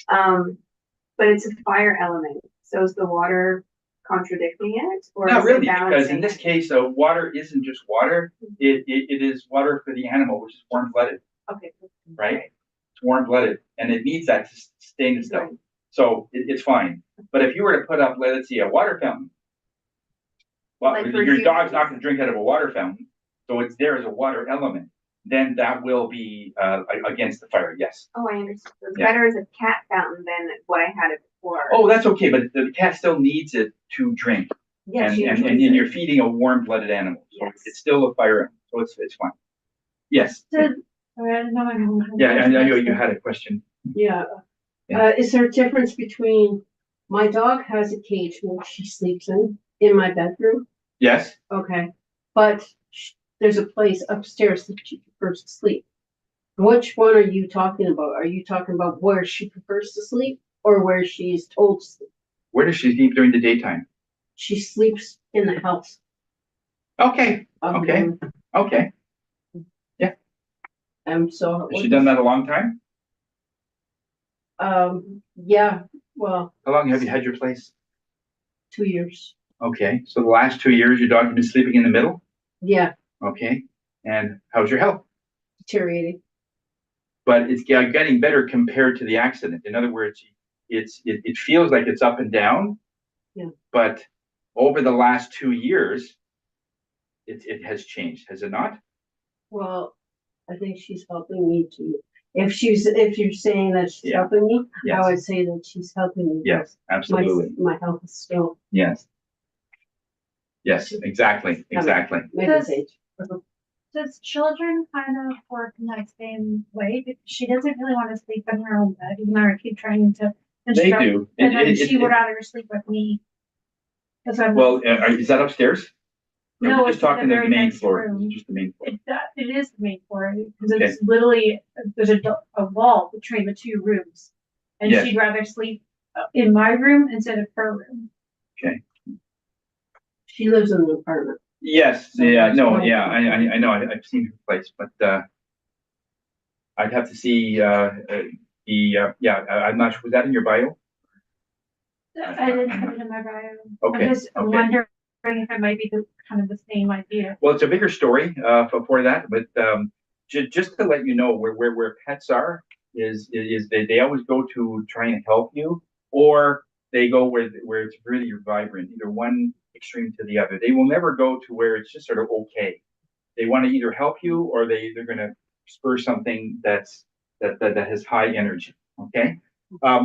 But it's a fire element. So is the water contradicting it, or Not is really, it because balancing in this it? case, water isn't just water. It is water for the animal, which is warm-blooded, Okay. right? It's warm-blooded, and it needs that to sustain itself. Right. So it's fine. But if you were to put up, let's see, a water fountain, well, Like for your dog's humans. not going to drink out of a water fountain, so it's there as a water element. Then that will be against the fire. Yes. Oh, I understand. So it's Yeah. better as a cat fountain than what I had it before. Oh, that's okay, but the cat still needs it to drink. yeah, and she and, enjoys and it. you're feeding a warm-blooded animal, so Yes. it's still a fire animal, so it's fine. Yes. I don't know. Yeah, I know you had a question. Yeah. Yeah. Is there a difference between my dog has a cage where she sleeps in my bedroom? Yes. Okay, but there's a place upstairs that she prefers to sleep. Which one are you talking about? Are you talking about where she prefers to sleep or where she's told to sleep? Where does she sleep during the daytime? She sleeps in the house. Okay. Okay. Okay. So. Has she done that a long time? Yeah, well, How long have you had your place? 2 years. Okay, so the last 2 years, your dog has been sleeping in the middle? Yeah, Okay. And how's your health? Deteriorating. But it's getting better compared to the accident. In other words, it feels like it's up and down. Yeah. But over the last 2 years, it has changed, has it not? Well, I think she's helping me to, if you're saying that she's Yeah. helping me, Yes. I would say that she's helping me. Yes, absolutely. My health is still. Yes. Yes, exactly, exactly. Does children kind of work in that same way? Because she doesn't really want to sleep in her own bed, even though I keep trying to They instruct, do. and then she would rather sleep with me. Because I'm Well, is that upstairs? No, We're it's just talking in the the very main next floor. room. Just the main floor. It is the main floor because it's literally there's a wall between the two rooms, and Yes. she'd rather sleep in my room instead of her room. Okay. She lives in an apartment. Yes, yeah, no, yeah, I know, I've seen her place, but I'd have to see yeah, I'm not sure, was that in your bio? I didn't put it in my bio. Okay, I'm just okay. wondering if it might be kind of the same idea. Well, it's a bigger story for that, but just to let you know where pets are is they always go to try and help you, or they go where it's really vibrant, either one extreme to the other. They will never go to where it's just sort of okay. They want to either help you or they're going to spur something that has high energy. Okay.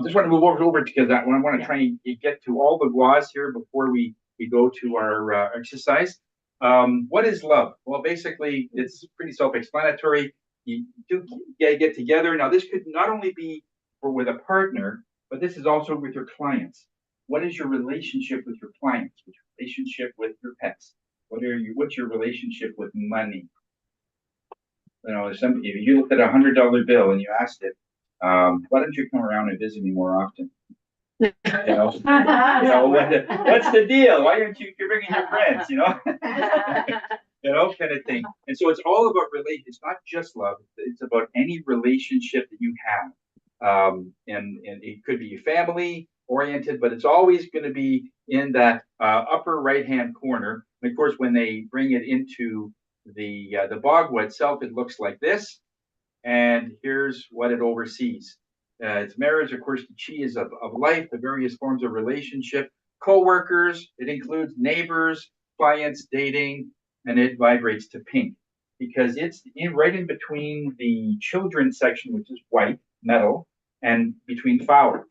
Just want to move over because I want to try and get to all the laws here before we go to our exercise. What is love? Well, basically, it's pretty self-explanatory. You do get together. Now, this could not only be with a partner, but this is also with your clients. What is your relationship with your clients? What's your relationship with your pets? What's your relationship with money? You know, if you looked at $100 bill and you asked it, why don't you come around and visit me more often? You know, what's the deal? Why aren't you bringing your friends? You know, kind of thing. And so it's all about relate. It's not just love. It's about any relationship that you have. And it could be family oriented, but it's always going to be in that upper right hand corner. And of course, when they bring it into the Bagua itself, it looks like this. And here's what it oversees. It's marriage, of course, the chi is of life, the various forms of relationship, co-workers, it includes neighbors, clients, dating, and it vibrates to pink because it's right in between the children's section, which is white, metal, and between fire.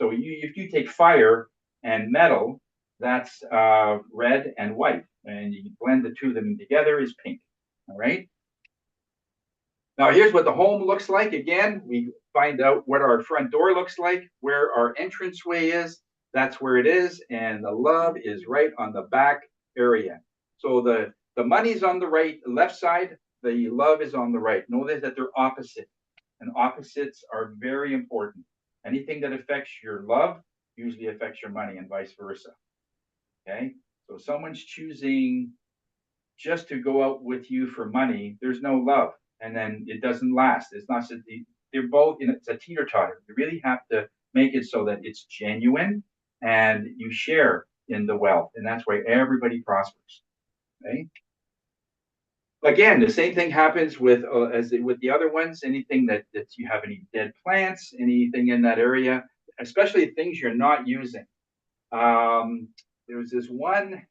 So if you take fire and metal, that's red and white, and you blend the two of them together is pink. All right. Now here's what the home looks like. Again, we find out what our front door looks like, where our entranceway is. That's where it is, and the love is right on the back area. So the money's on the left side. The love is on the right. Know that they're opposite, and opposites are very important. Anything that affects your love usually affects your money, and vice versa. Okay, so if someone's choosing just to go out with you for money, there's no love, and then it doesn't last. It's not. They're both. It's a teeter totter. You really have to make it so that it's genuine, and you share in the wealth, and that's why everybody prospers. Okay. Again, the same thing happens with with the other ones. Anything that you have any dead plants, anything in that area, especially things you're not using. There's this one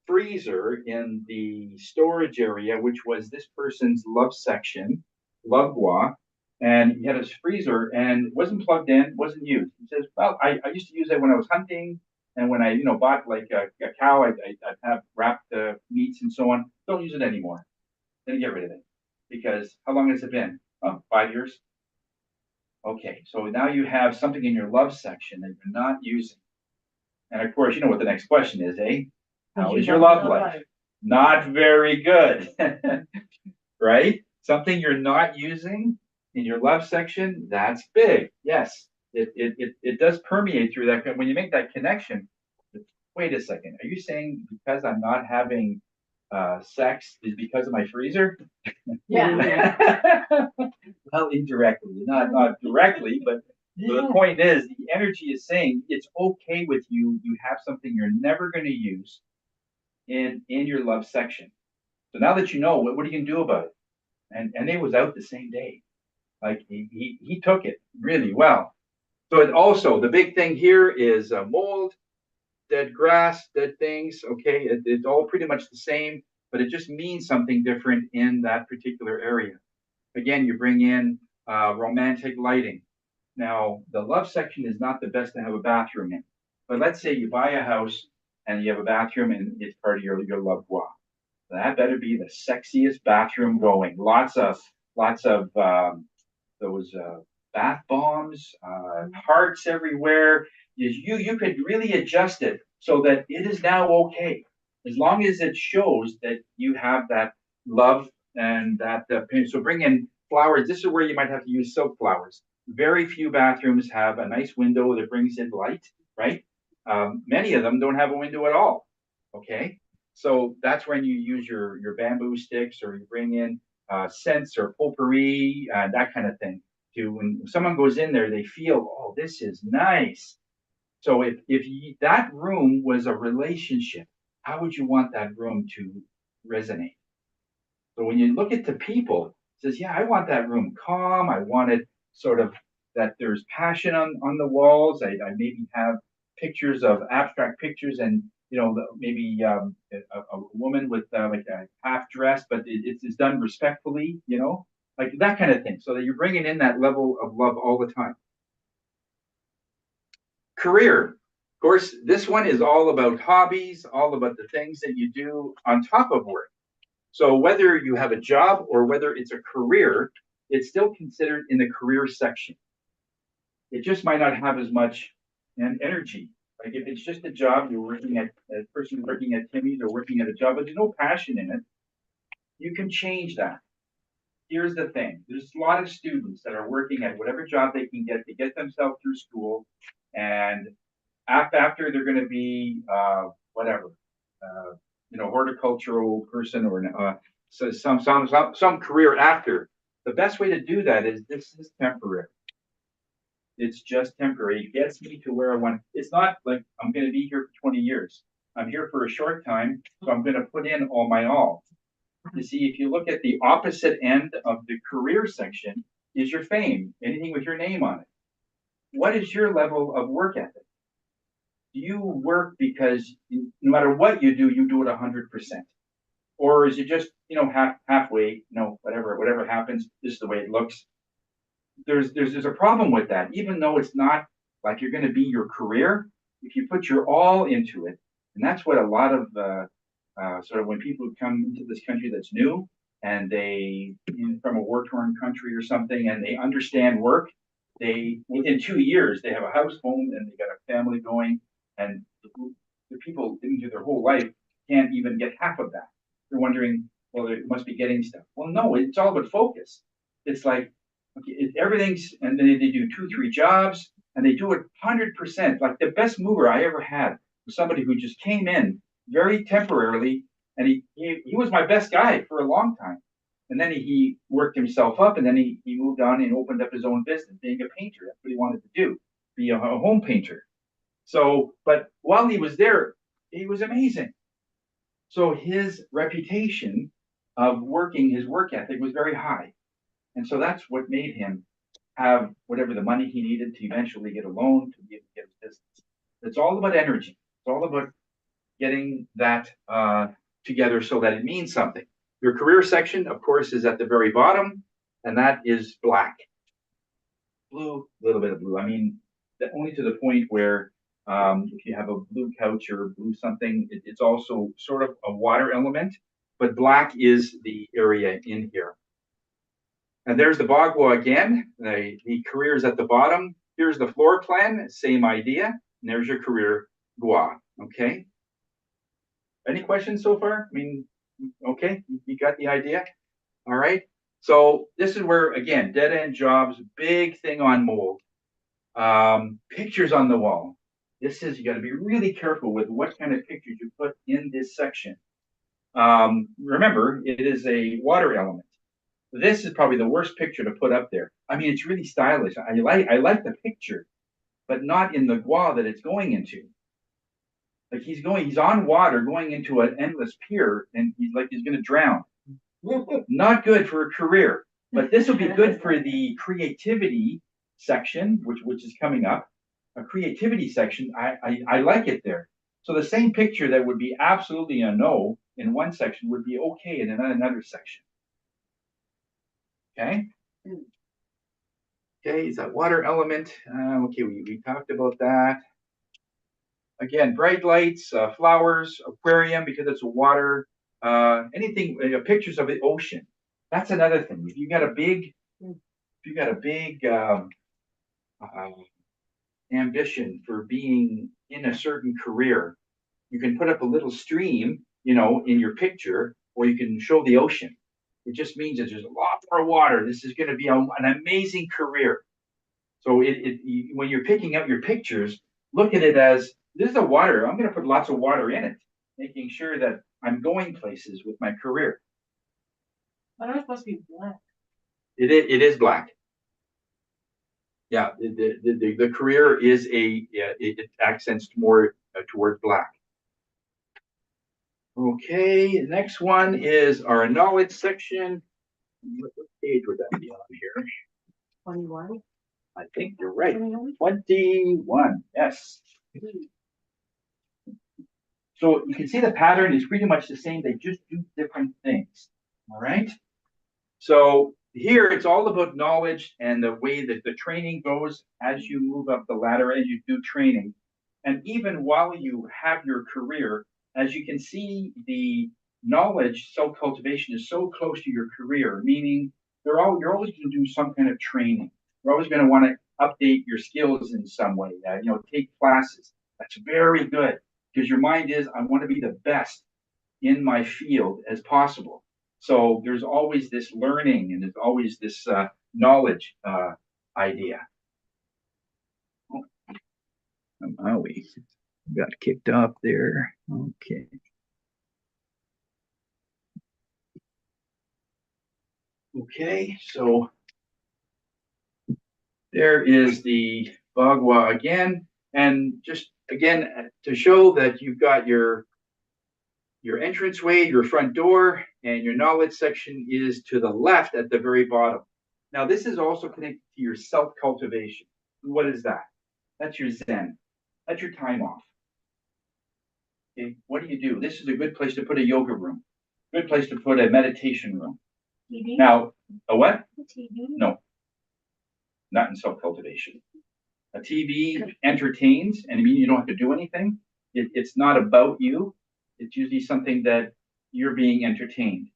freezer in the storage area, which was this person's love section, love bois, and he had his freezer and it wasn't plugged in, wasn't used. He says, "Well, I used to use it when I was hunting, and when I bought like a cow, I'd have wrapped meats and so on. Don't use it anymore. Then get rid of it because how long has it been? Oh, 5 years. Okay, so now you have something in your love section that you're not using, and of course, you know what the next question is, eh? How is your love life? Not very good, right? Something you're not using in your love section, that's big. Yes, it does permeate through that. When you make that connection, wait a second, are you saying because I'm not having sex is because of my freezer? Yeah. Well, indirectly, not directly, but the point is the energy is saying it's okay with you. You have something you're never going to use in your love section. So now that you know, what are you gonna do about it? And it was out the same day. Like he took it really well. So it also, the big thing here is mold, dead grass, dead things. Okay, it's all pretty much the same, but it just means something different in that particular area. Again, you bring in romantic lighting. Now, the love section is not the best to have a bathroom in, but let's say you buy a house and you have a bathroom and it's part of your love walk. That better be the sexiest bathroom going. Lots of those bath bombs, hearts everywhere. You could really adjust it so that it is now okay, as long as it shows that you have that love and that. So bring in flowers. This is where you might have to use silk flowers. Very few bathrooms have a nice window that brings in light, right? Many of them don't have a window at all. Okay, so that's when you use your bamboo sticks, or you bring in scents or potpourri, that kind of thing. To when someone goes in there, they feel, oh, this is nice. So if that room was a relationship, how would you want that room to resonate? So when you look at the people, it says, yeah, I want that room calm. I want it sort of that there's passion on the walls. I maybe have pictures of abstract pictures, and maybe a woman with like a half dress, but it's done respectfully, like that kind of thing, so that you're bringing in that level of love all the time. Career. Of course, this one is all about hobbies, all about the things that you do on top of work. So whether you have a job or whether it's a career, it's still considered in the career section. It just might not have as much energy. Like if it's just a job, you're working at a person working at Timmy's or working at a job, but there's no passion in it, you can change that. Here's the thing. There's a lot of students that are working at whatever job they can get to get themselves through school. And after they're going to be whatever, horticultural person, or so some career after. The best way to do that is this is temporary. It's just temporary. It gets me to where I want. It's not like I'm going to be here for 20 years. I'm here for a short time, so I'm going to put in all my all. You see, if you look at the opposite end of the career section, is your fame, anything with your name on it. What is your level of work ethic? Do you work because no matter what you do it 100%? Or is it just, halfway, whatever happens, this is the way it looks? There's a problem with that, even though it's not like you're going to be your career. If you put your all into it, and that's what a lot of sort of when people come into this country that's new, and they from a war-torn country or something, and they understand work, they within 2 years they have a house, home, and they got a family going, and the people into their whole life can't even get half of that. They're wondering, well, they must be getting stuff. Well, no, it's all about focus. It's like, okay, everything's, and then they do 2-3 jobs, and they do it 100%. Like the best mover I ever had was somebody who just came in very temporarily, and he was my best guy for a long time. And then he worked himself up, and then he moved on and opened up his own business, being a painter. That's what he wanted to do, be a home painter. So, but while he was there, he was amazing. So his reputation of working, his work ethic was very high. And so that's what made him have whatever the money he needed to eventually get a loan to be able to get his business. It's all about energy. It's all about getting that together so that it means something. Your career section, of course, is at the very bottom, and that is black. Blue, a little bit of blue. I mean, only to the point where if you have a blue couch or blue something, it's also sort of a water element, but black is the area in here. And there's the Bagua again. The career is at the bottom. Here's the floor plan, same idea. And there's your career gua. Okay. Any questions so far? I mean, okay, you got the idea? All right. So this is where, again, dead end jobs, big thing on mold. Pictures on the wall. This is, you got to be really careful with what kind of pictures you put in this section. Remember, it is a water element. This is probably the worst picture to put up there. I mean, it's really stylish. I like the picture, but not in the gua that it's going into. Like he's on water going into an endless pier, and he's going to drown. Not good for a career, but this will be good for the creativity section, which is coming up. A creativity section, I like it there. So the same picture that would be absolutely a no in one section would be okay in another section. Okay. Okay, is that water element? Okay, we talked about that. Again, bright lights, flowers, aquarium because it's water. Anything, pictures of the ocean. That's another thing. If you got a big ambition for being in a certain career, you can put up a little stream, in your picture, or you can show the ocean. It just means that there's a lot more water. This is going to be an amazing career. So when you're picking up your pictures, look at it as this is the water. I'm going to put lots of water in it, making sure that I'm going places with my career. But it was supposed to be black. It is black. Yeah, the career is it accents more towards black. Okay, the next one is our knowledge section. What page would that be on here? 21. I think you're right. 21, yes. So you can see the pattern is pretty much the same. They just do different things. All right. So here it's all about knowledge and the way that the training goes as you move up the ladder, as you do training. And even while you have your career, as you can see, the knowledge self-cultivation is so close to your career, meaning you're always going to do some kind of training. You're always going to want to update your skills in some way, take classes. That's very good because your mind is, I want to be the best in my field as possible. So there's always this learning and there's always this knowledge idea. Oh, we got kicked off there. Okay. Okay, so there is the Bagua again. And just again, to show that you've got your entranceway, your front door, and your knowledge section is to the left at the very bottom. Now, this is also connected to your self-cultivation. What is that? That's your Zen. That's your time off. Okay, what do? This is a good place to put a yoga room. Good place to put a meditation room. TV? Now, a what? TV? No, not in self-cultivation. A TV entertains, and I mean you don't have to do anything. It's not about you. It's usually something that you're being entertained.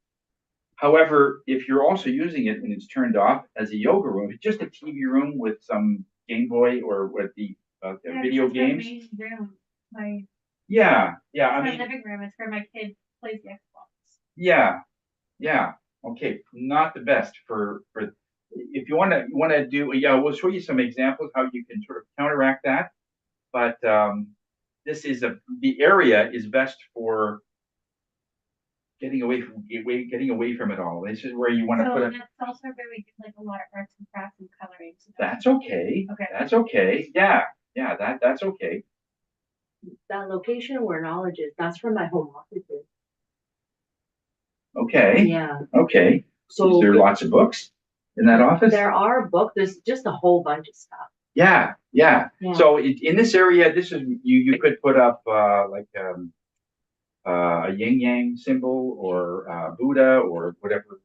However, if you're also using it and it's turned off as a yoga room, it's just a TV room with some Game Boy or with the video games. My main room. Yeah. I My mean, living room. It's where my kid plays the Xbox. Yeah. Okay, not the best for if you want to do. Yeah, we'll show you some examples how you can sort of counteract that. But this is the area is best for getting away from it all. This is where you want to put it. That's also where we do like a lot of arts and crafts and coloring. So That's okay. Okay. That's okay. Yeah, that's okay. That location where knowledge is, that's where my home office is. Okay. Yeah. Okay. So is there lots of books in that office? There are books. There's just a whole bunch of stuff. Yeah. So in this area, this is you could put up like a yin yang symbol or Buddha or whatever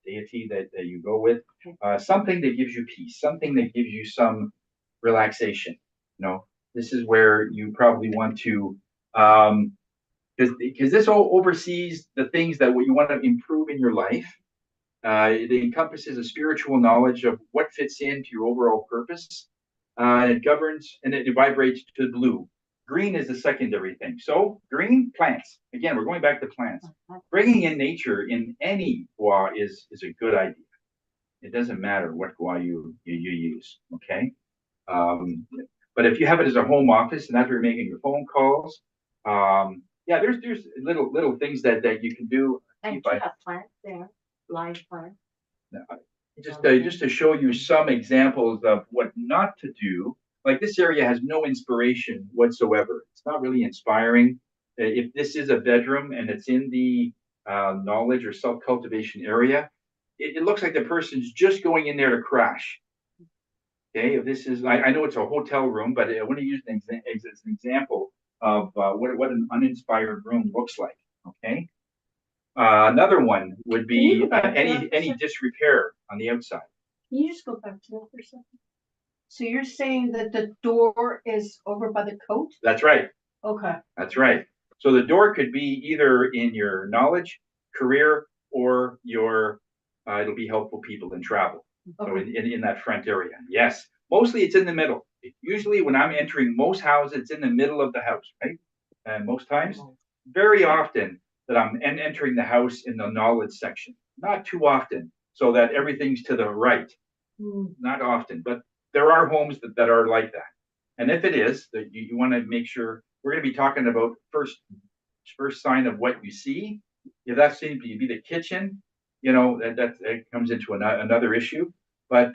deity that you go with. Something that gives you peace. Something that gives you some relaxation. This is where you probably want to because this all oversees the things that you want to improve in your life. It encompasses a spiritual knowledge of what fits into your overall purpose. It governs and it vibrates to blue. Green is the secondary thing. So green, plants. Again, we're going back to plants. Bringing in nature in any gua is a good idea. It doesn't matter what gua you use. Okay. But if you have it as a home office and that's where you're making your phone calls, there's little things that you can do. And you have plants there, live plants. Just to show you some examples of what not to do, like this area has no inspiration whatsoever. It's not really inspiring. If this is a bedroom and it's in the knowledge or self-cultivation area, it looks like the person's just going in there to crash. Okay, if this is, I know it's a hotel room, but I want to use an as an example of what an uninspired room looks like. Okay, another one would Can you be go back to any that? disrepair on the outside. Can you just go back to that for a second? So you're saying that the door is over by the coat? That's right. Okay. That's right. So the door could be either in your knowledge, career, or your it'll be helpful people and travel. So Okay. in that front area. Yes. Mostly it's in the middle. Usually when I'm entering most houses, it's in the middle of the house, right? And most times, very often that I'm entering the house in the knowledge section. Not too often, so that everything's to the right. Not often, but there are homes that are like that. And if it is, that you want to make sure, we're going to be talking about first sign of what you see. If that seems to be the kitchen, you know, that comes into another issue. But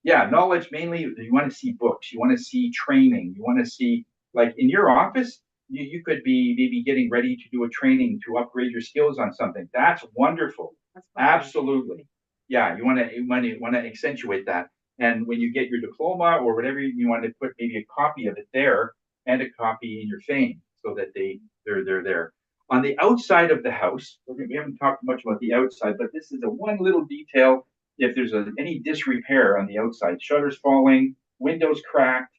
yeah, knowledge mainly, you want to see books, you want to see training, you want to see, like in your office, you could be maybe getting ready to do a training to upgrade your skills on something. That's wonderful. Absolutely. Yeah, you want to accentuate that. And when you get your diploma or whatever, you want to put maybe a copy of it there and a copy in your fame so that they're there. On the outside of the house, we haven't talked much about the outside, but this is a one little detail. If there's any disrepair on the outside, shutters falling, windows cracked,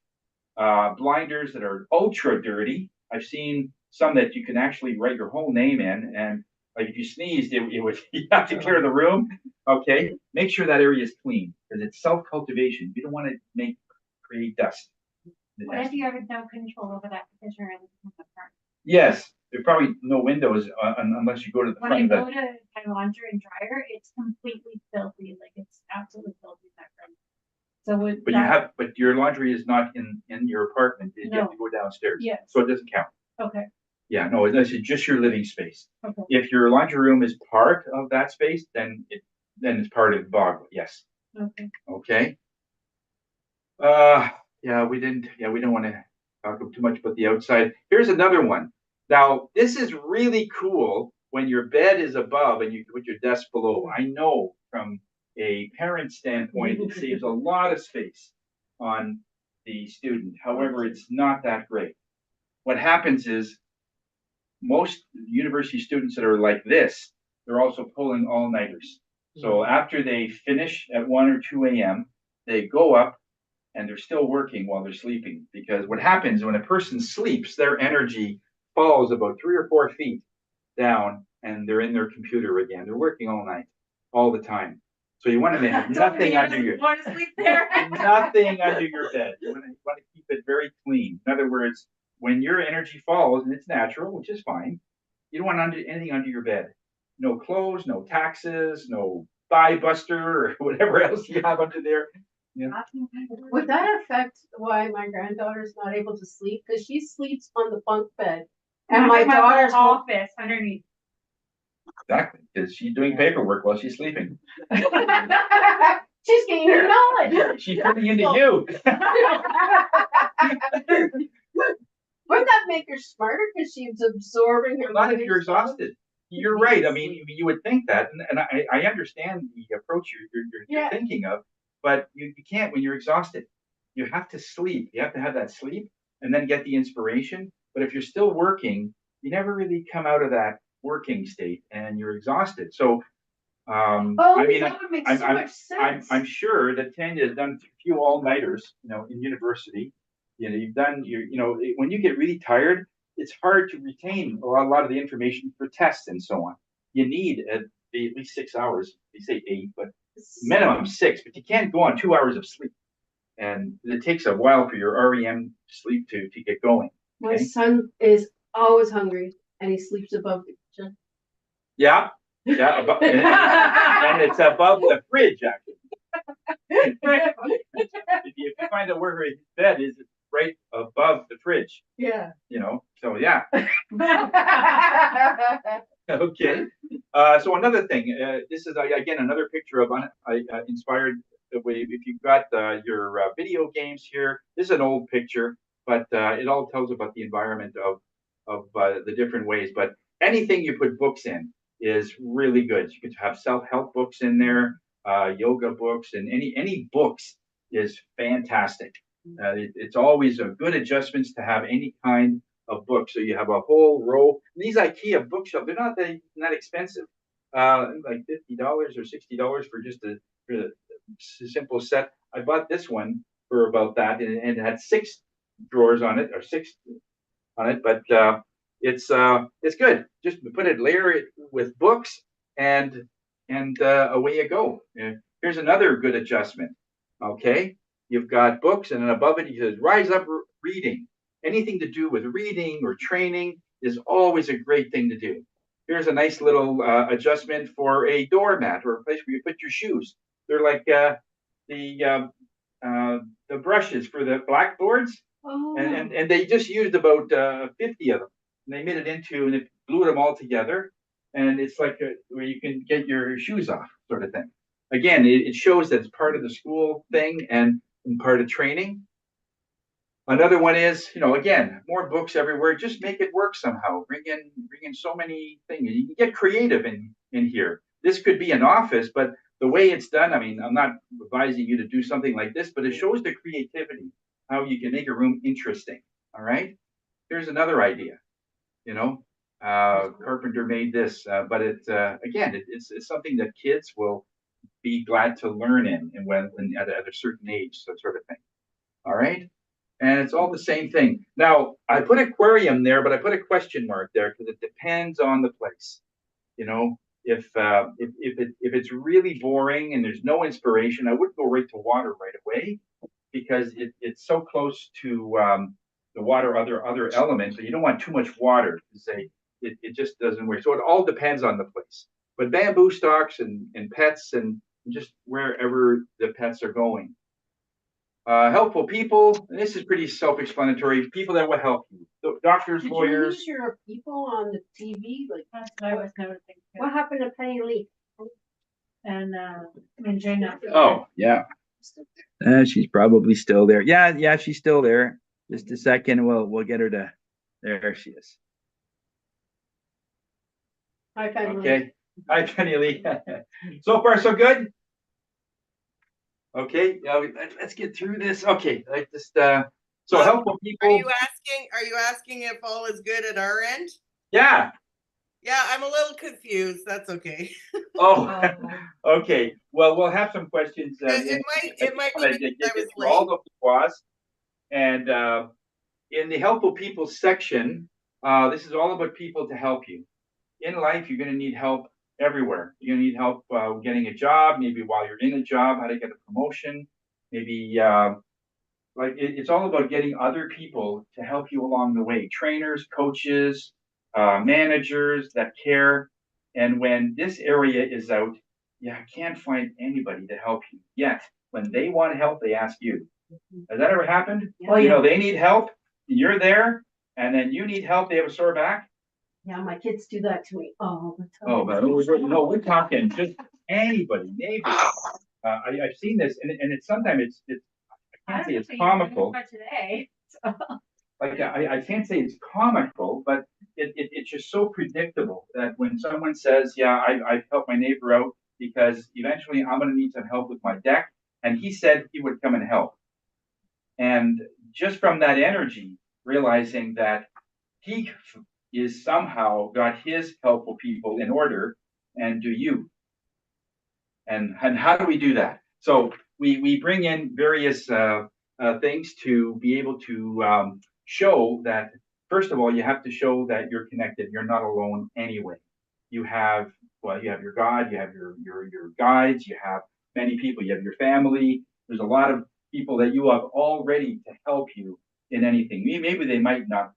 blinders that are ultra dirty. I've seen some that you can actually write your whole name in, and like if you sneezed, it would you have to clear the room. Okay, make sure that area is clean because it's self-cultivation. You don't want to create dust. What if you have no control over that because you're in the front? Yes, there's probably no windows unless you go to the When I front of go it. to my laundry and dryer, it's completely filthy. Like it's absolutely filthy in that room. So with But that, but your laundry is not in your apartment. You have No. to go downstairs. Yes. So it doesn't count. okay, Yeah, no, this is just your living space. okay. If your laundry room is part of that space, then it's part of the bog. Yes. Okay. Okay. Yeah, we don't want to talk too much about the outside. Here's another one. Now, this is really cool when your bed is above and you put your desk below. I know from a parent standpoint, it saves a lot of space on the student. However, it's not that great. What happens is most university students that are like this, they're also pulling all-nighters. So after they finish at 1 or 2 a.m., they go up and they're still working while they're sleeping. Because what happens when a person sleeps, their energy falls about 3 or 4 feet down and they're in their computer again. They're working all night, all the time. So you want to have nothing under your want to sleep there. nothing under your bed. You want to keep it very clean. In other words, when your energy falls, and it's natural, which is fine, you don't want anything under your bed. No clothes, no taxes, no thigh buster or whatever else you have under there. Yeah. Would that affect why my granddaughter's not able to sleep? Because she sleeps on the bunk bed. And my daughter's office underneath. Exactly, because she's doing paperwork while she's sleeping. She's gaining knowledge. She's turning into you. Wouldn't that make her smarter because she's absorbing her? Not if you're exhausted. You're right. I mean, you would think that, and I understand the approach you're thinking of, but you can't when you're exhausted. You have to sleep. You have to have that sleep and then get the inspiration. But if you're still working, you never really come out of that working state and you're exhausted. So, I mean, that would make so much sense. I'm sure that Tanya has done a few all-nighters, in university. You've done when you get really tired, it's hard to retain a lot of the information for tests and so on. You need at least 6 hours. They say 8, but minimum 6. But you can't go on 2 hours of sleep, and it takes a while for your REM sleep to get going. My son is always hungry, and he sleeps above the kitchen. Yeah, and it's above the fridge actually. If you find out where his bed is, it's right above the fridge. Yeah. So yeah. Okay. So another thing, this is again another picture of inspired if you've got your video games here, this is an old picture, but it all tells about the environment of the different ways. But anything you put books in is really good. You could have self-help books in there, yoga books, and any books is fantastic. It's always a good adjustments to have any kind of book. So you have a whole row. These IKEA bookshelves, they're not that expensive. Like $50 or $60 for just a simple set. I bought this one for about that, and it had 6 drawers on it, or 6 on it. But it's good. Just put it, layer it with books, and away you go. Here's another good adjustment. Okay, you've got books, and then above it he says, "Rise up, reading." Anything to do with reading or training is always a great thing to do. Here's a nice little adjustment for a doormat or a place where you put your shoes. They're like the brushes for the blackboards, and they just used about 50 of them, and they made it into, and it glued them all together, and it's like where you can get your shoes off, sort of thing. Again, it shows that it's part of the school thing and part of training. Another one is, again, more books everywhere. Just make it work somehow. Bring in so many things. You can get creative in here. This could be an office, but the way it's done, I mean, I'm not advising you to do something like this, but it shows the creativity, how you can make a room interesting. All right. Here's another idea. Carpenter made this, but it's something that kids will be glad to learn in, and when at a certain age, so sort of thing. All right. And it's all the same thing. Now, I put aquarium there, but I put a question mark there because it depends on the place. If it's really boring and there's no inspiration, I wouldn't go right to water right away, because it's so close to the water, other elements. So you don't want too much water to say it just doesn't work. So it all depends on the place. But bamboo stalks and pets, and just wherever the pets are going. Helpful people. And this is pretty self-explanatory. People that will help you. So doctors, Did lawyers. you lose your people on the TV? Like, That's what I was noticing. too. what happened to Penny Lee? And Jane. Oh, yeah. She's probably still there. Yeah, she's still there. Just a second. We'll get her to. There she is. Hi, Penny Lee. Okay. Hi, Penny Lee. So far, so good. Okay. Let's get through this. Okay. I just so helpful people. Are you asking if all is good at our end? Yeah. Yeah, I'm a little confused. That's okay. Oh, okay. Well, we'll have some questions. It might be because I was late. All the was, and in the helpful people section, this is all about people to help you. In life, you're going to need help everywhere. You're going to need help getting a job, maybe while you're in a job, how to get a promotion, maybe it's all about getting other people to help you along the way. Trainers, coaches, managers that care. And when this area is out, you can't find anybody to help you yet. When they want help, they ask you. Has that ever happened? Yeah. They need help, you're there, and then you need help, they have a sore back. Yeah, my kids do that to me all the time. Oh, but we're talking just anybody, neighbors. I've seen this, and it's sometimes it's I can't say it's comical. Today. Like I can't say it's comical, but it's just so predictable that when someone says, "Yeah, I've helped my neighbor out because eventually I'm going to need some help with my deck," and he said he would come and help, and just from that energy, realizing that he is somehow got his helpful people in order, and do you. And how do we do that? So we bring in various things to be able to show that, first of all, you have to show that you're connected. You're not alone anyway. You have your God, you have your guides, you have many people, you have your family. There's a lot of people that you have already to help you in anything. Maybe they might not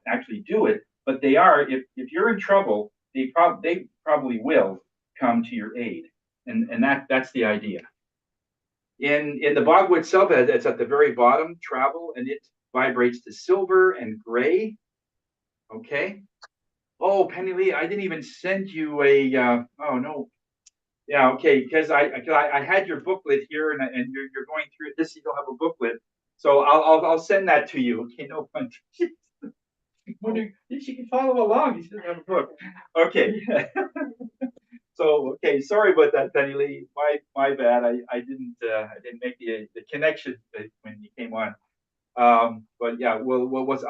actually do it, but they are. If you're in trouble, they probably will come to your aid, and that's the idea. In the Bogwood itself, it's at the very bottom, travel, and it vibrates to silver and gray. Okay. Oh, Penny Lee, I didn't even send you a. Oh no, Yeah, okay, because I had your booklet here and you're going through it. This, you don't have a booklet. So I'll send that to you. Okay, no fun. Wondering if she can follow along. She doesn't have a book. Okay. So okay, sorry about that, Penny Lee. My bad. I didn't make the connection when you came on. But yeah,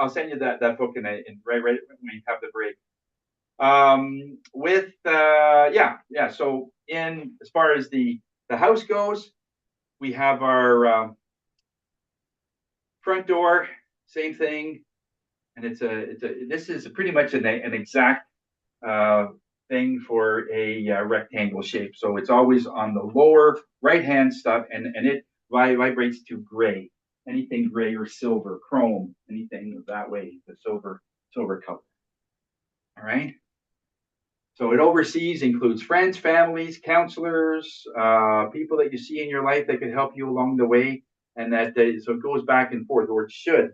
I'll send you that book in right when we have the break. With yeah. So in as far as the house goes, we have our front door, same thing, and this is pretty much an exact thing for a rectangle shape. So it's always on the lower right hand stuff, and it vibrates to gray. Anything gray or silver, chrome, anything that way, the silver color. All right. So it oversees, includes friends, families, counselors, people that you see in your life that could help you along the way, and so it goes back and forth, or it should.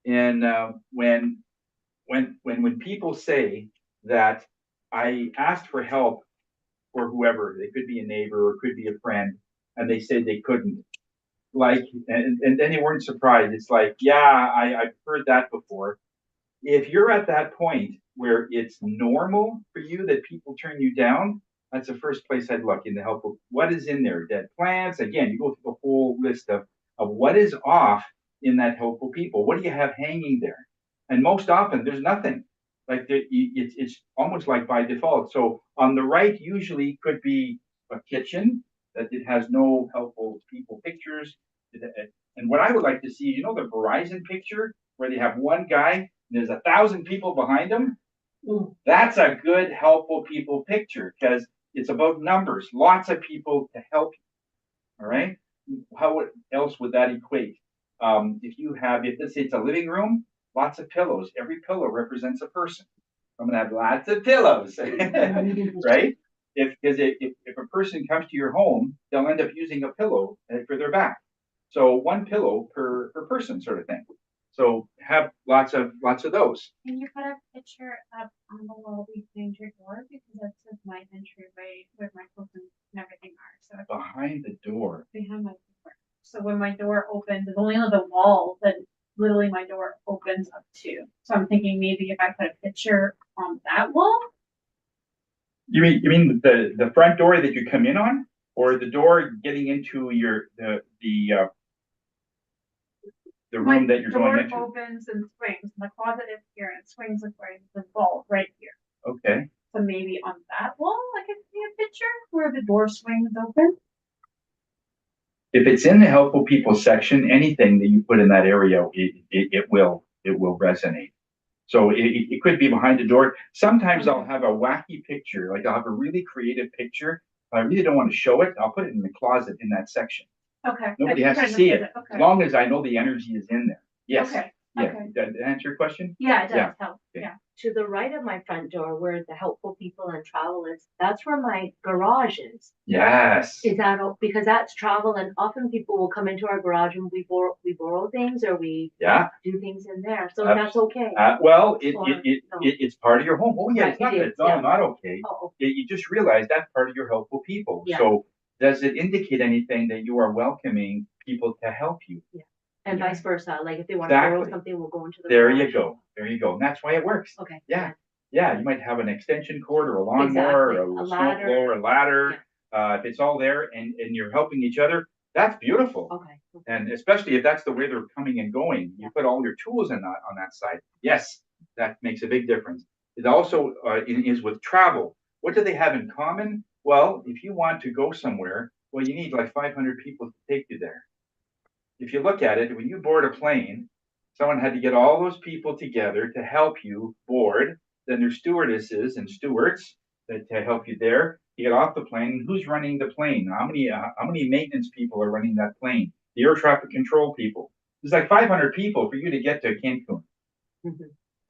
And when people say that I asked for help for whoever, they could be a neighbor or could be a friend, and they said they couldn't, and then they weren't surprised. It's like, yeah, I've heard that before. If you're at that point where it's normal for you that people turn you down, that's the first place I'd look in the help. What is in there? Dead plants. Again, you go through the whole list of what is off in that helpful people. What do you have hanging there? And most often there's nothing. Like it's almost like by default. So on the right usually could be a kitchen that it has no helpful people pictures. And what I would like to see, you know, the Verizon picture where they have one guy there's 1,000 people behind them. That's a good helpful people picture because it's about numbers, lots of people to help you. All right. How else would that equate? If let's say it's a living room, lots of pillows. Every pillow represents a person. I'm gonna have lots of pillows, right? Because if a person comes to your home, they'll end up using a pillow for their back. So one pillow per person, sort of thing. So have lots of those. Can you put a picture up on the wall behind your door because that's just my entryway where my clothes and everything are. So behind the door. Behind my door. So when my door opens, it's only on the wall that literally my door opens up to. So I'm thinking maybe if I put a picture on that wall. You mean the front door that you come in on, or the door getting into the room that you're going into? My door opens and swings. My closet is here and swings and swings the wall right here. Okay. So maybe on that wall I can see a picture where the door swings open. If it's in the helpful people section, anything that you put in that area, it will resonate. So it could be behind the door. Sometimes I'll have a wacky picture, like I'll have a really creative picture. I really don't want to show it. I'll put it in the closet in that section. Okay. Nobody has to see it, okay. as long as I know the energy is in there. Yes. Okay. Yeah. Okay. Did that answer your question? Yeah, it does Yeah. help. Okay. Yeah. To the right of my front door, where the helpful people and travel is, that's where my garage is. Yes. Is that because that's travel, and often people will come into our garage and we borrow things or we do things in there. So that's okay. Well, it's part of your home. Oh yeah, Right, it's not, it is, not okay. Oh, You just realize that's part of your helpful people. Yeah. So does it indicate anything that you are welcoming people to help you? Yeah. And vice versa. Like if they want to borrow something, we'll go into the There garage. you go. There you go. And that's why it works. Okay. Yeah. Yeah. You might have an extension cord or a lawnmower or a snow blower, a ladder. Yeah. If it's all there and you're helping each other, that's beautiful. Okay. And especially if that's the way they're coming and going, you put all your tools on that side. Yes, that makes a big difference. It also is with travel. What do they have in common? Well, if you want to go somewhere, well, you need like 500 people to take you there. If you look at it, when you board a plane, someone had to get all those people together to help you board. Then there's stewardesses and stewards to help you there. You get off the plane. Who's running the plane? How many maintenance people are running that plane? The air traffic control people. There's like 500 people for you to get to Cancun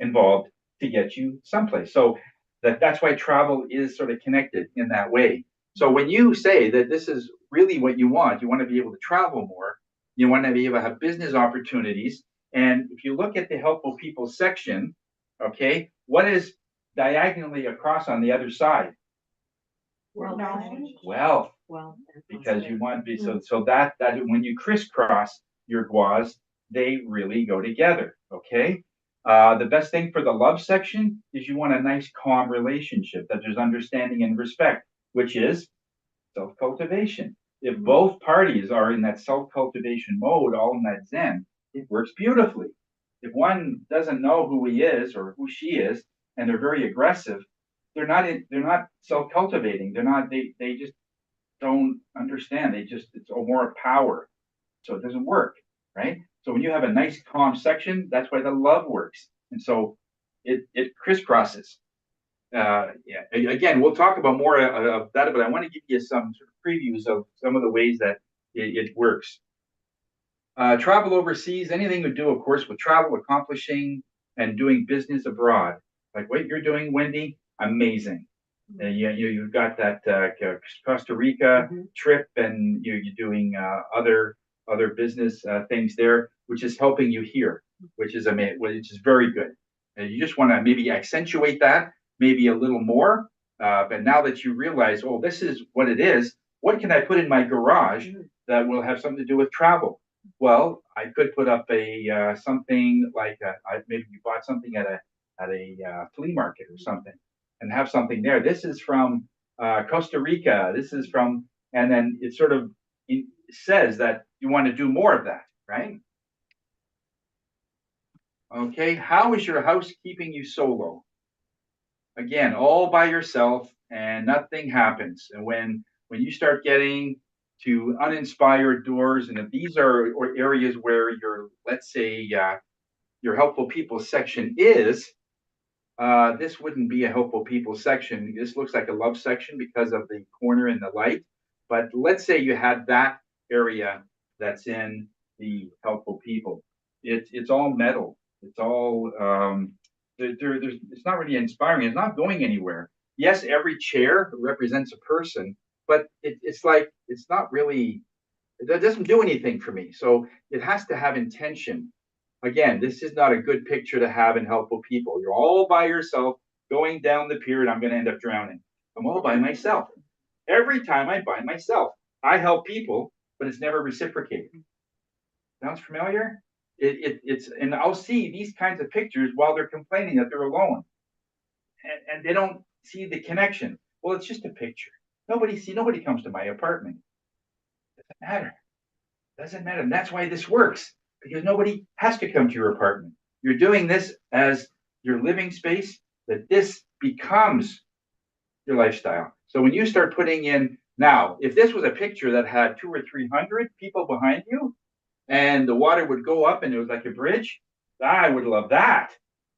involved to get you someplace. So that's why travel is sort of connected in that way. So when you say that this is really what you want to be able to travel more, you want to be able to have business opportunities. And if you look at the helpful people section, okay, what is diagonally across on the other side? Wealth, because you want to be so that when you crisscross your guas, they really go together. Okay. The best thing for the love section is you want a nice, calm relationship that there's understanding and respect, which is self-cultivation. If both parties are in that self-cultivation mode, all in that Zen, it works beautifully. If one doesn't know who he is or who she is, and they're very aggressive, they're not self-cultivating. They just don't understand. It's more power. So it doesn't work, right? So when you have a nice calm section, that's why the love works. And so it crisscrosses. Yeah. Again, we'll talk about more of that, but I want to give you some sort of previews of some of the ways that it works. Travel overseas, anything to do, of course, with travel, accomplishing, and doing business abroad. Like what you're doing, Wendy, amazing. You've got that Costa Rica trip, and you're doing other business things there, which is helping you here, which is very good. You just want to maybe accentuate that, maybe a little more. But now that you realize, oh, this is what it is, what can I put in my garage that will have something to do with travel? Well, I could put up a something like maybe you bought something at a flea market or something, and have something there. This is from Costa Rica. This is from, and then it sort of says that you want to do more of that, right? Okay, how is your house keeping you solo? Again, all by yourself, and nothing happens. And when you start getting to uninspired doors, and if these are areas where your, let's say, your helpful people section is, this wouldn't be a helpful people section. This looks like a love section because of the corner and the light. But let's say you had that area that's in the helpful people. It's all metal. It's all it's not really inspiring. It's not going anywhere. Yes, every chair represents a person, but it's like it's not really. That doesn't do anything for me. So it has to have intention. Again, this is not a good picture to have in helpful people. You're all by yourself going down the pier, and I'm going to end up drowning. I'm all by myself. Every time I'm by myself, I help people, but it's never reciprocated. Sounds familiar? It's and I'll see these kinds of pictures while they're complaining that they're alone, and they don't see the connection. Well, it's just a picture. Nobody comes to my apartment. Doesn't matter. Doesn't matter. And that's why this works, because nobody has to come to your apartment. You're doing this as your living space, that this becomes your lifestyle. So when you start putting in, now, if this was a picture that had 200 or 300 people behind you, and the water would go up and it was like a bridge, I would love that,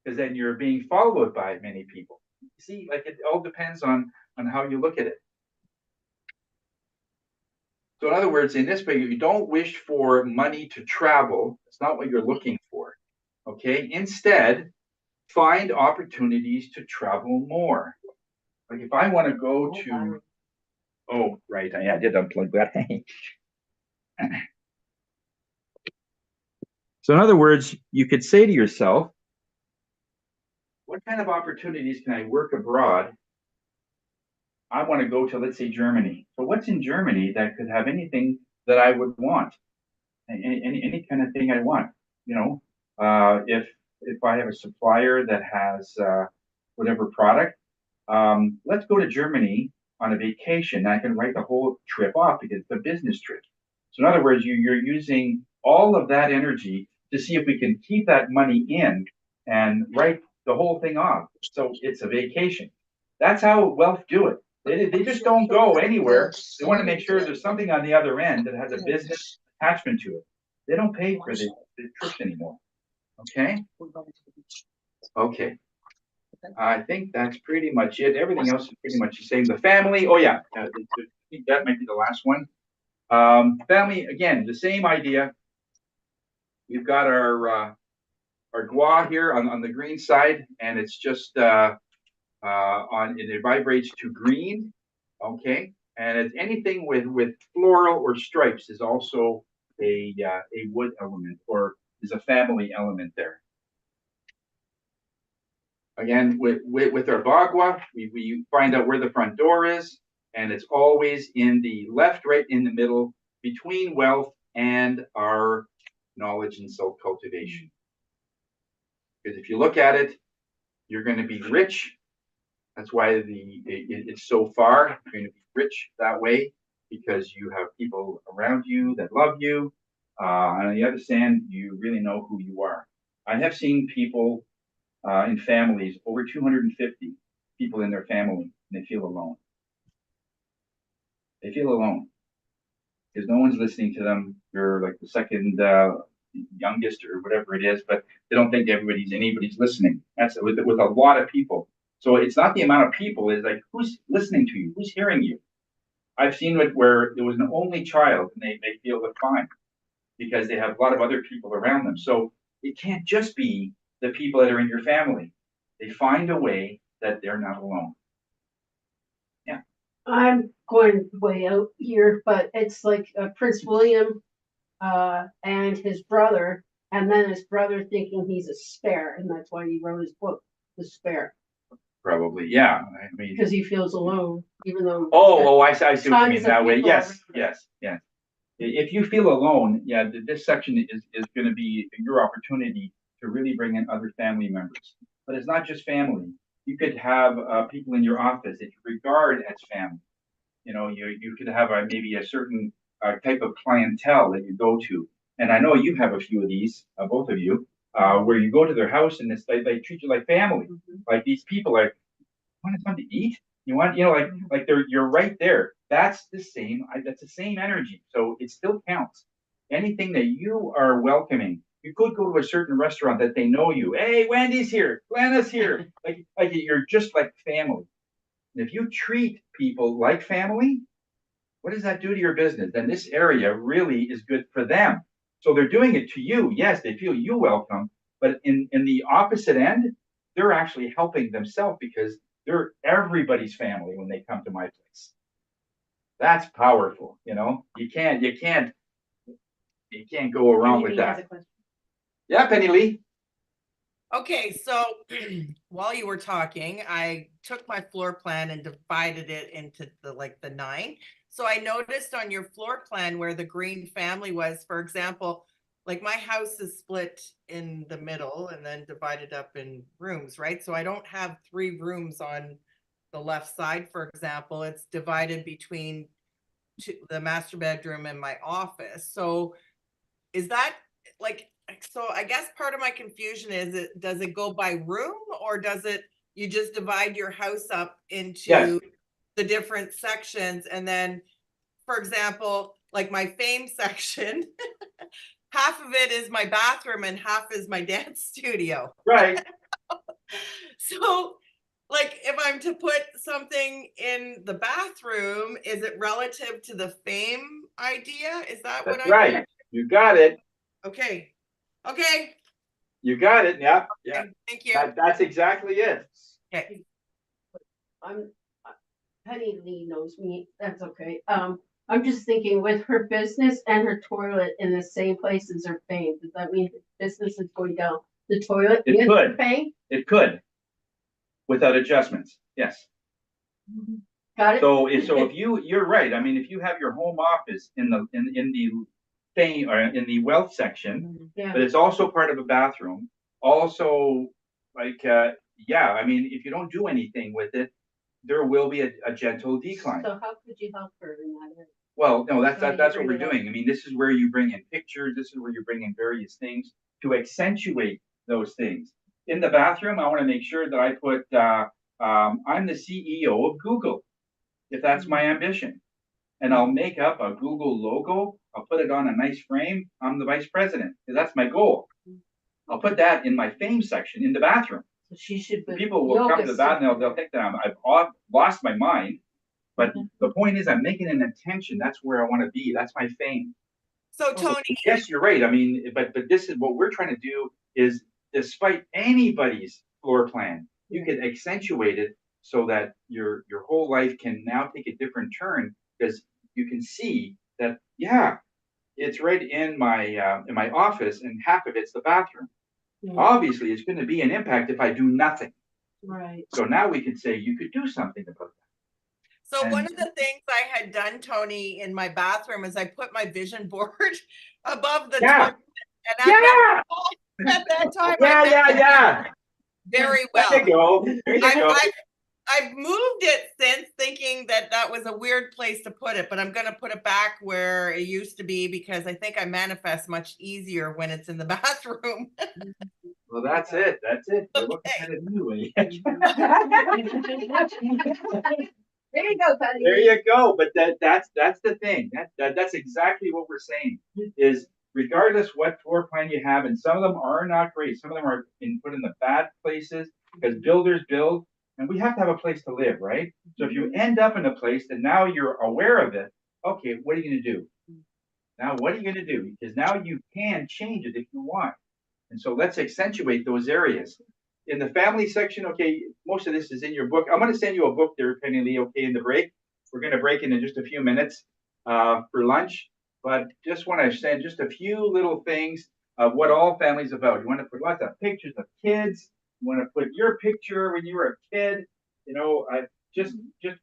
because then you're being followed by many people. See, like it all depends on how you look at it. So in other words, in this way, you don't wish for money to travel. It's not what you're looking for. Okay. Instead, find opportunities to travel more. Like if I want to go to, oh, right. I did unplug that. So in other words, you could say to yourself, what kind of opportunities can I work abroad? I want to go to, let's say, Germany. So what's in Germany that could have anything that I would want? Any kind of thing I want, if I have a supplier that has whatever product, let's go to Germany on a vacation. I can write the whole trip off because it's a business trip. So in other words, you're using all of that energy to see if we can keep that money in and write the whole thing off. So it's a vacation. That's how wealth do it. They just don't go anywhere. They want to make sure there's something on the other end that has a business attachment to it. They don't pay for the trips anymore. Okay? Okay. I think that's pretty much it. Everything else is pretty much the same. The family, oh yeah, I think that might be the last one. Family, again, the same idea. We've got our gua here on the green side, and it's just it vibrates to green, okay? And it's anything with floral or stripes is also a wood element, or is a family element there. Again, with our bagua, we find out where the front door is. And it's always in the left, right in the middle, between wealth and our knowledge and self-cultivation. Because if you look at it, you're going to be rich. That's why it's so far. You're going to be rich that way because you have people around you that love you. And on the other hand, you really know who you are. I have seen people in families, over 250 people in their family, and they feel alone. They feel alone because no one's listening to them. They're like the second youngest or whatever it is, but they don't think anybody's listening. That's with a lot of people. So it's not the amount of people, it's like who's listening to you, who's hearing you. I've seen it where there was an only child and they feel fine because they have a lot of other people around them. So it can't just be the people that are in your family. They find a way that they're not alone. Yeah. I'm going way out here, but it's like Prince William and his brother, and then his brother thinking he's a spare, and that's why he wrote his book, The Spare. Probably, yeah. I mean, because he feels alone, even though. I see what you mean that way. Yes. If you feel alone, yeah, this section is going to be your opportunity to really bring in other family members. But it's not just family. You could have people in your office that you regard as family. You know, you could have maybe a certain type of clientele that you go to. And I know you have a few of these, both of you, where you go to their house and it's like they treat you like family. Like these people are, want something to eat? You want, like you're right there. That's the same energy. So it still counts. Anything that you are welcoming. You could go to a certain restaurant that they know you. Hey, Wendy's here, Glenna's here. like you're just like family. And if you treat people like family, what does that do to your business? Then this area really is good for them. So they're doing it to you. Yes, they feel you welcome, but in the opposite end, they're actually helping themselves because they're everybody's family when they come to my place. That's powerful. You can't go around with that. Yeah, Penny Lee. Okay, so while you were talking, I took my floor plan and divided it into the 9. So I noticed on your floor plan where the green family was, for example, like my house is split in the middle and then divided up in rooms, right? So I don't have 3 rooms on the left side, for example. It's divided between the master bedroom and my office. So is that so I guess part of my confusion is does it go by room or does you just divide your house up into the different sections? And then, for example, like my fame section, half of it is my bathroom and half is my dance studio. Right. So like if I'm to put something in the bathroom, is it relative to the fame idea? Is that That's what right? You got it. Okay. You got it. Yeah. Thank you. That's exactly it. Okay. Penny Lee knows me. That's okay. I'm just thinking with her business and her toilet in the same place as her fame. Does that mean business is going down the toilet? It could. Her fame? It could, without adjustments. Yes. Got it. So if you're right. I mean, if you have your home office in the fame or in the wealth section, but it's also part of a bathroom. Also, I mean, if you don't do anything with it, there will be a gentle decline. So how could you help her in that area? Well, no, that's what we're doing. I mean, this is where you bring in pictures. This is where you bring in various things to accentuate those things. In the bathroom, I want to make sure that I put, I'm the CEO of Google, if that's my ambition. And I'll make up a Google logo. I'll put it on a nice frame. I'm the vice president, because that's my goal. I'll put that in my fame section in the bathroom. So she should. People will come to the bathroom. They'll think that I've lost my mind. But the point is, I'm making an intention. That's where I want to be. That's my fame. So Tony, yes, you're right. I mean, but this is what we're trying to do. Is despite anybody's floor plan, you can accentuate it so that your whole life can now take a different turn because you can see that it's right in my office and half of it's the bathroom. Obviously, it's going to be an impact if I do nothing. Right. So now we can say you could do something about that. So And- one of the things I had done, Tony, in my bathroom is I put my vision board above the Yeah. toilet. And at that time, Yeah, yeah. very There well. you go. There you go. I've moved it since, thinking that that was a weird place to put it, but I'm going to put it back where it used to be because I think I manifest much easier when it's in the bathroom. Well, that's it. That's it. You're looking at it anyway. There you go, buddy. There you go. But that's the thing. That's exactly what we're saying. Is regardless what floor plan you have, and some of them are not great. Some of them are put in the bad places because builders build, and we have to have a place to live, right? So if you end up in a place that now you're aware of it, okay, what are you going to do? Now, what are you going to do? Because now you can change it if you want. And so let's accentuate those areas. In the family section, okay, most of this is in your book. I'm going to send you a book there, Penny Lee, okay, in the break. We're going to break in just a few minutes for lunch, but just want to send just a few little things of what all families about. You want to put lots of pictures of kids. You want to put your picture when you were a kid. You know, just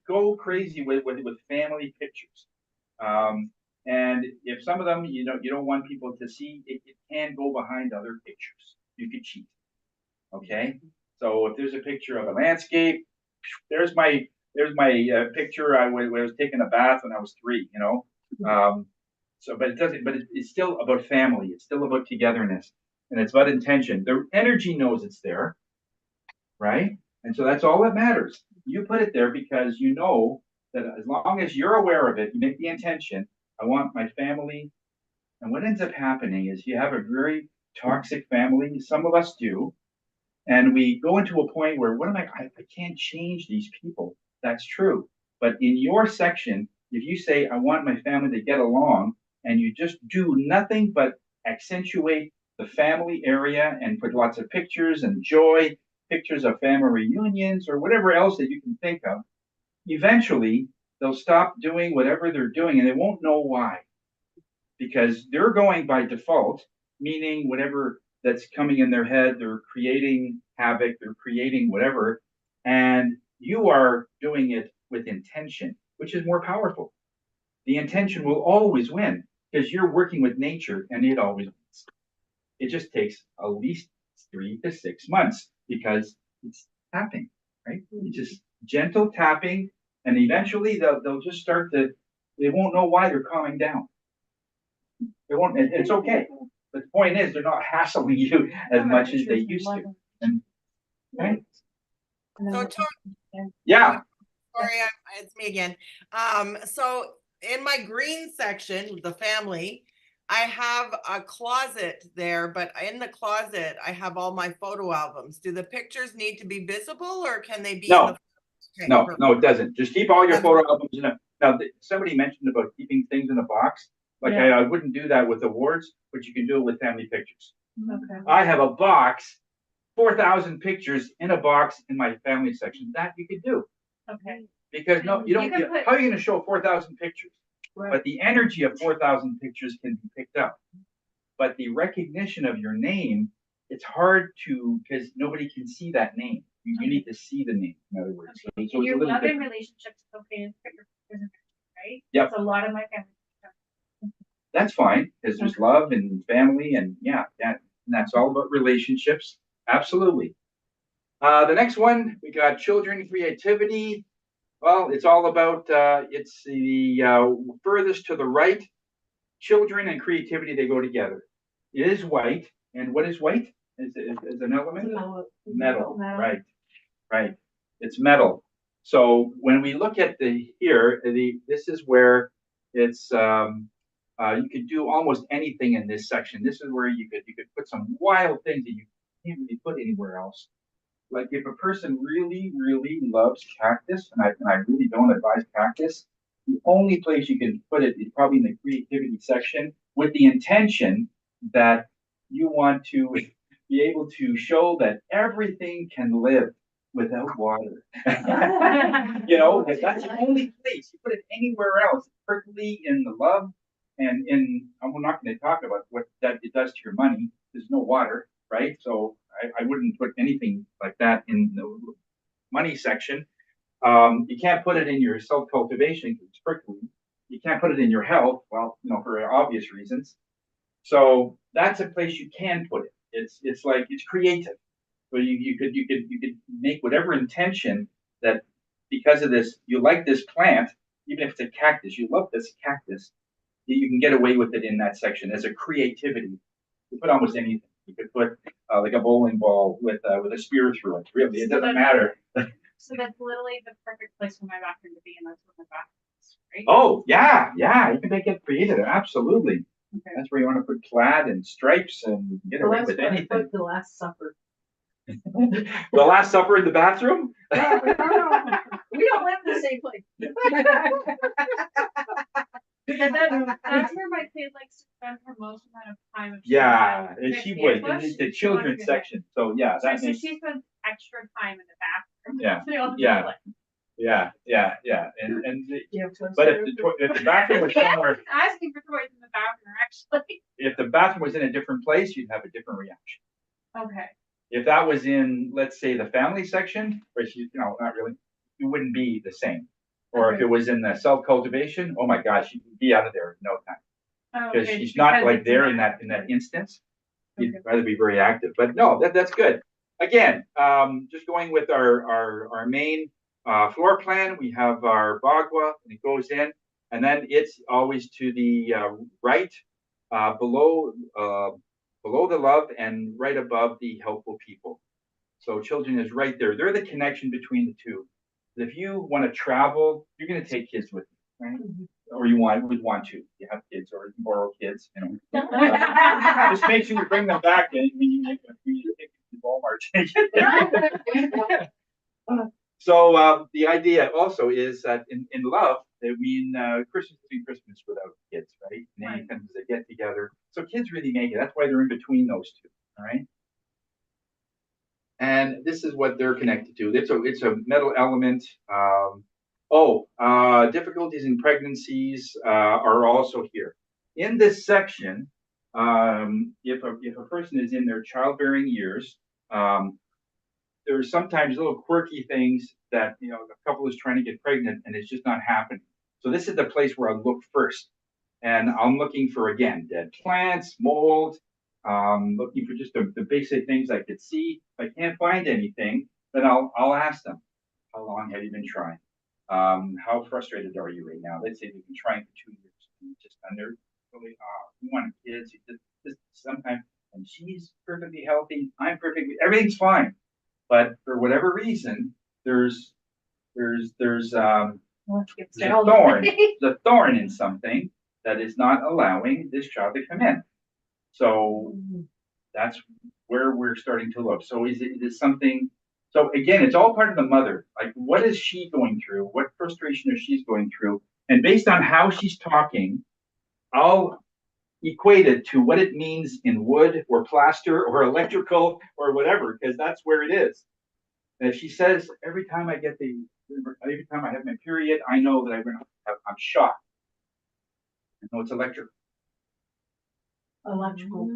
go crazy with family pictures. And if some of them, you don't want people to see, it can go behind other pictures. You could cheat. Okay. So if there's a picture of a landscape, there's my picture. I was taking a bath when I was 3, you know. But it doesn't, but it's still about family. It's still about togetherness, and it's about intention. The energy knows it's there, right? And so that's all that matters. You put it there because you know that as long as you're aware of it, you make the intention. I want my family. And what ends up happening is you have a very toxic family. Some of us do. And we go into a point where, I can't change these people. That's true. But in your section, if you say, I want my family to get along, and you just do nothing but accentuate the family area and put lots of pictures and joy, pictures of family reunions or whatever else that you can think of, eventually they'll stop doing whatever they're doing and they won't know why. Because they're going by default, meaning whatever that's coming in their head, they're creating havoc, they're creating whatever, and you are doing it with intention, which is more powerful. The intention will always win because you're working with nature and it always wins. It just takes at least 3 to 6 months because it's tapping, right? It's just gentle tapping, and eventually they'll just start to, they won't know why they're calming down. They won't, it's okay. But the point is, they're not hassling you as much as they used to. And, right? So, Yeah. Sorry, it's me again. So in my green section, the family, I have a closet there, but in the closet, I have all my photo albums. Do the pictures need to be visible or can they be in the? Okay, No, it doesn't. Just keep all your photo albums in a, now, somebody mentioned about keeping things in a box. Like I wouldn't do that with awards, but you can do it with family pictures. Okay. I have a box, 4,000 pictures in a box in my family section. That you could do. Okay. Because no, you don't. How are you going to show 4,000 pictures? Right. But the energy of 4,000 pictures can be picked up. But the recognition of your name, it's hard to, because nobody can see that name. You need to see the name, in other words. Okay. So Your love and relationships is okay to put your pictures in there, right? Yep. It's a lot of my family. That's fine, because there's love and family, and that's all about relationships. Absolutely. The next one, we got children, creativity. Well, it's all about, it's the furthest to the right. Children and creativity, they go together. It is white. And what is white? Is an element? Metal. Right. It's metal. So when we look at this is where it's, you could do almost anything in this section. This is where you could put some wild things that you can't really put anywhere else. Like if a person really, really loves cactus, and I really don't advise cactus, the only place you can put it is probably in the creativity section with the intention that you want to be able to show that everything can live without water. You know, that's the only place. You put it anywhere else, particularly in the love and we're not going to talk about what that it does to your money. There's no water, right? So I wouldn't put anything like that in the money section. You can't put it in your self-cultivation because it's prickly. You can't put it in your health, well, for obvious reasons. So that's a place you can put it. It's like it's creative. So you could make whatever intention that because of this, you like this plant, even if it's a cactus, you love this cactus, you can get away with it in that section as a creativity. You put almost anything. You could put like a bowling ball with a spear through it. Really, it doesn't matter. So that's literally the perfect place for my bathroom to be, and that's what my bathroom is, right? Oh yeah, you can make it creative. Absolutely. Okay. That's where you want to put plaid and stripes and get away with anything. Put the Last Supper. The Last Supper in the bathroom? No, we don't live in the same place. And then that's where my kid likes to spend her most amount of time. If she's Yeah, in she the would. bush, The she wants to children's be there. section. So yeah, that So makes she spends extra time in the bathroom. Yeah, They all yeah. do it. yeah. And You have toys but there? if the bathroom was somewhere, Asking for toys in the bathroom, actually. if the bathroom was in a different place, you'd have a different reaction. Okay. If that was in, let's say, the family section, which not really, it wouldn't be the same. Or if it was in the self-cultivation, oh my gosh, she'd be out of there in no time. Oh, Because okay, she's not because like it's there an in that active. instance. You'd Okay. rather be very active. But no, that's good. Again, just going with our main floor plan, we have our bagua, and it goes in, and then it's always to the right, below the love and right above the helpful people. So children is right there. They're the connection between the two. If you want to travel, you're going to take kids with you, right? Or would want to. You have kids or borrow kids, just make sure you bring them back when you take them to Walmart. So the idea also is that in love, Christmas isn't Christmas without kids, right? And then comes they get together. So kids really make it. That's why they're in between those two, all right? And this is what they're connected to. It's a metal element. Difficulties in pregnancies are also here. In this section, if a person is in their childbearing years, there's sometimes little quirky things that the couple is trying to get pregnant and it's just not happening. So this is the place where I look first, and I'm looking for again dead plants, mold. Looking for just the basic things I could see. If I can't find anything, then I'll ask them, how long have you been trying? How frustrated are you right now? Let's say you've been trying for 2 years and they're really, we want kids. Just sometimes, and she's perfectly healthy. I'm everything's fine. But for whatever reason, there's a thorn in something that is not allowing this child to come in. So that's where we're starting to look. So is it something? So again, it's all part of the mother. Like, what is she going through? What frustration is she going through? And based on how she's talking, I'll equate it to what it means in wood or plaster or electrical or whatever, because that's where it is. And if she says every time I have my period, I know that I'm shocked. I know it's electrical. Electrical.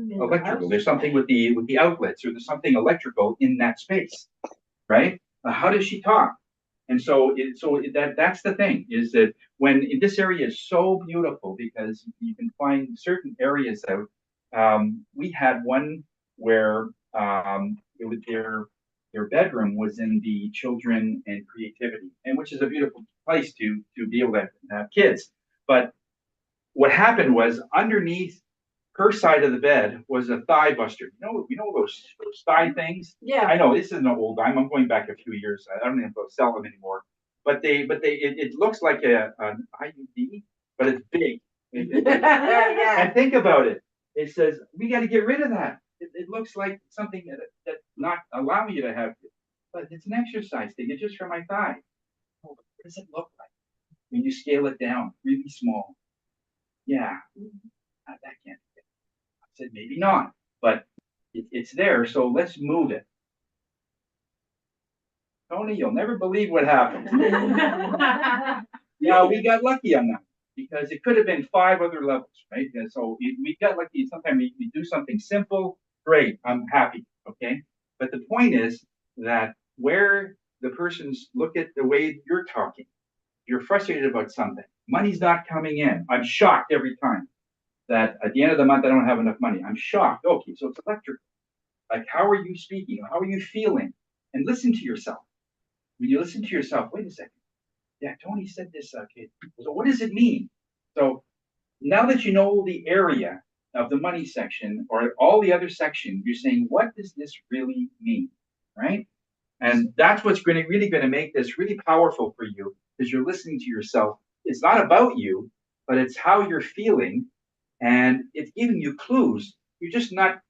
There's something with the outlets, or there's something electrical in that space, right? How does she talk? And that's the thing, is that when this area is so beautiful because you can find certain areas out. We had one where it was their bedroom was in the children and creativity, and which is a beautiful place to be able to have kids. But what happened was underneath her side of the bed was a thigh buster. You know those thigh things? Yeah. I know this isn't an old. I'm going back a few years. I don't even sell them anymore. But it looks like an IUD, but it's big. And think about it. It says we got to get rid of that. It looks like something that's not allowing you to have it. But it's an exercise thing. It's just for my thigh. Oh, what does it look like when you scale it down really small? Yeah, that can't. I said maybe not, but it's there. So let's move it. Tony, you'll never believe what happened. Yeah, we got lucky on that because it could have been 5 other levels, right? And so we got lucky. Sometimes we do something simple, great, I'm happy, okay? But the point is that where the person's, look at the way you're talking. You're frustrated about something. Money's not coming in. I'm shocked every time that at the end of the month I don't have enough money. I'm shocked. Okay, so it's electrical. Like, how are you speaking? How are you feeling? And listen to yourself. When you listen to yourself, wait a second. Yeah, Tony said this. Okay, so what does it mean? So now that you know the area of the money section or all the other sections, you're saying, what does this really mean? Right? And that's what's really going to make this really powerful for you, because you're listening to yourself. It's not about you, but it's how you're feeling, and it's giving you clues. You're just not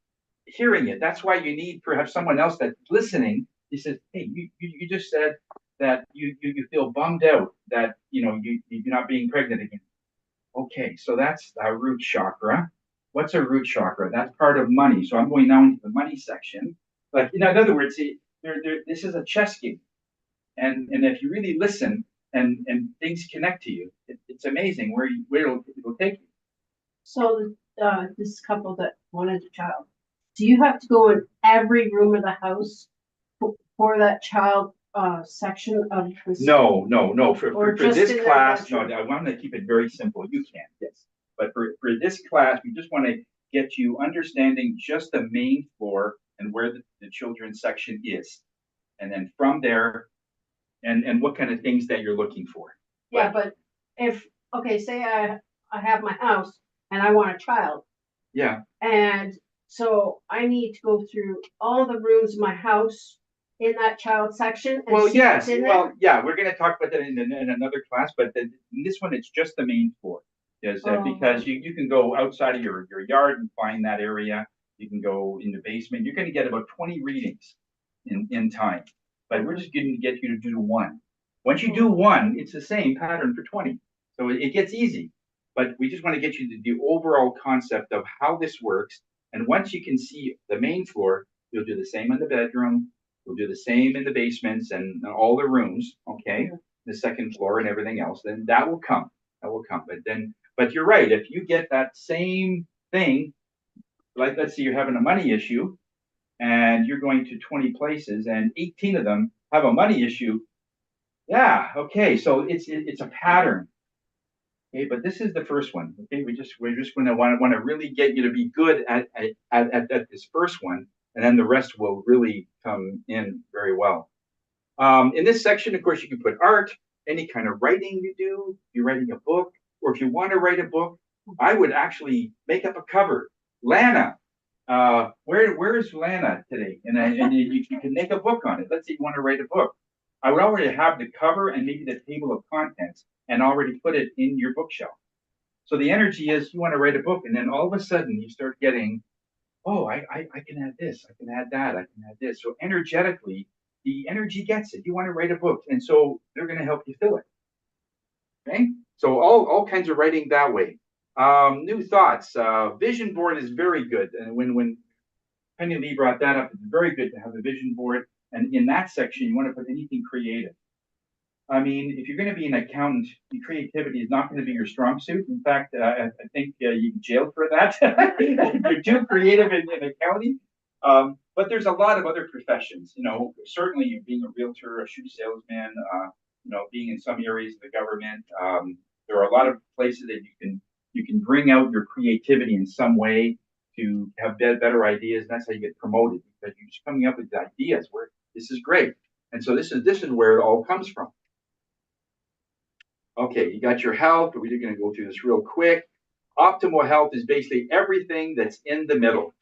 hearing it. That's why you need perhaps someone else that's listening. He says, hey, you just said that you feel bummed out that you're not being pregnant again. Okay, so that's a root chakra. What's a root chakra? That's part of money. So I'm going now into the money section. But in other words, see, this is a chess game. And if you really listen and things connect to you, it's amazing where it'll take you. So, this couple that wanted a child, do you have to go in every room of the house for that child, section of this? No. For Or just this in their class, no, bedroom? I want to keep it very simple. You can, yes. But for this class, we just want to get you understanding just the main floor and where the children's section is. And then from there, and what kind of things that you're looking for. Yeah, but okay, say I have my house and I want a child, Yeah, and so I need to go through all the rooms in my house in that child section and well, see yes, what's in well, there? yeah, we're going to talk about that in another class, but in this one, it's just the main floor. Yes, because you can go outside of your yard and find that area. You can go in the basement. You're going to get about 20 readings in time, but we're just going to get you to do one. Once you do one, it's the same pattern for 20. So it gets easy, but we just want to get you to the overall concept of how this works. And once you can see the main floor, you'll do the same in the bedroom. We'll do the same in the basements and all the rooms, okay? The second floor and everything else. Then that will come. That will come. But you're right. If you get that same thing, like let's say you're having a money issue and you're going to 20 places and 18 of them have a money issue. Yeah, okay. So it's a pattern. Okay, but this is the first one. Okay, we're just going to want to really get you to be good at this first one, and then the rest will really come in very well. In this section, of course, you can put art, any kind of writing you do. You're writing a book, or if you want to write a book, I would actually make up a cover. Lana, where's Lana today? And you can make a book on it. Let's say you want to write a book. I would already have the cover and maybe the table of contents and already put it in your bookshelf. So the energy is you want to write a book, and then all of a sudden you start getting, oh, I can add this, I can add that, I can add this. So energetically, the energy gets it. You want to write a book, and so they're going to help you fill it. Okay, so all kinds of writing that way. New thoughts. Vision board is very good, and when Penny Lee brought that up, it's very good to have a vision board. And in that section, you want to put anything creative. I mean, if you're going to be an accountant, creativity is not going to be your strong suit. In fact, I think you get jailed for that. You're too creative in accounting. But there's a lot of other professions. You know, certainly being a realtor, a shoe salesman. Being in some areas of the government. There are a lot of places that you can bring out your creativity in some way to have better ideas. And that's how you get promoted, because you're just coming up with ideas where this is great. And so this is where it all comes from. Okay, you got your health. We're going to go through this real quick. Optimal health is basically everything that's in the middle.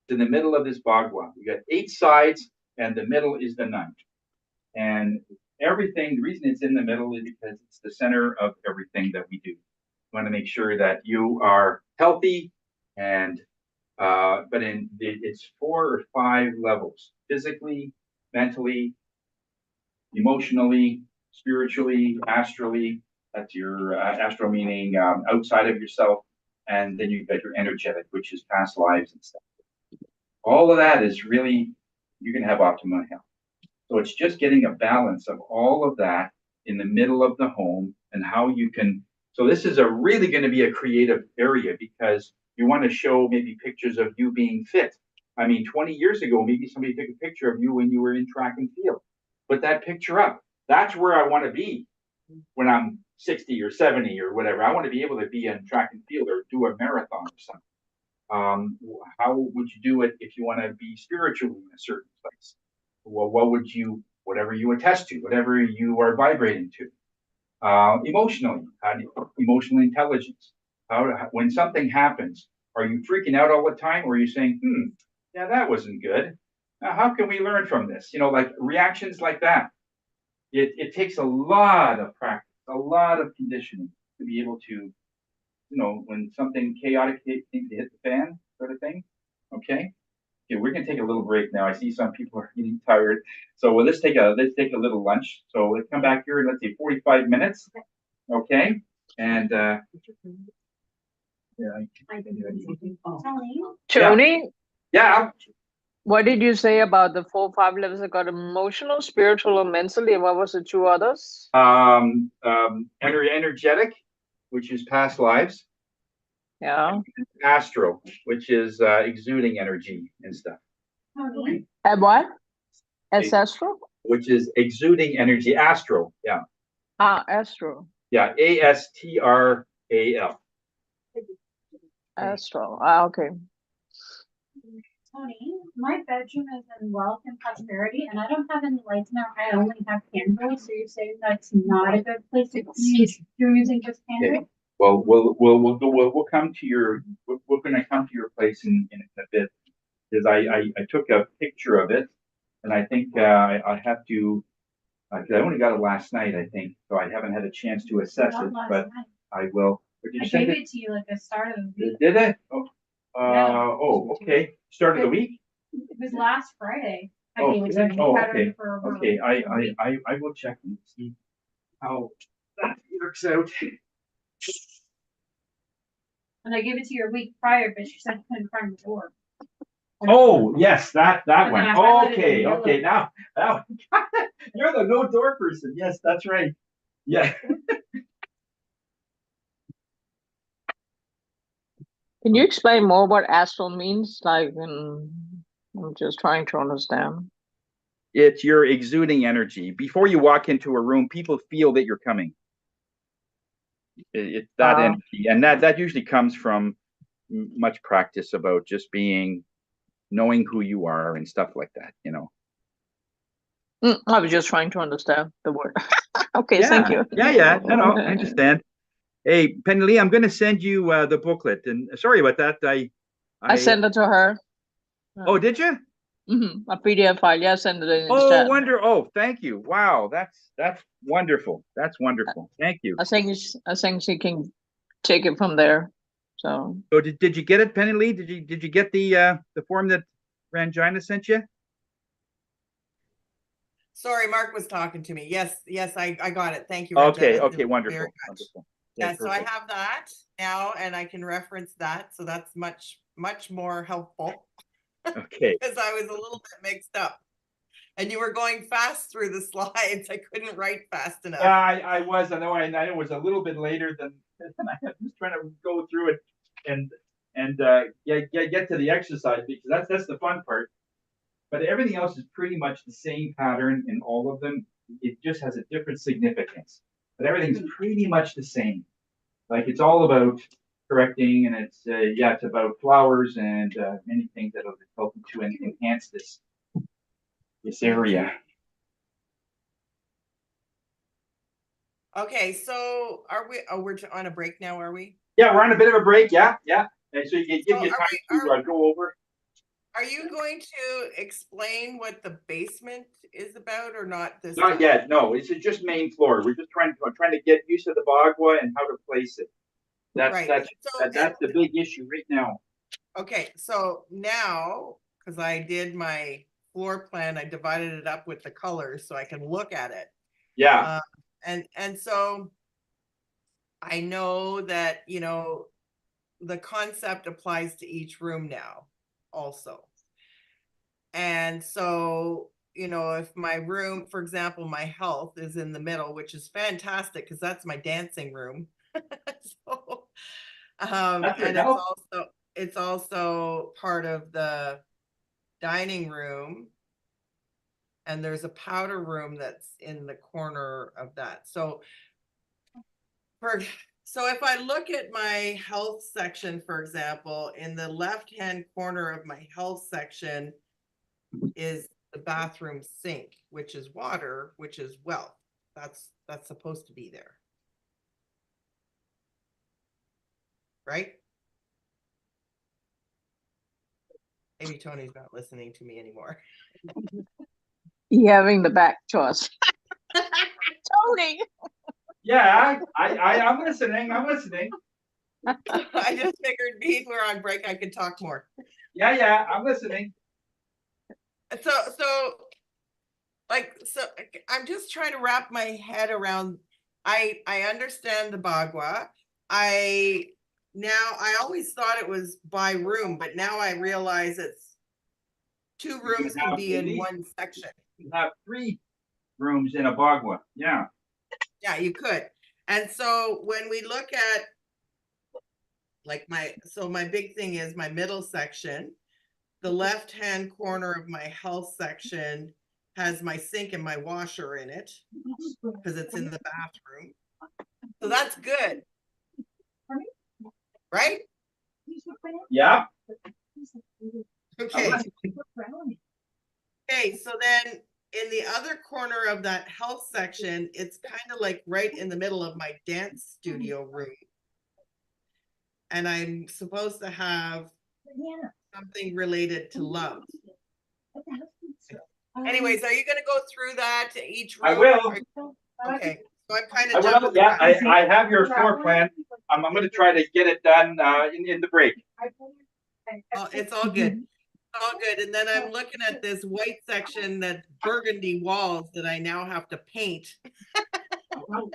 It's in the middle of this bagua. You got 8 sides, and the middle is the 9th. And everything, the reason it's in the middle is because it's the center of everything that we do. You want to make sure that you are healthy, and but it's 4 or 5 levels: physically, mentally, emotionally, spiritually, astrally. That's your astral, meaning outside of yourself. And then you've got your energetic, which is past lives and stuff. All of that is really, you're going to have optimal health. So it's just getting a balance of all of that in the middle of the home, and how you can. So this is really going to be a creative area, because you want to show maybe pictures of you being fit. I mean, 20 years ago, maybe somebody took a picture of you when you were in track and field. put that picture up. That's where I want to be when I'm 60 or 70 or whatever. I want to be able to be in track and field or do a marathon or something. How would you do it if you want to be spiritually in a certain place? Well, what would you, whatever you attest to, whatever you are vibrating to? Emotionally, emotional intelligence. When something happens, are you freaking out all the time, or are you saying, yeah, that wasn't good. Now, how can we learn from this? You know, like reactions like that. It takes a lot of practice, a lot of conditioning to be able to, you know, when something chaotic things hit the fan, sort of thing. Okay. Okay, we're gonna take a little break now. I see some people are getting tired, so let's take a little lunch. So let's come back here in, let's say, 45 minutes. Okay, and yeah. Tony, Yeah. what did you say about the 4, 5 levels? I got emotional, spiritual, and mentally. And what was the 2 others? Energetic, which is past lives. Yeah. Astral, which is exuding energy and stuff. And what? Ancestral? Which is exuding energy. Astral, yeah. Astral. Yeah, ASTRAL. Astral. Okay. Tony, my bedroom is in wealth and prosperity, and I don't have any lights now. I only have candles. So you're saying that's not a good place to use? You're using just candles? Okay. Well, we'll come to your. We're going to come to your place in a bit, because I took a picture of it, and I think I have to. Because I only got it last night, I think, so I haven't had a chance to assess it, but I will. I gave it to you like the start of the week. Did it? Oh, Yeah. oh, okay. Start of the week. It was last Friday. I Oh, gave it is to it? you. Oh, Had it okay. for over Okay, a week. I will check and see how that works out. And I gave it to you a week prior, but you said you couldn't find the door. Oh, yes, that And one. then I highlighted it Okay, in yellow. okay. Now, you're the no door person. Yes, that's right. Yeah. Can you explain more what astral means? Like, I'm just trying to understand. It's your exuding energy. Before you walk into a room, people feel that you're coming. It's that energy, and that usually comes from much practice about just knowing who you are and stuff like that. You know. I was just trying to understand the word. Okay, Yeah, thank you. yeah. No, I understand. Hey, Penny Lee, I'm going to send you the booklet, and sorry about that. I sent it to her. Oh, did you? A PDF file. Yeah, I sent it in the Oh, chat. Oh, thank you. Wow, that's wonderful. That's wonderful. Thank you. I think she can take it from there. So did you get it, Penny Lee? Did you get the form that Rangina sent you? Sorry, Mark was talking to me. Yes, I got it. Thank you. Okay, Regina. okay, wonderful. Wonderful. Yeah, so I have that now, and I can reference that. So that's much more helpful. Okay. Because I was a little bit mixed up. And you were going fast through the slides. I couldn't write fast enough. Yeah, I was. I know. I was a little bit later than I was trying to go through it and get to the exercise, because that's the fun part. But everything else is pretty much the same pattern in all of them. It just has a different significance. But everything's pretty much the same. Like, it's all about correcting, and it's it's about flowers and many things that will help to enhance this area. Okay, so are we? Oh, we're on a break now, are we? Yeah, we're on a bit of a break. Yeah. And so you can give you time to go over. Are you going to explain what the basement is about, or not this Not time? yet. No, it's just main floor. We're just trying to get used to the bagua and how to place it. That's the big issue right now. Okay, so now, because I did my floor plan, I divided it up with the colors so I can look at it. Yeah. And so I know that, you know, the concept applies to each room now also. And so, you know, if my room, for example, my health is in the middle, which is fantastic because that's my dancing room. So, and it's also part of the dining room. and there's a powder room that's in the corner of that. So if I look at my health section, for example, in the left-hand corner of my health section is the bathroom sink, which is water, which is wealth. That's supposed to be there. Right? Maybe Tony's not listening to me anymore. He having the back to us. Tony. Yeah, I'm listening. I'm listening. I just figured being we're on break, I could talk more. Yeah, I'm listening. So I'm just trying to wrap my head around. I understand the bagua. I always thought it was by room, but now I realize it's 2 rooms can be in one section. You have 3 rooms in a bagua. Yeah. Yeah, you could. And so when we look at like my big thing is my middle section, the left-hand corner of my health section has my sink and my washer in it because it's in the bathroom. So that's good. Right? Yeah. Okay. Okay, so then in the other corner of that health section, it's kind of like right in the middle of my dance studio room. And I'm supposed to have something related to love. Anyways, are you going to go through that to each room? I will. Okay, so I'm kind of jumping. Yeah, I have your floor plan. I'm going to try to get it done in the break. Oh, it's all good. All good. And then I'm looking at this white section, that burgundy walls that I now have to paint. Oh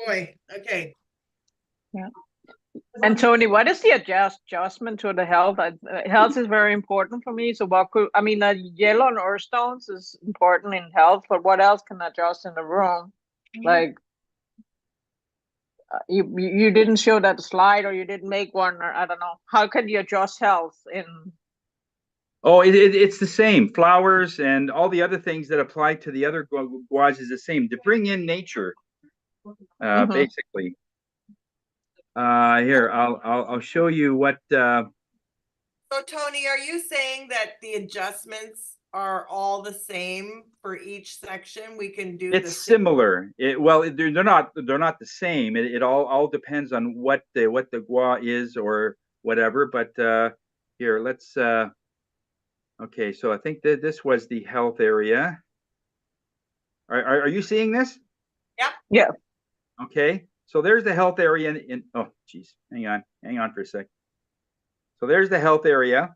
boy. Okay. Yeah. And Tony, what is the adjustment to the health? Health is very important for me. So what could, I mean, yellow and earth stones is important in health, but what else can adjust in the room? Like, you didn't show that slide, or you didn't make one, or I don't know. How can you adjust health in? Oh, it's the same. Flowers and all the other things that apply to the other guas is the same. To bring in nature, basically. Here, I'll show you what. So Tony, are you saying that the adjustments are all the same for each section? We can do. It's similar. They're not the same. It all depends on what the gua is or whatever. But here, let's. Okay, so I think that this was the health area. Are you seeing this? Yep. Yeah. Okay, so there's the health area in oh geez, hang on for a sec. So there's the health area: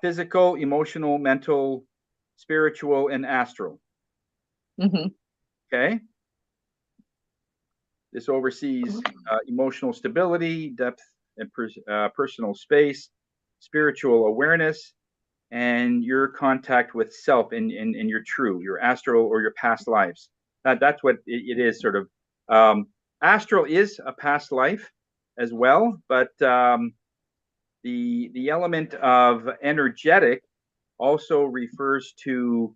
physical, emotional, mental, spiritual, and astral. Mm-hmm. Okay. This oversees emotional stability, depth, and personal space, spiritual awareness, and your contact with self and your true, your astral or your past lives. That's what it is, sort of. Astral is a past life as well, but the element of energetic also refers to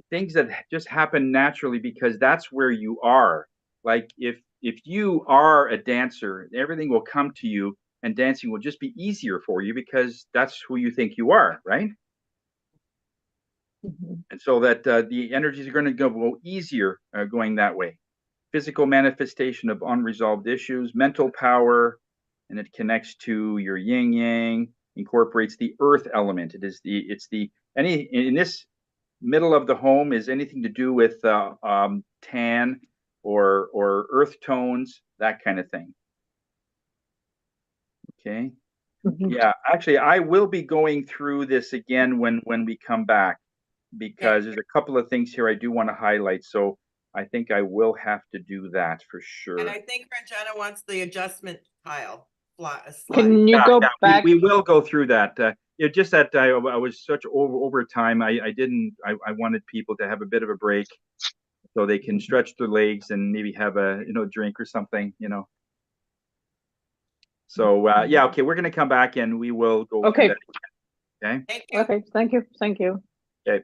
things that just happen naturally because that's where you are. Like if you are a dancer, everything will come to you, and dancing will just be easier for you because that's who you think you are, right? Mm-hmm. And so that the energies are going to go easier going that way. Physical manifestation of unresolved issues, mental power, and it connects to your yin yang, incorporates the earth element. In this middle of the home is anything to do with tan or earth tones, that kind of thing. Okay. Mm-hmm. Yeah, actually, I will be going through this again when we come back, because there's a couple of things here I do want to highlight. So I think I will have to do that for sure. And I think Ranjana wants the adjustment tile. Can you go back? We will go through that. It's just that I was such over time. I wanted people to have a bit of a break so they can stretch their legs and maybe have a drink or something. So yeah, okay, we're going to come back and we will go through that again. Okay. Thank you. Okay, thank you, thank you. Okay.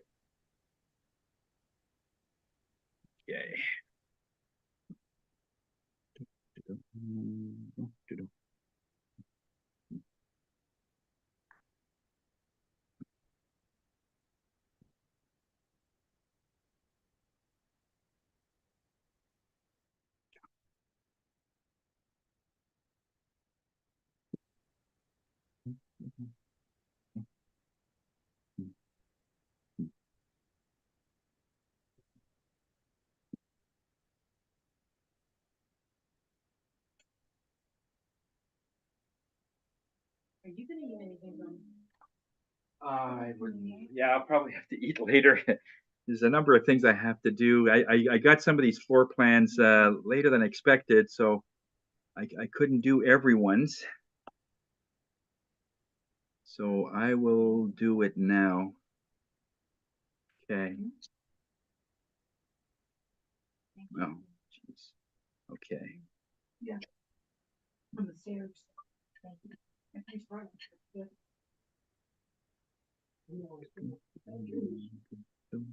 Are you gonna eat anything from? I would, yeah, I'll probably have to eat later. There's a number of things I have to do. I got some of these floor plans later than expected, so I couldn't do everyone's. So I will do it now. Okay. Oh, jeez. Okay. On the stairs. If he's running, good.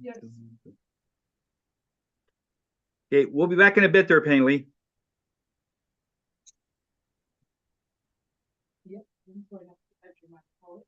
Yes. Okay, we'll be back in a bit there, Painley. Yep. I'm going up to measure my collar.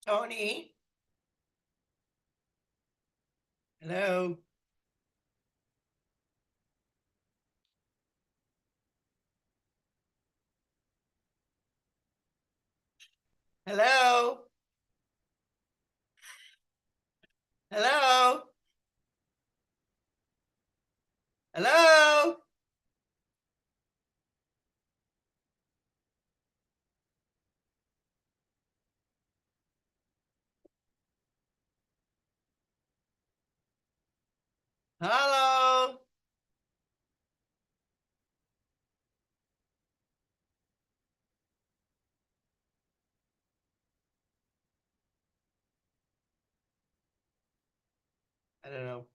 Tony? Hello? Hello? Hello? Hello? Hello? I don't know.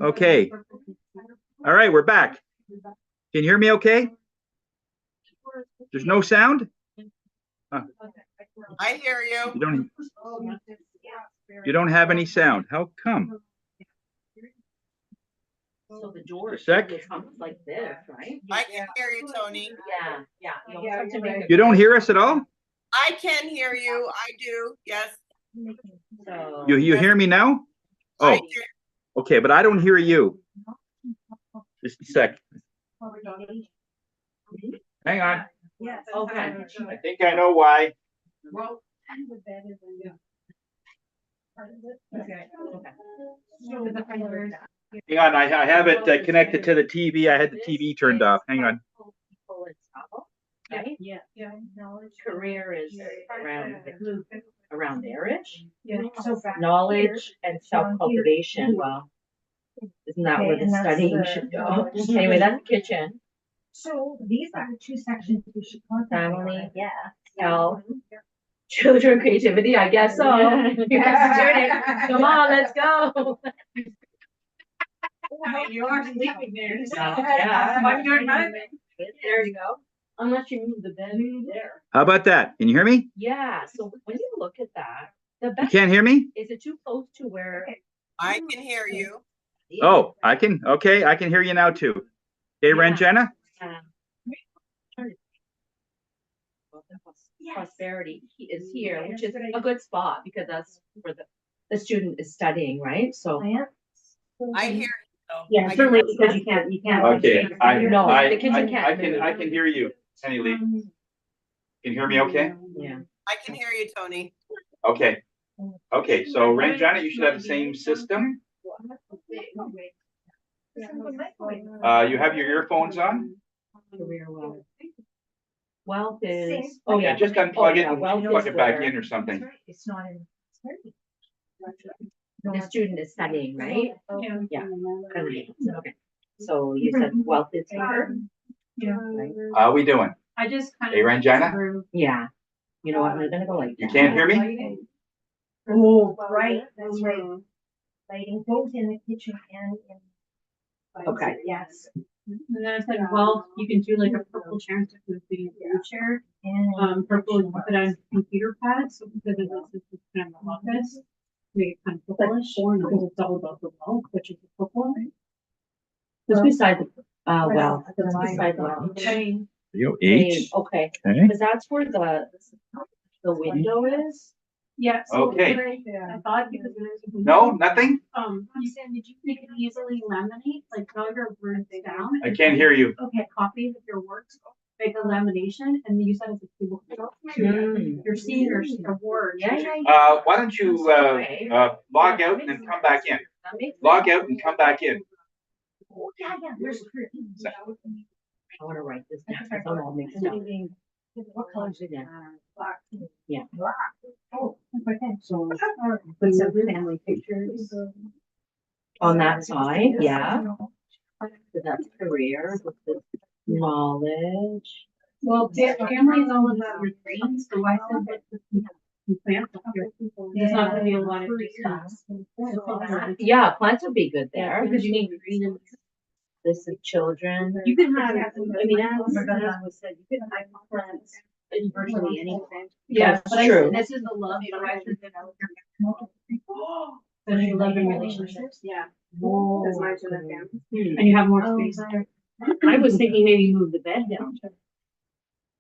Okay. All right, we're back. Can you hear me okay? There's no sound? I hear You you. don't have any sound. How come? So the door A sec. comes like this, right? I can hear you, Tony. Yeah, yeah. You almost have to make it. You don't hear us at all? I can hear you. I do. Yes. So. You hear me now? I Oh, do. okay, but I don't hear you. Just a sec. Hang on. Yes. Okay. I think I know why. Well. Hang on, I have it connected to the TV. I had the TV turned off. Hang on. Right? Yeah. Career is around marriage, Yeah. So knowledge and self-cultivation. Well, isn't that where Okay, the and that's studying the- should go? Anyway, that's the kitchen, So these are the two sections we should concentrate on. family, yeah, health, children, creativity, I guess so. Come on, let's go. You are sleeping there. Yeah. On your time. There you go. Unless you move the bed there. How about that? Can you hear me? Yeah, so when you look at that, the You bed, can't hear me? is it too close to where? I can hear you. Oh, I can. Okay, I can hear you now too. Hey, Yeah. Ranjana? Prosperity is here, which is a good spot because that's where the student is studying, right? So. I hear you. though. Yeah, I certainly can- because you can't. Okay, No, the kitchen can't move. I can hear you, Penny Lee. Can you hear me okay? Yeah. I can hear you, Tony. Okay. Okay, so Ranjana, you should have the same system. You have your earphones on? Career wealth. Wealth is, Oh, Yeah, just unplug Oh, it yeah, and well, plug it back there. in or something. It's not in. the student is studying, right? Yeah. Yeah. Okay. So you said wealth is here. Yeah. Right? How we doing? I just kind Hey, of. Ranjana? Yeah. You know what? I'm gonna go like You that. can't hear me? Oh, right, that's right. Lighting both in the kitchen and in. Okay. Yes. And then I said, well, you can do like a purple chair instead of being a blue chair. Purple, you put on computer pads, so because this is kind of an office. Make it kind of purplish, because it's all about the wall, which is the purple. Just beside the, well, just beside the well. You Okay, Okay. because that's where the window is. Yeah. So Okay. I thought because there's. No, nothing? You said, did you can easily laminate, like draw your words down? I can't hear you. Okay, copies of your works, make a lamination, and you said it's a table. You're seeing your words. Yeah. Why don't you, log out and then come back in? Log out and come back in. Yeah, there's. I wanna write this down, because I'm all mixed up. What color is it in? Black. Yeah. Black. Oh, okay, so. Put some family pictures. On that side, yeah. So that's career, with the knowledge. Well, family is all about your dreams, so I said that the plants up here. There's not gonna be a lot of distance. Yeah, plants would be good there, because you need green and this is children. You can have, I mean, as was said, you can have plants in virtually anything. yeah, That's but I true. said, this is the love, so I should develop your. So you love in relationships, yeah, That's mine to the family. and you have more space. I was thinking maybe move the bed down.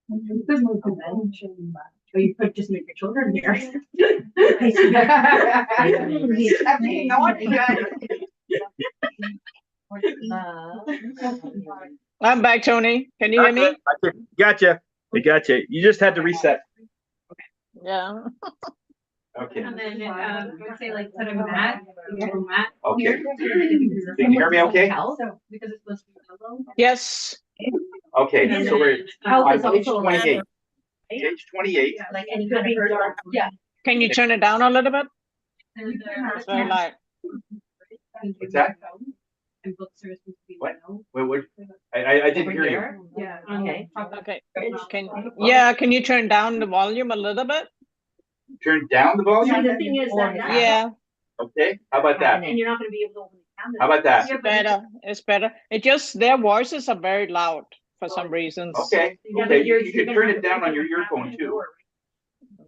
You could move the bed, or you could just make your children here. I'm back, Tony. Can you hear me? Gotcha. We gotcha. You just had to reset. Yeah. Okay. And then, I would say like put a mat, mat. Okay. here. Can you hear me okay? So, because it's supposed to be yellow. Yes. Okay, so we're Health on is page also 28. Page 28. Like any kind of dark, yeah. Can you turn it down a little bit? And, So like, What's that? And books are supposed to be What? yellow. What? I didn't Over hear you. here. Yeah. Okay. okay. Can you turn down the volume a little bit? Turn down the See, volume? the thing is that. Yeah. Okay, how about that? And you're not gonna be able to open the camera. How about that? It's better. It's better. It just their voices are very loud for some reasons. Okay, Yeah, okay, but you're you can turn it down on your earphone too.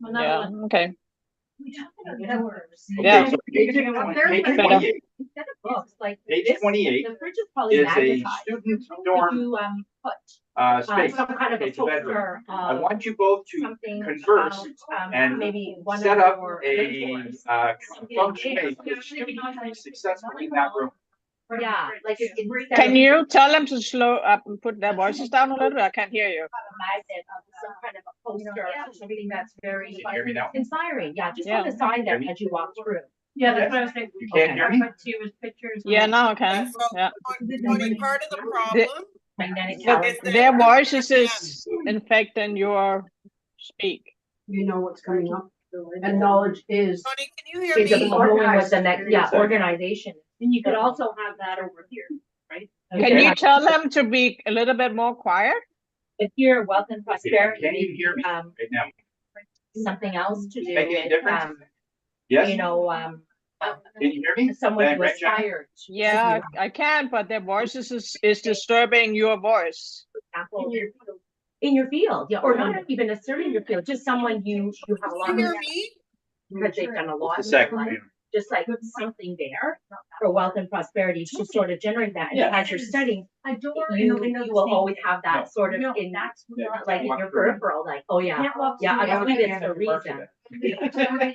Well, not Yeah. really. Okay. We talked about doors. Yeah. Okay, so page They're 28 Instead of books, like. Page this, 28 The fridge is probably is a magnetized. student Could dorm you, put, space. some kind of Okay, a it's a bedroom. poster, I want you both to something converse about, and maybe one of set up your a mentors. function for the student to be successful in that room. Yeah, like it's. Can you tell them to slow up and put their voices down a little bit? I can't hear you. A magnet of some kind of a poster, or something that's very Can you hear me now? inspiring, yeah, just Yeah. on the side there as you walk through. Yeah, that's what I was thinking. You can't hear me? But too is pictures. Yeah, now I Yeah, can. so, Yeah. Tony, part of the problem Magnetic But calendar. is that their you voices can't- is infecting your speak. You know what's coming up, and knowledge is. Tony, can you hear Is me? going with the next, yeah, Second. organization. And you could also have that over here, right? Can you tell them to be a little bit more quiet? If you're wealth and Can prosperity, you hear me right now? something else to do Make any with, difference? Yes? you know, Can you hear me? someone Red who Jack? aspired. Yeah, I can, but their voices is disturbing your voice. Example, in your field, yeah, or not even necessarily in your field, just someone you have a lot Can of. you hear me? Because they've done a lot. Just in a their second. life, Just like something there for wealth and prosperity to sort of generate that. And Yeah. as you're studying, A door you and a window. will always have No. that sort of No, in, that's Yeah. not. like in your peripheral, like, oh yeah, Can't walk yeah, through I it. do this for a reason. Can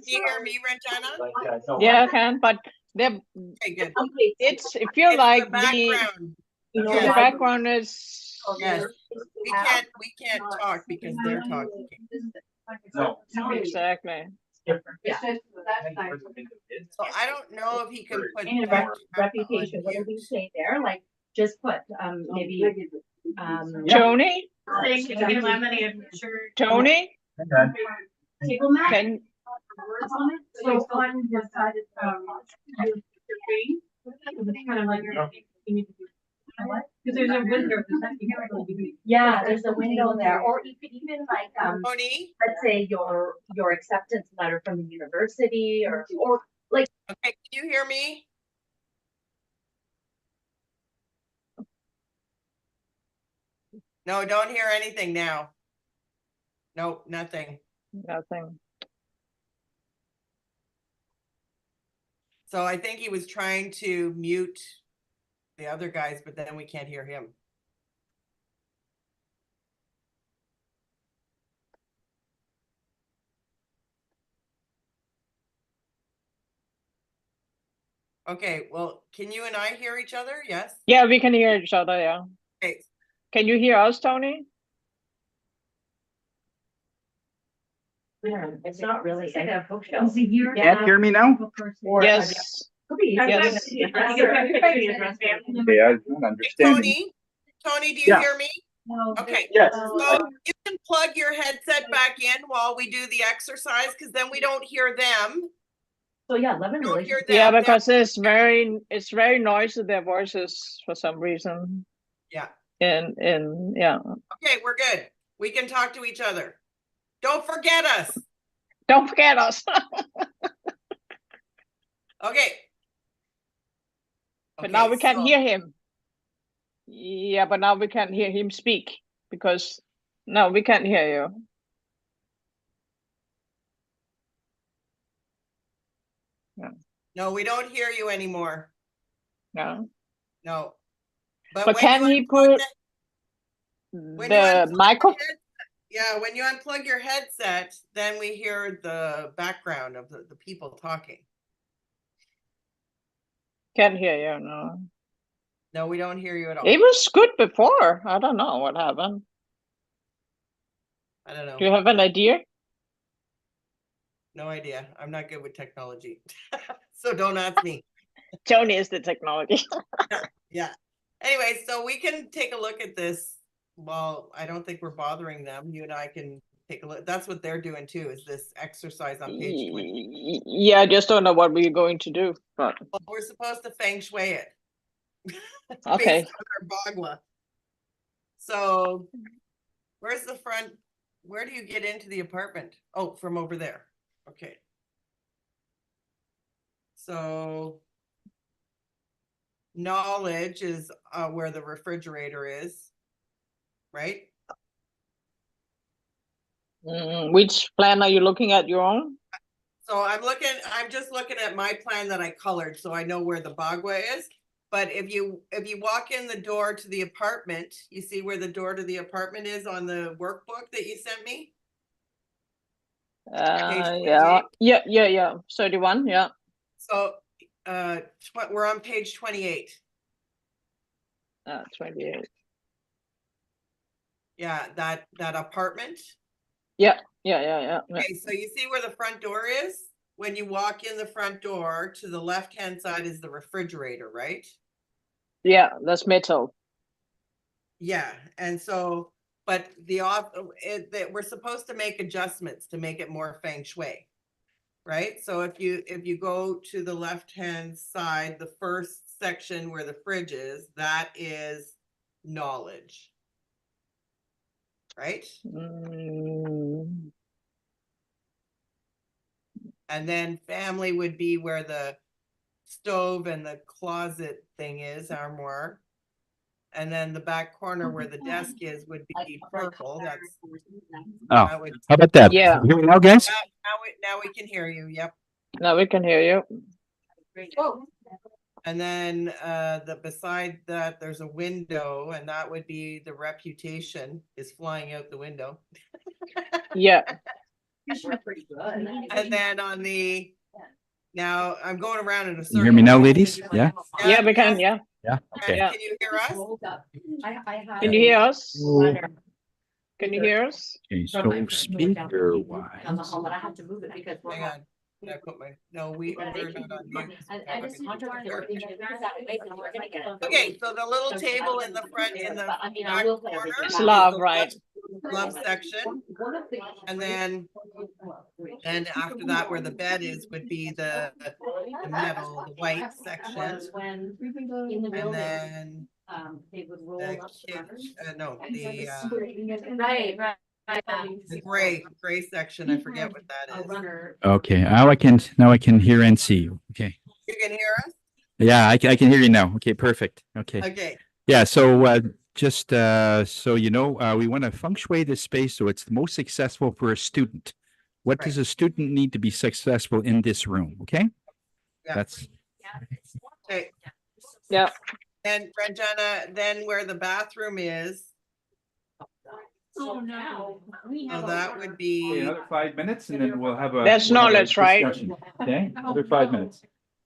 you hear me, Regina? Yeah, I can, but they're, Okay, good. it's, I feel It's like the the background. You know, Yes. the like- background is, Yes, we can't talk because they're talking. No. exactly. Yeah. So I don't know if he can put. And that reputation, on what do mute. we say there? Like, just put, maybe, Yeah. Tony, Saying, can you laminate a shirt? Tony, Table mat. can, Words on it, so on the side of, your green. It's kind of like, you need to do. Because there's a window, there's nothing here. yeah, there's a window there, or you could even like, Tony, let's say your acceptance letter from the university or okay, can you hear me? No, don't hear anything now. Nope, nothing. nothing. So I think he was trying to mute the other guys, but then we can't hear him. Okay, well, can you and I hear each other? Yes? Yeah, we can hear each other, yeah. Okay, Can you hear us, Tony? it's not really. It's like a bookshelf. It's a year. Yeah. Can't hear me now? Or- Yes, Could be. Yes. Okay, I don't understand. Tony, do you Yeah. hear me? No. Okay, Yes. so you can plug your headset back in while we do the exercise, because then we don't hear them. So yeah, lemon Don't really. hear them. yeah, They're- because it's very noisy, their voices for some reason. Yeah. And, yeah, Okay, we're good. We can talk to each other. Don't forget us. don't forget us. Okay. But now we Okay, can't so- hear him. Yeah, but now we can't hear him speak because no, we can't hear you. No, we don't hear you anymore. No. No. But when can you he unplug put when you the unplug your micro? yeah, when you unplug your headset, then we hear the background of the people talking. Can't hear you. No, No, we don't hear you at all. it was good before. I don't know what happened. I don't know. Do you have an idea? No idea. I'm not good with technology. So don't ask me. Tony is the technology. Yeah. Anyway, so we can take a look at this. Well, I don't think we're bothering them. You and I can take a look. That's what they're doing too, is this exercise on page 20. Yeah, I just don't know what we're going to do. But Well, we're supposed to feng shui it. okay, Based on our Bagua. So where's the front? Where do you get into the apartment? Oh, from over there. Okay. So knowledge is where the refrigerator is, right? Which plan are you looking at, your own? So I'm just looking at my plan that I colored, so I know where the bagua is. But if you walk in the door to the apartment, you see where the door to the apartment is on the workbook that you sent me? Yeah. 31, yeah. So we're on page 28. 28. Yeah, that apartment. Yeah. Okay, so you see where the front door is? When you walk in the front door, to the left-hand side is the refrigerator, right? Yeah, that's metal. Yeah, and so, but we're supposed to make adjustments to make it more feng shui, right? So if you go to the left-hand side, the first section where the fridge is, that is knowledge, right? And then family would be where the stove and the closet thing is, armoire. And then the back corner where the desk is would be purple. That's Oh, that would, how about that? Yeah. You hear me now, guys? now we can hear you. Yep. Now we can hear you. And then beside that there's a window, and that would be the reputation is flying out the window. Yeah. Pretty good. And then on the now I'm going around in a circle. You hear me now, ladies? Yeah. Yeah, we can, yeah. Yeah. Okay. Yeah. Can you hear us? Can you hear us? Can you hear us? Okay, so speaker wise. But I have to move it because we're Hang on. Did I put my we're not on mute. Okay, so the little table in the front in the back corner. It's love, right? Love section. And then after that where the bed is would be the metal, the white section. And then they would roll the up the gray section, I forget what that is. Okay, now I can hear and see you. Okay. You can hear us? Yeah, I can hear you now. Okay, perfect. Okay. Okay. Yeah, so just so you know, we want to feng shui this space so it's the most successful for a student. What does a student need to be successful in this room? Okay. Yeah. That's Okay. Yeah. And Ranjana, then where the bathroom is, Oh, no. so that would be Another 5 minutes and then we'll have a. That's we'll have a knowledge, right? discussion. Okay, another 5 minutes.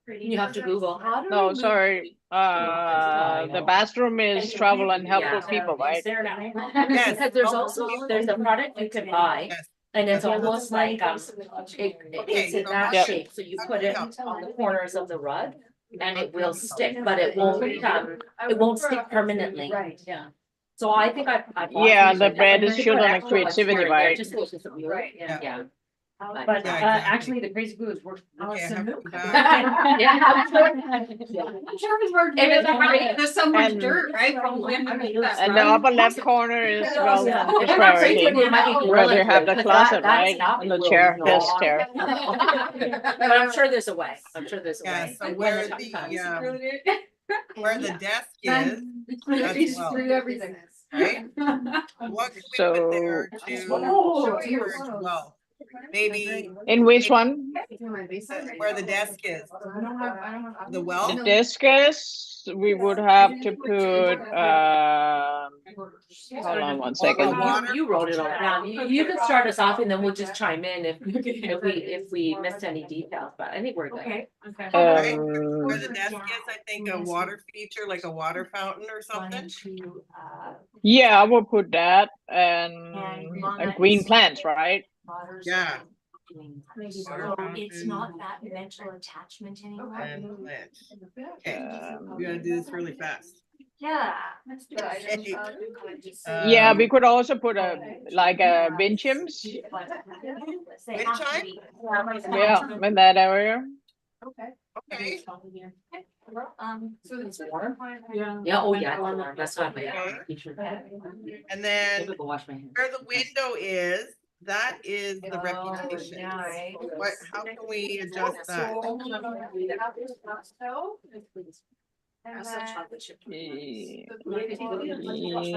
You have to Google. No, sorry. The bathroom is travel and helpful people, right? Yes. Because there's a product you can buy. Yes. And it's almost like, it's in that Yeah. shape, so you put it on the corners of the rug and it will stick, but it won't stick permanently. Right, yeah. So I think I. Yeah, the bed is children and creativity, right? Right, Yeah. Yeah. But Yeah, exactly. actually, the crazy glue has worked Okay, I awesome. have to go back. Yeah. I'm sure it's worked. If it's Right, there's so much And- dirt, right? From when I made that, And the right? upper left corner is well Yeah. priority. Where they have the But closet, that's right? not And the real chair, law. this chair. But I'm sure there's a way. I'm sure there's a Yeah, way. so When where the time comes. where the desk is, Just well. threw everything. right? What can we put there to encourage wealth? Maybe In which one? where the desk is. The wealth? The desk is, we would have to put, hold on one second. You wrote it all down. You can start us off and then we'll just chime in if we missed any details, but I think we're good. Okay. Right? Where the desk is, I think a water feature, like a water fountain or something. Yeah, I will put that and green plants, right? Yeah. It's not that mental attachment anymore. And plant. Okay, we gotta do this really fast. Yeah. Let's do it. Yeah, we could also put a wind chimes. Wind chime? Yeah, in that area. Okay. So it's warm. Yeah, oh yeah, that's not my. And then Go wash my hands. where the window is, that is the reputation. What, how can we adjust that?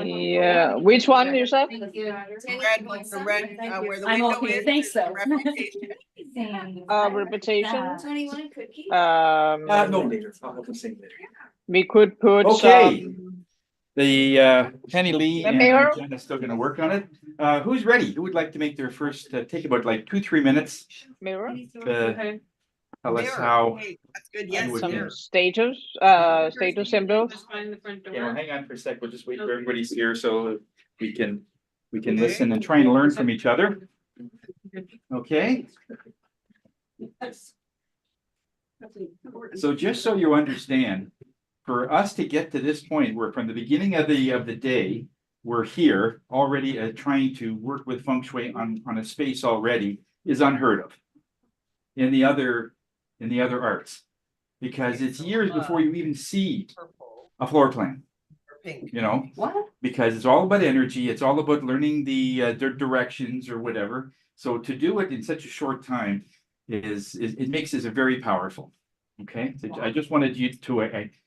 Yeah, which one you said? The red, where the I'm window okay, is, thanks though. reputation. Reputation. Tony, want a cookie? No, later. I'll have them sing later. We could put Okay. some. The Penny Lee The and mayor? Jenna's still gonna work on it. Who's ready? Who would like to make their first, take about like 2-3 minutes Mirror. to tell us Mirror, how? okay, that's good, you yes, would Some get- mirror. status, status symbols. Just find the front Okay, well, door. hang on for a sec. We'll just wait for everybody's here so we can Okay. listen and try and learn from each other. Okay? So just so you understand, for us to get to this point, where from the beginning of the day, we're here already trying to work with feng shui on a space already is unheard of in the other arts, because it's years before you even see Purple a floor plan, or pink. you know, What? because it's all about energy. It's all about learning the directions or whatever. So to do it in such a short time it makes it very powerful. Okay, so I just wanted you to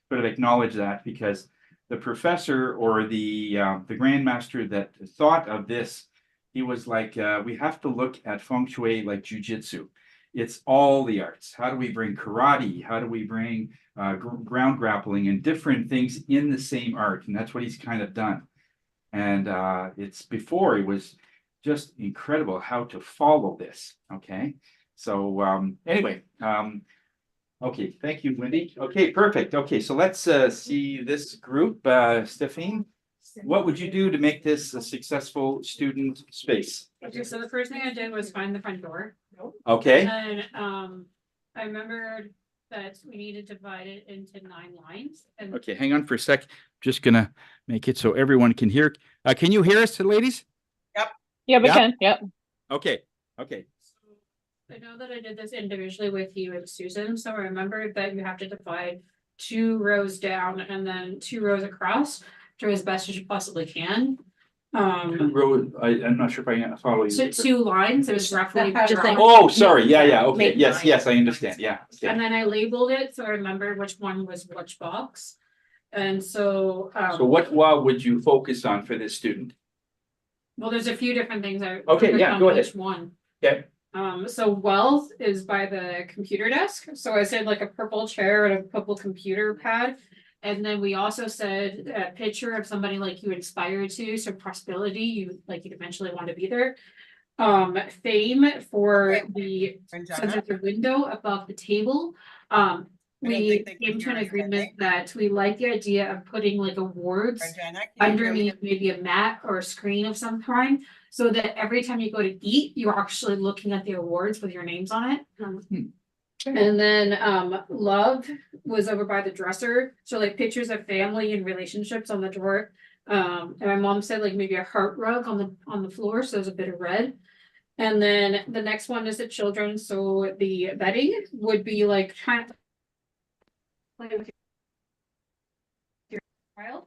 sort of acknowledge that, because the professor or the grandmaster that thought of this, he was like, we have to look at feng shui like jujitsu. It's all the arts. How do we bring karate? How do we bring ground grappling and different things in the same art? And that's what he's kind of done. And it's before it was just incredible how to follow this. Okay, so anyway, okay, thank you, Wendy. Okay, perfect. Okay, so let's see this group. Stephanie, what would you do to make this a successful student space? Okay, so the first thing I did was find the front door. Okay, And I remembered that we needed to divide it into 9 lines and Okay, hang on for a sec. Just gonna make it so everyone can hear. Can you hear us, ladies? Yeah, we Yeah. can. Yeah. Okay, okay. I know that I did this individually with you and Susan, so remember that you have to divide 2 rows down and then 2 rows across to as best as you possibly can. I'm not sure if I follow you. So 2 lines, there's roughly. Just like- Oh, sorry. Yeah. Okay. Make Yes, lines. yes, I understand. Yeah. Okay. And then I labeled it, so I remember which one was which box. And so, So what would you focus on for this student? well, there's a few different things I. Okay, focused yeah, on go ahead. each one. Okay. So wealth is by the computer desk. So I said like a purple chair and a purple computer pad. And then we also said a picture of somebody like you inspire to, so prosperity, you'd eventually want to be there. Fame for the, so there's a window above the table. We came to an agreement that we like the idea of putting like awards underneath maybe a mat or a screen of some kind, so that every time you go to eat, you're actually looking at the awards with your names on it. And then love was over by the dresser, so like pictures of family and relationships on the drawer. And my mom said like maybe a heart rug on the floor, so there's a bit of red. And then the next one is the children, so the bedding would be like kind of play with your child.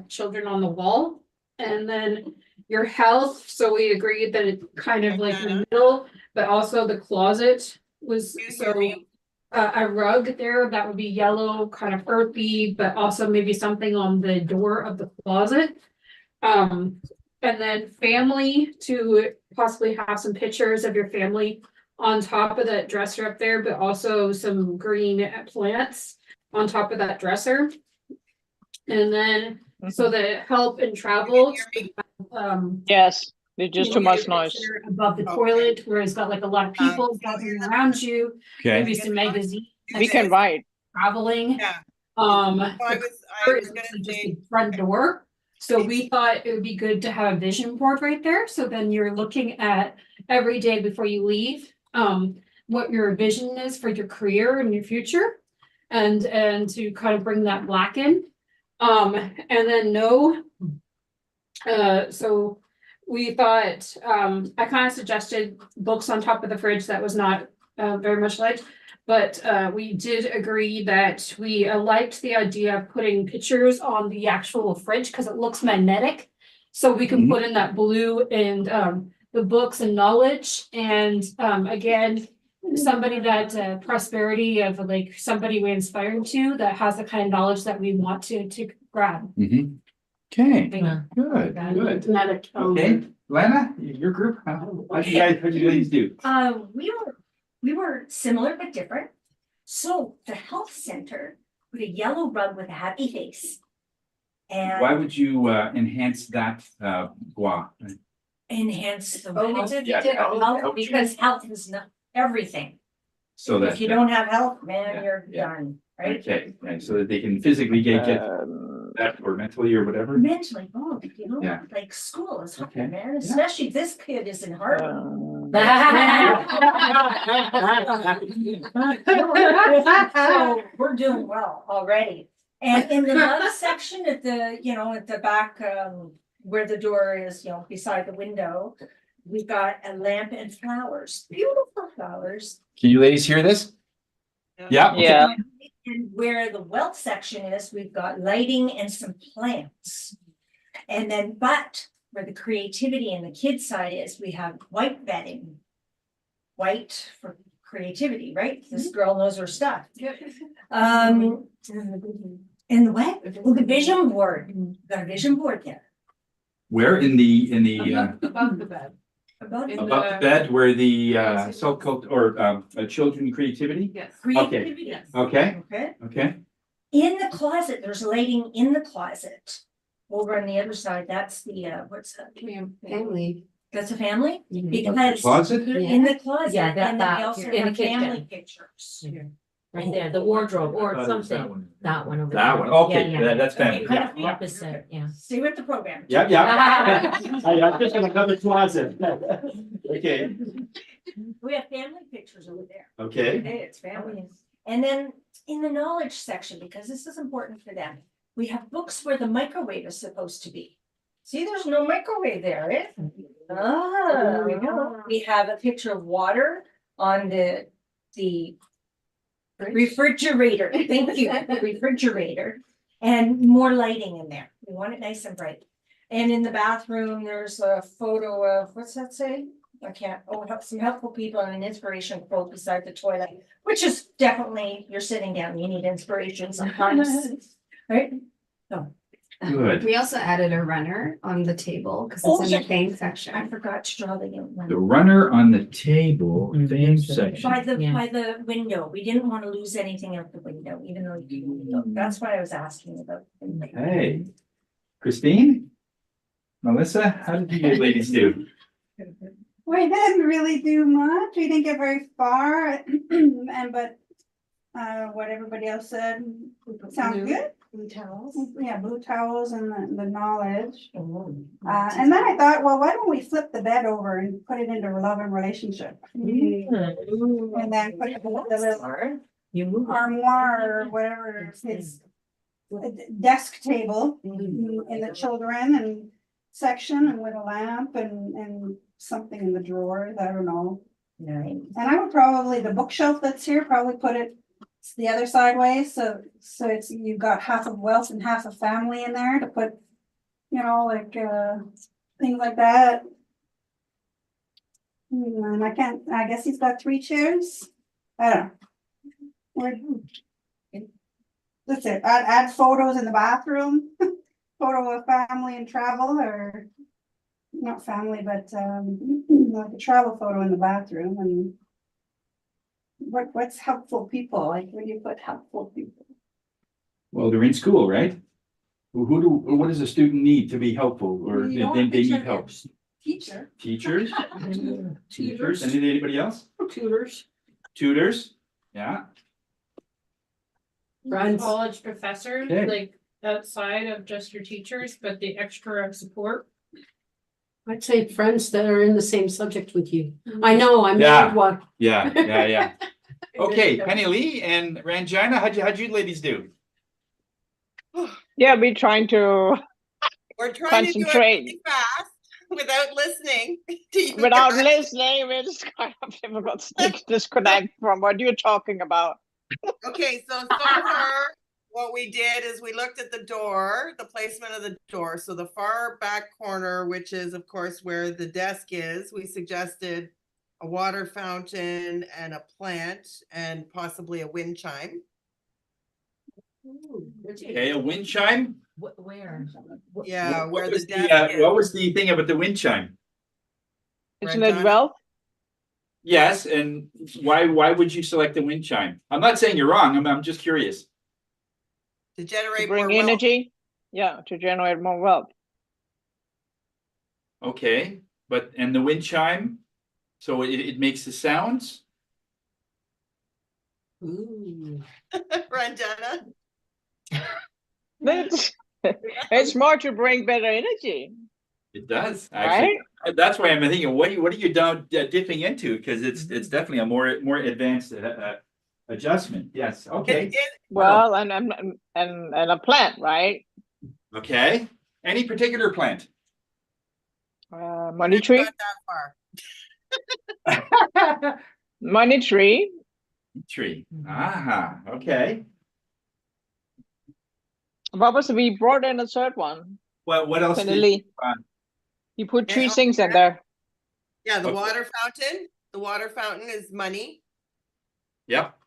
Children on the wall, and then your health, so we agreed that it's kind of like in the middle, but also the closet was so. A rug there that would be yellow, kind of earthy, but also maybe something on the door of the closet. And then family, to possibly have some pictures of your family on top of that dresser up there, but also some green plants on top of that dresser. And then, so the help and travel. Yes. There's just too much noise. Above the toilet, where it's got like a lot of people gathering around you, maybe some magazines. We can write. Traveling. Yeah. I was gonna just say- the front door. So we thought it would be good to have a vision board right there. So then you're looking at every day before you leave, what your vision is for your career and your future. And to kind of bring that black in. And then so we thought, I kind of suggested books on top of the fridge. That was not very much liked. But we did agree that we liked the idea of putting pictures on the actual fridge because it looks magnetic. So we can Mhm. put in that blue and the books and knowledge and again, somebody that prosperity of like somebody we're inspiring to that has the kind of knowledge that we want to grab. Mhm. Okay, Yeah. good, good. Not a Okay, Lana, your group, how'd you ladies do? We were similar but different. So the health center put a yellow rug with a happy face. And Why would you enhance that bois? enhance the Yeah. health, because health is not everything. So that. If you don't have health, man, Yeah, you're yeah. done, right? Okay, right, so that they can physically get that or mentally or whatever. Mentally, you know, Yeah. like school is hard, Okay. man, especially this kid is in Harvard. So we're doing well already. And in the love section at the, at the back, where the door is, beside the window, we've got a lamp and flowers, beautiful flowers. Can you ladies hear this? Yeah. Okay. Yeah. And where the wealth section is, we've got lighting and some plants. And then, but where the creativity and the kids side is, we have white bedding. White for creativity, right? This girl knows her stuff. In the what? Oh, the vision board. Got a vision board there. Where in the Above the bed. Above above the bed where the self-cult or children creativity? Yes. creativity. Yes. Okay, Okay. okay. In the closet, there's lighting in the closet. Over on the other side, that's the what's that? Family. That's a family? Mhm. Because Closet? they're in the closet, Yeah, that- and then we that, also in have the kitchen. family pictures. Right there, the wardrobe or something. That one over there. That one, okay, Yeah, yeah. that's family, Okay, yeah. yeah. Opposite, yeah. Stay with the program. Yeah, yeah. I'm just in another closet. Okay, We have family pictures over there. okay. Okay, it's family. And then in the knowledge section, because this is important for them, we have books where the microwave is supposed to be. See, there's no microwave there, eh? We have a picture of water on the refrigerator. Thank you, refrigerator. And more lighting in there. We want it nice and bright. And in the bathroom, there's a photo of, what's that say? I can't, some helpful people and an inspiration quote beside the toilet, which is definitely, you're sitting down, you need inspiration sometimes, right? Good. We also added a runner on the table because Oh, it's in yeah. the thing I section. forgot to draw the The outline. runner on the table, same section. By the, Yeah. by the window, we didn't want to lose anything out the window, even though you can look. That's why I was asking about. Hey, Christine? Melissa, how did you ladies do? We didn't really do much. We didn't get very far, but what everybody else said sounds good. Blue towels. Yeah, blue towels and the knowledge. Oh. And then I thought, well, why don't we flip the bed over and put it into a love and relationship? And then put the little You move. armoire or whatever his desk table in the children and section and with a lamp and something in the drawers, I don't know. Nice. And I would probably, the bookshelf that's here, probably put it the other sideways, so it's, you've got half of wealth and half of family in there to put, like things like that. And I guess he's got 3 chairs. I don't know. That's it. Add photos in the bathroom, photo of family and travel, or not family, but like a travel photo in the bathroom. And what's helpful people? Like, where do you put helpful people? Well, they're in school, right? What does a student need to be helpful or You they don't need picture help? Teacher. Teachers? Teachers, anybody else? Tutors. Tutors, yeah. Friends. College professors, Okay. like outside of just your teachers, but the extra support. I'd say friends that are in the same subject with you. I know, I'm Yeah. not one. Yeah. Okay, Penny Lee and Ranjana, how'd you ladies do? Yeah, we're trying to We're trying to do it concentrate really fast without listening to you. without guys. listening. It's kind of difficult to disconnect from what you're talking about. Okay, so far, what we did is we looked at the door, the placement of the door. So the far back corner, which is of course where the desk is, we suggested a water fountain and a plant and possibly a wind chime. Okay, a wind chime? Where? Yeah, What where the was desk is. what was the thing about the wind chime? Isn't it Ranjana? wealth? Yes, and why would you select the wind chime? I'm not saying you're wrong. I'm just curious. To To generate bring more wealth. energy? Yeah, to generate more wealth. Okay, and the wind chime, so it makes the sounds. Ooh. Ranjana? It's, it's more to bring better energy, It does actually. right? That's why I'm thinking, what are you down dipping into? Because it's definitely a more advanced adjustment. Yes. Okay. Well, and a plant, right? Okay. Any particular plant? Money tree, Not that far. money tree. Tree. Aha. Okay. What was we brought in a third one? What else did Finally, you put Okay, three things in there. Yeah, the Okay. water fountain. The water fountain is money. Yep.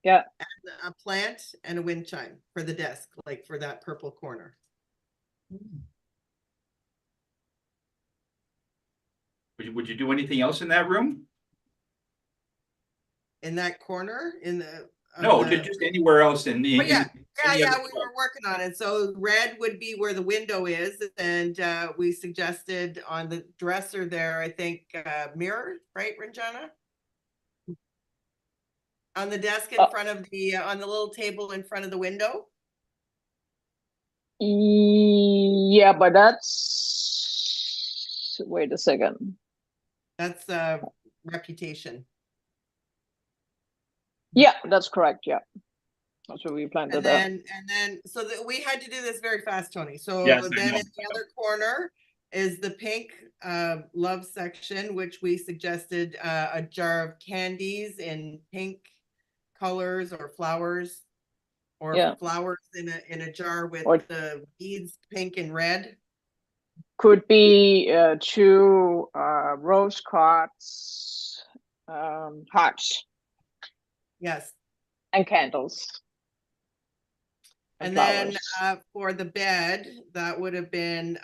Yeah. And a plant and a wind chime for the desk, like for that purple corner. Would you do anything else in that room? In that corner, in the No, just anywhere else in the. Oh, yeah, any yeah, other we were working on it. So red would be where the window is, and we suggested on the dresser there, I think, mirror, right, Ranjana? On the desk in front of the on the little table in front of the window. Yeah, but that's. Wait a second. That's reputation. Yeah, that's correct. Yeah, that's what we planned it out. And then so that we had to do this very fast, Tony. So Yes, I then know. in the other corner is the pink love section, which we suggested a jar of candies in pink colors or flowers, or Yeah. flowers in a jar with Or- the beads pink and red. Could be 2 rose cards, hearts, Yes. and candles. And flowers. then for the bed, that would have been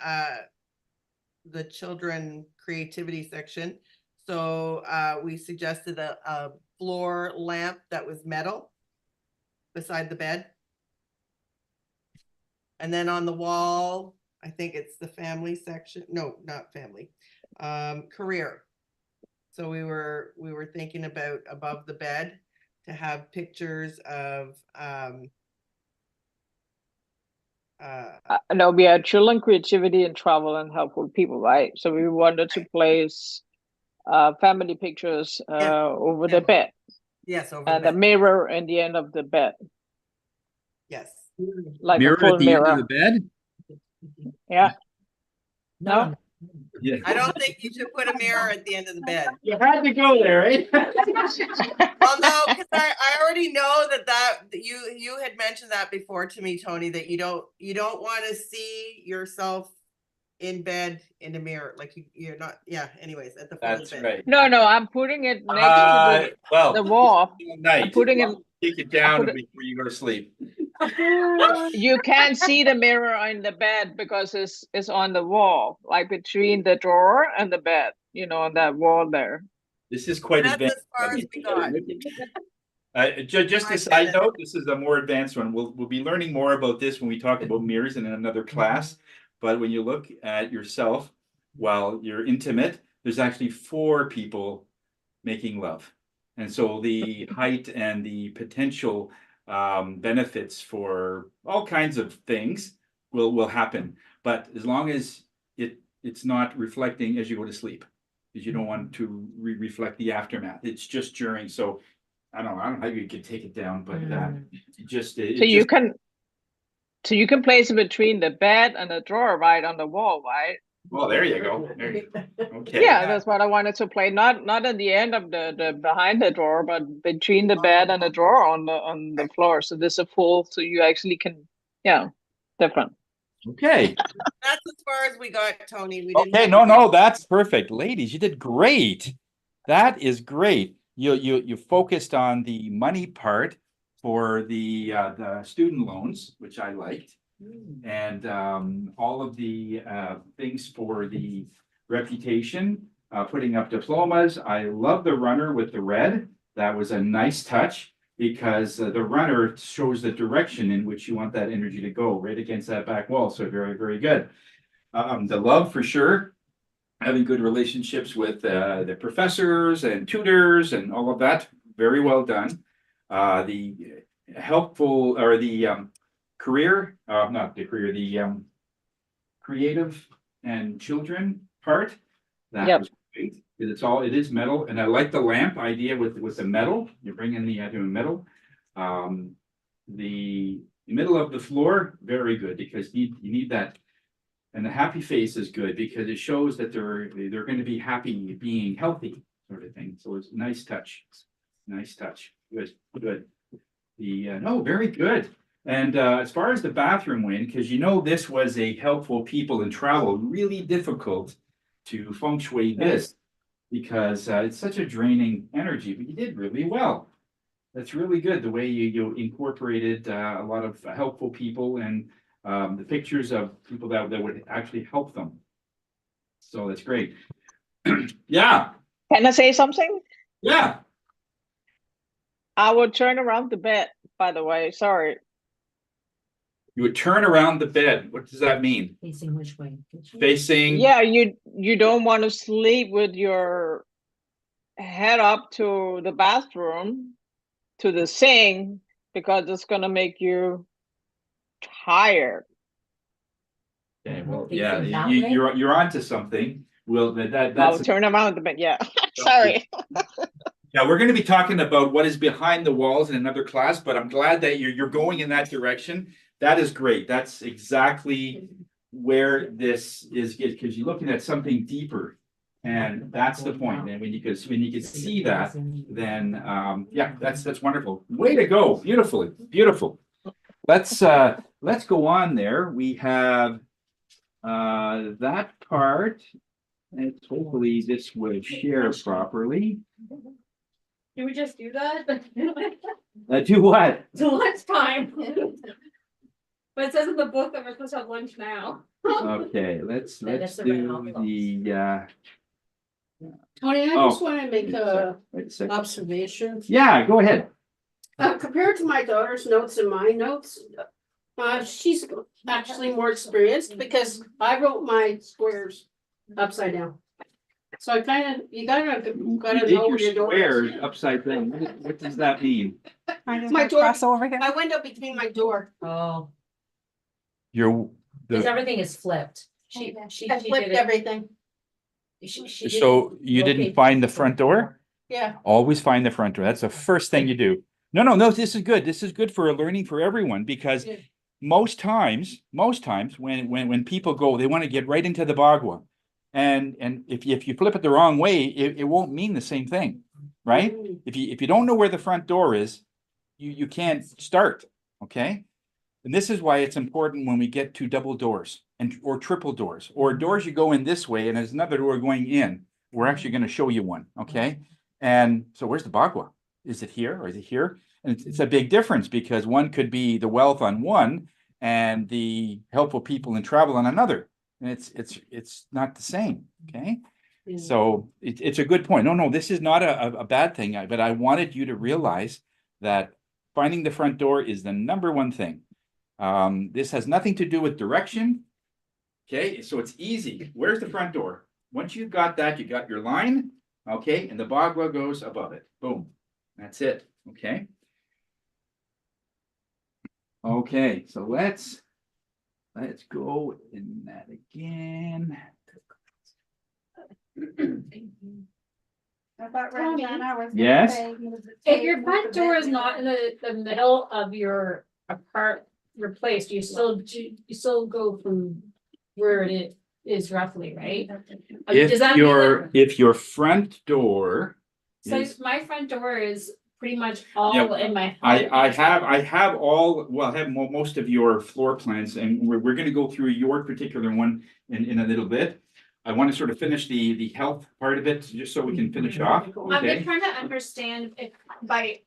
the children creativity section. So we suggested a floor lamp that was metal beside the bed. And then on the wall, I think it's the family section. No, not family. Career. So we were thinking about above the bed to have pictures of No, we had children, creativity, and travel and helpful people, right? So we wanted to place family pictures over the bed. Yes, over and the a bed. mirror in the end of the bed, Yes. like Mirror a full at the mirror. end of the bed? Yeah. No. Yeah. I don't think you should put a mirror at the end of the bed. You had to go there, right? Well, no, because I already know that you had mentioned that before to me, Tony, that you don't want to see yourself in bed in a mirror, like you're not. Yeah. Anyways, at the foot of That's the bed. right. No, I'm putting it next to the wall. Night. I'm putting it. Take it down put it- before you go to sleep. You can't see the mirror in the bed because it's on the wall, like between the drawer and the bed. On that wall there. This is quite That's advanced. as far as we got. Just a side note, this is a more advanced one. We'll be learning more about this when we talk about mirrors in another class. But when you look at yourself while you're intimate, there's actually 4 people making love. And so the height and the potential benefits for all kinds of things will happen. But as long as it's not reflecting as you go to sleep, because you don't want to reflect the aftermath. It's just during. So I don't know how you could take it down, but So you can place it between the bed and the drawer, right on the wall, right? Well, there you go. There you go. Okay. Yeah, that's what I wanted to play. Not at the end of the behind the drawer, but between the bed and the drawer on the floor. So this is a full, so you actually can, yeah, different. Okay. That's as far as we got, Tony. We didn't Okay. have No, to no, get- that's perfect. Ladies, you did great. That is great. You focused on the money part for the student loans, which I liked. And all of the things for the reputation, putting up diplomas. I love the runner with the red. That was a nice touch because the runner shows the direction in which you want that energy to go right against that back wall. So very, very good. The love for sure. Having good relationships with the professors and tutors and all of that. Very well done. The helpful or the career, not the career, the creative and children part. That Yep. was great. Because it is metal, and I like the lamp idea with the metal. You bring in the metal. The middle of the floor, very good, because you need that. And the happy face is good because it shows that they're going to be happy being healthy, sort of thing. So it's a nice touch. Nice touch. Good, good. No, very good. And as far as the bathroom went, because this was a helpful people in travel, really difficult to feng shui this because it's such a draining energy, but you did really well. That's really good, the way you incorporated a lot of helpful people and the pictures of people that would actually help them. So that's great. Yeah. Can I say something? Yeah. I would turn around the bed, by the way. Sorry. You would turn around the bed. What does that mean? Facing which way? Facing. Yeah, you don't want to sleep with your head up to the bathroom, to the sink, because it's gonna make you tired. Okay, well, Facing yeah, that way? you're onto something. Well, I'll that's turn around the bed. Yeah. Sorry. yeah. We're going to be talking about what is behind the walls in another class, but I'm glad that you're going in that direction. That is great. That's exactly where this is, because you're looking at something deeper, and that's the point. And when you can see that, then yeah, that's wonderful. Way to go! Beautifully, beautiful. Let's go on there. We have that part. And hopefully this would share properly. Can we just do that? Do what? Till lunchtime. But it says in the book that we're supposed to have lunch now. Okay, let's do the Tony, I Oh. just want to make a wait a second. observation. Yeah, go ahead. Compared to my daughter's notes and my notes, she's actually more experienced because I wrote my squares upside down. So you gotta You know did your where your door squares is. upside down. What does that mean? My door, Crossover here. my window between my door. Oh, Your because everything is flipped. She I flipped did it. everything. She did so it you didn't rotate find the front door? Yeah. Always find the front door. That's the first thing you do. No, this is good. This is good for learning for everyone because Yeah. most times when people go, they want to get right into the bagua. And if you flip it the wrong way, it won't mean the same thing, right? If you don't know where the front door is, you can't start, okay? And this is why it's important when we get to double doors or triple doors or doors you go in this way and there's another door going in. We're actually going to show you one, okay? And so where's the bagua? Is it here or is it here? And it's a big difference because one could be the wealth on one and the helpful people in travel on another. And it's not the same, okay? So it's a good point. No, this is not a bad thing, but I wanted you to realize that finding the front door is the number one thing. This has nothing to do with direction. Okay, so it's easy. Where's the front door? Once you've got that, you got your line, okay, and the bagua goes above it. Boom. That's it. Okay. Okay, so let's go in that again. Yes. If your front door is not in the middle of your your place, you still go from where it is. is roughly, right? If Does that mean that, if your front door so is, my front door is pretty much all in my home? I have all, well, I have most of your floor plans, and we're gonna go through your particular one in a little bit. I want to sort of finish the health part of it, just so we can finish off, I'm okay? just trying to understand if by,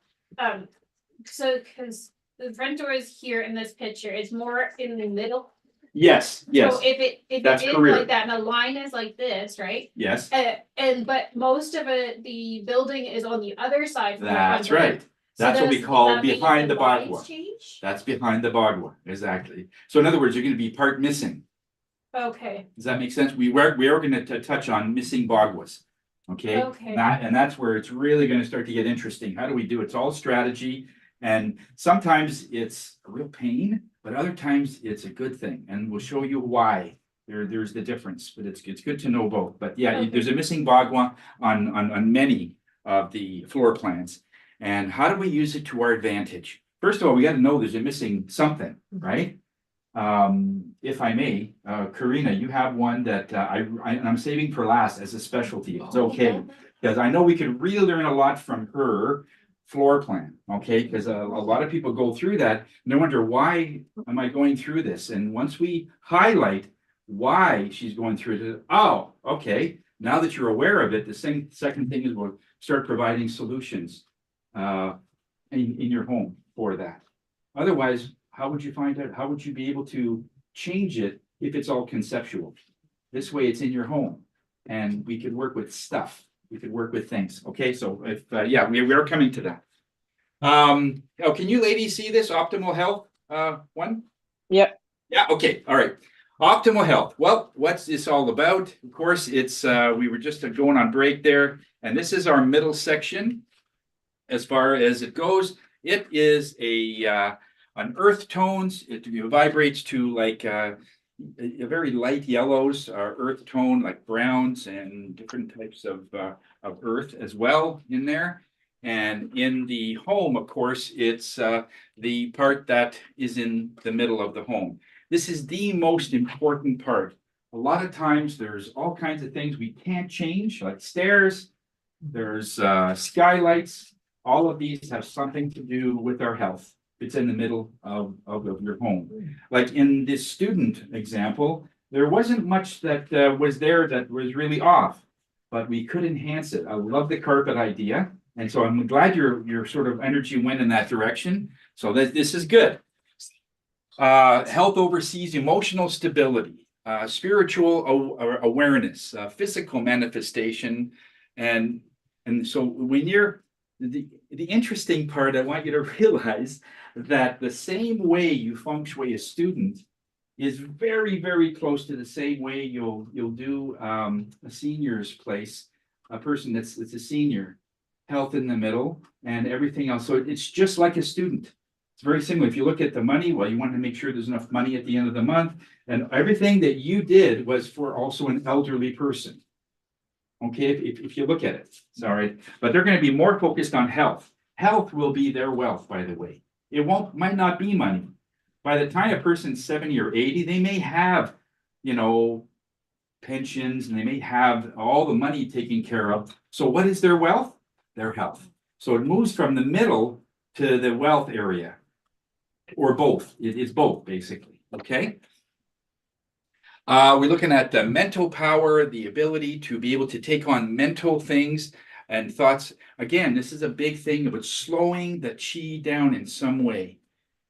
so, cause the front door is here in this picture, it's more in the middle. Yes, So if that's it is correct. like that, and the line is like this, right? yes, But most of it, the building is on the other side. From the that's front door. right. So That's what we does call that mean behind the lines bagua. change? That's behind the bagua, exactly. So in other words, you're gonna be part missing. Okay, Does that make sense? We are gonna touch on missing baguas. Okay? Okay. And that's where it's really gonna start to get interesting. How do we do it? It's all strategy. And sometimes it's a real pain, but other times it's a good thing. And we'll show you why. There's the difference, but it's good to know both. But yeah, Okay. there's a missing bagua on many of the floor plans. And how do we use it to our advantage? First of all, we got to know there's a missing something, right? If I may, Karina, you have one that I'm saving for last as a specialty. It's okay, because I know we could really learn a lot from her floor plan. Okay, because a lot of people go through that and they wonder, why am I going through this? And once we highlight why she's going through it, oh, okay. Now that you're aware of it, the second thing is we'll start providing solutions in your home for that. Otherwise, how would you find out? How would you be able to change it if it's all conceptual? This way it's in your home and we could work with stuff. We could work with things. Okay, so if, yeah, we are coming to that. Oh, can you ladies see this optimal health one? Yep. Yeah, okay, all right. Optimal health. Well, what's this all about? Of course, it's, we were just going on break there, and this is our middle section. As far as it goes, it is an earth tones. It vibrates to like a very light yellows, earth tone, like browns and different types of earth as well in there. And in the home, of course, it's the part that is in the middle of the home. This is the most important part. A lot of times there's all kinds of things we can't change, like stairs, there's skylights. All of these have something to do with our health. It's in the middle of your home. Like in this student example, there wasn't much that was there that was really off, but we could enhance it. I love the carpet idea. And so I'm glad your sort of energy went in that direction. So this is good. Health oversees emotional stability, spiritual awareness, physical manifestation. And so when you're, the interesting part, I want you to realize that the same way you feng shui a student is very, very close to the same way you'll do a senior's place, a person that's a senior, health in the middle and everything else. So it's just like a student. It's very similar. If you look at the money, well, you want to make sure there's enough money at the end of the month, and everything that you did was for also an elderly person. Okay, if you look at it, sorry, but they're going to be more focused on health. Health will be their wealth, by the way. It might not be money. By the time a person's 70 or 80, they may have, pensions, and they may have all the money taken care of. So what is their wealth? Their health. So it moves from the middle to the wealth area, or both. It's both, basically. Okay. We're looking at the mental power, the ability to be able to take on mental things and thoughts. Again, this is a big thing about slowing the chi down in some way.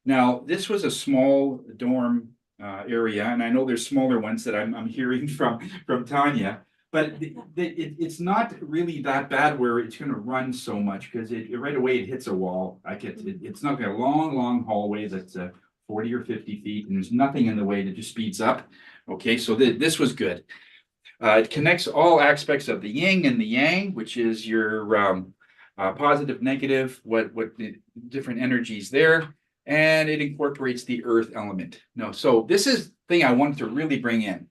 Now, this was a small dorm area, and I know there's smaller ones that I'm hearing from Tanya, but it's not really that bad where it's going to run so much, because right away it hits a wall. It's not a long hallway that's 40 or 50 feet, and there's nothing in the way that just speeds up. Okay, so this was good. It connects all aspects of the yin and the yang, which is your positive, negative, what the different energies there, and it incorporates the earth element. No, so this is the thing I wanted to really bring in.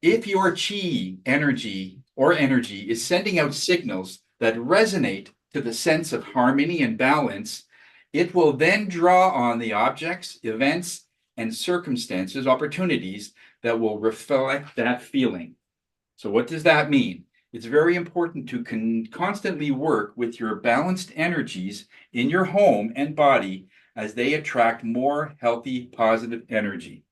If your chi energy is sending out signals that resonate to the sense of harmony and balance, it will then draw on the objects, events, and circumstances, opportunities that will reflect that feeling. So what does that mean? It's very important to constantly work with your balanced energies in your home and body as they attract more healthy, positive energy.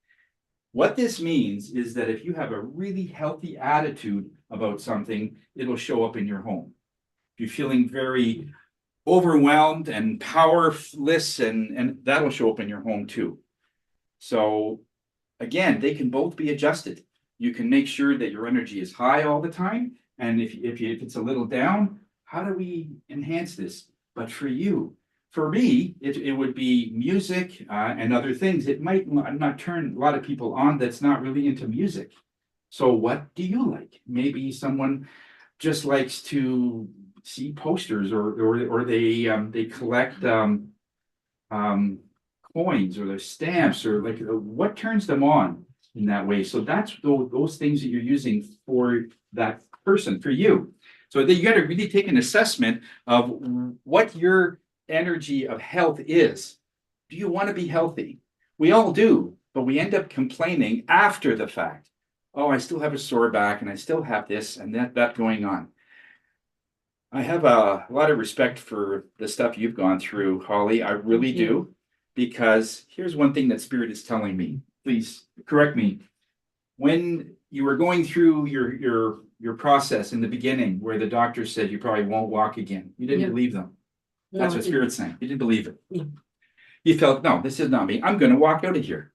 What this means is that if you have a really healthy attitude about something, it'll show up in your home. If you're feeling very overwhelmed and powerless, and that'll show up in your home too. So again, they can both be adjusted. You can make sure that your energy is high all the time. And if it's a little down, how do we enhance this? But for me, it would be music and other things. It might not turn a lot of people on that's not really into music. So what do you like? Maybe someone just likes to see posters, or they collect coins or their stamps, or like what turns them on in that way. So that's those things that you're using for that person, for you. So you got to really take an assessment of what your energy of health is. Do you want to be healthy? We all do, but we end up complaining after the fact. Oh, I still have a sore back and I still have this and that going on. I have a lot of respect for the stuff you've gone through, Holly. I really do, because here's one thing that Spirit is telling me. Please correct me. When you were going through your process in the beginning, where the doctor said you probably won't walk again, you didn't believe them. That's what Spirit's saying. You didn't believe it. You felt, no, this is not me. I'm going to walk out of here.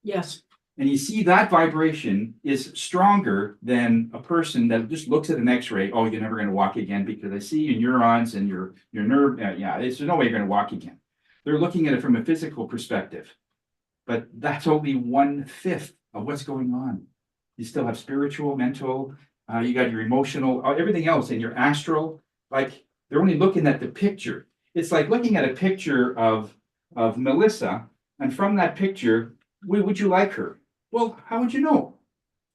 Yes. And you see that vibration is stronger than a person that just looks at an x-ray. Oh, you're never going to walk again because I see your neurons and your nerve. There's no way you're going to walk again. They're looking at it from a physical perspective. But that's only 1/5 of what's going on. You still have spiritual, mental, you got your emotional, everything else, and your astral. Like, they're only looking at the picture. It's like looking at a picture of Melissa, and from that picture, would you like her? Well, how would you know?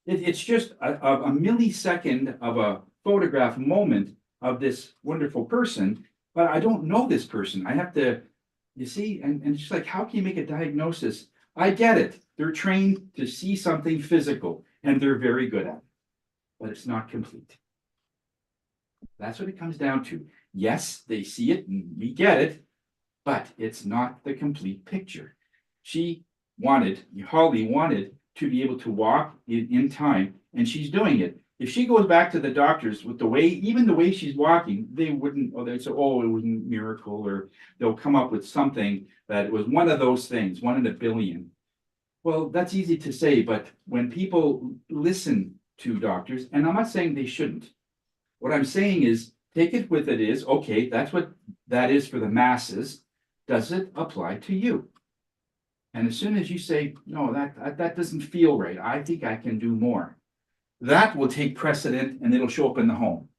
It's just a millisecond of a photograph moment of this wonderful person, but I don't know this person. I have to, you see, and it's just like, how can you make a diagnosis? I get it. They're trained to see something physical, and they're very good at it, but it's not complete. That's what it comes down to. Yes, they see it, and we get it, but it's not the complete picture. Holly wanted to be able to walk in time, and she's doing it. If she goes back to the doctors with even the way she's walking, they wouldn't, or they'd say, oh, it was a miracle, or they'll come up with something that was one of those things, 1 in a billion. Well, that's easy to say, but when people listen to doctors, and I'm not saying they shouldn't, what I'm saying is take it with it is, okay, that's what that is for the masses. Does it apply to you? And as soon as you say, no, that doesn't feel right, I think I can do more, that will take precedent and it'll show up in the home.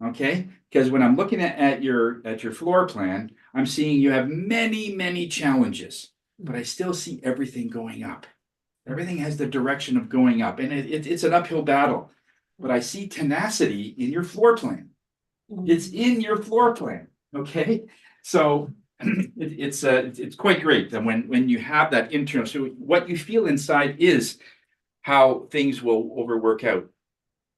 Okay? Because when I'm looking at your floor plan, I'm seeing you have many, many challenges, but I still see everything going up. Everything has the direction of going up, and it's an uphill battle. But I see tenacity in your floor plan. It's in your floor plan. Okay? So it's quite great that when you have that internal, so what you feel inside is how things will overwork out.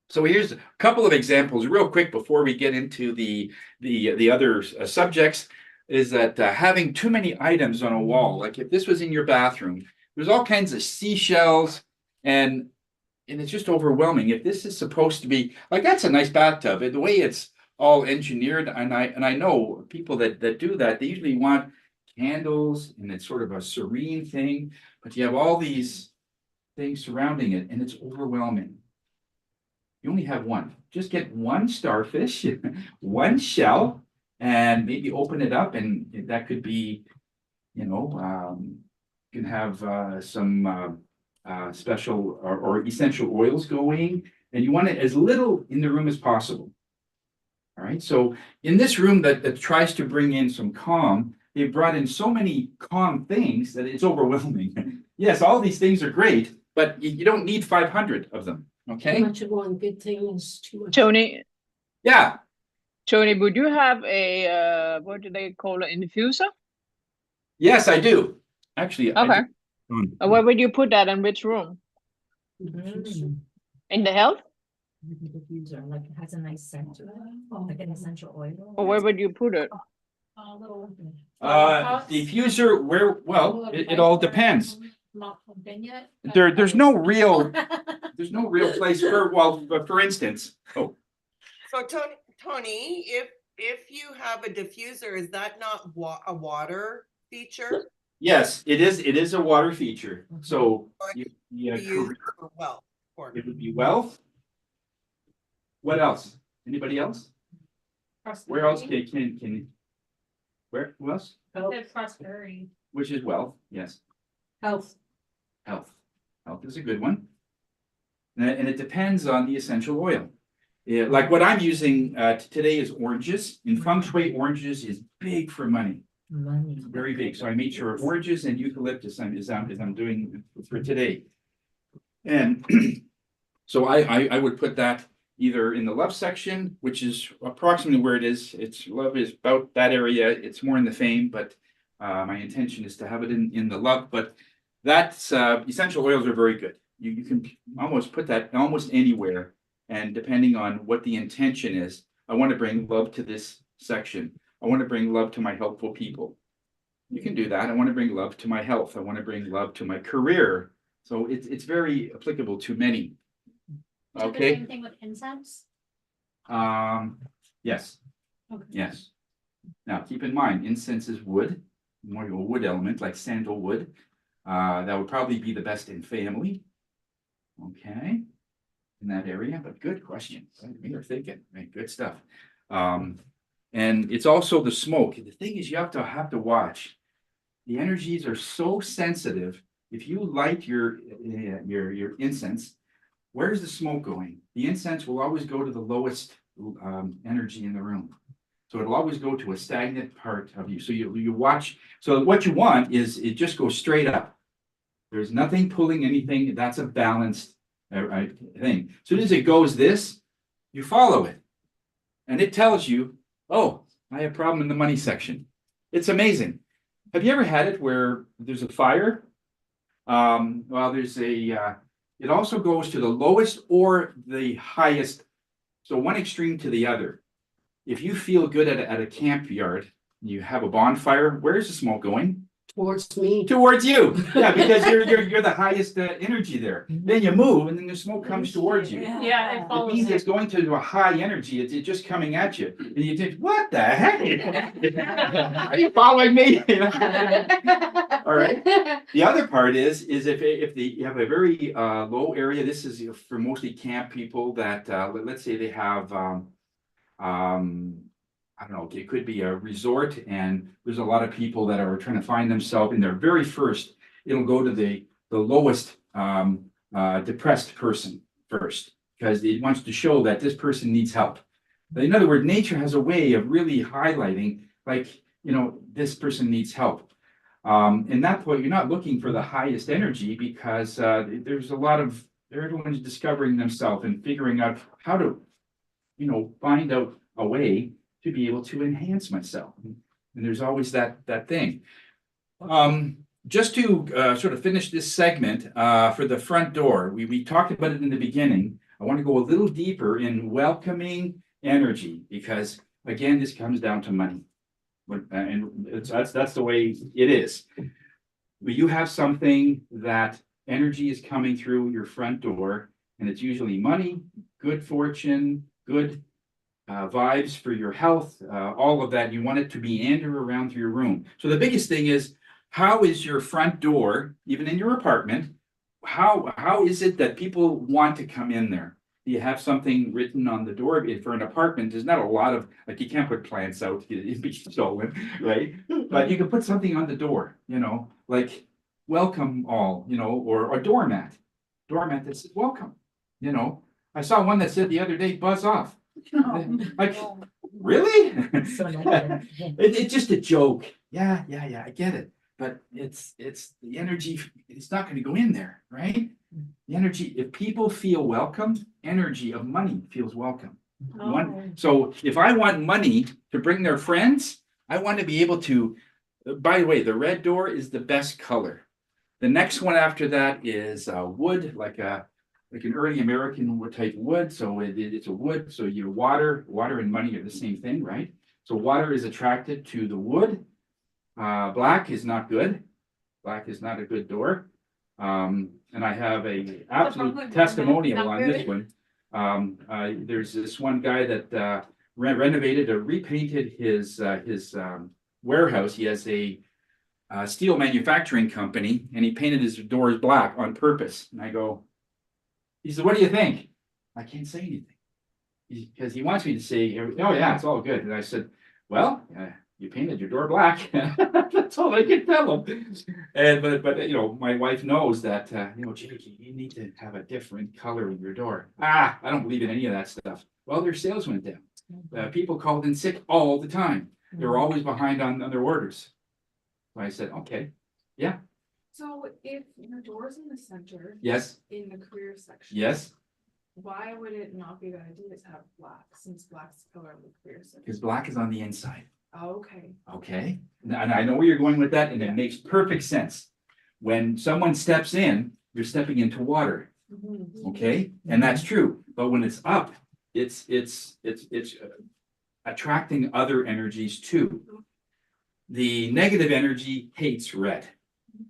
So here's a couple of examples real quick before we get into the other subjects, is that having too many items on a wall, like if this was in your bathroom, there's all kinds of seashells, and it's just overwhelming. If this is supposed to be, like, that's a nice bathtub, the way it's all engineered, and I know people that do that, they usually want candles, and it's sort of a serene thing, but you have all these things surrounding it, and it's overwhelming. You only have one. Just get one starfish, one shell, and maybe open it up, and that could be, you can have some special or essential oils going, and you want it as little in the room as possible. All right, so in this room that tries to bring in some calm, they've brought in so many calm things that it's overwhelming. Yes, all these things are great, but you don't need 500 of them, okay? Too much of one good thing is too much. Tony, Yeah, Tony, would you have a what do they call it, infuser? yes, I do. Actually, Okay. Where would you put that, in which room? In the health? Diffuser, like it has a nice scent to it, like an essential oil. Or where would you put it? Diffuser, well, it all depends. Not plugged in yet. There's no real place for instance, So Tony, if you have a diffuser, is that not a water feature? yes, it is a water feature. So Use for wealth. it would be wealth. What else? Anybody else? Where else can where who else? Prosperity. Which is wealth, yes. Health. Health is a good one. And it depends on the essential oil. Yeah, like what I'm using today is oranges. In feng shui, oranges is big for money. Money. Very big. So I made sure oranges and eucalyptus I'm doing for today. And so I would put that either in the love section, which is approximately where it is. It's love is about that area. It's more in the fame, but my intention is to have it in the love. But that's essential oils are very good. You can almost put that almost anywhere. And depending on what the intention is, I want to bring love to this section. I want to bring love to my helpful people. You can do that. I want to bring love to my health. I want to bring love to my career. So it's very applicable to many. Okay. Same thing with incense. Yes. Okay. Yes. Now keep in mind, incense is wood, more of a wood element like sandalwood. That would probably be the best in family. Okay. In that area, but good question. We are thinking, right? Good stuff. And it's also the smoke. The thing is, you have to watch. The energies are so sensitive. If you light your incense, where's the smoke going? The incense will always go to the lowest energy in the room. So it'll always go to a stagnant part of you. So you watch. So what you want is it just goes straight up. There's nothing pulling anything. That's a balanced thing. As soon as it goes this, you follow it. And it tells you, oh, I have a problem in the money section. It's amazing. Have you ever had it where there's a fire? Well, there's it also goes to the lowest or the highest. So one extreme to the other. If you feel good at a campyard, you have a bonfire, where's the smoke going? Towards me. Towards you. Yeah, because you're the highest energy there. Then you move and then the smoke comes towards you. Yeah, it It follows. means it's going to a high energy. It's just coming at you. And you think, what the heck? Are you following me? All right. The other part is if you have a very low area, this is for mostly camp people that let's say they have I don't know, it could be a resort and there's a lot of people that are trying to find themselves in their very first, it'll go to the lowest depressed person first, because it wants to show that this person needs help. But in other words, nature has a way of really highlighting, like, this person needs help. In that point, you're not looking for the highest energy because there's a lot of, everyone's discovering themselves and figuring out how to, find out a way to be able to enhance myself. And there's always that thing. Just to sort of finish this segment for the front door, we talked about it in the beginning. I want to go a little deeper in welcoming energy because, again, this comes down to money. And that's the way it is. But you have something that energy is coming through your front door, and it's usually money, good fortune, good vibes for your health, all of that. You want it to meander around through your room. So the biggest thing is, how is your front door, even in your apartment, how is it that people want to come in there? Do you have something written on the door? For an apartment, there's not a lot of, like, you can't put plants out, it'd be stolen, right? But you can put something on the door, like welcome all, or a doormat that says welcome, I saw one that said the other day, buzz off. Like, really? It's just a joke. Yeah, I get it. But it's the energy, it's not going to go in there, right? The energy, if people feel welcome, energy of money feels welcome. So if I want money to bring their friends, I want to be able to, by the way, the red door is the best color. The next one after that is wood, like an early American wood type wood. So it's a wood. So your water and money are the same thing, right? So water is attracted to the wood. Black is not good. Black is not a good door. And I have a absolute testimonial on this one. There's this one guy that renovated or repainted his warehouse. He has a steel manufacturing company, and he painted his doors black on purpose. And I go, he said, "What do you think?" I can't say anything because he wants me to say, "Oh yeah, it's all good." And I said, "Well, you painted your door black." That's all I can tell him. And but you know, my wife knows that you know, Jake, you need to have a different color in your door. I don't believe in any of that stuff. Well, their sales went down. People called in sick all the time. They were always behind on their orders. So I said, okay, yeah. So if your door's in the center. Yes. In the career section. Yes. Why would it not be a good idea to have black, since black's the color of the career section? Because black is on the inside. Okay. Okay. And I know where you're going with that, and it makes perfect sense. When someone steps in, you're stepping into water. Okay. And that's true. But when it's up, it's attracting other energies too. The negative energy hates red,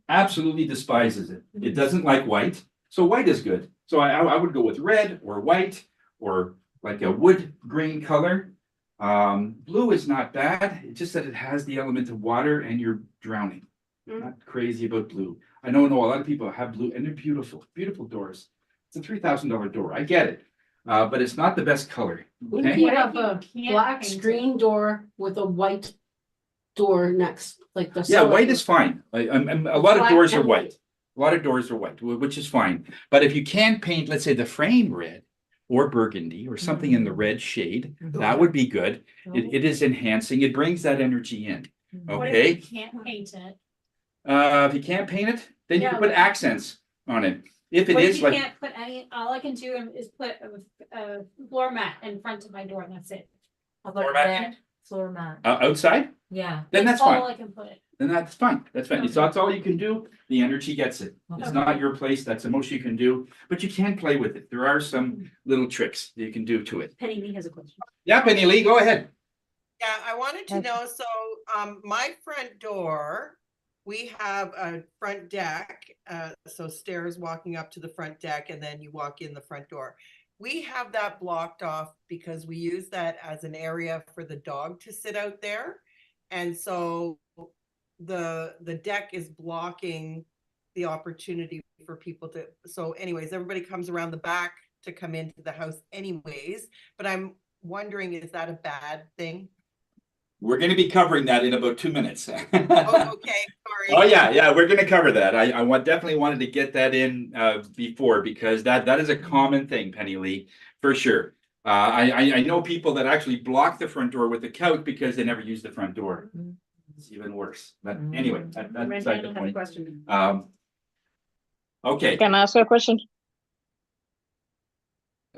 absolutely despises it. It doesn't like white, so white is good. So I would go with red or white or like a wood green color. Blue is not bad. It's just that it has the element of water and you're drowning. Not crazy about blue. I know a lot of people have blue and they're beautiful, beautiful doors. It's a $3,000 door. I get it, but it's not the best color. Wouldn't Okay? you have a black screen door with a white door next, like the. Yeah, white is fine. A lot of Black doors are and white. A lot of doors are white, which is fine. But if you can paint, let's say, the frame red or burgundy or something in the red shade, that would be good. It is enhancing. It brings that energy in. Okay. What if you can't paint it? If you can't paint it, then you can put accents on it. If it What if is you like can't put any, all I can do is put a floor mat in front of my door and that's it. Floor mat? Floor mat. Outside, Yeah. then that's all fine. I can put it. Then that's fine. That's fine. So that's all you can do. The energy gets it. It's Okay. not your place. That's the most you can do, but you can play with it. There are some little tricks that you can do to it. Penny Lee has a question. Yeah, Penny Lee, go ahead. Yeah, I wanted to know, so my front door, we have a front deck, so stairs walking up to the front deck and then you walk in the front door. We have that blocked off because we use that as an area for the dog to sit out there. And so the deck is blocking the opportunity for people to, so anyways, everybody comes around the back to come into the house anyways, but I'm wondering, is that a bad thing? We're going to be covering that in about 2 minutes. Oh, okay, sorry. Oh yeah, we're going to cover that. I definitely wanted to get that in before because that is a common thing, Penny Lee, for sure. I know people that actually block the front door with the couch because they never use the front door. It's even worse. But anyway, that's beside the point. Okay. Can I ask you a question?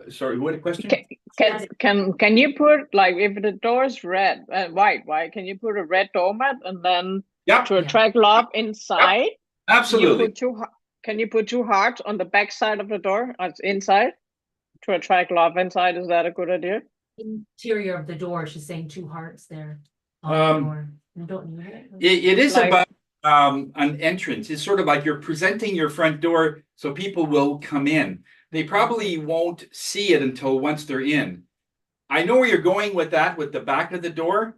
Sorry, what a question? Can you put, like, if the door is red white, can you put a red doormat and then to attract love inside? Absolutely. Can you put 2 hearts on the back side of the door as inside to attract love inside? Is that a good idea? Interior of the door, she's saying 2 hearts there. On the door. You don't need it. It is Like- about an entrance. It's sort of like you're presenting your front door so people will come in. They probably won't see it until once they're in. I know where you're going with that, with the back of the door.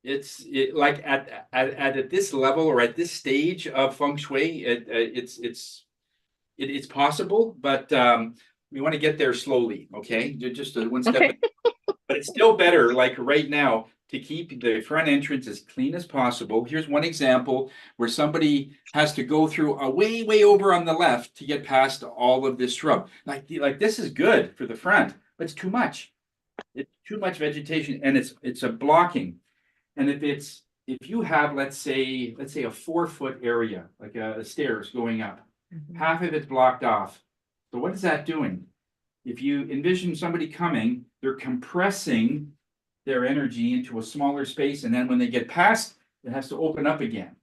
It's like at this level or at this stage of feng shui, it's possible, but we want to get there slowly. Okay, just one step. Okay. But it's still better, like right now, to keep the front entrance as clean as possible. Here's one example where somebody has to go through a way over on the left to get past all of this shrub. Like this is good for the front, but it's too much. It's too much vegetation, and it's a blocking. And if you have, let's say a 4-foot area, like a stairs going up, half of it's blocked off. So what is that doing? If you envision somebody coming, they're compressing their energy into a smaller space, and then when they get past, it has to open up again.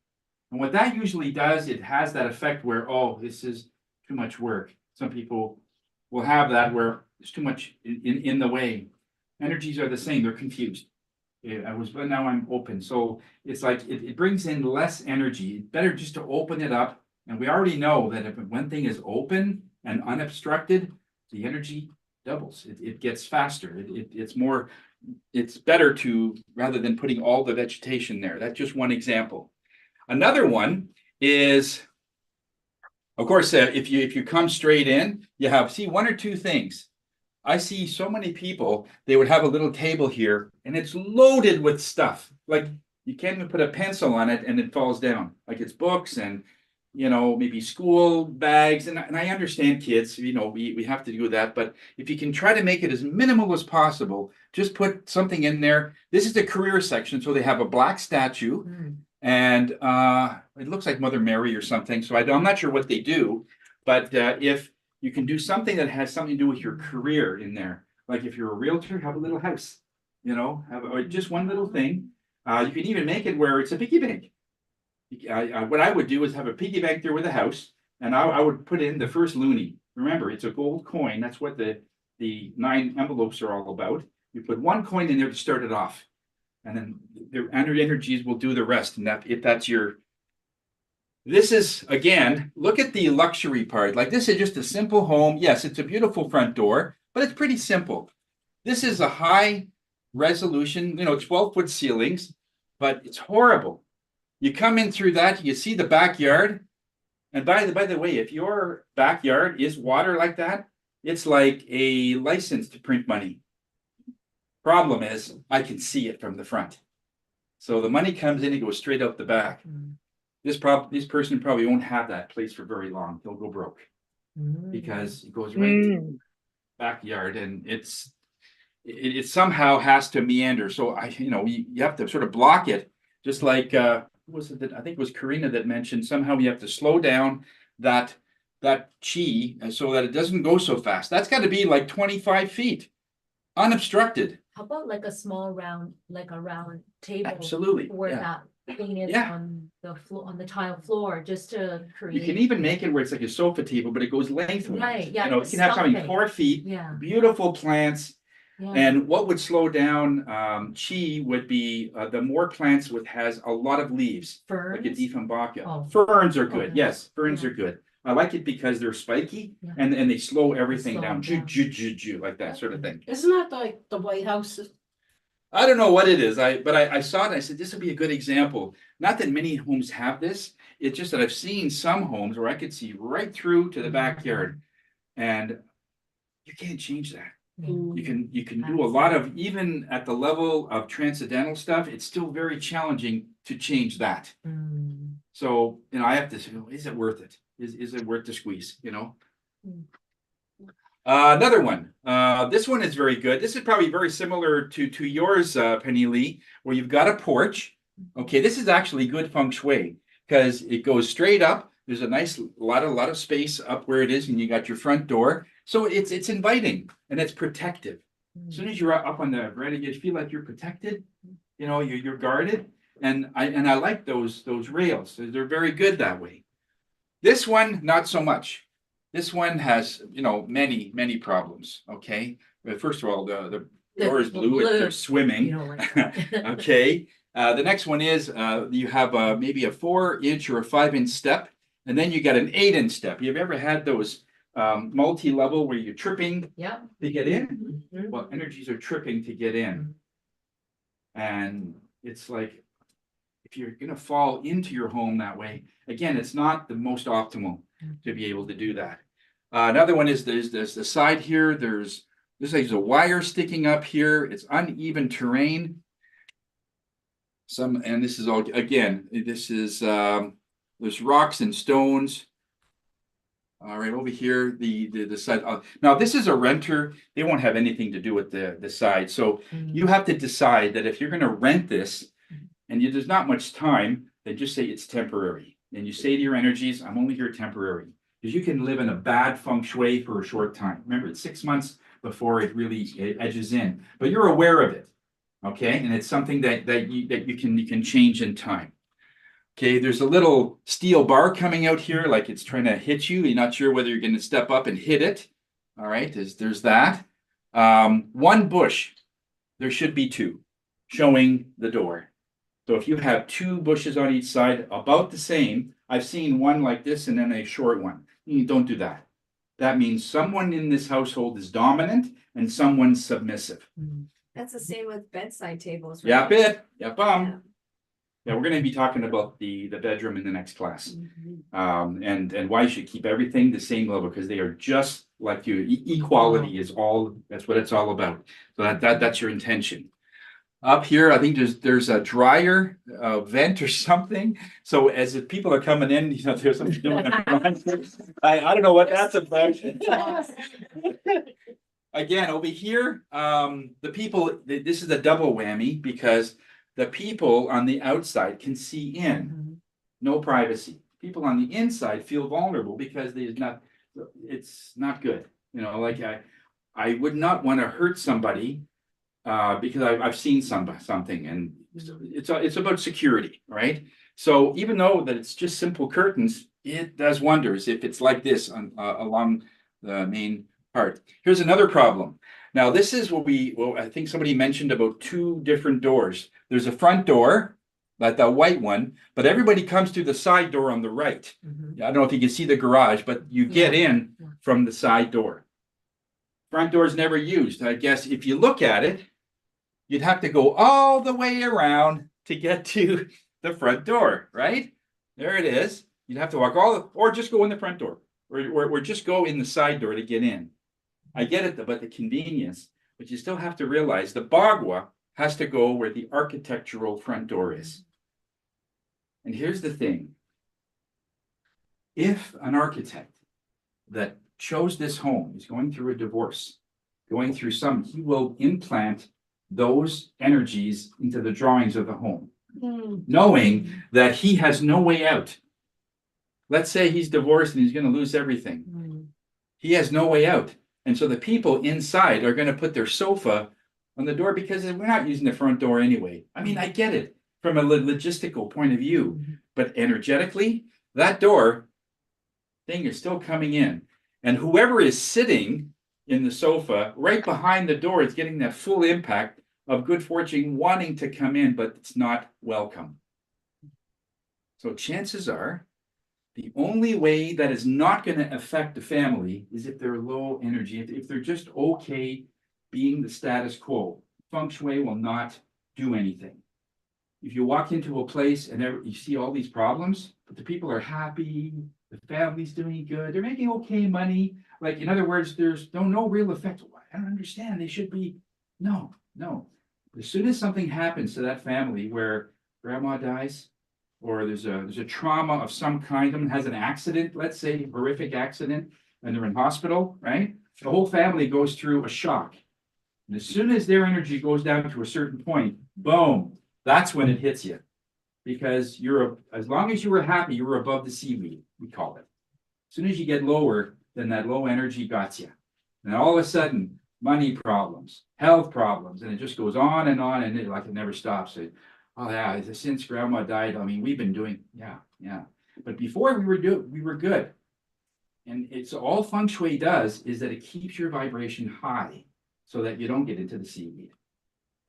And what that usually does, it has that effect where, oh, this is too much work. Some people will have that where there's too much in the way. Energies are the same, they're confused. But now I'm open. So it's like it brings in less energy. It's better just to open it up. And we already know that if one thing is open and unobstructed, the energy doubles. It gets faster. It's more, it's better to, rather than putting all the vegetation there. That's just one example. Another one is, of course, if you come straight in, you have, see, one or two things. I see so many people, they would have a little table here and it's loaded with stuff. Like you can't even put a pencil on it and it falls down. Like it's books and, you know, maybe school bags. And I understand kids, you know, we have to do that. But if you can try to make it as minimal as possible, just put something in there. This is the career section. So they have a black statue and it looks like Mother Mary or something. So I'm not sure what they do. But if you can do something that has something to do with your career in there. Like if you're a realtor, have a little house, you know, or just one little thing. You can even make it where it's a piggy bank. What I would do is have a piggy bank there with a house, and I would put in the first loonie. Remember, it's a gold coin. That's what the 9 envelopes are all about. You put one coin in there to start it off, and then the energies will do the rest. And if that's your, this is, again, look at the luxury part. Like this is just a simple home. Yes, it's a beautiful front door, but it's pretty simple. This is a high resolution, you know, 12-foot ceilings, but it's horrible. You come in through that, you see the backyard. And by the way, if your backyard is water like that, it's like a license to print money. Problem is, I can see it from the front. So the money comes in and goes straight out the back. This person probably won't have that place for very long. They'll go broke because it goes right to the backyard, and it somehow has to meander. So you have to sort of block it, just like was it that I think it was Karina that mentioned somehow we have to slow down that chi so that it doesn't go so fast. That's got to be like 25 feet unobstructed. How about like a small round, like a round table? Absolutely. Where that thing is on the floor, on the tile floor, just to create. You can even make it where it's like a sofa table, but it goes lengthwise. Right, yeah. You know, you can have something 4 feet, beautiful plants. Yeah. And what would slow down chi would be the more plants has a lot of leaves. Ferns? Like a Dieffenbachia. Oh. Ferns are good. Okay. Yes, ferns are good. I like it because they're spiky and they slow everything down. Like that sort of thing. Isn't that like the White House? I don't know what it is. But I saw it and I said, this would be a good example. Not that many homes have this. It's just that I've seen some homes where I could see right through to the backyard. And you can't change that. You can do a lot of, even at the level of transcendental stuff, it's still very challenging to change that. So, I have to say, is it worth it? Is it worth the squeeze, Another one. This one is very good. This is probably very similar to yours, Penny Lee, where you've got a porch. Okay, this is actually good feng shui because it goes straight up. There's a nice lot of space up where it is, and you got your front door. So it's inviting and it's protective. As soon as you're up on the veranda, you feel like you're protected. You're guarded. And I like those rails. They're very good that way. This one, not so much. This one has, many problems. Okay. First of all, the door is blue. They're swimming. Okay. The next one is you have maybe a 4-inch or a 5-inch step, and then you got an 8-inch step. You've ever had those multi-level where you're tripping to get in? Well, energies are tripping to get in. And it's like, if you're going to fall into your home that way, again, it's not the most optimal to be able to do that. Another one is there's the side here. There's a wire sticking up here. It's uneven terrain. And this is all, again, there's rocks and stones. All right, over here, the side. Now, this is a renter. They won't have anything to do with the side. So you have to decide that if you're going to rent this and there's not much time, then just say it's temporary. And you say to your energies, I'm only here temporary. Because you can live in a bad feng shui for a short time. Remember, it's 6 months before it really edges in. But you're aware of it, okay? And it's something that you can change in time. Okay, there's a little steel bar coming out here, like it's trying to hit you. You're not sure whether you're going to step up and hit it. All right, there's that. One bush, there should be two, showing the door. So if you have two bushes on each side, about the same, I've seen one like this and then a short one. You don't do that. That means someone in this household is dominant and someone's submissive. That's the same with bedside tables, Yep, right? it. Yep, Yeah, we're going to be talking about the bedroom in the next class, and why you should keep everything the same level, because they are just like you. Equality is all. That's what it's all about. So that's your intention. Up here, I think there's a dryer vent or something. So as if people are coming in, you know, there's something doing. I don't know what that's about. Again, over here, the people. This is a double whammy because the people on the outside can see in, no privacy. People on the inside feel vulnerable because it's not good. You know, like I would not want to hurt somebody because I've seen something, and it's about security, right? So even though that it's just simple curtains, it does wonders if it's like this along the main part. Here's another problem. Now, this is what I think somebody mentioned about two different doors. There's a front door, like the white one, but everybody comes through the side door on the right. I don't know if you can see the garage, but you get in from the side door. Front door is never used. I guess if you look at it, you'd have to go all the way around to get to the front door, right? There it is. You'd have to walk or just go in the front door, or just go in the side door to get in. I get it about the convenience, but you still have to realize the bagua has to go where the architectural front door is. And here's the thing. If an architect that chose this home is going through a divorce, going through he will implant those energies into the drawings of the home, knowing that he has no way out. Let's say he's divorced and he's going to lose everything. He has no way out. And so the people inside are going to put their sofa on the door because we're not using the front door anyway. I mean, I get it from a logistical point of view, but energetically, that door thing is still coming in. And whoever is sitting in the sofa right behind the door is getting that full impact of good fortune wanting to come in, but it's not welcome. So chances are, the only way that is not going to affect the family is if they're low energy, if they're just okay being the status quo. Feng Shui will not do anything. If you walk into a place and you see all these problems, but the people are happy, the family's doing good, they're making okay money. Like, in other words, there's no real effect. I don't understand. They should be, no. As soon as something happens to that family where grandma dies, or there's a trauma of some kind, someone has an accident, let's say horrific accident, and they're in hospital, right? The whole family goes through a shock. And as soon as their energy goes down to a certain point, boom, that's when it hits you. Because as long as you were happy, you were above the seaweed, we call it. As soon as you get lower, then that low energy got you. And all of a sudden, money problems, health problems, and it just goes on, and it never stops. Oh yeah, since grandma died, I mean, we've been doing, yeah. But before we were good. And it's all feng shui does is that it keeps your vibration high so that you don't get into the seaweed.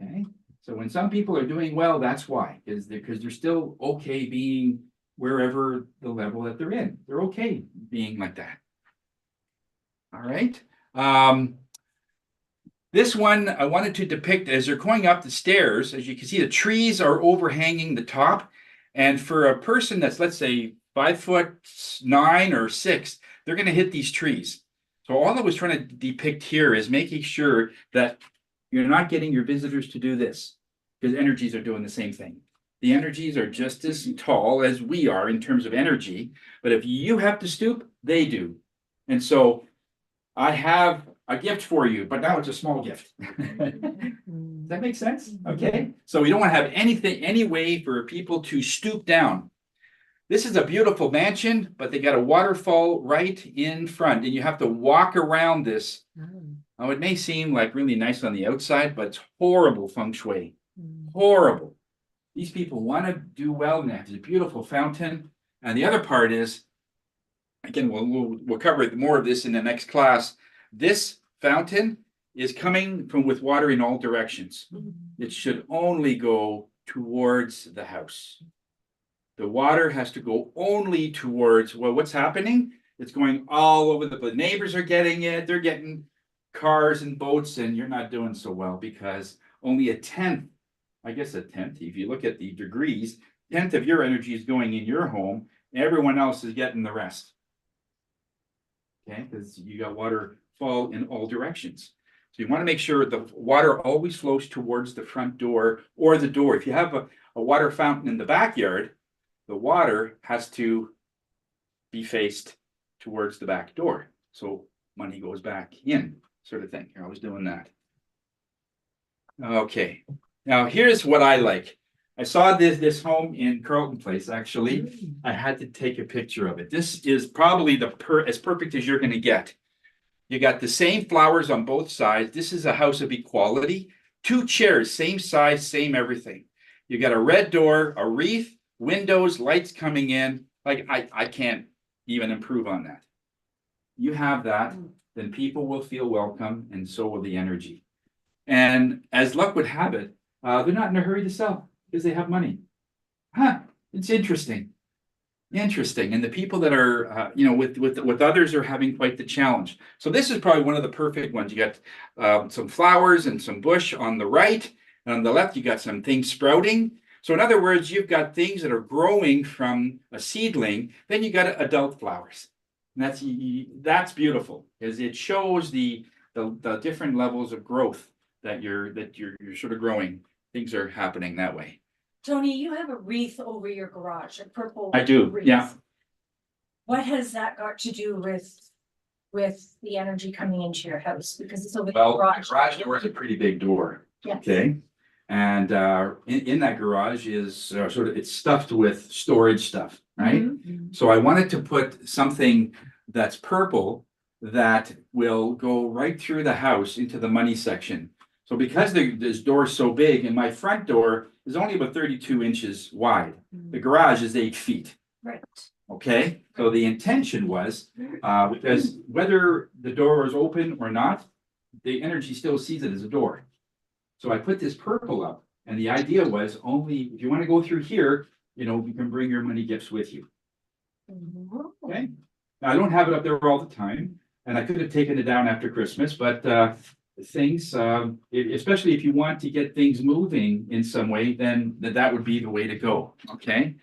Okay? So when some people are doing well, that's why, because they're still okay being wherever the level that they're in. They're okay being like that. All right. This one I wanted to depict as they're going up the stairs. As you can see, the trees are overhanging the top. And for a person that's, let's say, 5'9" or 6, they're going to hit these trees. So all I was trying to depict here is making sure that you're not getting your visitors to do this, because energies are doing the same thing. The energies are just as tall as we are in terms of energy, but if you have to stoop, they do. And so I have a gift for you, but now it's a small gift. Does that make sense? Okay. So we don't want to have any way for people to stoop down. This is a beautiful mansion, but they got a waterfall right in front, and you have to walk around this. Now, it may seem like really nice on the outside, but it's horrible feng shui. Horrible. These people want to do well, and there's a beautiful fountain. And the other part is, again, we'll cover more of this in the next class. This fountain is coming from with water in all directions. It should only go towards the house. The water has to go only towards, well, what's happening? It's going all over the neighbors are getting it. They're getting cars and boats, and you're not doing so well because only a tenth, I guess a tenth, if you look at the degrees, tenth of your energy is going in your home. Everyone else is getting the rest. Okay, because you got water fall in all directions. So you want to make sure the water always flows towards the front door or the door. If you have a water fountain in the backyard, the water has to be faced towards the back door. So money goes back in, sort of thing. You're always doing that. Okay, now here's what I like. I saw this home in Carlton Place, actually. I had to take a picture of it. This is probably as perfect as you're going to get. You got the same flowers on both sides. This is a house of equality. 2 chairs, same size, same everything. You got a red door, a wreath, windows, lights coming in. Like I can't even improve on that. You have that, then people will feel welcome, and so will the energy. And as luck would have it, they're not in a hurry to sell because they have money. It's interesting. Interesting. And the people that are, with others are having quite the challenge. So this is probably one of the perfect ones. You got some flowers and some bush on the right, and on the left, you got some things sprouting. So in other words, you've got things that are growing from a seedling. Then you got adult flowers. And that's beautiful, because it shows the different levels of growth that you're sort of growing. Things are happening that way. Tony, you have a wreath over your garage, a purple. I do, wreath. yeah. What has that got to do with the energy coming into your house? Because it's over the Well, garage. the garage door is a pretty big door. Yes. Okay. And in that garage is sort of, it's stuffed with storage stuff, right? Mm-hmm. So I wanted to put something that's purple that will go right through the house into the money section. So because this door is so big, and my front door is only about 32 inches wide, the garage is 8 feet. Right. Okay, so the intention was, because whether the door is open or not, the energy still sees it as a door. So I put this purple up, and the idea was only if you want to go through here, you can bring your money gifts with you. Okay, now I don't have it up there all the time, and I could have taken it down after Christmas, but things, especially if you want to get things moving in some way, then that would be the way to go. Okay,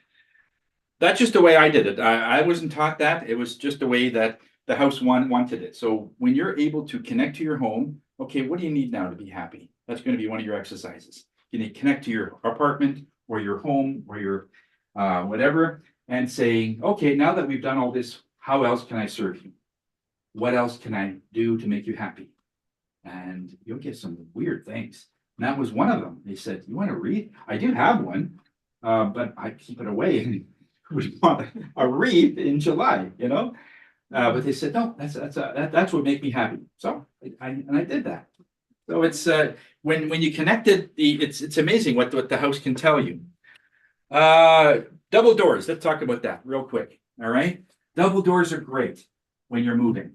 that's just the way I did it. I wasn't taught that. It was just the way that the house wanted it. So when you're able to connect to your home, okay, what do you need now to be happy? That's going to be one of your exercises. You need to connect to your apartment or your home or your whatever, and saying, okay, now that we've done all this, how else can I serve you? What else can I do to make you happy? And you'll get some weird things. And that was one of them. They said, you want to read? I do have one, but I keep it away. And we want a wreath in July, but they said, no, that's what make me happy. So I did that. So it's when you connected it's amazing what the house can tell you. Double doors. Let's talk about that real quick. All right. Double doors are great when you're moving.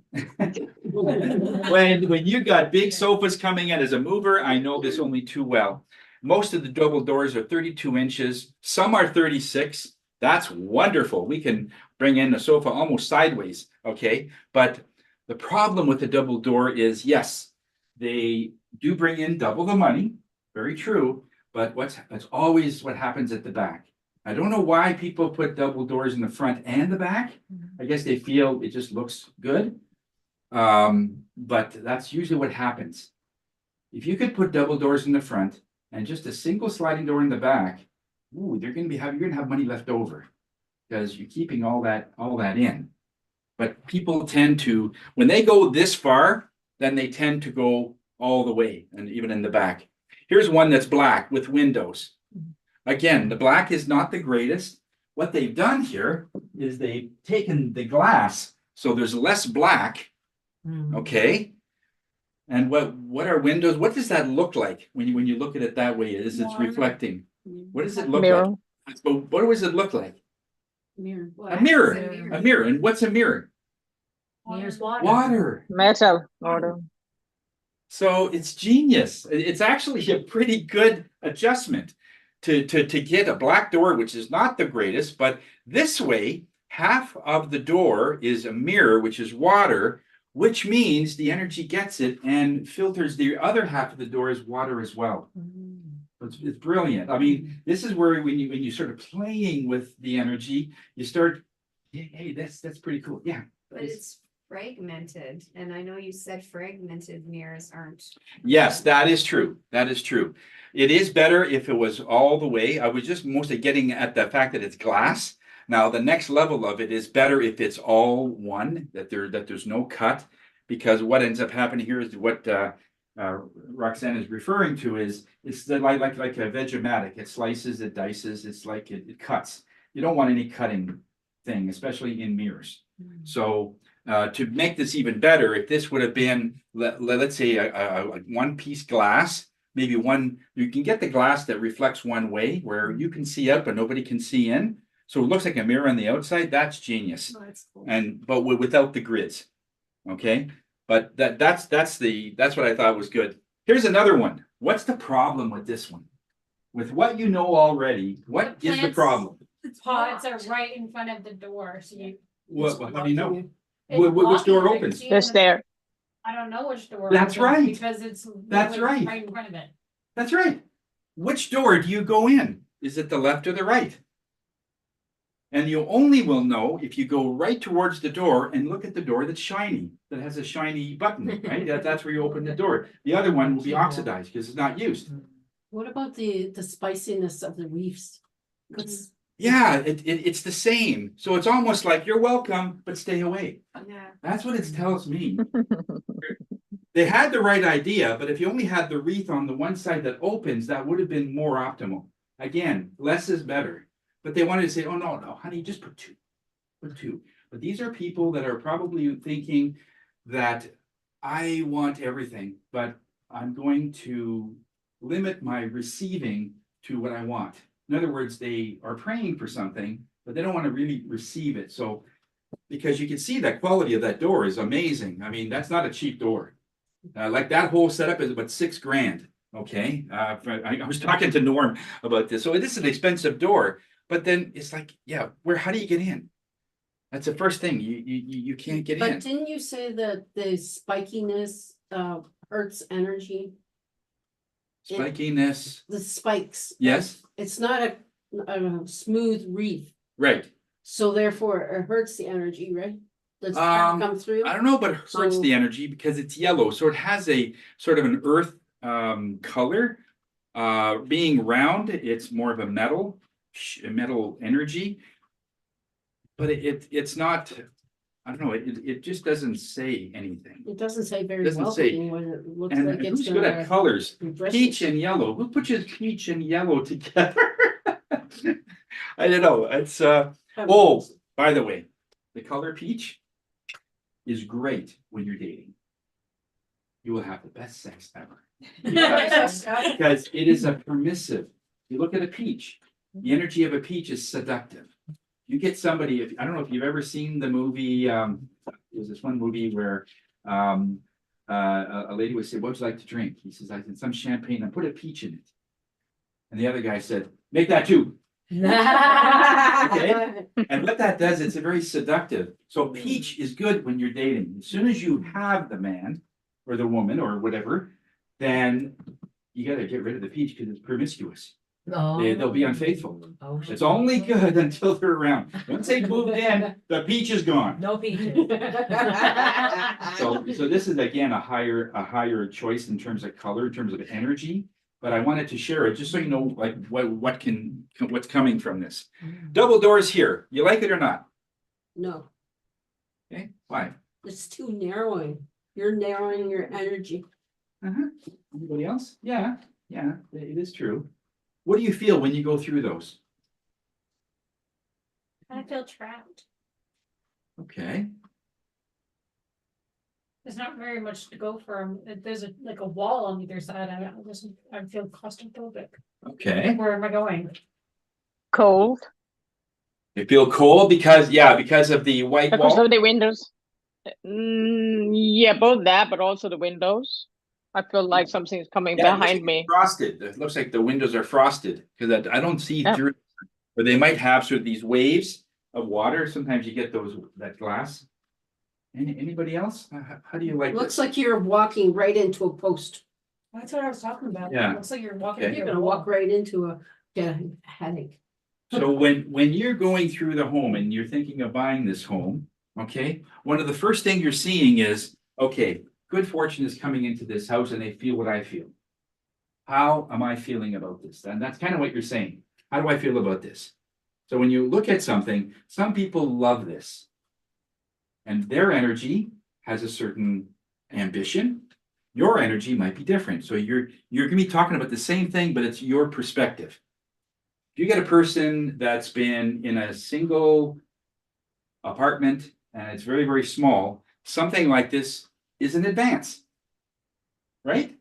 when you got big sofas coming in as a mover, I know this only too well. Most of the double doors are 32 inches. Some are 36. That's wonderful. We can bring in the sofa almost sideways. Okay. But the problem with the double door is, yes, they do bring in double the money. Very true. But that's always what happens at the back. I don't know why people put double doors in the front and the back. I guess they feel it just looks good. But that's usually what happens. If you could put double doors in the front and just a single sliding door in the back, you're gonna have money left over because you're keeping all that in. But people tend to, when they go this far, then they tend to go all the way, and even in the back. Here's one that's black with windows. Again, the black is not the greatest. What they've done here is they've taken the glass, so there's less black. Okay. And what are windows? What does that look like when you look at it that way? It's reflecting What does it look Mirror. like? So what does it look like? Mirror. A mirror. A mirror. And what's a mirror? Here's water. Water. Metal. Water. So it's genius. It's actually a pretty good adjustment to get a black door, which is not the greatest, but this way, half of the door is a mirror, which is water, which means the energy gets it and filters the other half of the door is water as well. It's brilliant. I mean, this is where when you sort of playing with the energy, you start, hey, that's pretty cool. Yeah. But it's fragmented, and I know you said fragmented mirrors aren't. Yes, that is true. That is true. It is better if it was all the way. I was just mostly getting at the fact that it's glass. Now, the next level of it is better if it's all one, that there's no cut, because what ends up happening here is what Roxanne is referring to is it's like a Vegematic. It slices, it dices, it's like it cuts. You don't want any cutting thing, especially in mirrors. So to make this even better, if this would have been, let's say a one piece glass, maybe one, you can get the glass that reflects one way where you can see out, but nobody can see in. So it looks like a mirror on the outside. That's genius. Oh, that's cool. But without the grids. Okay. But that's what I thought was good. Here's another one. What's the problem with this one? With what you know already, what is the problem? The pods are right in front of the door, so you. How do you know? It's Which blocking door it. I opens? see it Just in there. I don't know which door. That's opens right. Because it's. That's literally right. in front of it. That's right. Which door do you go in? Is it the left or the right? And you only will know if you go right towards the door and look at the door that's shiny, that has a shiny button, right? That's where you open the door. The other one will be oxidized because it's not used. What about the spiciness of the reefs? Yeah, it's the same. So it's almost like you're welcome, but stay away. Yeah. That's what it tells me. They had the right idea, but if you only had the wreath on the one side that opens, that would have been more optimal. Again, less is better. But they wanted to say, oh, no, honey, just put two. Put two. But these are people that are probably thinking that I want everything, but I'm going to limit my receiving to what I want. In other words, they are praying for something, but they don't want to really receive it. So, because you can see that quality of that door is amazing. I mean, that's not a cheap door. Like that whole setup is about $6,000. Okay. I was talking to Norm about this. So this is an expensive door. But then it's like, yeah, how do you get in? That's the first thing. You can't get in. But didn't you say that the spikiness hurts energy? Spikiness. The spikes. Yes. It's not a smooth reef. Right. So therefore it hurts the energy, right? That's trying to come through. I don't know, but it hurts So- the energy because it's yellow. So it has a sort of an earth color. Being round, it's more of a metal energy. But it's not, I don't know, it just doesn't say anything. It doesn't say very Doesn't well. say. It looks And like it's who's good at colors? impress Peach you. and yellow. Who pushes peach and yellow together? I don't know. It's oh, by the way, the color peach is great when you're dating. You will have the best sex ever. Because it is a permissive. You look at a peach. The energy of a peach is seductive. You get somebody, I don't know if you've ever seen the movie, there's this one movie where a lady would say, what would you like to drink? He says, I said, some champagne and put a peach in it. And the other guy said, make that too. Okay. And what that does, it's a very seductive. So peach is good when you're dating. As soon as you have the man or the woman or whatever, then you got to get rid of the peach because it's promiscuous. They'll be unfaithful. It's only good until they're around. Once they moved in, the peach is gone. No peaches. So this is again a higher choice in terms of color, in terms of energy. But I wanted to share it just so you know like what's coming from this. Double doors here. You like it or not? No, Okay. Why? it's too narrowing. You're narrowing your energy. Anybody else? Yeah, it is true. What do you feel when you go through those? I feel trapped. Okay. There's not very much to go from. There's like a wall on either side. I feel claustrophobic. Okay. Where am I going? Cold You feel cold because of the white because wall. of the windows. Yeah, both that, but also the windows. I feel like something's coming Yeah, it looks behind like me. it's frosted. It looks like the windows are frosted because I don't see Yeah. through. Or they might have sort of these waves of water. Sometimes you get that glass. Anybody else? How do you like Looks this? like you're walking right into a post. That's what I was talking about. Yeah. Looks like you're walking. Okay. You're gonna walk right into a headache. So when you're going through the home and you're thinking of buying this home, okay, one of the first things you're seeing is, okay, good fortune is coming into this house and they feel what I feel. How am I feeling about this? And that's kind of what you're saying. How do I feel about this? So when you look at something, some people love this. And their energy has a certain ambition. Your energy might be different. So you're gonna be talking about the same thing, but it's your perspective. If you get a person that's been in a single apartment and it's very, very small, something like this is an advance, right?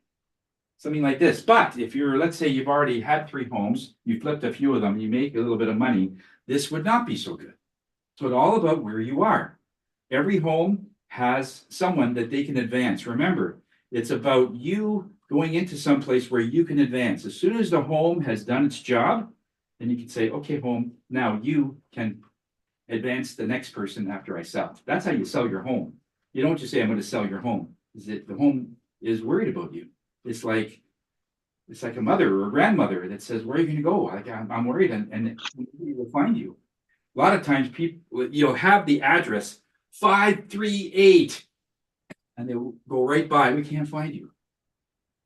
Something like this. But if let's say you've already had 3 homes, you flipped a few of them, you make a little bit of money, this would not be so good. So it's all about where you are. Every home has someone that they can advance. Remember, it's about you going into some place where you can advance. As soon as the home has done its job, then you can say, okay, home, now you can advance the next person after I sell. That's how you sell your home. You don't just say, I'm going to sell your home. The home is worried about you. It's like a mother or a grandmother that says, where are you going to go? Like, I'm worried, and we will find you. A lot of times people, you'll have the address 538, and they will go right by. We can't find you.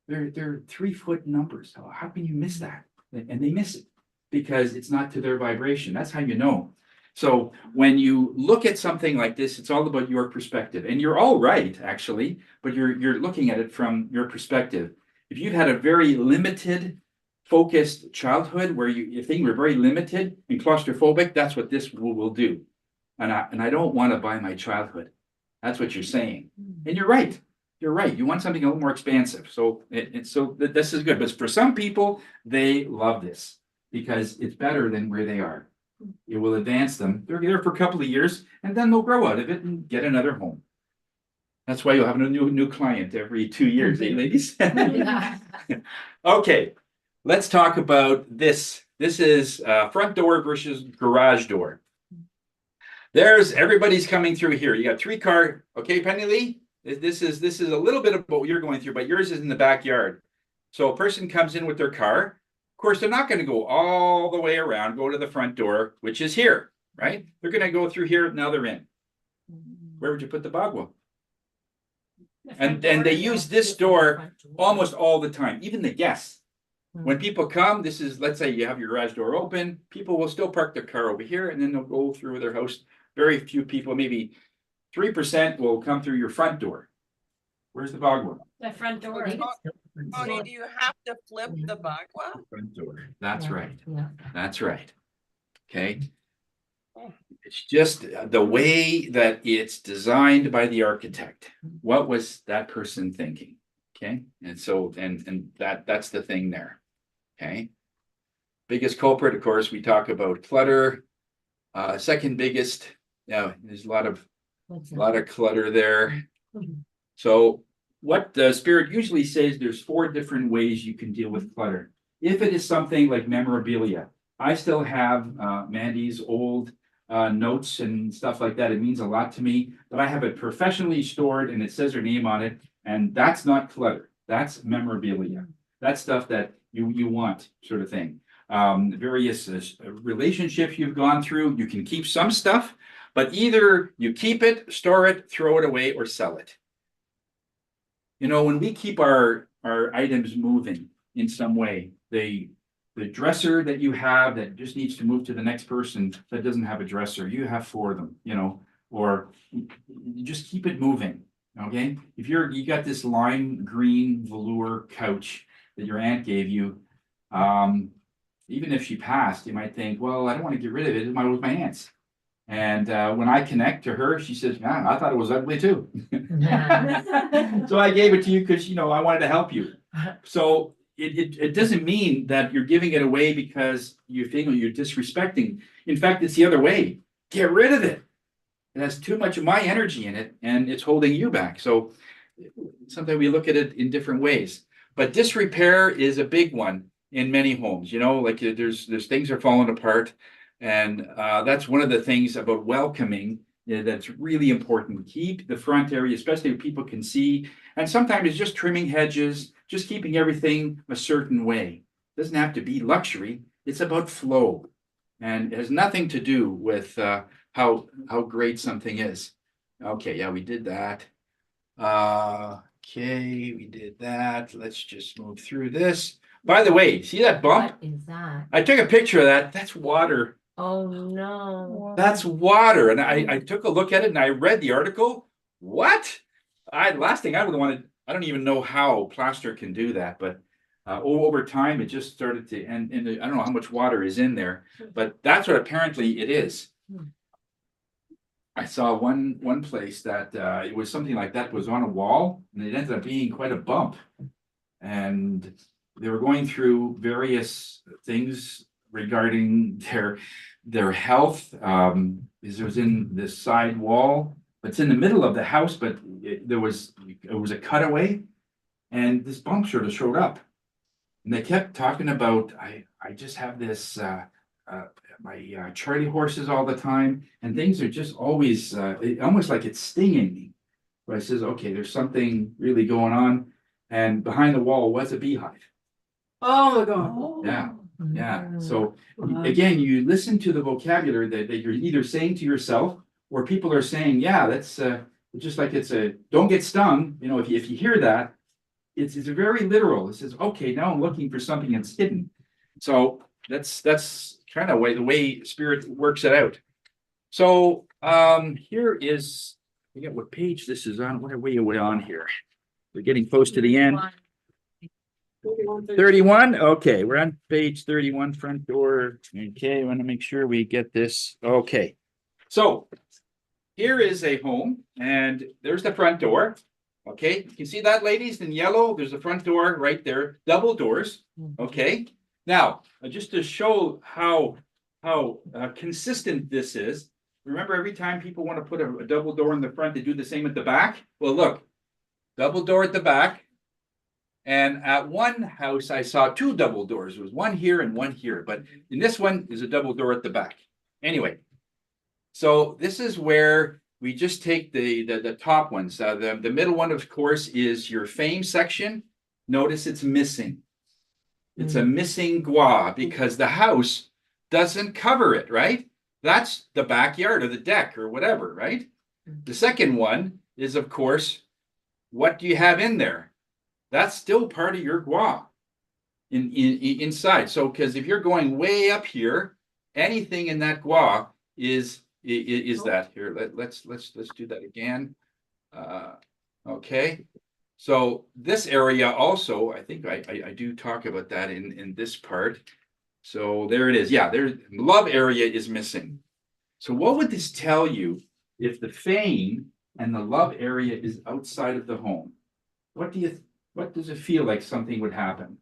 They're 3-foot numbers. How can you miss that? And they miss it because it's not to their vibration. That's how you know. So when you look at something like this, it's all about your perspective. And you're all right, actually, but you're looking at it from your perspective. If you've had a very limited, focused childhood where if things were very limited and claustrophobic, that's what this will do. And I don't want to buy my childhood. That's what you're saying. And you're right. You're right. You want something a little more expansive. So this is good. But for some people, they love this because it's better than where they are. It will advance them. They're there for a couple of years, and then they'll grow out of it and get another home. That's why you'll have a new client every 2 years, eh, ladies? Okay, let's talk about this. This is front door versus garage door. Everybody's coming through here. You got 3 car. Okay, Penny Lee. This is a little bit of what you're going through, but yours is in the backyard. So a person comes in with their car. Of course, they're not going to go all the way around, go to the front door, which is here, right? They're going to go through here. Now they're in. Where would you put the bagua? And they use this door almost all the time, even the guests. When people come, let's say you have your garage door open, people will still park their car over here and then they'll go through their house. Very few people, maybe 3% will come through your front door. Where's the bagua? The front door. Tony, do you have to flip the bagua? Front door. That's right. Yeah. That's right. Okay. It's just the way that it's designed by the architect. What was that person thinking? Okay. And so, and that's the thing there. Okay. Biggest culprit, of course, we talk about clutter. Second biggest, there's a lot of clutter there. So what the spirit usually says, there's 4 different ways you can deal with clutter. If it is something like memorabilia, I still have Mandy's old notes and stuff like that. It means a lot to me, but I have it professionally stored and it says her name on it. And that's not clutter. That's memorabilia. That's stuff that you want, sort of thing. Various relationships you've gone through, you can keep some stuff, but either you keep it, store it, throw it away, or sell it. You know, when we keep our items moving in some way, the dresser that you have that just needs to move to the next person that doesn't have a dresser, you have 4 of them, you know, or you just keep it moving. Okay. If you got this lime green velour couch that your aunt gave you, even if she passed, you might think, well, I don't want to get rid of it. It was my aunt's. And when I connect to her, she says, man, I thought it was ugly too. So I gave it to you because, I wanted to help you. So it doesn't mean that you're giving it away because you think you're disrespecting. In fact, it's the other way. Get rid of it. It has too much of my energy in it and it's holding you back. So sometimes we look at it in different ways. But disrepair is a big one in many homes. Like there's things are falling apart. And that's one of the things about welcoming that's really important. Keep the front area, especially if people can see. And sometimes it's just trimming hedges, just keeping everything a certain way. It doesn't have to be luxury. It's about flow. And it has nothing to do with how great something is. Okay, yeah, we did that. Okay, we did that. Let's just move through this. By the way, see that bump? What is that? I took a picture of that. That's water. Oh, no. That's water. And I took a look at it and I read the article. What? Last thing I would have wanted, I don't even know how plaster can do that, but over time it just started to, and I don't know how much water is in there, but that's what apparently it is. I saw one place that it was something like that was on a wall and it ended up being quite a bump. And they were going through various things regarding their health. It was in this side wall, but it's in the middle of the house, but it was a cutaway and this bump sort of showed up. And they kept talking about, I just have this, my Charlie horses all the time, and things are just always, almost like it's stinging me. But I says, okay, there's something really going on. And behind the wall was a beehive. Oh my God. Yeah. Yeah. So again, you listen to the vocabulary that you're either saying to yourself or people are saying, yeah, that's just like don't get stung. If you hear that, it's very literal. It says, okay, now I'm looking for something that's hidden. So that's kind of the way spirit works it out. So here is, I forget what page this is on. What are we on here? We're getting close to the end. 31. Okay, we're on page 31, front door. Okay, I want to make sure we get this. Okay, so here is a home, and there's the front door. Okay, you can see that, ladies, in yellow. There's the front door right there, double doors. Okay, now just to show how consistent this is. Remember, every time people want to put a double door in the front, they do the same at the back. Well, look, double door at the back. And at one house, I saw two double doors. There was one here and one here, but in this one is a double door at the back. Anyway, so this is where we just take the top ones. The middle one, of course, is your fame section. Notice it's missing. It's a missing gua because the house doesn't cover it, right? That's the backyard or the deck or whatever, right? The second one is, of course, what do you have in there? That's still part of your gua inside. So, because if you're going way up here, anything in that gua is that here. Let's do that again. Okay. So this area also, I think I do talk about that in this part. So there it is. Yeah, there's love area is missing. So what would this tell you if the fame and the love area is outside of the home? What does it feel like something would happen?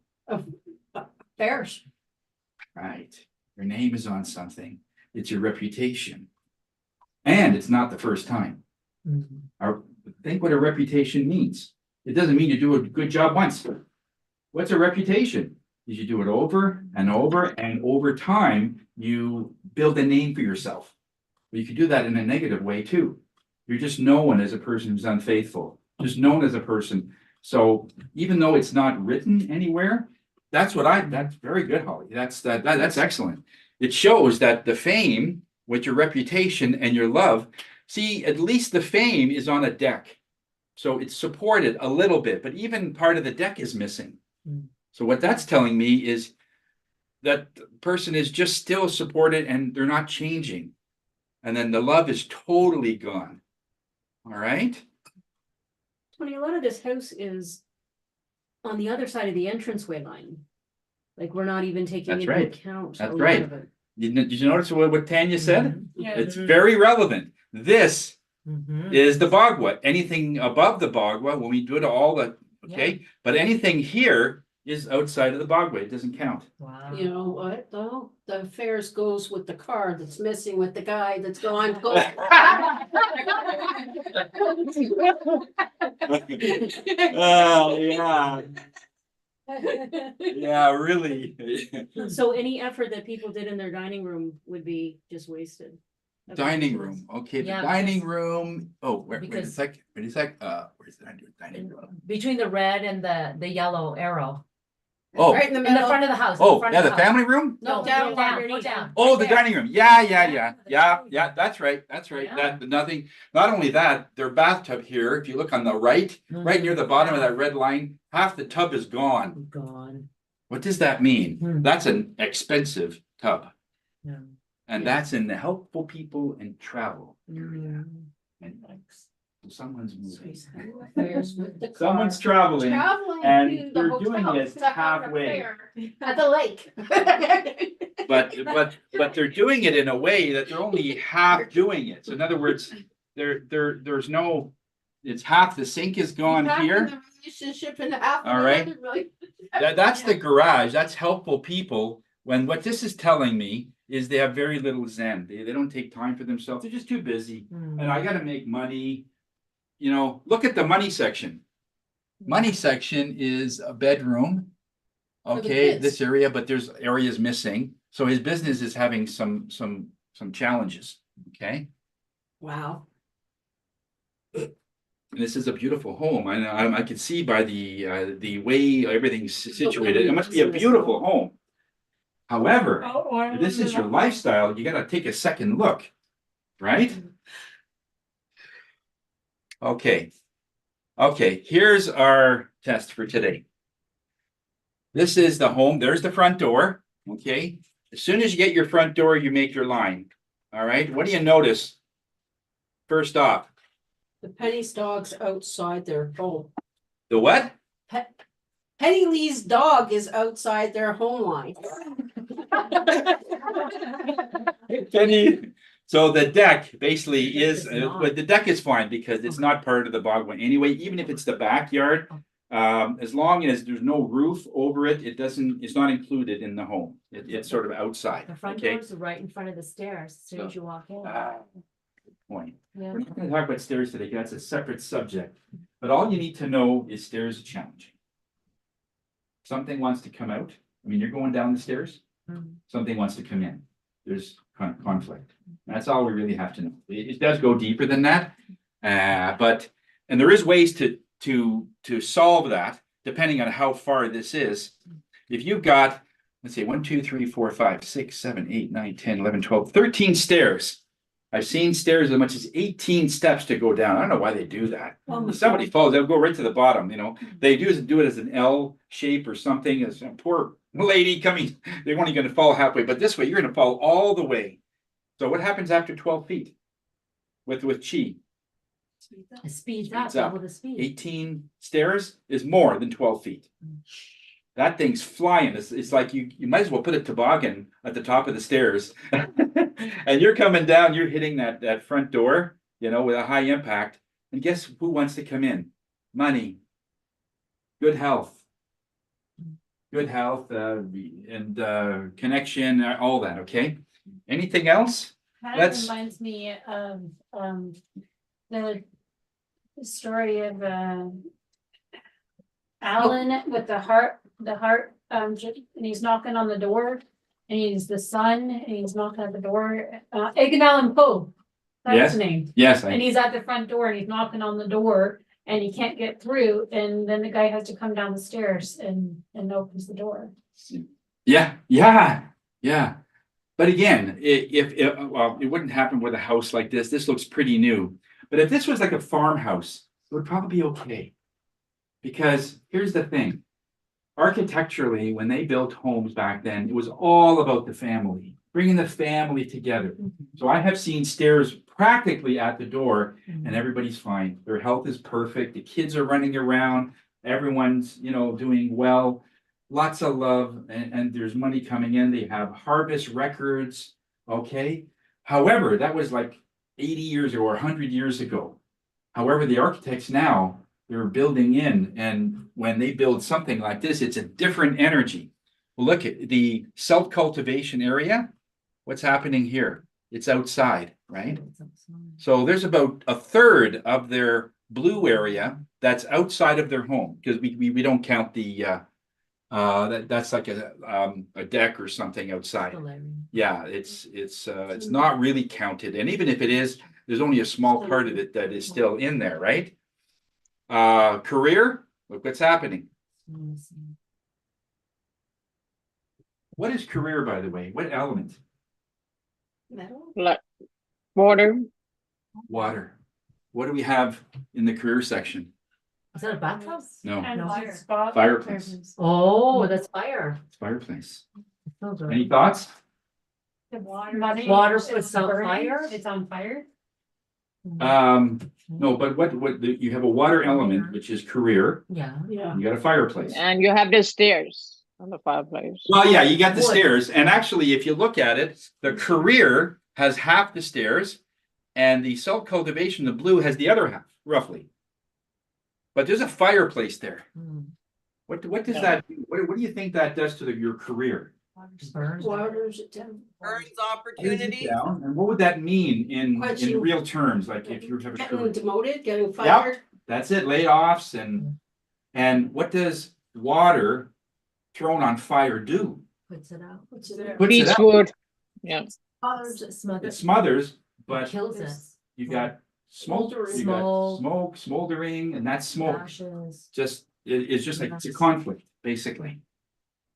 Affairs. Right. Your name is on something. It's your reputation. And it's not the first time. Think what a reputation means. It doesn't mean you do a good job once. What's a reputation? Is you do it over and over time, you build a name for yourself. But you can do that in a negative way too. You're just known as a person who's unfaithful, just known as a person. So even though it's not written anywhere, that's very good, Holly. That's excellent. It shows that the fame with your reputation and your love, see, at least the fame is on a deck. So it's supported a little bit, but even part of the deck is missing. So what that's telling me is that the person is just still supported and they're not changing. And then the love is totally gone. All right. Tony, a lot of this house is on the other side of the entranceway line. Like we're not even taking into account. That's right. Did you notice what Tanya said? Yeah. It's very relevant. This Mhm. is the bogwa. Anything above the bogwa, when we do it all, okay? But anything here is outside of the bogwa. It doesn't count. Wow. You know what, though? The affairs goes with the car that's missing with the guy that's gone. Oh, yeah. Yeah, really. So any effort that people did in their dining room would be just wasted. Dining room, okay, the Yeah, dining because- room, oh, wait a because- sec, where's the dining room? Between the red and the yellow arrow. Oh, Right in the In the middle. front of the house. in oh, front yeah, of the house. family room? No, No, down, down, down. Oh, right the there. dining room, yeah, that's right, Yeah. that, nothing, not only that, their bathtub here, if you look on the right, right near the bottom of that red line, half the tub is gone. Gone. What does that mean? Hmm. That's an expensive tub, Yeah. and Yeah. that's in the helpful people and travel area. Mm. And someone's moving. Affairs with the car. Someone's traveling, Traveling and to the they're hotel, doing it stuck on a halfway. fair At the lake. But they're doing it in a way that they're only half doing it. So in other words, there's no, it's half the sink is gone Half in here. the relationship and half in All the right. other relationship. That's the garage. That's helpful people. When what this is telling me is they have very little zen. They don't take time for themselves. They're just too busy. Mm. And I got to make money. You know, look at the money section. Money section is a bedroom. For the Okay, kids. this area, but there's areas missing. So his business is having some challenges. Okay. Wow. And this is a beautiful home. I could see by the way everything's situated, it must be a beautiful home. However, if this is your lifestyle, you got to take a second look, right? Okay. Okay, here's our test for today. This is the home. There's the front door. Okay. As soon as you get your front door, you make your line. All right. What do you notice? First off, The Penny's dog's outside their home. the what? Penny Lee's dog is outside their home line. Penny. So the deck basically The deck is, is not. but the deck is fine because it's not part of the bogway anyway, even if it's the backyard. As long as there's no roof over it, it's not included in the home. It's sort of outside. The front Okay. door is right in front of the stairs, as soon as you walk in. Good point. Yeah. We're not going to talk about stairs today, 'cause that's a separate subject. But all you need to know is stairs are challenging. Something wants to come out. I mean, you're going down the stairs. Mhm. Something wants to come in. There's conflict. That's all we really have to know. It does go deeper than that. And there is ways to solve that depending on how far this is. If you've got, let's say 1, 2, 3, 4, 5, 6, 7, 8, 9, 10, 11, 12, 13 stairs. I've seen stairs as much as 18 steps to go down. I don't know why they do that. If somebody falls, they'll go right to the bottom, you know. They do it as an L shape or something. As a poor lady coming, they're only going to fall halfway, but this way you're going to fall all the way. So what happens after 12 feet with chi? It speeds Speeds up, up. double the speed. 18 stairs is more than 12 feet. That thing's flying. It's like you might as well put a toboggan at the top of the stairs. And you're coming down, you're hitting that front door, you know, with a high impact. And guess who wants to come in? Money, good health, and connection, all that. Okay. Anything else? Kind Let's- of reminds me of the story of Alan with the heart, and he's knocking on the door, and he's the son, and he's knocking at the door. Edgar Allan Poe, that's Yes. his name. Yes. And he's at the front door, and he's knocking on the door, and he can't get through, and then the guy has to come down the stairs and opens the door. Yeah. But again, if it wouldn't happen with a house like this. This looks pretty new. But if this was like a farmhouse, it would probably be okay. Because here's the thing. Architecturally, when they built homes back then, it was all about the family, bringing the family together. So I have seen stairs practically at the door, and everybody's fine. Their health is perfect. The kids are running around. Everyone's, doing well. lots of love, and there's money coming in. They have harvest records. Okay. However, that was like 80 years ago or 100 years ago. However, the architects now, they're building in, and when they build something like this, it's a different energy. Look at the self-cultivation area. What's happening here? It's outside, right? So there's about a third of their blue area that's outside of their home, because we don't count the that's like a deck or something outside. Yeah, it's not really counted, and even if it is, there's only a small part of it that is still in there, right? Career, look what's happening. What is career, by the way? What element? Like water. Water. What do we have in the career section? Is that a bathtub? No. And No. fire. Fireplace. Oh, that's fire. It's fireplace. Those are- Any thoughts? The water. Water puts out fire, it's on fire? No, but you have a water element, which is career. Yeah. You got a fireplace. And you have the stairs on the fireplace. Well, yeah, you got the Wood. stairs, and actually, if you look at it, the career has half the stairs, and the self-cultivation, the blue, has the other half, roughly. But there's a fireplace there. What does that do? What do you think that does to your career? Waters it down. Burns Brings it opportunities. down, and what would that mean in Quenching. real terms? Like if you have a Getting career, demoted, getting fired. that's it, layoffs, and what does water thrown on fire do? Puts it out. Puts it Beach out. wood. Yeah. It It smothers, It but kills it. you got smoke, you Smoke. got smoke, smoldering, and that smoke Ashes. it's just like it's a conflict, basically.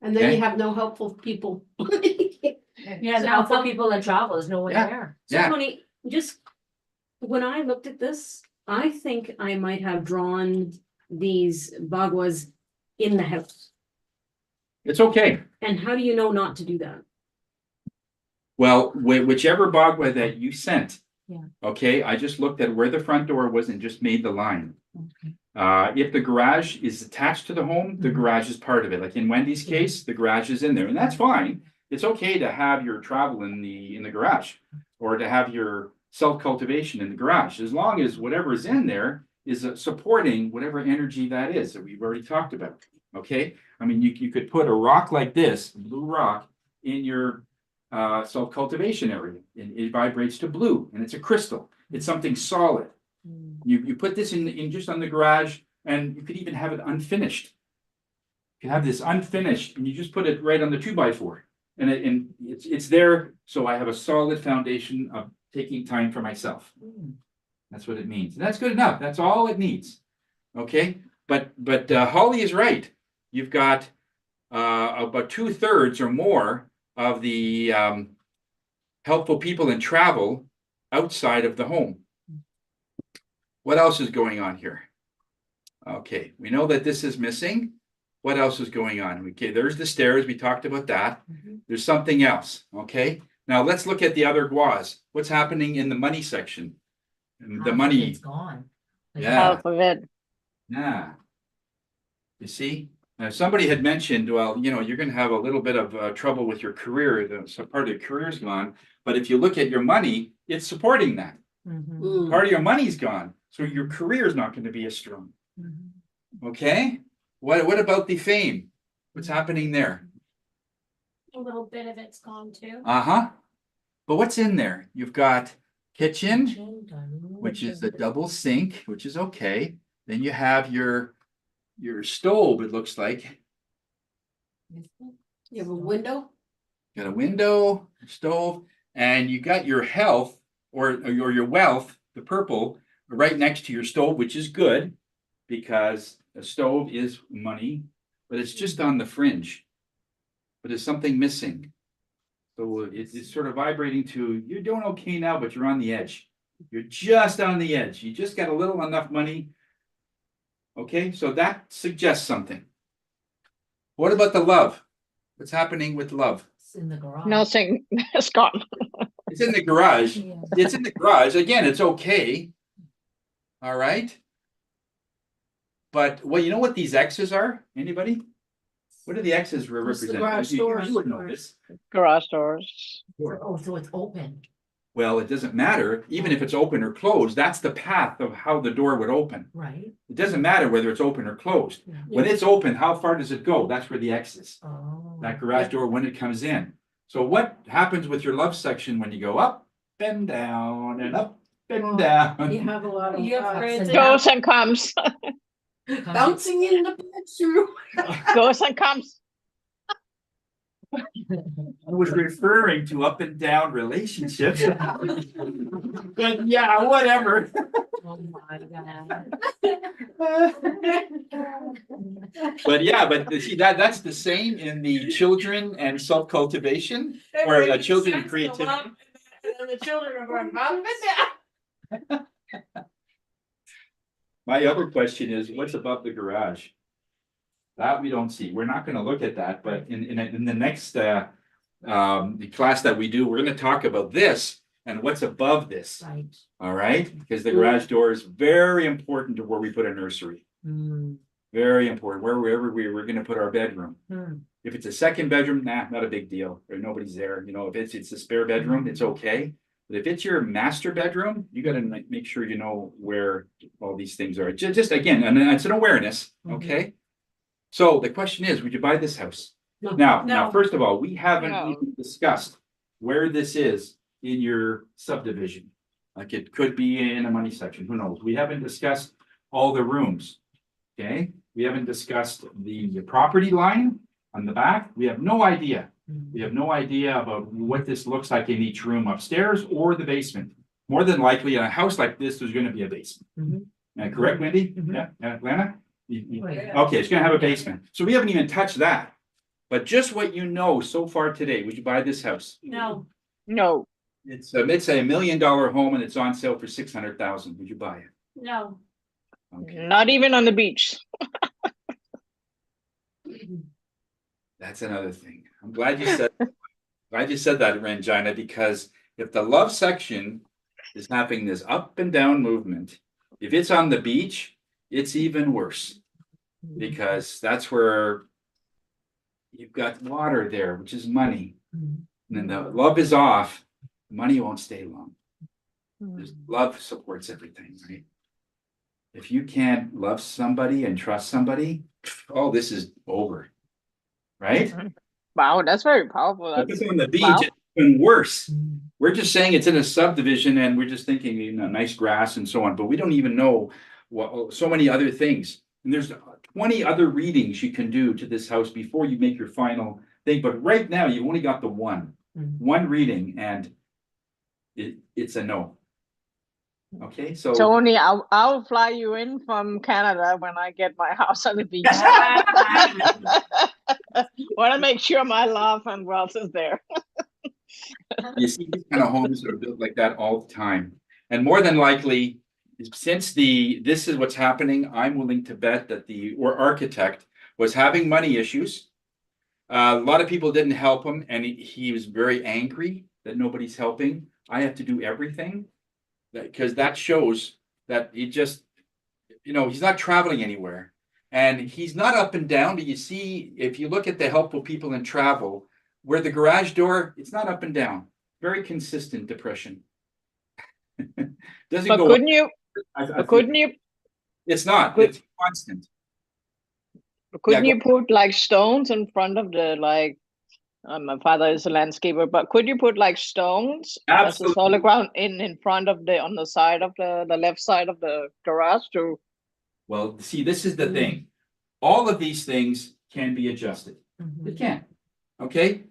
And then Okay. you have no helpful people. Yeah, So now for some- people that travel, there's no one Yeah. there. So Yeah. Tony, just, when I looked at this, I think I might have drawn these bagwas in the house. It's okay. And how do you know not to do that? Well, whichever Bagua that you sent. Yeah. Okay, I just looked at where the front door was and just made the line. Okay. If the garage is attached to the home, the garage is part of it. Like in Wendy's case, the garage is in there, and that's fine. It's okay to have your travel in the garage, or to have your self-cultivation in the garage, as long as whatever is in there is supporting whatever energy that is that we've already talked about. Okay, I mean, you could put a rock like this, blue rock, in your self-cultivation area, and it vibrates to blue, and it's a crystal. It's something solid. You put this in just on the garage, and you could even have it unfinished. You have this unfinished, and you just put it right on the 2x4, and it's there. So I have a solid foundation of taking time for myself. That's what it means. And that's good enough. That's all it needs. Okay, but Holly is right. You've got about 2/3 or more of the helpful people in travel outside of the home. What else is going on here? Okay, we know that this is missing. What else is going on? Okay, there's the stairs. We talked about that. There's something else. Okay, now let's look at the other guas. What's happening in the money section? The money. It's gone. Yeah. Half of it. Yeah. You see? Now, somebody had mentioned, well, you're going to have a little bit of trouble with your career. So part of your career's gone. But if you look at your money, it's supporting that. Part of your money's gone. So your career is not going to be as strong. Okay. What about the fame? What's happening there? A little bit of it's gone too. Uh-huh. But what's in there? You've got kitchen, which is a double sink, which is okay. Then you have your stove, it looks like. You have a window? Got a window, stove, and you got your health or your wealth, the purple, right next to your stove, which is good because a stove is money, but it's just on the fringe. But there's something missing. So it's sort of vibrating to, you're doing okay now, but you're on the edge. You're just on the edge. You just got a little enough money. Okay, so that suggests something. What about the love? What's happening with love? It's in the garage. Nothing. It's gone. It's in the garage. Yeah. It's in the garage. Again, it's okay. All right. But well, you know what these X's are? Anybody? What do the X's Just the represent? garage You doors. would know this. Garage doors. Oh, so it's open. Well, it doesn't matter, even if it's open or closed, that's the path of how the door would open. Right. It doesn't matter whether it's open or closed. When it's open, how far does it go? That's where the X is. Oh. That garage door when it comes in. So what happens with your love section when you go up and down and up and down? You have a lot of You have friends and Goes and comes. bouncing in the bedroom. Goes and comes. I was referring to up and down relationships. But yeah, whatever. Oh my God. But yeah, but see that's the same in the children and self-cultivation or children and creativity. And then the children are going up and down. My other question is, what's above the garage? That we don't see. We're not gonna look at that, but in the next the class that we do, we're gonna talk about this and what's above this. Right. All right, because the garage door is very important to where we put a nursery. Mm. Very important, wherever we're gonna put our bedroom. Mm. If it's a second bedroom, nah, not a big deal. Or nobody's there. You know, if it's a spare bedroom, it's okay. But if it's your master bedroom, you gotta make sure you know where all these things are. Just again, and it's an awareness, okay? So the question is, would you buy this house? No. Now, first of all, we haven't No. even discussed where this is in your subdivision. Like it could be in a money section, who knows? We haven't discussed all the rooms, okay? We haven't discussed the property line on the back. We have no idea. We have no idea about what this looks like in each room upstairs or the basement. More than likely, in a house like this, there's gonna be a basement. Correct, Wendy? Yeah, Atlanta? Okay, it's gonna have a basement. So we haven't even touched that. But just what you know so far today, would you buy this house? No. No. It's a $1 million home and it's on sale for 600,000. Would you buy it? No. Okay, Not even on the beach. that's another thing. I'm glad you said that, Rangina, because if the love section is having this up and down movement, if it's on the beach, it's even worse. Because that's where you've got water there, which is money. And then the love is off, money won't stay long. Love supports everything, right? If you can't love somebody and trust somebody, oh, this is over, right? Wow, that's very powerful. If it's on the beach, wow. it's even worse. We're just saying it's in a subdivision and we're just thinking, you know, nice grass and so on, but we don't even know what so many other things. And there's 20 other readings you can do to this house before you make your final thing. But right now, you've only got the one reading, and it's a no. Okay, so Tony, I'll fly you in from Canada when I get my house on the beach. Want to make sure my love and wealth is there. you see these kind of homes that are built like that all the time. And more than likely, since this is what's happening, I'm willing to bet that the architect was having money issues. A lot of people didn't help him, and he was very angry that nobody's helping. I have to do everything, because that shows that he just, you know, he's not traveling anywhere, and he's not up and down. But you see, if you look at the helpful people in travel, where the garage door, it's not up and down. Very consistent depression. Doesn't But go couldn't up. you? I Couldn't you? It's not. It's constant. Couldn't Yeah, you put like stones in front of the like? My father is a landscaper, but could you put like stones as a Absolutely. solid ground in front of on the side of the left side of the garage to? Well, see, this is the thing. All of these things can be adjusted. It can. Okay.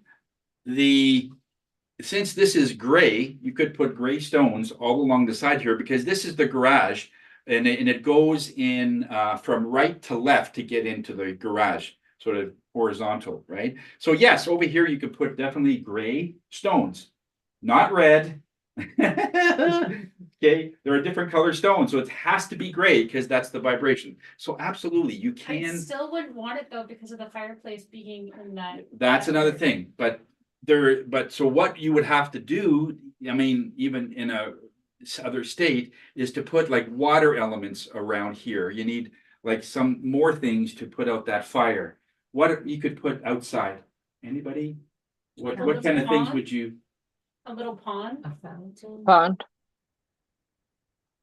Since this is gray, you could put gray stones all along the side here, because this is the garage, and it goes in from right to left to get into the garage, sort of horizontal, right? So yes, over here you could put definitely gray stones, not red. Okay, there are different color stones, so it has to be gray because that's the vibration. So absolutely, you I can. still wouldn't want it though because of the fireplace being in that. That's another thing, but so what you would have to do, I mean, even in a other state, is to put like water elements around here. You need like some more things to put out that fire. what you could put outside? Anybody? What A kind of little things pond? would you? A little pond. A fountain. Pond.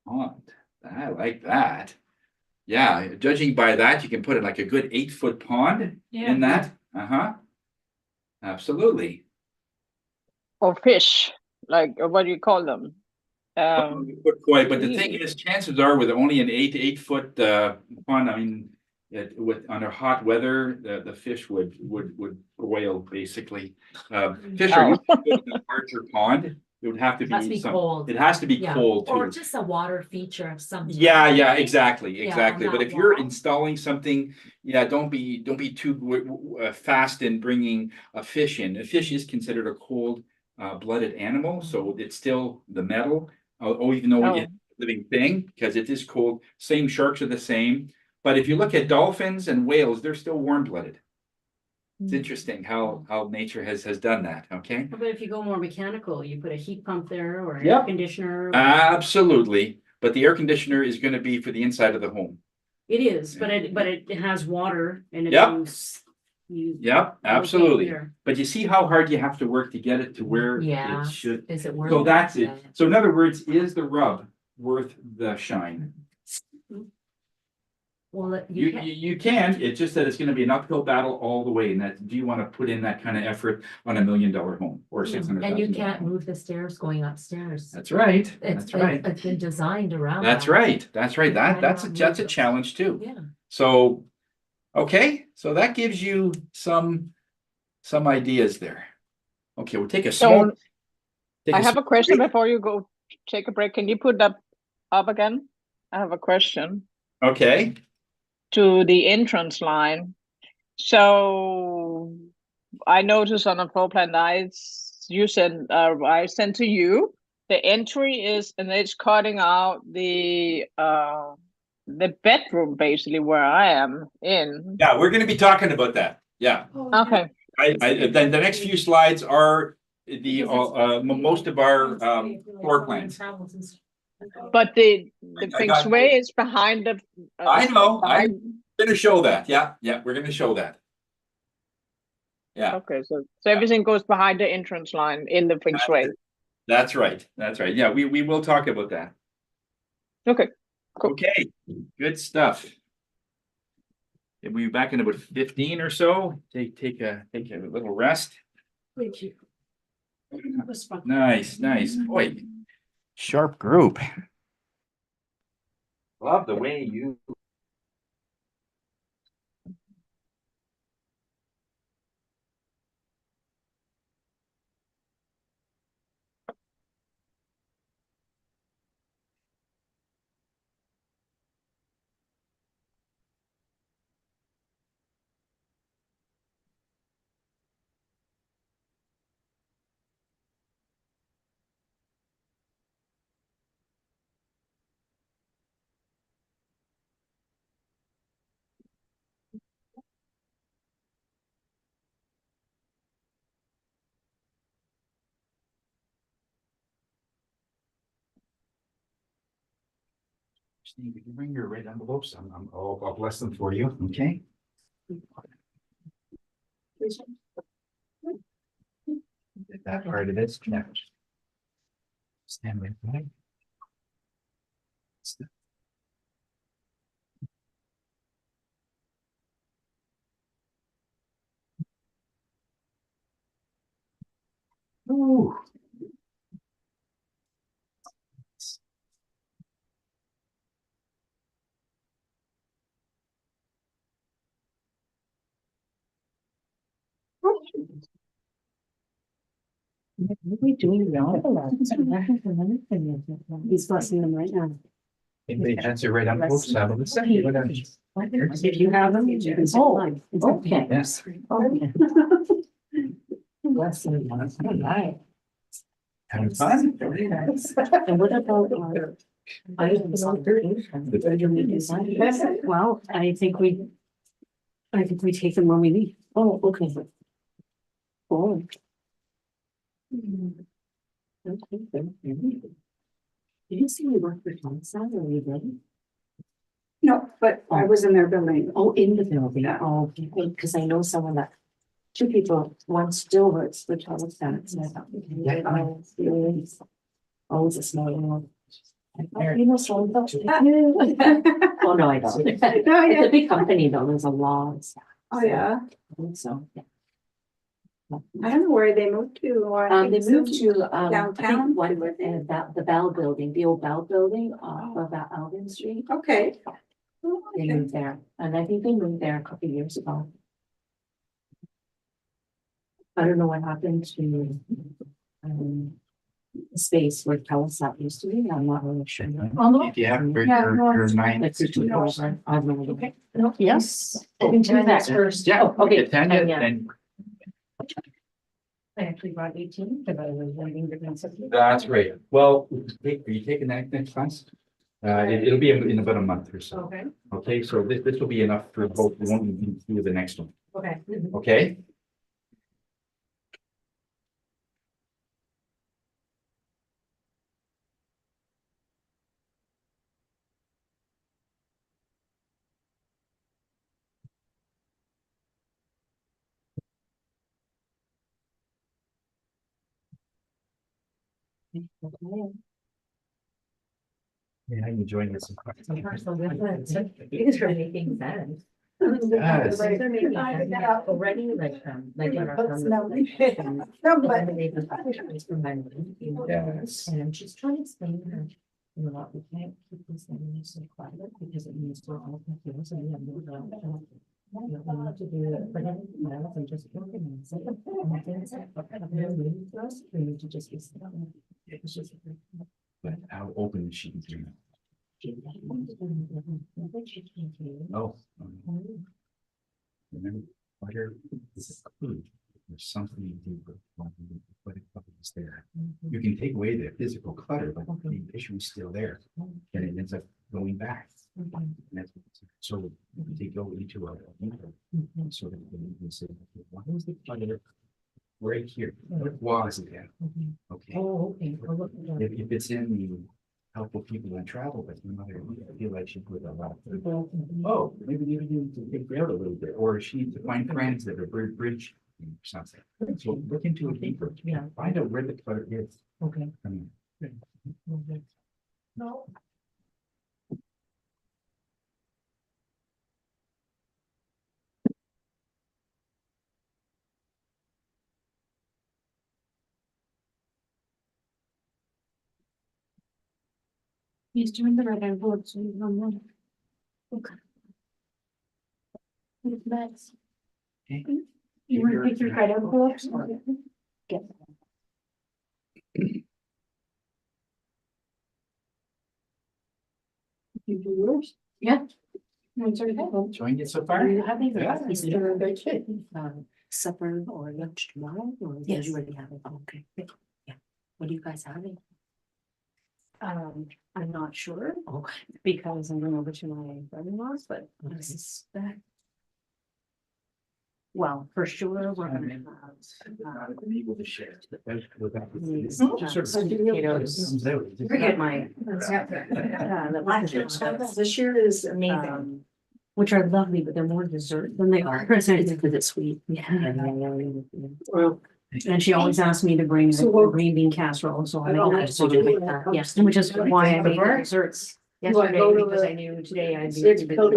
Pond. I like that. Yeah, judging by that, you can put it like a good 8-foot pond Yeah. in that. Uh-huh. Absolutely. Or fish, like what do you call them? Put koi, but the thing is, chances are with only an 8-foot pond, I mean, with under hot weather, the fish would boil basically. Fish are usually good in a larger pond. It would have to It has to be be some. cold. It has to be Yeah. cold Or too. just a water feature of some. Yeah, exactly, Yeah, exactly. on But that if you're wall. installing something, yeah, don't be too fast in bringing a fish in. A fish is considered a cold blooded animal, so it's still the metal. Even though it's a living thing, because it is cold. Same sharks are the same. But if you look at dolphins and whales, they're still warm blooded. It's interesting how nature has done that. Okay. But if you go more mechanical, you put a heat pump there or an Yep. air conditioner. Absolutely. But the air conditioner is going to be for the inside of the home. It is, but it has water and it Yep. moves. Yep, absolutely. But you see how hard you have to work to get it to where Yeah. it should. Is it worth So it? that's it. So in other words, is the rub worth the shine? Well, You can, it's just that it's gonna be an uphill battle all the way, and that, do you wanna put in that kind of effort on $1 million home or $600,000? and you can't move the stairs going upstairs. That's right, It's that's right. It's been designed around. That's that. right, that's right. You cannot That's move a those. challenge too. Yeah. So, okay, so that gives you some ideas there. Okay, we'll take a small. I have a question before you go take a break. Can you put that up again? I have a question. Okay. To the entrance line. So I noticed on a floor plan I sent to you, the entry is, and it's cutting out the bedroom basically where I am in. Yeah, we're gonna be talking about that. Yeah. Okay. Then the next few slides are the most of our floor plans. But the I feng got- shui is behind the. I know, I'm gonna show that. Yeah, we're gonna show that. Yeah. Okay, so everything goes behind the entrance line in the feng shui. That's right. That's right. Yeah, we will talk about that. Okay. Cool. Okay, good stuff. We'll be back in about 15 or so. Take a little rest. Thank you. That was fun. Nice. Boy, sharp group. Love the way you. Steve, if you bring your red envelopes, I'll bless them for you, okay? That part of it, yeah. Stand right by. Ooh. What are we doing now? He's blessing them right now. Anybody has your red envelopes? Have a listen. If you have them, you can say mine. Okay. Yes. Okay. Blessing. Right. Having fun? Very nice. And what about our items on the bedroom design? Well, I think we take them when we leave. Oh, okay. Cool. Okay. Did you see me work for Thompson or you ready? No. but I was in their building. Oh, in the building, oh, because I know someone that, two people, one still works for Thomas Bennett. Oh, it's a small world. You know, so about. Oh, no, I don't. It's a big company though, there's a lot of stuff. Oh, yeah. So, yeah. I don't know where they moved to. They moved to, I downtown? think one with, the Bell Building, the old Bell Building off of that Alvin Street. Okay. They moved there, and I think they moved there a couple of years ago. I don't know what happened to, the space where Telesat used to be, I'm not really sure. If you have your nine. That's the two doors, I have no idea. Okay. Yes. Tanya's first. Yeah, Okay, Tanya, Tanya. and I actually brought 18 because I was waiting to consider. that's great. Well, are you taking that next class? It'll be in about a month or so. Okay, Okay, so this will be enough for both, we won't even do the next one, okay. okay? Yeah, I'm enjoying this. These are making sense. Yes. They're making sense already, like in our. Yes. And I'm just trying to explain to her, you know what, we can't keep this thing so quiet because it means we're all confused and we have no doubt. We need to do it for everything else and just organize it. And I think it's like, they're waiting for us, we need to just be still. It's just. But how open is she to do Oh. Remember, butter is food. There's something deeper. But it's there. You can take away the physical clutter, but the issue is still there. And it ends up going back. And that's so they go into a sort of you can say, why was the clutter right here? What was it then? Okay. Oh, okay. If it's in the helpful people that travel, but your mother, I feel like she put a lot. Oh, maybe you need to take her out a little bit, or she needs to find friends that are bridge or something. So look into it deeper. Yeah. Find out where the clutter is. Okay. I mean, No. He's doing the red envelope, so you don't know. Okay. Who's next? Okay. You want to pick your red envelopes? Get. You do yours? Yeah. enjoying it so far? You have either Yeah. Easter or supper or lunch tomorrow, or did Yes. you already have it? Okay, yeah. What are you guys having? I'm not sure Okay. because I'm going over to my brother-in-law's, but I suspect. Well, for sure, we're gonna have. Not able to share. Without- Yes. Just sort of Potatoes. comes out. It just- Forget my. The last year, this year is amazing. Which are lovely, but they're more dessert than they are. It's because it's sweet. Yeah. Well, and she always asks me to bring a green bean casserole, so I make that sort of like that. Yes, which is why I made the desserts yesterday, because I knew today I'd be.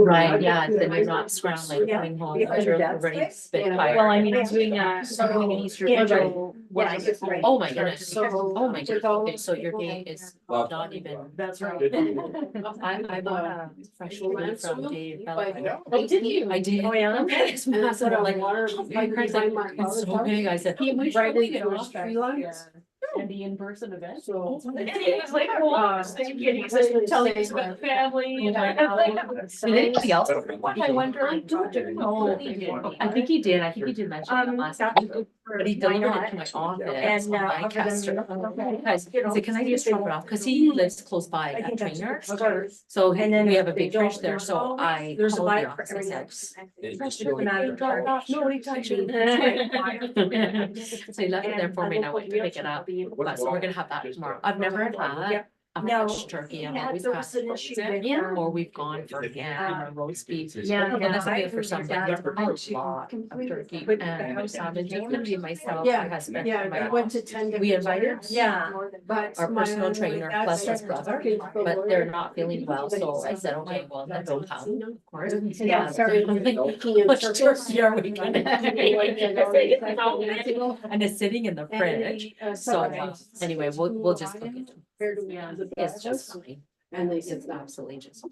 Right, yeah, then you're not scrambling, coming home, because you're already spit fire. Well, I mean, I'm doing an Easter vigil. What I did, oh my goodness, oh my goodness, okay, so your day is not even. That's right. I bought a fresh one from Dave. Oh, did you? I did. Oh, yeah. It's massive, I'm like, oh my Christ, like, it's so big, I said. He was right, showing we it go off tree at lines. And the in-person event. So. And he was like, oh, thank you. He was telling us about the family. And I was Did anybody else? I wonder. I don't know. I think he did mention it last week, but he delivered it to my office And, in Lancaster. Because he said, can I just drop it off? Because he lives close by a trainer. So And then we have a big they fridge don't- there, so I There's a called the bike for office, I every said. next. Drop it off, nobody touch it. So he left it there for me and I went to pick it up, but so we're gonna have that tomorrow. I've never had a No, fresh turkey. I've yeah, always there had was an issue frozen, with, or we've gone for ham or roast beef. Yeah, And this will be yeah. for somebody, a lot of turkey But- and sausage, it's gonna be myself, Yeah, my husband, Yeah, and my I went mom. to 10 We different. invited Yeah. But our my personal only trainer dad plus his said, brother, "Okay, the but lawyer." they're not feeling well, so I said, okay, well, then they'll come, of course. Yeah, sorry. Which turkey are we gonna have? And it's sitting in the fridge, so anyway, we'll just cook it. It's just fine. And they It's absolutely just.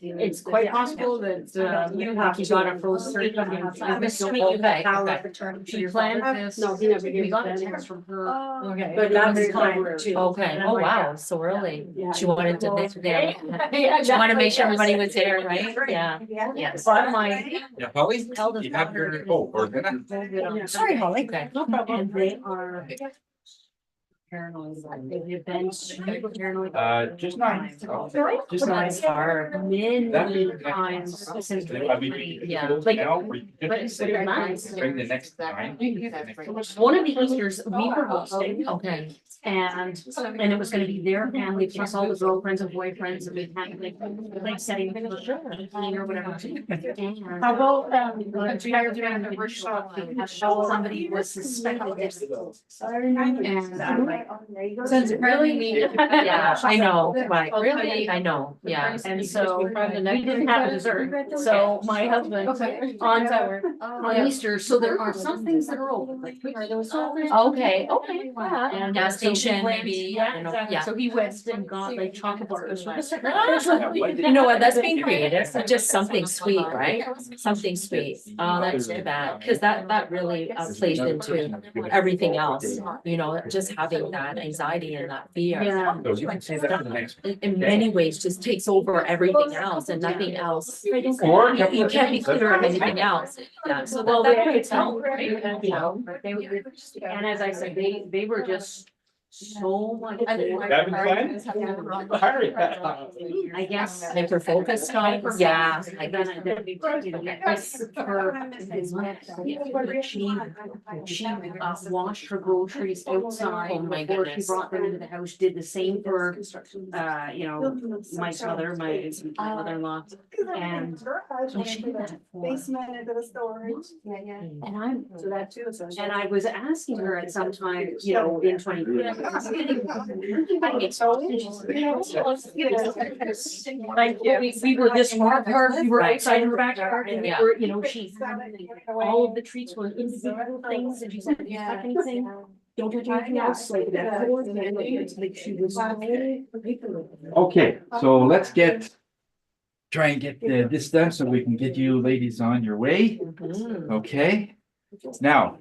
It's quite possible that you got a frozen turkey. She planned this. No, he never We gave got a us text from her. Okay. But that's that's fine, too. Okay, oh wow, so early. Yeah. She wanted to make, Yeah, she wanted to make sure everybody was there, right? Yeah, yes. Bottom line. Yeah, Holly, you have your, oh, or Sorry, Holly. Okay. No problem. And they are paranoid, they've been super paranoid. just not. Just that's hard. Many That- times since. I mean, Yeah. like now, we But just it's nice. bring the next time. One of the Easters, we were hosting. Okay. And it was gonna be their family plus all the girlfriends and boyfriends and we had like setting for or whatever. And How about, entire family was shocked because somebody was suspected. And Since really me. Yeah, I know, right, really, I know, yeah. And so we didn't have dessert. So my husband on Easter, so there are some things that are open. Like are those open? Okay, okay, yeah. And Gas so he station, went- maybe, yeah, you know, exactly. yeah. So he went and got like chocolate bars. You know what, that's being creative, just something sweet, right? Something sweet, oh, that's too bad, cause that really plays into everything else, you know, just having that anxiety and that fear. Yeah. So you can say that in the next. In many ways, just takes over everything else and nothing else. Or. You can't be clear of anything else, yeah, so Well, that they could could tell, help, right? right? You know, They were, and as I said, they were just so much. Having fun? I guess. hyper focused on, yeah, I guess. She washed her groceries outside Oh my before she goodness. brought them into the house, did the same for, you know, my mother, my mother-in-law. And so she did that for- Basement into the storage. Yeah. And I'm, So that too. So and I was asking her at some time, you know, in 20. Thank you. We were this far apart, we were outside in her backyard and we Yeah. were, you know, she, all of the treats were individual things and she said, if you have anything, don't touch anything else, like that. Like she was. Okay, so let's try and get this done so we can get you ladies on your way, okay? Now,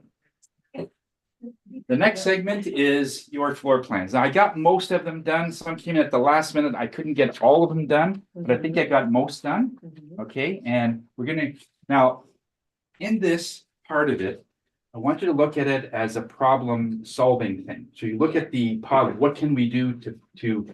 the next segment is your floor plans. Now, I got most of them done. Some came in at the last minute. I couldn't get all of them done, but I think I got most done. Okay, and we're gonna, now, in this part of it, I want you to look at it as a problem solving thing. So you look at the problem, what can we do to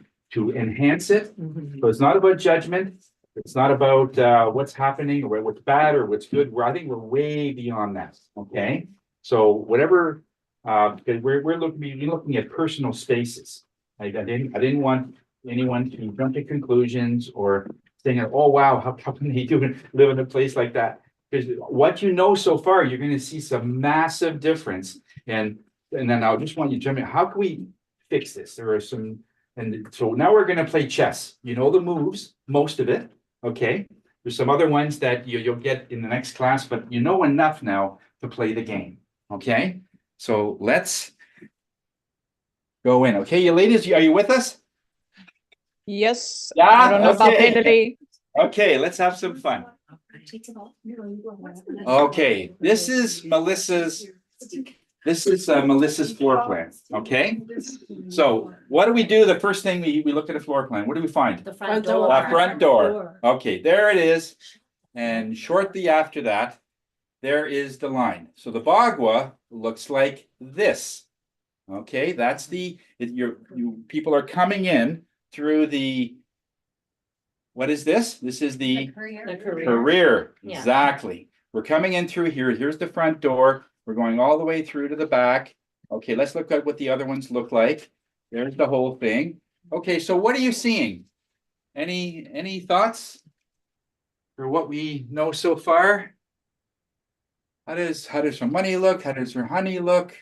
enhance it? So it's not about judgment. It's not about what's happening or what's bad or what's good. I think we're way beyond that, okay? So whatever, because we're looking at personal spaces. I didn't want anyone to jump to conclusions or saying, oh, wow, how can they live in a place like that? Because what you know so far, you're gonna see some massive difference. And then I just want you to jump in, how can we fix this? There are some, and so now we're gonna play chess. You know the moves, most of it, okay? There's some other ones that you'll get in the next class, but you know enough now to play the game, okay? So let's go in, okay? You ladies, are you with us? Yes. Yeah, I don't know about okay. Italy. Okay, let's have some fun. Okay, this is Melissa's floor plan, okay? So what do we do? The first thing we look at a floor plan, what do we find? The front door. A front door. Okay, there it is. And shortly after that, there is the line. So the Bagua looks like this. Okay, that's people are coming in through the, what is this? This is the career. Yeah. Exactly. We're coming in through here. Here's the front door. We're going all the way through to the back. Okay, let's look at what the other ones look like. There's the whole thing. Okay, so what are you seeing? Any thoughts? For what we know so far? How does her money look? How does her honey look?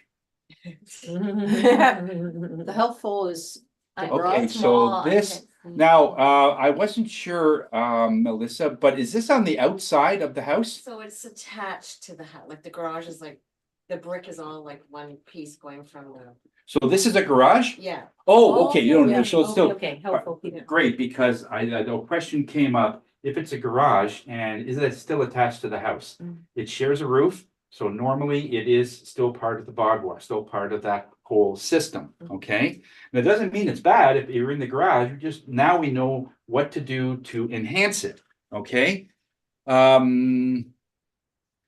The helpful is. Okay, so this, now, I wasn't sure, Melissa, but is this on the outside of the house? So it's attached to the house, like the garage is like, the brick is all like one piece going from the, So this is a garage? yeah. Oh, okay, you don't know, yeah. so it's still. Okay, helpful. Great, because the question came up, if it's a garage and is it still attached to the house? It shares a roof, so normally it is still part of the bog wash, still part of that whole system, okay? And it doesn't mean it's bad if you're in the garage, you just, now we know what to do to enhance it, okay?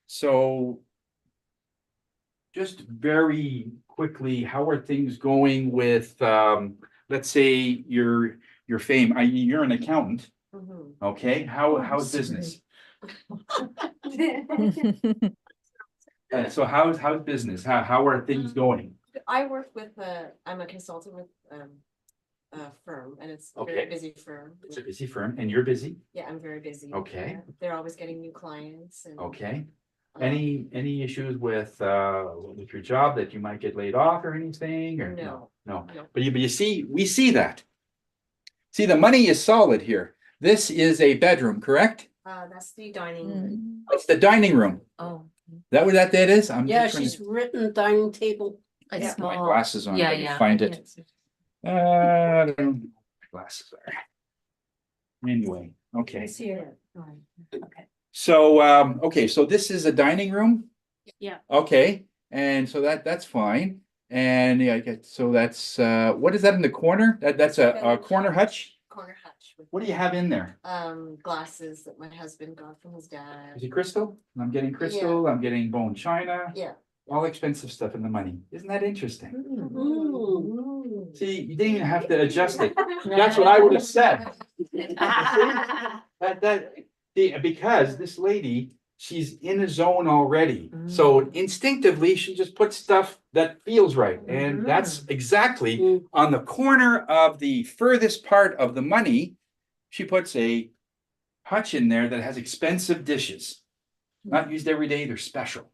So just very quickly, how are things going with, let's say your fame? You're an accountant, okay? How's business? So how's business? How are things going? I work with I'm a consultant with a firm and it's a very Okay. busy firm. It's a busy firm, and you're busy, Yeah, I'm very busy. Okay. They're always getting new clients and. okay? Any issues with your job that you might get laid off or anything, or No. No, No. but you see, we see that. See, the money is solid here. This is a bedroom, correct? That's the dining room. It's the dining room. Oh. Is that what that is? I'm Yeah, just trying she's to written dining table. Like put my small. glasses on, if Yeah, I can yeah. find I it. can't see. I don't know where my glasses are. Anyway, okay. It's here. Okay. So, okay, so this is a dining room? Yeah. Okay, and so that's fine. And yeah, so that's, what is that in the corner? That's a corner hutch? Corner hutch. With, What do you have in there? glasses that my husband got from his dad. Is it crystal? I'm getting crystal, I'm getting bone china, Yeah. all expensive stuff in the money. Isn't that interesting? Ooh. See, you didn't even have to adjust it. That's what I would have said. Because this lady, she's in a zone already. So instinctively, she just puts stuff that feels right. And that's exactly on the corner of the furthest part of the money, she puts a hutch in there that has expensive dishes. Not used every day, they're special.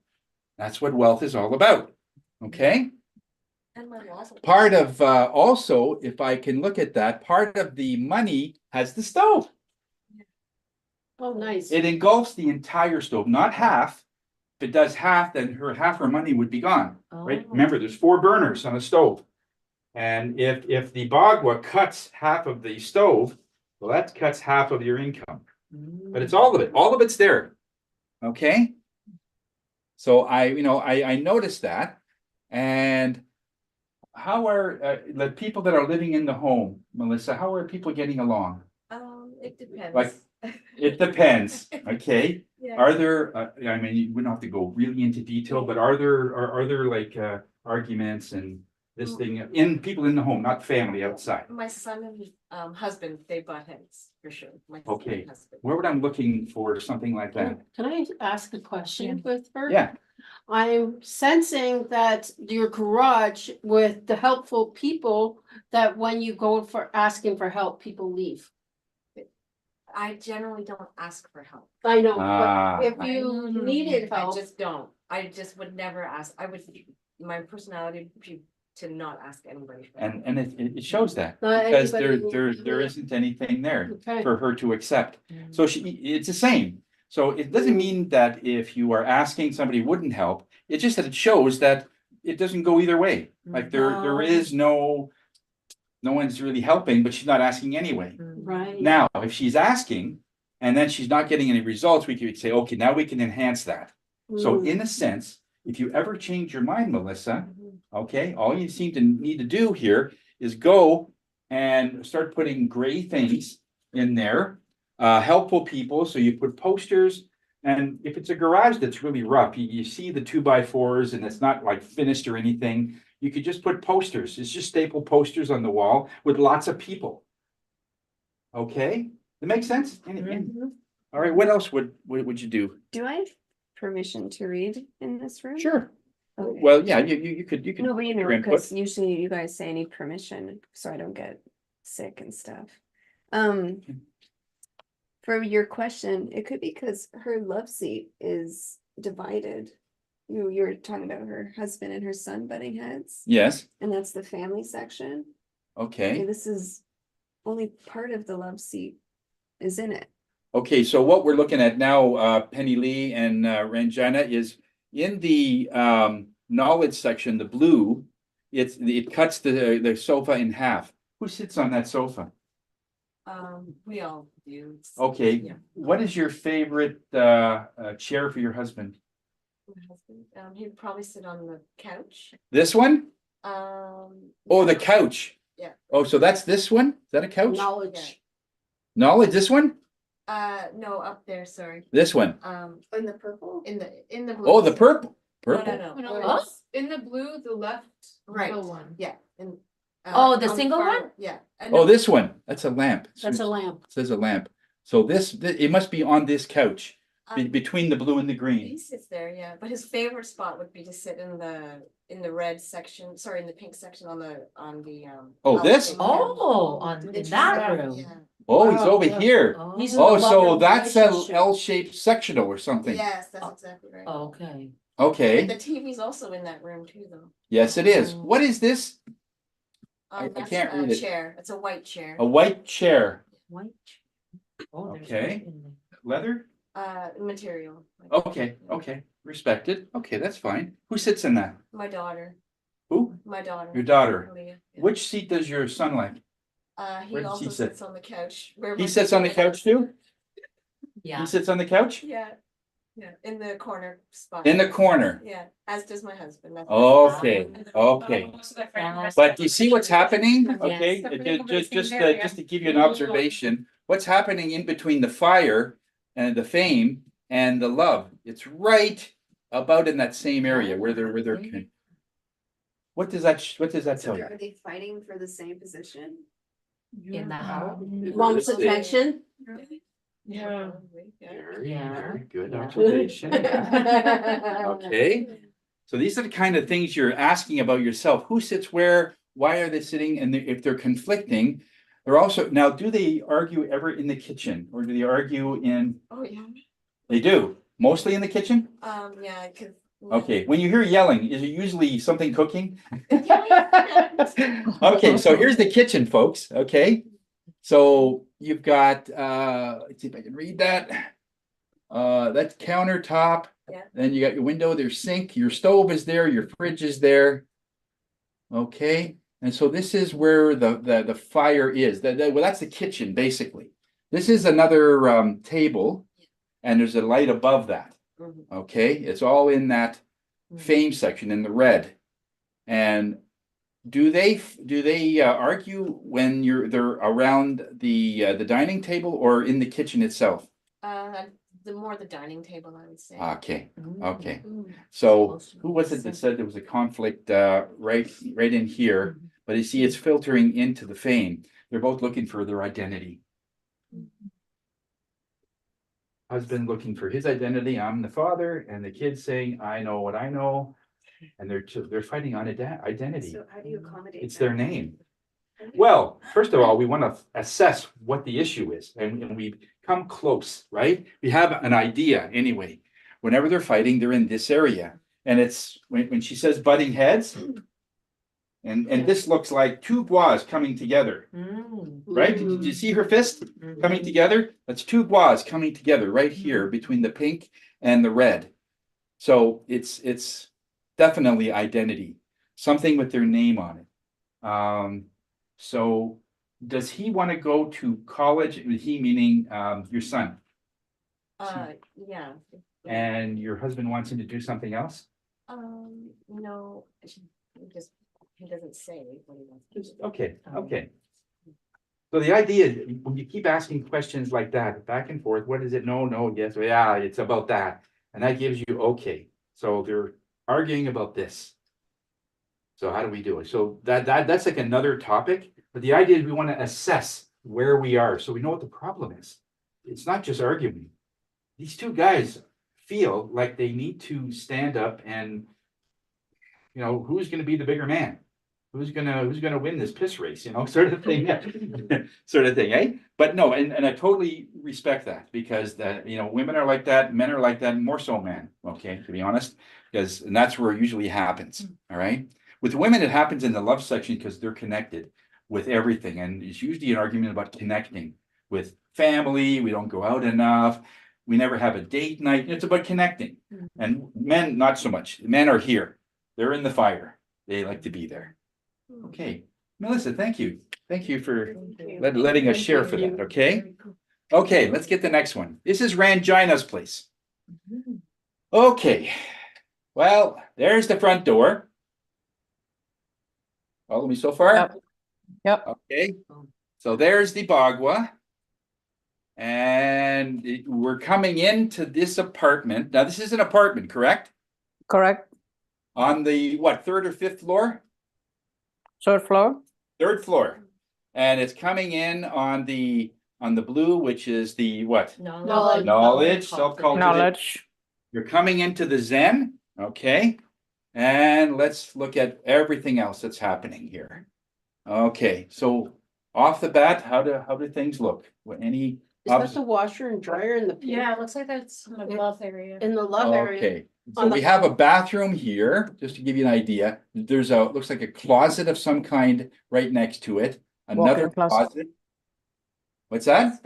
That's what wealth is all about. Okay? And my walls. Part of, also, if I can look at that, part of the money has the stove. Oh, nice. It engulfs the entire stove, not half. If it does half, then half her money would be gone, right? Remember, there's 4 burners on a stove. And if the bagua cuts half of the stove, well, that cuts half of your income. But it's all of it. All of it's there. Okay? So I noticed that. And how are the people that are living in the home, Melissa, how are people getting along? It depends. Like, it depends, okay? Yeah. Are there, I mean, you wouldn't have to go really into detail, but are there like arguments and this thing in people in the home, not family outside? My son and husband, they butt heads for sure. My son Okay, and husband. where would I'm looking for something like that? Can I ask a question with her? Yeah, I'm sensing that your garage with the helpful people, that when you go for asking for help, people leave. I generally don't ask for help. I know, Ah. but if you needed I help, just don't. I just would never ask. I would, my personality would be to not ask anybody for help. and it shows that, Not because there anybody- isn't anything there Okay. for her to accept. So it's the same. So it doesn't mean that if you are asking somebody wouldn't help, it's just that it shows that it doesn't go either way. Like there is no one's really helping, but she's not asking anyway. right? Now, if she's asking and then she's not getting any results, we could say, okay, now we can enhance that. So in a sense, if you ever change your mind, Melissa, okay, all you need to do here is go and start putting gray things in there, helpful people. So you put posters, and if it's a garage that's really rough, you see the 2x4s and it's not like finished or anything, you could just put posters. It's just staple posters on the wall with lots of people. Okay, that makes sense? All right, what else would you do? Do I have permission to read in this room? Sure. Okay. Well, yeah, you could No, but you know, your input. because usually you guys say I need permission, so I don't get sick and stuff. For your question, it could be because her love seat is divided. You're talking about her husband and her son butting heads, Yes, and that's the family section. And okay. this is only part of the love seat is in it. Okay, so what we're looking at now, Penny Lee and Ranjana, is in the knowledge section, the blue, it cuts the sofa in half. Who sits on that sofa? We all do. Okay, Yeah. what is your favorite chair for your husband? My husband, he'd probably sit on the couch. This one? Um. Oh, the couch. Yeah. Oh, so that's this one? Is that a couch? Knowledge. Knowledge, this one? No, up there, sorry. This one? In the purple? In the blue. Oh, the purple. No, Purple. no, no. No, Huh? it's in the blue, the left Right. middle one. Yeah. And, Oh, the on single far- one? Yeah. Oh, this one. That's a lamp. That's a lamp. It says a lamp. So it must be on this couch Um, between the blue and the He green. sits there, yeah, but his favorite spot would be to sit in the red section, sorry, in the pink section on the. Oh, this? outside. Oh, in It's that just- room. Yeah. Oh, he's over Wow. here. He's in the Oh, so loving that's a relationship. L-shaped sectional or something. Yes, that's exactly right. Okay. But Okay. the TV's also in that room too, though. Yes, it is. What is this? I That's can't a read it. chair, it's a white chair. A white chair. White. Oh, there's Okay. white in there. Leather? Material. Okay, okay. Respected. Okay, that's fine. Who sits in that? My daughter, Who? my daughter. Your daughter. Leah, yeah. Which seat does your son like? He where does also he sit? sits on the couch. where He my sits on the sister- couch too? Yeah. He sits on the couch? Yeah, yeah, in the corner spot. In the corner. Yeah, as does my husband. That's- Okay, okay. Yeah. But you see what's happening? Yes. Okay, They're putting over the just same area. just to give you an observation, what's happening in between the fire and the fame and the love? It's right about in that same area where they're what does that tell you? Are they fighting for the same position? In the house. Mom's attention? Yeah. Very good Yeah. observation. Okay, so these are the kind of things you're asking about yourself. Who sits where? Why are they sitting? And if they're conflicting, they're also, now, do they argue ever in the kitchen or do they argue in, Oh, yeah. they do, mostly in the kitchen? Yeah, cause. Okay, when you hear yelling, is it usually something cooking? Okay, so here's the kitchen, folks, okay? So you've got, let's see if I can read that. That's countertop. Yeah. Then you got your window, there's sink, your stove is there, your fridge is there. Okay, and so this is where the fire is. Well, that's the kitchen, basically. This is another table, and there's a light above that. Mhm. Okay, it's all in that fame section in the red. And do they argue when they're around the dining table or in the kitchen itself? The more the dining table, I would say. Okay, okay. Mm. So who was it that said there was a conflict right in here? But you see, it's filtering into the fame. They're both looking for their identity. Husband looking for his identity. I'm the father, and the kid saying, "I know what I know," and they're fighting on identity. So how do you accommodate? It's that? their name. Well, first of all, we want to assess what the issue is, and we come close, right? We have an idea anyway. Whenever they're fighting, they're in this area, and it's when she says butting heads, and this looks like two bois coming together, right? Did you see her fist coming together? That's two bois coming together right here between the pink and the red. So it's definitely identity, something with their name on it. So does he want to go to college? He meaning your son, Yeah. and your husband wants him to do something else? No, he doesn't say what he wants to do. Okay, okay. So the idea is when you keep asking questions like that, back and forth, what is it? No, no, yes, yeah, it's about that. And that gives you, okay, so they're arguing about this. So how do we do it? So that's like another topic, but the idea is we want to assess where we are so we know what the problem is. It's not just arguing. These two guys feel like they need to stand up and, who's going to be the bigger man? who's gonna win this piss race, you know, sort of thing, sort of thing, eh? But no, and I totally respect that because that, you know, women are like that, men are like that, more so men, okay, to be honest, and that's where it usually happens, all right? With women, it happens in the love section because they're connected with everything, and it's usually an argument about connecting with family. We don't go out enough. We never have a date night. It's about connecting. And men, not so much. Men are here. They're in the fire. They like to be there. Okay. Melissa, thank you. Thank you for letting us share for that. Okay. Okay, let's get the next one. This is Rangina's place. Okay. Well, there's the front door. Follow me so far? Yep. Okay. So there's the Bagua. And we're coming into this apartment. Now, this is an apartment, correct? Correct. On the, what, 3rd or 5th floor? 3rd floor. 3rd floor. And it's coming in on the blue, which is the what? Knowledge, self-cultivate. Knowledge. You're coming into the Zen, okay? And let's look at everything else that's happening here. Okay, so off the bat, how do things look? Any Is that the washer and dryer in the pink? Yeah, it looks like that's in the love area. In the love area. Okay, so we have a bathroom here, just to give you an idea. There's looks like a closet of some kind right next to it. Another closet. What's that?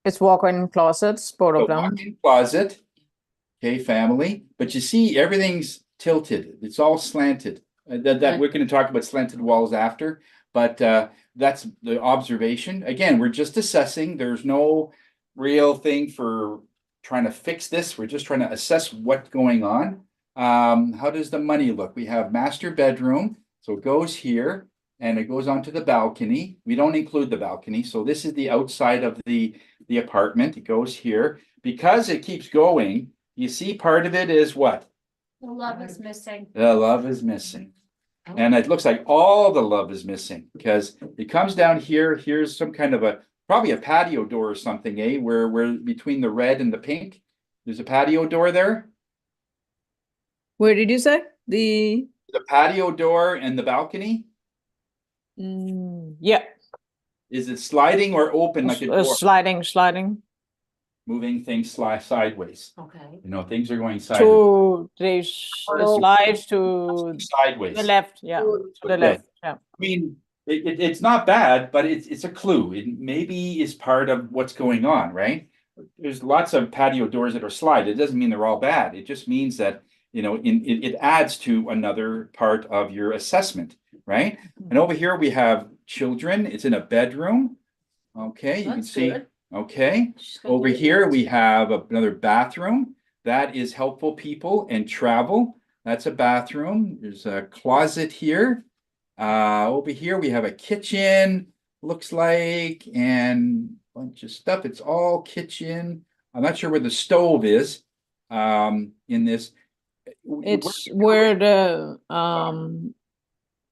It's walk-in closets, both of them. Walk-in closet. Okay, family. But you see, everything's tilted. It's all slanted. That we're going to talk about slanted walls after, but that's the observation. Again, we're just assessing. There's no real thing for trying to fix this. We're just trying to assess what's going on. How does the money look? We have master bedroom. So it goes here and it goes onto the balcony. We don't include the balcony. So this is the outside of the apartment. It goes here. Because it keeps going, you see part of it is what? The love is missing. The love is missing. And it looks like all the love is missing because it comes down here. Here's some kind of probably a patio door or something, eh? Where between the red and the pink, there's a patio door there. Where did you say? The patio door and the balcony? Yeah. Is it sliding or open like a door? Sliding. Moving things sideways. Okay. You know, things are going sideways. It slides to sideways. The left, yeah. To the left, yeah. I mean, it's not bad, but it's a clue. It maybe is part of what's going on, right? There's lots of patio doors that are slide. It doesn't mean they're all bad. It just means that, you know, it adds to another part of your assessment, right? And over here we have children. It's in a bedroom. Okay, you can see. Okay, over here we have another bathroom. That is helpful people and travel. That's a bathroom. There's a closet here. Over here we have a kitchen, looks like, and a bunch of stuff. It's all kitchen. I'm not sure where the stove is in this. It's where the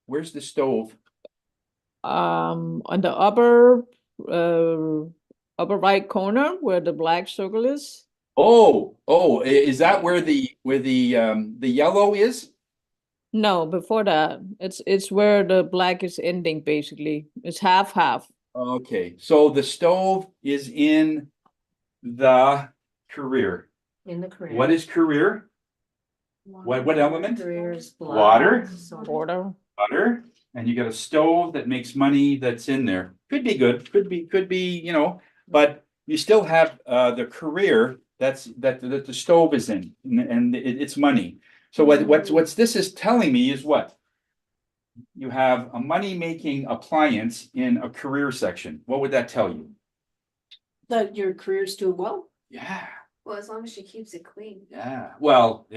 where's the stove? On the upper right corner where the black circle is. Oh, is that where the yellow is? No, before that. It's where the black is ending, basically. It's half. Okay, so the stove is in the career. In the career. What is career? What element? Career is Water. Water. And you got a stove that makes money that's in there. Could be good, could be, you know, but you still have the career that the stove is in, and it's money. So what's this is telling me is what? You have a money-making appliance in a career section. What would that tell you? That your career's doing well? Yeah. Well, as long as she keeps it clean. Yeah, well,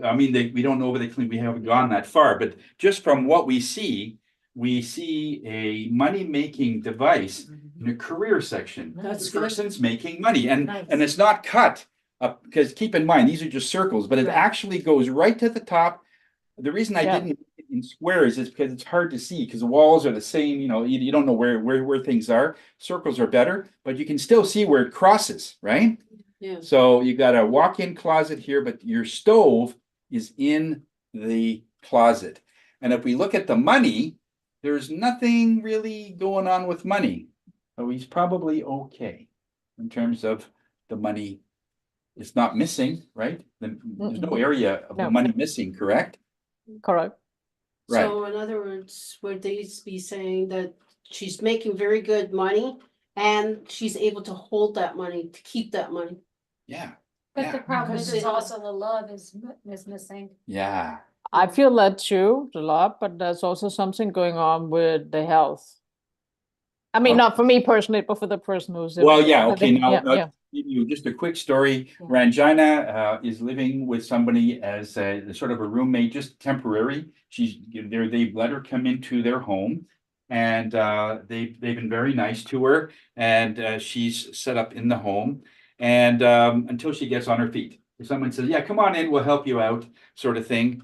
I mean, we don't know whether they clean. We haven't gone that far, but just from what we see a money-making device in a career section. That's The good. person's making money, and it's not cut because keep in mind these are just circles, but it actually goes right to the top. The reason I didn't in squares is because it's hard to see because the walls are the same. You know, you don't know where things are. Circles are better, but you can still see where it crosses, right? Yeah. So you got a walk-in closet here, but your stove is in the closet. And if we look at the money, there's nothing really going on with money. So he's probably okay in terms of the money. It's not missing, right? There's no area of the No. money missing, correct? Correct. Right. So in other words, would these be saying that she's making very good money and she's able to hold that money, to keep that money? Yeah. But Yeah. the problem Because is it- also the love is missing. Yeah. I feel that too, a lot, but there's also something going on with the health. I mean, not for me personally, but for the person who's. Well, yeah, okay, living- now, yeah, yeah. you just a quick story. Rangina is living with somebody as a sort of a roommate, just temporary. They've let her come into their home. And they've been very nice to her, and she's set up in the home. And until she gets on her feet. If someone says, yeah, come on in, we'll help you out, sort of thing.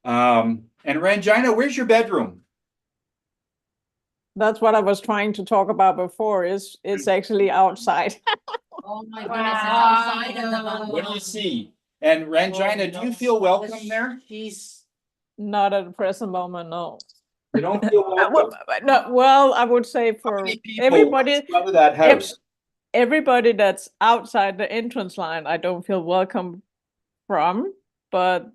And Rangina, where's your bedroom? That's what I was trying to talk about before, it's actually outside. Oh my goodness, it's outside of the What do bungalow. you see? And Rangina, do you feel welcome there? She's. Not at the present moment, no. You don't feel welcome? Well, I would say for everybody, Out of that house. everybody that's outside the entrance line, I don't feel welcome from, but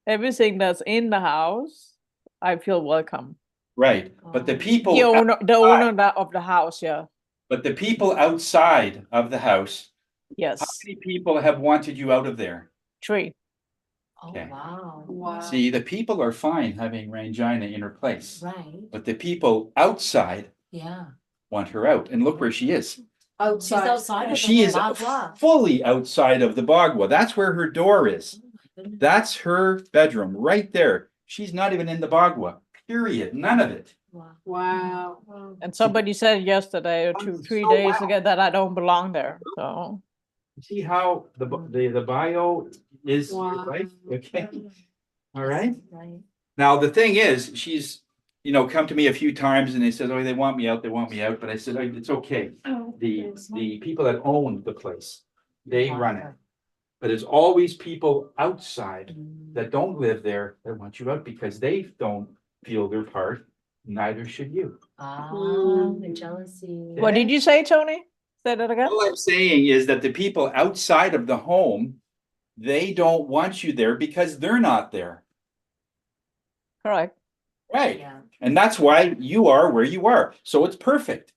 everything that's in the house, I feel welcome. Right, but the people. The owner of the house, yeah. But the people outside of the house. Yes. How many people have wanted you out of there? 3. Okay. Wow. See, the people are fine having Rangina in her place. Right. But the people outside Yeah. want her out. And look where she is. Outside. She's outside of She the is Bagua. fully outside of the Bagua. That's where her door is. That's her bedroom right there. She's not even in the Bagua, period. None of it. Wow. And somebody said yesterday or 3 days ago that I don't belong there, so. See how the bio is your life? Okay. All right. Right. Now, the thing is, she's, come to me a few times and they said, oh, they want me out. But I said, it's okay. The people that own the place, they run it. But it's always people outside that don't live there that want you out because they don't feel their part. Neither should you. The jealousy. What did you say, Tony? Say that again? All I'm saying is that the people outside of the home, they don't want you there because they're not there. Correct. Right. Yeah. And that's why you are where you are. So it's perfect.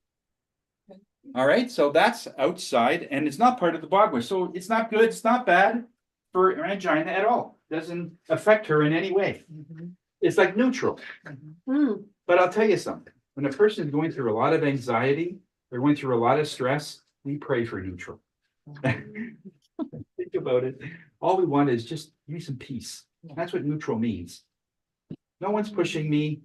All right. So that's outside and it's not part of the Bagua. So it's not good. It's not bad for Rangina at all. Doesn't affect her in any way. It's like neutral. But I'll tell you something. When a person is going through a lot of anxiety, they're going through a lot of stress, we pray for neutral. Think about it. All we want is just give me some peace. That's what neutral means. No one's pushing me,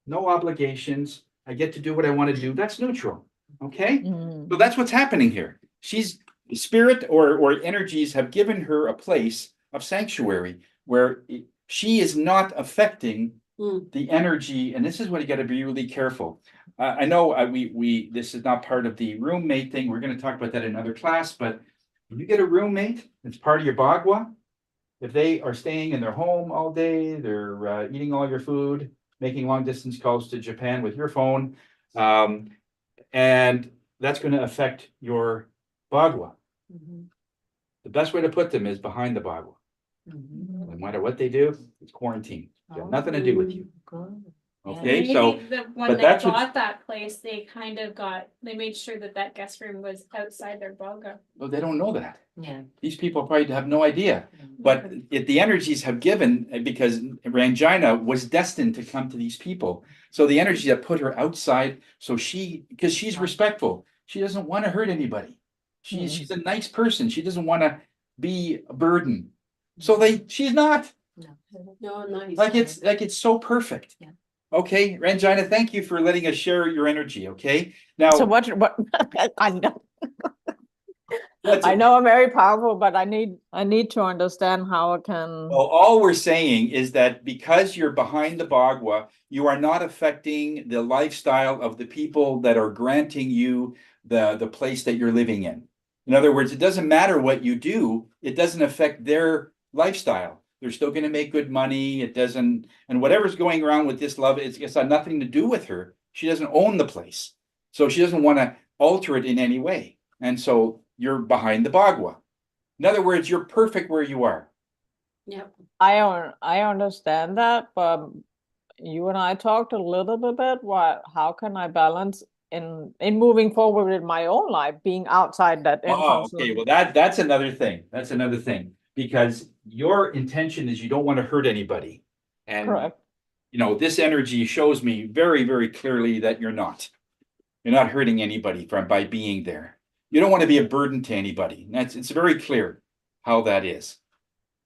no obligations. I get to do what I want to do. That's neutral. Okay? So that's what's happening here. She's spirit or energies have given her a place of sanctuary where she is not affecting the energy. And this is what you got to be really careful. I know we this is not part of the roommate thing. We're going to talk about that in another class, but when you get a roommate, it's part of your Bagua. If they are staying in their home all day, they're eating all your food, making long distance calls to Japan with your phone, and that's going to affect your Bagua. The best way to put them is behind the Bagua. No matter what they do, it's quarantine. It's got nothing to do with you. Okay, Maybe so when but they that's what, bought that place, they made sure that guest room was outside their Bagua. well, they don't know that. Yeah. These people probably have no idea. But the energies have given because Rangina was destined to come to these people. So the energies that put her outside, so because she's respectful, she doesn't want to hurt anybody. She's a nice person. She doesn't want to be a burden. So she's not. No, nice. Like it's so perfect. Yeah. Okay, Rangina, thank you for letting us share your energy. Okay. Now, So what I know. I know I'm very powerful, but I need to understand how I can. well, all we're saying is that because you're behind the Bagua, you are not affecting the lifestyle of the people that are granting you the place that you're living in. In other words, it doesn't matter what you do, it doesn't affect their lifestyle. They're still gonna make good money. It doesn't, and whatever's going around with this love, it's got nothing to do with her. She doesn't own the place. So she doesn't want to alter it in any way. And so you're behind the Bagua. In other words, you're perfect where you are. Yep. I understand that, but you and I talked a little bit about how can I balance in moving forward with my own life, being outside that Oh, entrance. okay. Well, that's another thing. That's another thing. Because your intention is you don't want to hurt anybody. And Correct. you know, this energy shows me very, very clearly that you're not. You're not hurting anybody by being there. You don't want to be a burden to anybody. It's very clear how that is.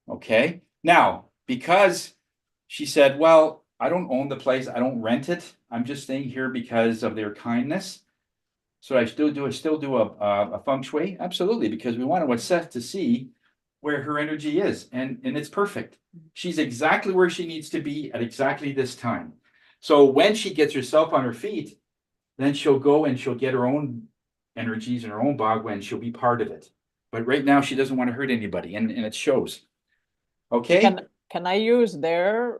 Okay. Now, because she said, well, I don't own the place, I don't rent it. I'm just staying here because of their kindness. So I still do a feng shui? Absolutely, because we want to assess to see where her energy is. And it's perfect. She's exactly where she needs to be at exactly this time. So when she gets herself on her feet, then she'll go and she'll get her own energies and her own Bagua and she'll be part of it. But right now she doesn't want to hurt anybody, and it shows. Okay? Can I use their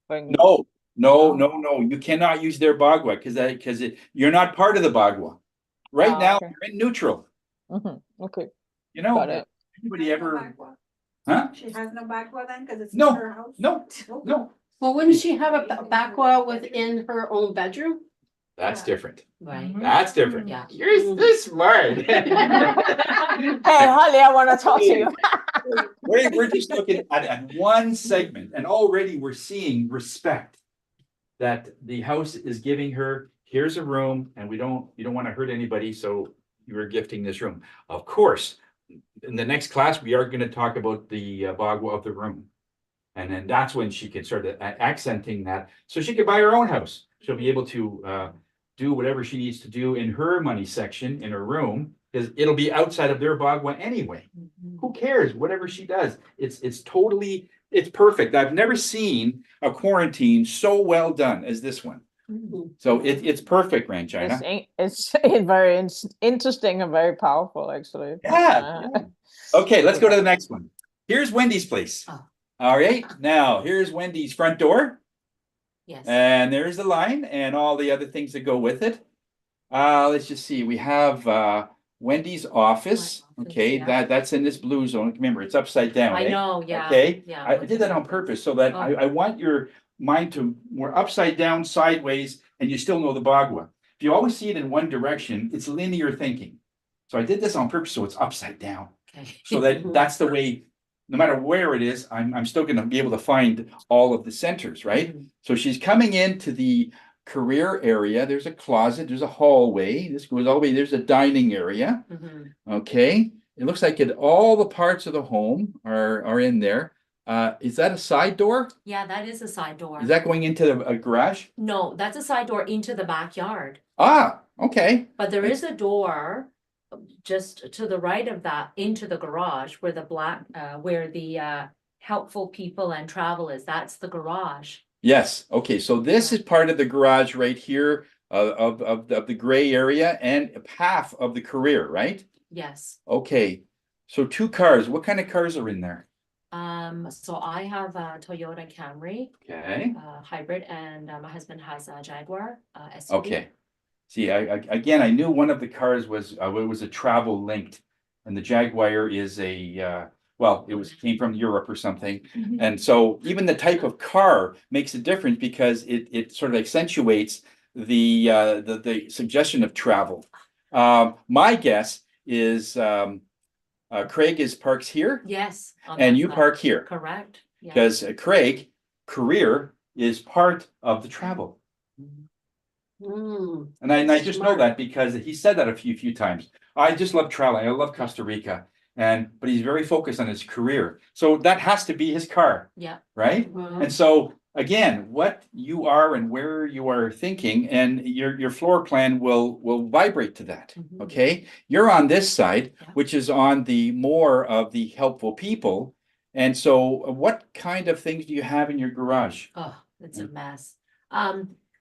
No, you cannot use their Bagua because you're not part of the Bagua. Right now okay. you're in neutral. Okay. You know, Got it. anybody ever huh? She has no Bagua then, because it's No, not her house? No. Well, wouldn't she have a Bagua within her own bedroom? That's different. Right. That's different. Yeah. You're this smart. Hey, Holly, I want to talk to you. We're just looking at one segment, and already we're seeing respect that the house is giving her. Here's a room, and you don't want to hurt anybody, so you are gifting this room. Of course, in the next class, we are going to talk about the Bagua of the room. And then that's when she can start accenting that. So she could buy her own house. She'll be able to do whatever she needs to do in her money section in her room, because it'll be outside of their Bagua anyway. Who cares? Whatever she does, it's perfect. I've never seen a quarantine so well done as this one. So it's perfect, Rangina. It's very interesting and very powerful, actually. Yeah. Okay, let's go to the next one. Here's Wendy's place. All right, now here's Wendy's front door. Yes. And there's the line and all the other things that go with it. Let's just see. We have Wendy's office. Okay, yeah. that's in this blue zone. Remember, it's upside down. I know, yeah. Okay. Yeah. I did that on purpose so that I want your mind to more upside down, sideways, and you still know the Bagua. If you always see it in one direction, it's linear thinking. So I did this on purpose so it's upside down. Okay. So that's the way. No matter where it is, I'm still going to be able to find all of the centers, right? So she's coming into the career area. There's a closet, there's a hallway. This goes all the way. There's a dining area. Okay. It looks like all the parts of the home are in there. Is that a side door? Yeah, that is a side door. Is that going into a garage? No, that's a side door into the backyard. Ah, okay. But there is a door just to the right of that into the garage where the helpful people and travel is. That's the garage. Yes. Okay. So this is part of the garage right here of the gray area and half of the career, right? Yes. Okay. So 2 cars. What kind of cars are in there? So I have a Toyota Camry. Okay. Hybrid, and my husband has a Jaguar SUV. Okay. See, again, I knew one of the cars was a travel linked, and the Jaguar is came from Europe or something. And so even the type of car makes a difference because it sort of accentuates the suggestion of travel. My guess is Craig parks here. Yes. And you park here. Correct. Because Craig career is part of the travel. And I just know that because he said that a few times. I just love traveling. I love Costa Rica. But he's very focused on his career. So that has to be his car. Yeah. Right? And so again, what you are and where you are thinking and your floor plan will vibrate to that. Okay. You're on this side, which is on the more of the helpful people. And so what kind of things do you have in your garage? Oh, it's a mess.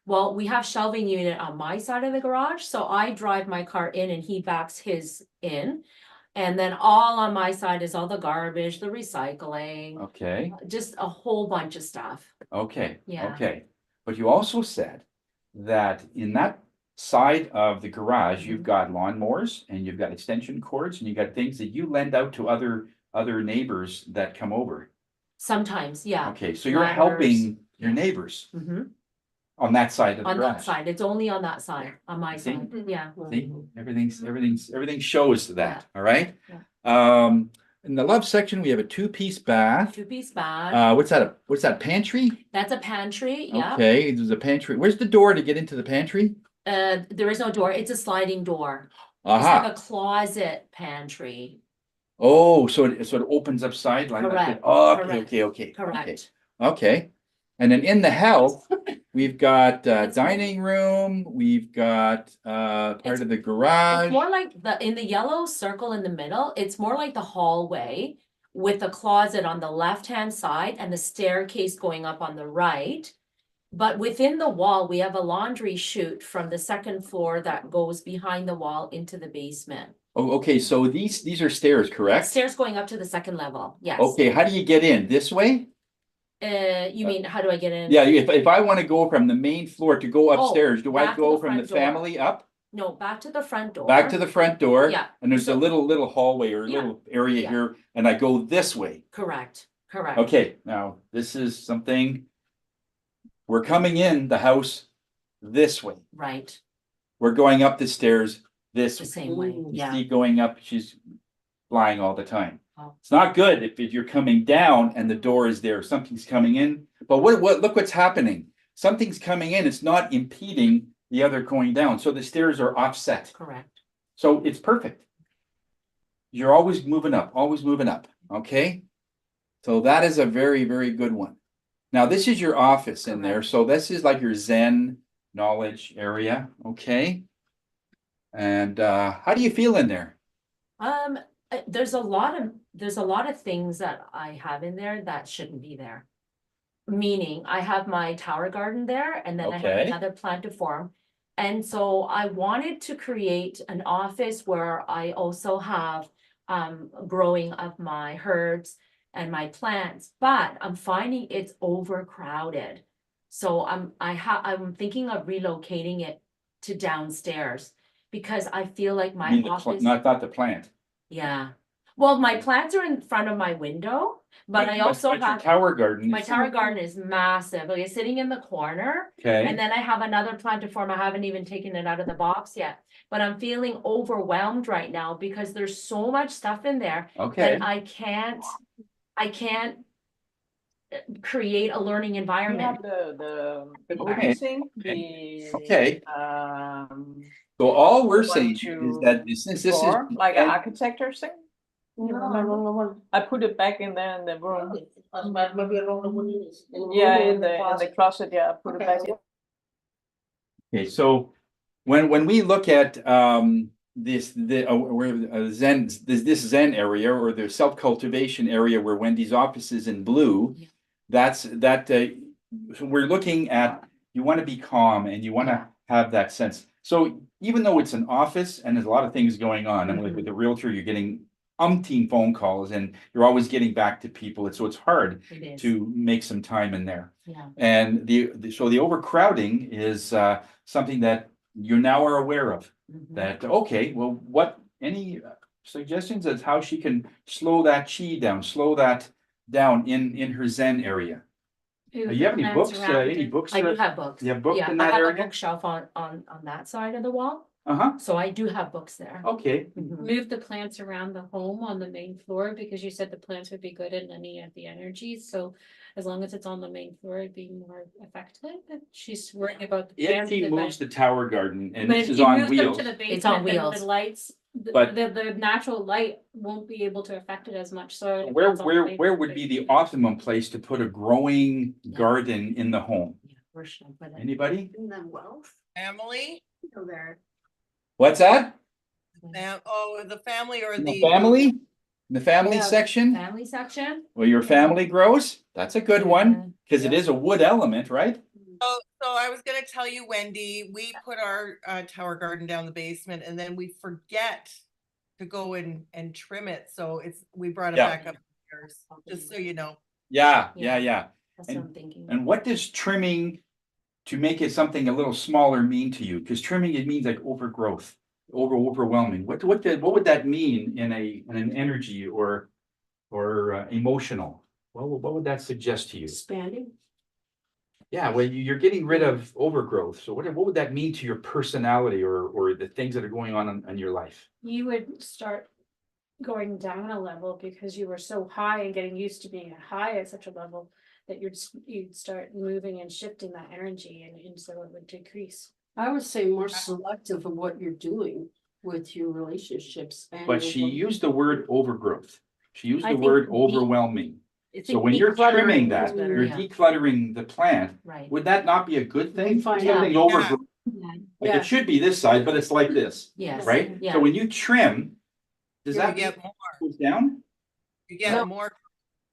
Well, we have shelving unit on my side of the garage, so I drive my car in and he backs his in. And then all on my side is all the garbage, the recycling, Okay, just a whole bunch of stuff. okay, Yeah. okay. But you also said that in that side of the garage, you've got lawnmowers and you've got extension cords and you got things that you lend out to other neighbors that come over. Sometimes, yeah. Okay, so you're Ladders. helping your neighbors Mhm. on that side of the On that garage. side, it's only on that side, on my See? side, yeah. See, everything shows that, all right? Yeah. In the love section, we have a two-piece bath. Two-piece bath, What's that, pantry? that's a pantry, yeah. Okay, there's a pantry. Where's the door to get into the pantry? There is no door, it's a sliding door. It's like Aha. a closet pantry, Oh, so it opens up side like that. Correct, Oh, correct, okay. correct. Okay. And then in the house, we've got dining room, we've got part of the garage. It's more like in the yellow circle in the middle, it's more like the hallway with a closet on the left-hand side and the staircase going up on the right. But within the wall, we have a laundry chute from the second floor that goes behind the wall into the basement. Oh, okay, so these are stairs, correct? Stairs going up to the second level, yes. Okay, how do you get in? This way? You mean, how do I get in? Yeah, if I want to go from the main floor to go upstairs, do I back to go the from the front door. family up? No, back to the front door. Back to the front door? Yeah. And there's a little hallway or a Yeah. little area Yeah. here, and I go this way. Correct. Okay, now this is something. We're coming in the house this way. Right, We're going up the stairs this the way. same way, You yeah. see going up, she's flying all the time. Oh. It's not good if you're coming down and the door is there, something's coming in. But look what's happening. Something's coming in, it's not impeding the other going down. So the stairs are offset. Correct. So it's perfect. You're always moving up, okay? So that is a very, very good one. Now, this is your office in there. So this is like your Zen knowledge area, okay? And how do you feel in there? There's a lot of things that I have in there that shouldn't be there. Meaning, I have my tower garden there, and then I have Okay. another plantiform. And so I wanted to create an office where I also have growing of my herbs and my plants, but I'm finding it's overcrowded. So I'm thinking of relocating it to downstairs because I feel like my office. Not the plant. Yeah, well, my plants are in front of my window, but I also your have. tower garden. My tower garden is massive, like it's sitting in the corner. Okay. And then I have another plantiform, I haven't even taken it out of the box yet. But I'm feeling overwhelmed right now because there's so much stuff in there. Okay. That I can't create a learning You environment. have the Okay. sink, the Okay. So all we're saying is that since this is drawer, like an architecture thing. I put it back in there in the room. Yeah, in the closet. Yeah, I put it back in. okay. So when we look at this Zen area or the self-cultivation area where Wendy's office is in blue, so we're looking at, you want to be calm and you want to have that sense. So even though it's an office and there's a lot of things going on, I mean, like with the realtor, you're getting umpteen phone calls and you're always getting back to people. So it's hard to make some time in there. Yeah. And so the overcrowding is something that you now are aware of. That, okay, well, any suggestions as how she can slow that chi down, slow that down in her Zen area? Do you have any books? I do have books. You have books Yeah, in that I have area? a bookshelf on that side of the wall. Uh-huh. So I do have books there. Okay. Move the plants around the home on the main floor because you said the plants would be good in any of the energies. So as long as it's on the main floor, it'd be more effective. She's worrying about the If plants. he moves the tower garden and But this if is you on move them wheels. to the basement, It's on then wheels. the lights, But- the natural light won't be able to affect it as much. So Where would be the optimum place to put a growing garden in the home? Where should I put it? Anybody? And then wealth, Family, go there. What's that? the family or In the. the family? In the family Yeah. section? Family section? Well, your family grows? That's a good one, because it is a wood element, right? So I was gonna tell you, Wendy, we put our tower garden down the basement and then we forget to go and trim it. So we brought it Yeah. back up here, just so you know. Yeah. That's what I'm thinking. And what does trimming to make it something a little smaller mean to you? Because trimming, it means like overgrowth, overwhelming. What would that mean in an energy or emotional? What would that suggest to you? Expanding. Yeah, well, you're getting rid of overgrowth. So what would that mean to your personality or the things that are going on in your life? You would start going down a level because you were so high and getting used to being high at such a level that you'd start moving and shifting that energy and so it would decrease. I would say more selective of what you're doing with your relationships. And But she used the word overgrowth. She used I the think word overwhelming. I So think when you're trimming decluttering that, is better, you're yeah. decluttering the plant. Right. Would that not be a good thing? Fine. Something's Yeah. overgrown. Yeah. Like Yeah. it should be this side, but it's like this, Yes. right? Yeah. So when you trim, does You that get mean more. it goes down? You get No. more.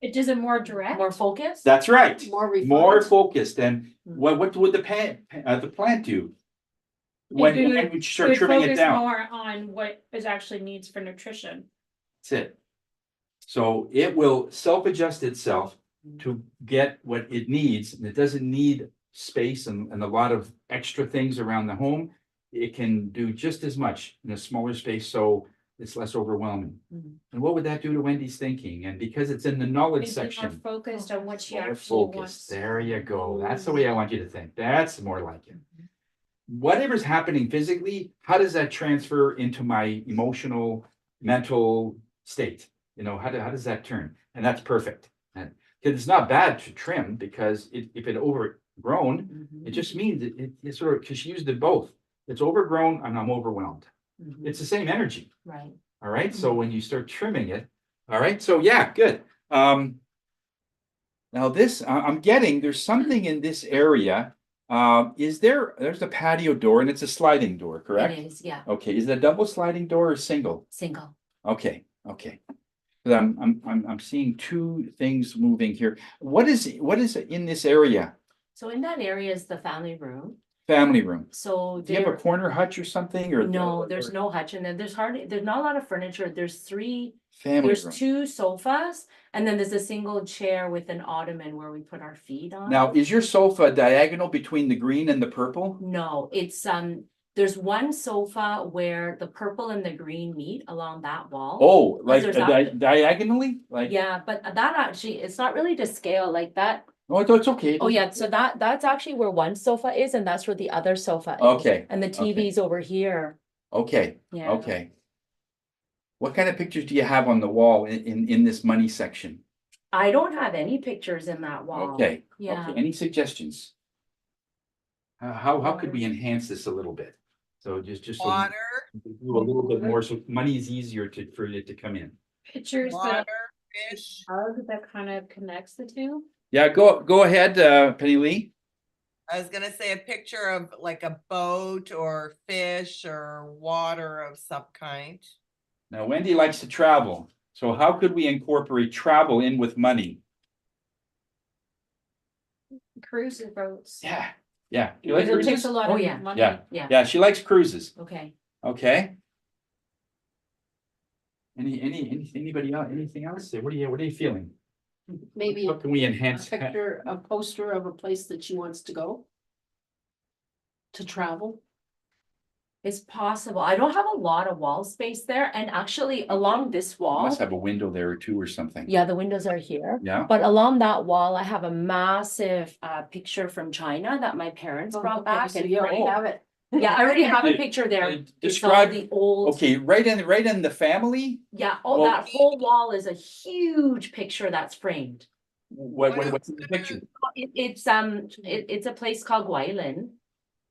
It does it more direct. More focused? That's right. More refined. More focused. And Hmm. what would the plant do? It When would- you start trimming it focus down? more on what it actually needs for nutrition. That's it. So it will self-adjust itself to get what it needs, and it doesn't need space and a lot of extra things around the home. It can do just as much in a smaller space, so it's less overwhelming. Mhm. And what would that do to Wendy's thinking? And because it's in the knowledge It'd be more section, focused on what she more actually focused. wants. There you go. That's the way I want you to think. That's more like it. Whatever's happening physically, how does that transfer into my emotional, mental state? You know, how does that turn? And that's perfect. And because it's not bad to trim because if it overgrown, Mhm. it just means it sort of, because she used it both. It's overgrown and I'm overwhelmed. Mhm. It's the same energy. Right. All right. So when you start trimming it, all right. So yeah, good. Now this, I'm getting, there's something in this area. There's a patio door and it's a sliding door, correct? It is, yeah. Okay. Is it a double sliding door or single? Single. Okay. 'Cause I'm seeing two things moving here. What is in this area? So in that area is the family room. Family room. So Do you have a there, corner hutch or something or? no, there's no hutch in there. There's not a lot of furniture. There's Family there's room. 2 sofas and then there's a single chair with an ottoman where we put our feet on. Now, is your sofa diagonal between the green and the purple? No, it's there's one sofa where the purple and the green meet along that wall. Oh, like there's actually- diagonally? Like, Yeah, but that actually, it's not really to scale like that. oh, it's okay. Oh, yeah, so that's actually where one sofa is and that's where the other sofa is. Okay, And the okay. TV's over here. Okay, Yeah. okay. What kind of pictures do you have on the wall in this money section? I don't have any pictures in that wall. Okay, Yeah. okay. Any suggestions? How could we enhance this a little bit? So just so we Water, do a little bit more, so money is easier for it to come in. Pictures, but water, fish. hug that kind of connects the two. Yeah, go ahead, Penny Lee. I was gonna say a picture of like a boat or fish or water of some kind. Now, Wendy likes to travel. So how could we incorporate travel in with money? Cruise boats. Yeah. You like Because it takes cruises? a lot Oh, of yeah. money. Yeah, she likes cruises. Okay. Okay. Anybody else? Anything else? What are you feeling? Maybe How can we enhance? a poster of a place that she wants to go. To travel. It's possible. I don't have a lot of wall space there and actually along this wall. Must have a window there or two or something. Yeah, the windows are here. Yeah. But along that wall, I have a massive picture from China that my parents brought back. So and you already Oh. have it. Yeah, I already have a Hey, picture there. hey, It's all describe- the old. Okay, right in the family. Yeah, Well- that whole wall is a huge picture that's framed. What's in the picture? It's a place called Guilin.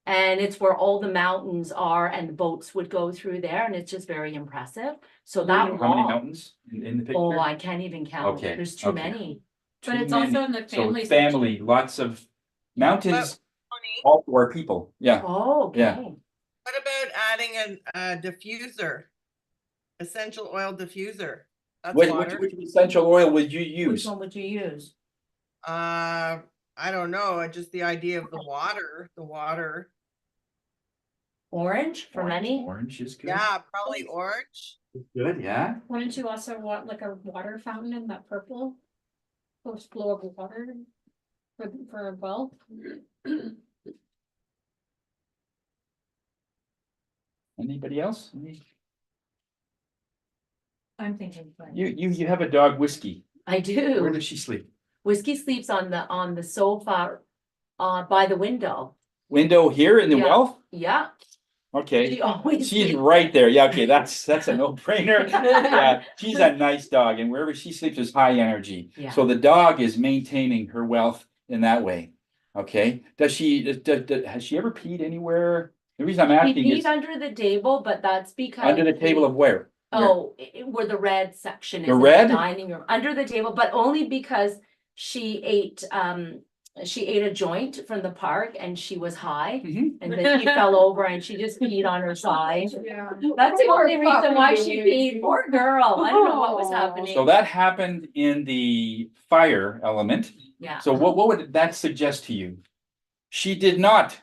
And it's where all the mountains are and boats would go through there and it's just very impressive. So that How many wall, mountains in the picture? oh, I can't even count. Okay, There's too okay. many. But Too it's also many. in the So family family, lots of mountains, all for our people. Yeah. Oh, okay. Yeah. What about adding a diffuser? Essential oil diffuser? That's water. Which essential oil would you Which use? one would you use? I don't know, just the idea of the water. Orange for many? Orange is good. Yeah, probably orange. Good, yeah. Wouldn't you also want like a water fountain in that purple? Those flow of water for a well? Anybody else? I'm thinking. You have a dog, Whiskey. I Where do. does she sleep? Whiskey sleeps on the sofa, by the window. Window here in the Yeah. well? Yeah, Okay. she always She's sleeps. right there. Yeah, okay, that's a no-brainer. Yeah, she's a nice dog, and wherever she sleeps is high energy. Yeah. So the dog is maintaining her wealth in that way. Okay, has she ever peed anywhere? The reason I'm He asking pees is under the table, but that's because. under the table of where? Oh, where the red section is. The in red? Dining room, under the table, but only because she ate a joint from the park and she was high. Mhm. And then she fell over and she just peed on her side. Yeah. That's the only Poor reason why she puppy. peed. Poor girl. I don't know what was happening. So that happened in the fire element. Yeah. So what would that suggest to you? She did not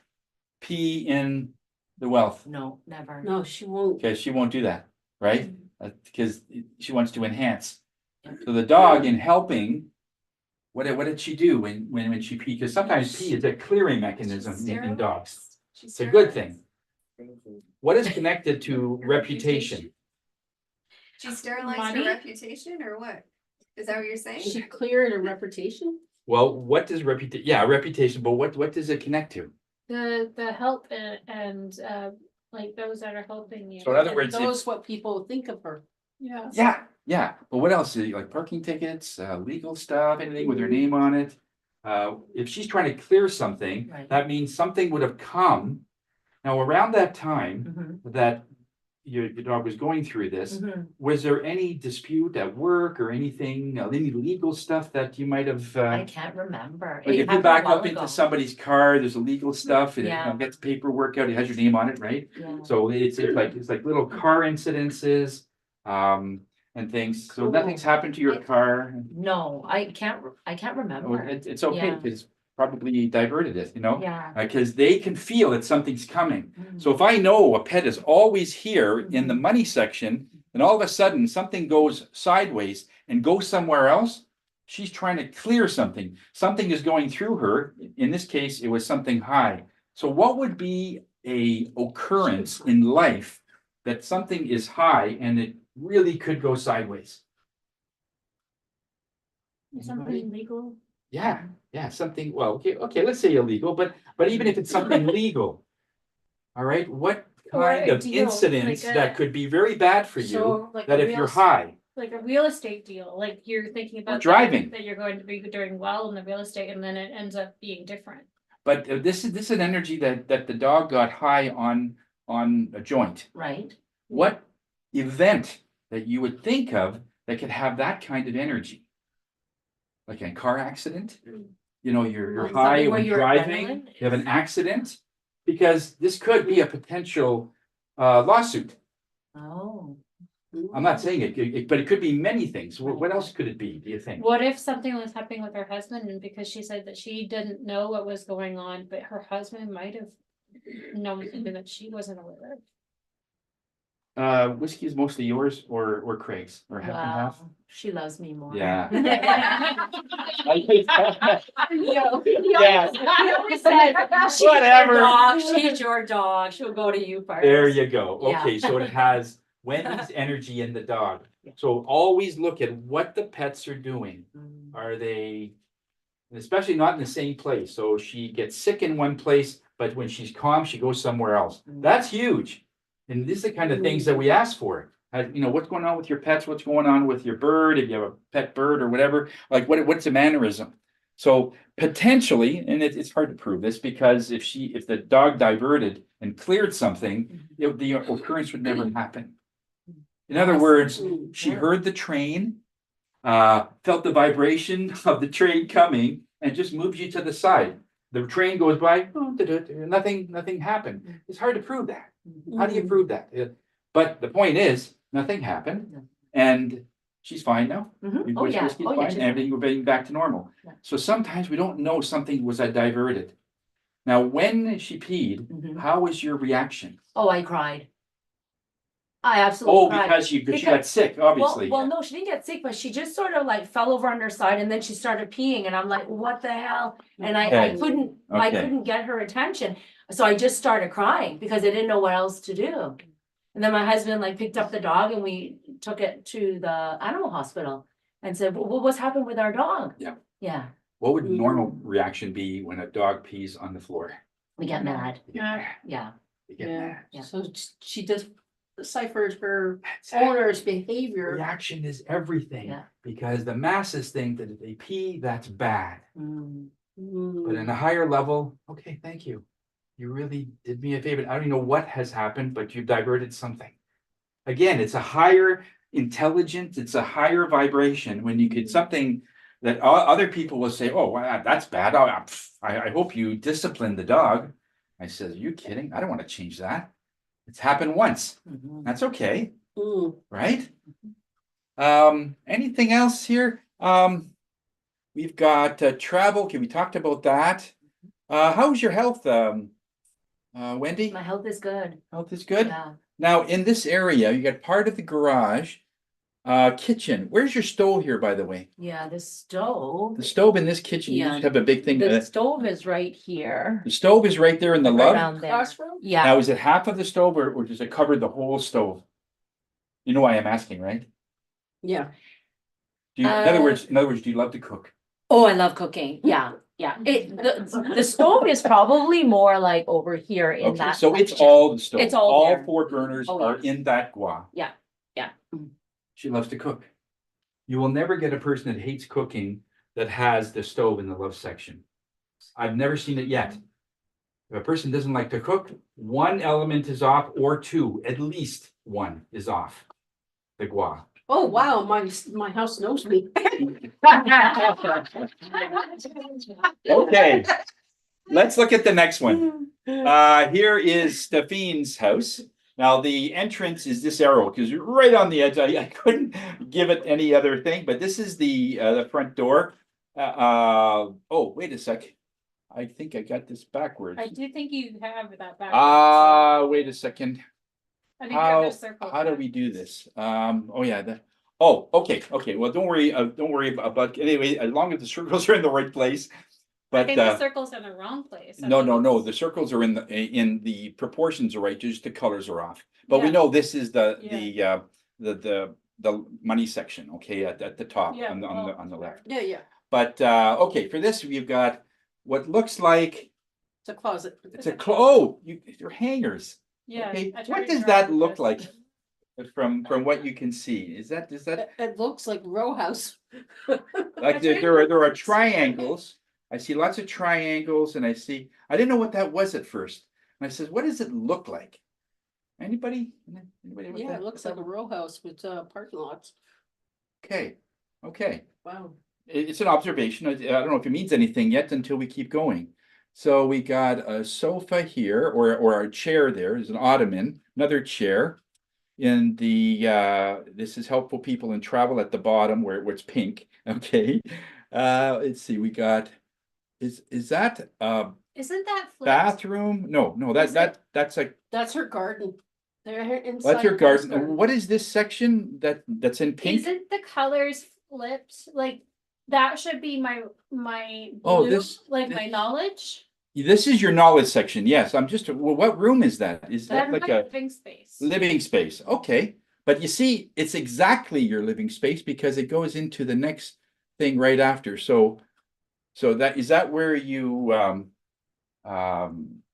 pee in the wealth. No, never. No, she won't. Okay, she won't do that, right? Because she wants to enhance. So the dog in helping, what did she do when she peed? Because sometimes pee is a clearing mechanism in dogs. It's a good thing. What is connected to reputation? She sterilized Money? her reputation or what? Is that what you're saying? She cleared her reputation? Well, what does reputation? Yeah, reputation. But what does it connect to? The help and like those that are helping you. So in other words, Those what people think of her. Yeah. Yeah. But what else? Like parking tickets, legal stuff, anything with her name on it. If she's trying to clear something, Right. that means something would have come. Now, around that time that your dog was going through this, was there any dispute at work or anything, any legal stuff that you might have? I can't remember. Like It if you happened a back while up into ago. somebody's car, there's a legal stuff, and Yeah. it gets paperwork out, it has your name on it, right? Yeah. So it's like little car incidences, and things. So nothing's happened to your car. No, I can't Oh, remember. it's okay, Yeah. because probably diverted it, Yeah. because they can feel that something's coming. Mm. So if I know a pet is always here in the Mhm. money section, and all of a sudden something goes sideways and goes somewhere else, she's trying to clear something. Something is going through her. In this case, it was something high. So what would be a occurrence in life that something is high and it really could go sideways? Something legal. Yeah, something, well, okay, let's say illegal, but even if it's something legal. All right, what Or kind a of deal, incidents like that could be very bad for you, So, like that a if real you're es- high, Like a real estate deal, like you're thinking about. driving. That you're going to be doing well in the real estate and then it ends up being different. but this is an energy that the dog got high on a joint. Right. What event that you would think of that could have that kind of energy? Like a car accident? You're Like high something where when your driving, adrenaline you have an accident, because this could be a potential lawsuit. Oh. I'm not saying it, but it could be many things. What else could it be, do you think? What if something was happening with her husband and because she said that she didn't know what was going on, but her husband might have known something that she wasn't aware of? Whiskey is mostly yours or Craig's, or half and half? Wow, she loves me more. Yeah. He always Yeah. said, "She's Whatever. your dog, she's your dog, she'll go to you first." There you go. Yeah. Okay, so it has Wendy's energy in the dog. Yeah. So always look at what the pets are doing. Mm. Are they, and especially not in the same place? So she gets sick in one place, but when she's calm, she goes somewhere else. That's huge. And this is the kind of things that we ask for. What's going on with your pets? What's going on with your bird? If you have a pet bird or whatever, like what's a mannerism? So potentially, and it's hard to prove this, because if the dog diverted and cleared something, the occurrence would never happen. In other words, she heard the train, felt the vibration of the train coming, and just moves you to the side. The train goes by, nothing happened. It's hard to prove that. How do you prove that? But the point is, nothing happened, and she's fine now. Oh, yeah. Whiskey's Oh, yeah, fine, she's and everything will be back to normal. Yeah. So sometimes we don't know something was diverted. Now, when she peed, how was your reaction? Oh, I cried. I absolutely Oh, cried. because she got sick, obviously. Well, no, she didn't get sick, but she just sort of like fell over on her side and then she started peeing and I'm like, what the hell? And I Okay. I Okay. couldn't get her attention. So I just started crying because I didn't know what else to do. And then my husband like picked up the dog and we took it to the animal hospital and said, well, what's happened with our dog? Yeah. Yeah, What would normal reaction be when a dog pees on the floor? we get mad. You get mad. Yeah. You get Yeah. mad. Yeah. So she deciphers her owner's behavior. Reaction is everything. Yeah. Because the masses think that if they pee, that's bad. Mm. But in a higher level, okay, thank you. You really did me a favor. I don't even know what has happened, but you've diverted something. Again, it's a higher intelligence, it's a higher vibration when you get something that other people will say, oh, wow, that's bad. I hope you discipline the dog. I said, are you kidding? I don't want to change that. It's happened once. That's okay. Right? Anything else here? We've got travel. Okay, we talked about that. How's your health, Wendy? My health is good. Health is good? Yeah. Now, in this area, you got part of the garage, kitchen. Where's your stove here, by the way? Yeah, the stove. The stove in this kitchen, you Yeah. just have a big thing. The stove is right here. The stove is right there in the Around love. there. Yeah. Now, is it half of the stove or does it cover the whole stove? You know why I'm asking, right? Yeah. In other words, do you love to cook? Oh, I love cooking. Yeah, yeah. The stove is probably more like over here in Okay, that. so it's section. all the stove. It's all there. 4 burners Oh, are yes. in that gua. Yeah, yeah. She loves to cook. You will never get a person that hates cooking that has the stove in the love section. I've never seen it yet. If a person doesn't like to cook, one element is off or 2, at least one is off the gua. Oh, wow, my house knows me. Okay, let's look at the next one. Here is Stephane's house. Now, the entrance is this arrow because you're right on the edge. I couldn't give it any other thing, but this is the front door. Oh, wait a sec. I think I got this backwards. I do think you have that back. Wait a second. I think you have How a circle. how do we do this? Oh yeah. Oh, okay. Well, don't worry about anyway. As long as the circles are in the right place. I But think the circle's in the wrong place. I no. think The circles are in the proportions are right. Just the colors are off. But we Yeah. know this is the money section. Okay, at the top Yeah, on the left. Yeah, yeah. But okay, for this we've got what looks like It's a closet. it's your hangers. Yeah. Okay, I tried what to does draw that it look this. like from what you can see? Is that It looks like row house. like there are triangles? I see lots of triangles and I didn't know what that was at first. And I said, what does it look like? Anybody? What Yeah, that- it looks like a row house with parking lots. Okay. Wow. It's an observation. I don't know if it means anything yet until we keep going. So we got a sofa here or a chair there. There's an ottoman, another chair. In the this is helpful people in travel at the bottom where it's pink. Okay. Let's see, we got is that Isn't that flipped? bathroom? No, that's like That's her garden. They're inside. that's your Bill's garden. What is this section that's in pink? Isn't the colors flipped? Like that should be my Oh, blue, this- like my knowledge. This is your knowledge section. Yes, I'm just well, what room is that? Is that That's like my a living space. living space? Okay. But you see, it's exactly your living space because it goes into the next thing right after. So that where you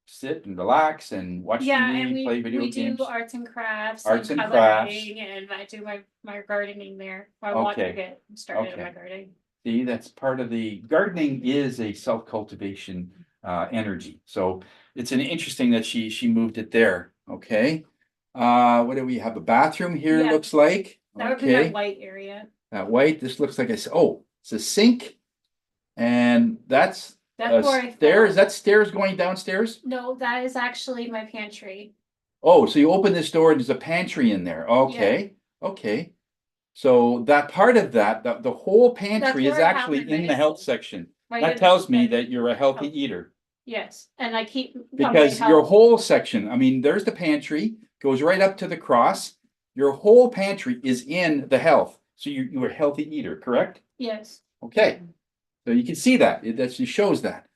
sit and relax and watch Yeah, TV, and play video we games? do arts and crafts, Arts and and crafts. coloring, and I do my gardening there. I want to Okay. get started in Okay. my gardening. See, that's part of the gardening is a self-cultivation energy. So it's an interesting that she moved it there. Okay. What do we have? A bathroom here, Yeah. looks like. That would be my Okay. white area. That white, this looks like it's a sink. And that's That's where I stairs. fell. That's stairs going downstairs. No, that is actually my pantry. Oh, so you open this door and there's a pantry in there. Okay. Okay. So that part of that, the whole pantry is where I have actually my in the health medicine. section. My That good- tells me my- that you're a healthy eater. Yes, and I keep. on my Because your health. whole section, I mean, there's the pantry, goes right up to the cross. your whole pantry is in the health. So you're a healthy eater, correct? Yes. Okay. So you can see that. It actually shows that.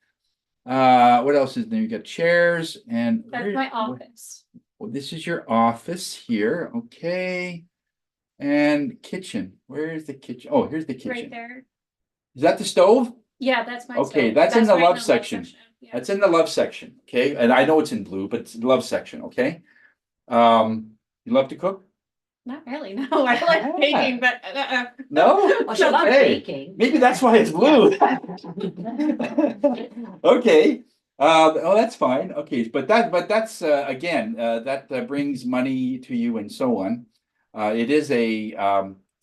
What else is there? You got chairs and That's my office. well, this is your office here. Okay. And kitchen. Where is the kitchen? Oh, here's the kitchen. Right there. Is that the stove? Yeah, that's my Okay, stove. that's in the right love section. Yeah. That's in the love section. Okay. And I know it's in blue, but it's the love section. Okay. You love to cook? Not really, no. I like baking, but No? Well, she loves Okay. baking. Maybe that's why it's blue. Okay. Oh, that's fine. Okay, but that's again, that brings money to you and so on. It is it's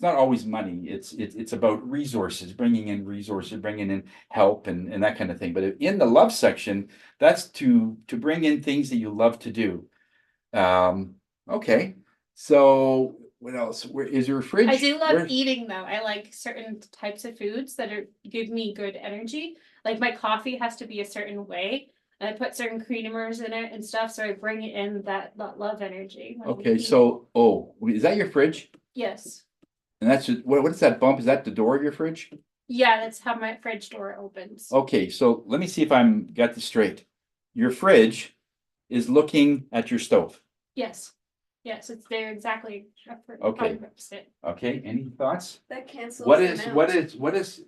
not always money. It's about resources, bringing in help and that kind of thing. But in the love section, that's to bring in things that you love to do. Okay. So what else? Where is your fridge? I do love Where's- eating though. I like certain types of foods that give me good energy. Like my coffee has to be a certain way. And I put certain creamers in it and stuff, so I bring in that love energy. when I'm Okay, eating. so is that your fridge? Yes. And that's what is that bump? Is that the door of your fridge? Yeah, that's how my fridge door opens. Okay, so let me see if I'm got this straight. Your fridge is looking at your stove. Yes. Yes, it's there exactly. Okay. 100%. Okay, any thoughts? That cancels What them is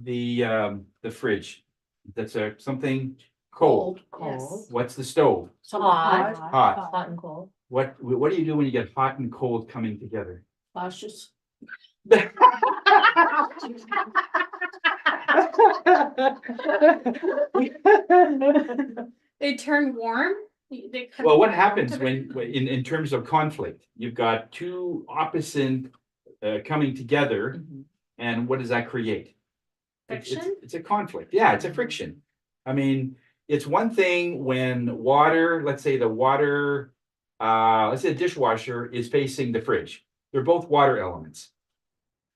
the fridge? That's something cold. Yes. What's the stove? Hot. Hot. Hot and cold. What do you do when you get hot and cold coming together? Cautious. They turn warm. Well, what happens when in terms of conflict? You've got two opposite coming together, and what does that create? Friction? It's a conflict. Yeah, it's a friction. I mean, it's one thing when water, let's say let's say the dishwasher is facing the fridge. They're both water elements.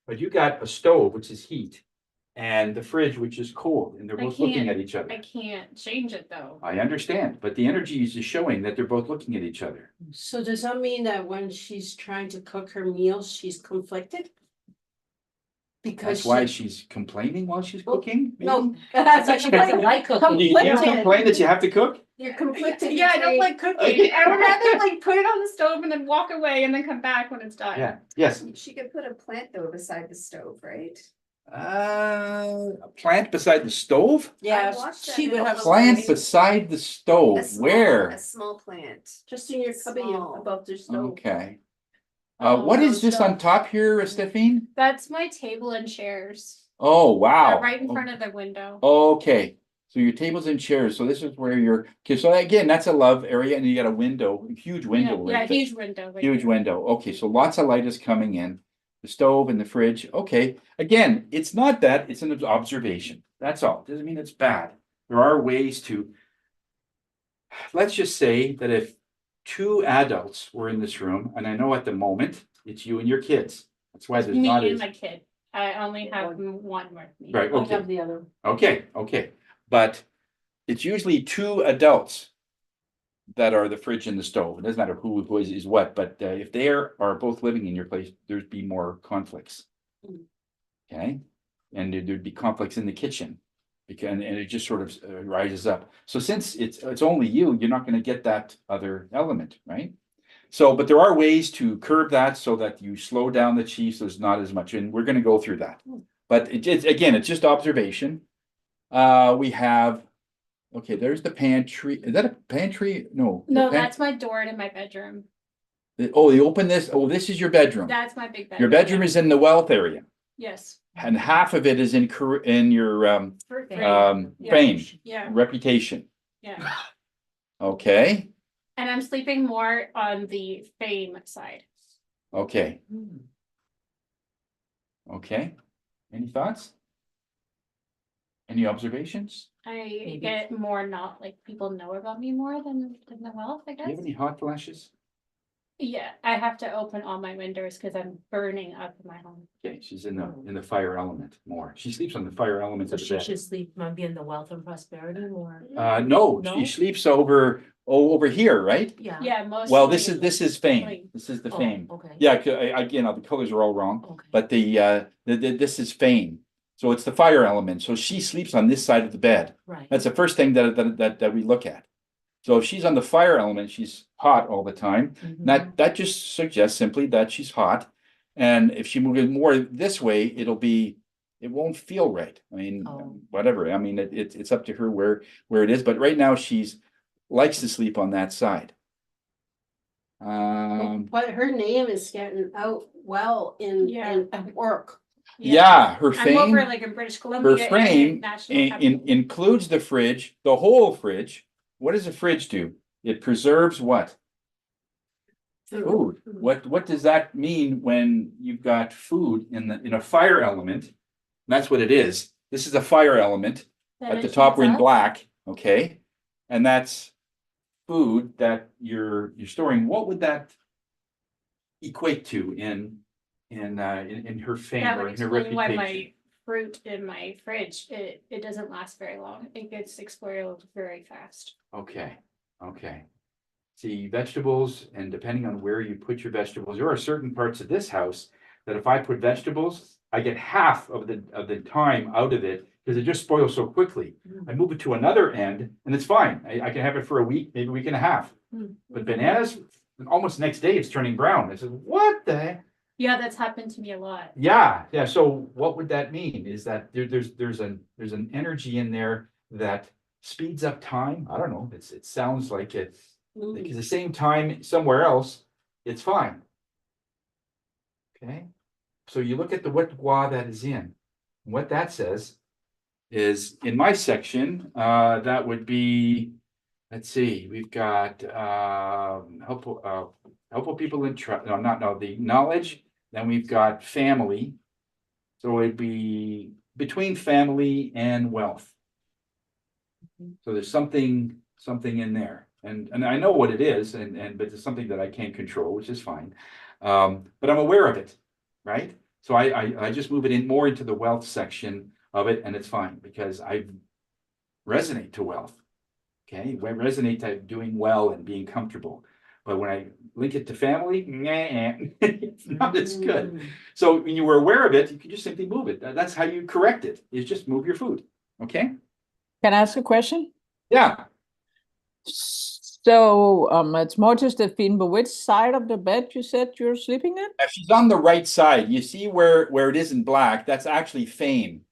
But you got a stove, which is heat, and the fridge, which is cold, and they're both looking at each other. I can't change it though. I understand, but the energy is just showing that they're both looking at each other. So does that mean that when she's trying to cook her meals, she's conflicted? Because That's why she's complaining while she's cooking? maybe? No, That's why she doesn't like cooking. Do you complain that you have to cook? You're conflicted. Yeah, I don't between- like cooking. I would rather like put it on the stove and then walk away and then come back when it's done. Yeah, yes. She could put a plant though beside the stove, right? A plant beside the stove? Yeah, I watched that she would in have. a Plant Something- beside the stove, A small- where? A small plant. Just in your cubby Small. above the stove. Okay. Oh, What is no this on stove. top here, Stephine? That's my table and chairs. Oh, wow. They're right in front of the window. Okay, so your tables and chairs, so this is where okay, so again, that's a love area, and you got a window, a huge window Yeah, right there. huge window. right Huge there. window. Okay, so lots of light is coming in. The stove and the fridge. Okay, again, it's not that, it's an observation. That's all. Doesn't mean it's bad. There are ways to. Let's just say that if two adults were in this room, and I know at the moment it's you and your kids. That's why there's Me not and as. my kid. I only have one with me. Right, I okay. have the other. Okay. But it's usually two adults that are the fridge and the stove. It doesn't matter who is what, but if they are both living in your place, there'd be more conflicts. Okay, and there'd be conflicts in the kitchen, because and it just sort of rises up. So since it's only you, you're not going to get that other element, right? So, but there are ways to curb that so that you slow down the chi, so there's not as much, and we're going to go through that. But it's just observation. We have. Okay, there's the pantry. Is that a pantry? No. No, that's my door to my bedroom. Oh, you open this. Oh, this is your bedroom. That's my big bedroom. Your bedroom is in the wealth area, Yes. and half of it is in your fame, Yeah. reputation. Yeah. Okay. And I'm sleeping more on the fame side. Okay. Okay. Any thoughts? Any observations? I get more not like people know about me more than the wealth, I Do you have guess. any hot flashes? Yeah, I have to open all my windows because I'm burning up in my home. Okay, she's in the fire element more. She sleeps on the fire element So of the she bed. should sleep, maybe in the wealth and prosperity or? No, No? she sleeps over here, right? Yeah. Yeah, mostly. Well, this is fame. Like- This is the Oh, fame. okay. Yeah, again, the colors are all wrong, Okay. but this is fame. So it's the fire element. So she sleeps on this side of the bed. Right. That's the first thing that we look at. So if she's on the fire element, she's hot all the time. Mhm. That just suggests simply that she's hot. And if she moves more this way, it won't feel right. I mean, Oh. whatever. I mean, it's up to her where it is. But right now she's likes to sleep on that side. But her name is getting out well in at work. Yeah, her I'm over fame, like in British Columbia. her frame National Capital. includes the fridge, the whole fridge. What does a fridge do? It preserves what? Food. What does that mean when you've got food in a fire element? That's what it is. This is a fire element. That At the it top, heats we're in up? black, okay? And that's food that you're storing. What would that equate to in her fame That or would in her explain why reputation? my fruit in my fridge, it doesn't last very long. It gets spoiled very fast. Okay, okay. See, vegetables, and depending on where you put your vegetables, there are certain parts of this house that if I put vegetables, I get half of the time out of it because it just spoils so quickly. I move it to another end and it's fine. I can have it for a week, maybe a week and a half. But bananas, almost next day it's turning brown. I said, what the heck? Yeah, that's happened to me a lot. Yeah. So what would that mean? Is that there's an energy in there that speeds up time? I don't know. It sounds like it's because the same time somewhere else, it's fine. Okay. So you look at what gua that is in. And what that says is in my section, that would be, let's see, we've got helpful people in the knowledge. Then we've got family. So it'd be between family and wealth. So there's something in there. And I know what it is, but it's something that I can't control, which is fine. But I'm aware of it, right? So I just move it in more into the wealth section of it, and it's fine because I resonate to wealth. Okay, I resonate to doing well and being comfortable. But when I link it to family, it's not as good. So when you were aware of it, you can just simply move it. That's how you correct it, is just move your food. Okay? Can I ask a question? Yeah. So it's more just a theme, but which side of the bed you said you're sleeping in? If she's on the right side, you see where it isn't black, that's actually fame.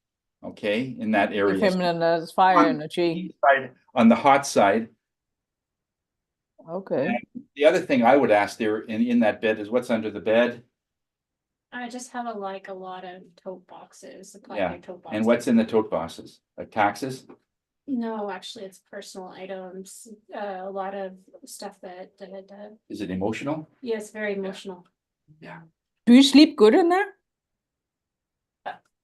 Okay, in that The area. feminine, that's fire On energy. on the hot side. Okay. And the other thing I would ask there in that bed is what's under the bed? I just have a lot of tote boxes, the Yeah. plastic tote boxes. And what's in the tote boxes? Like taxes? No, actually, it's personal items. A lot of stuff that Is it emotional? yes, very emotional. Yeah. Do you sleep good in there?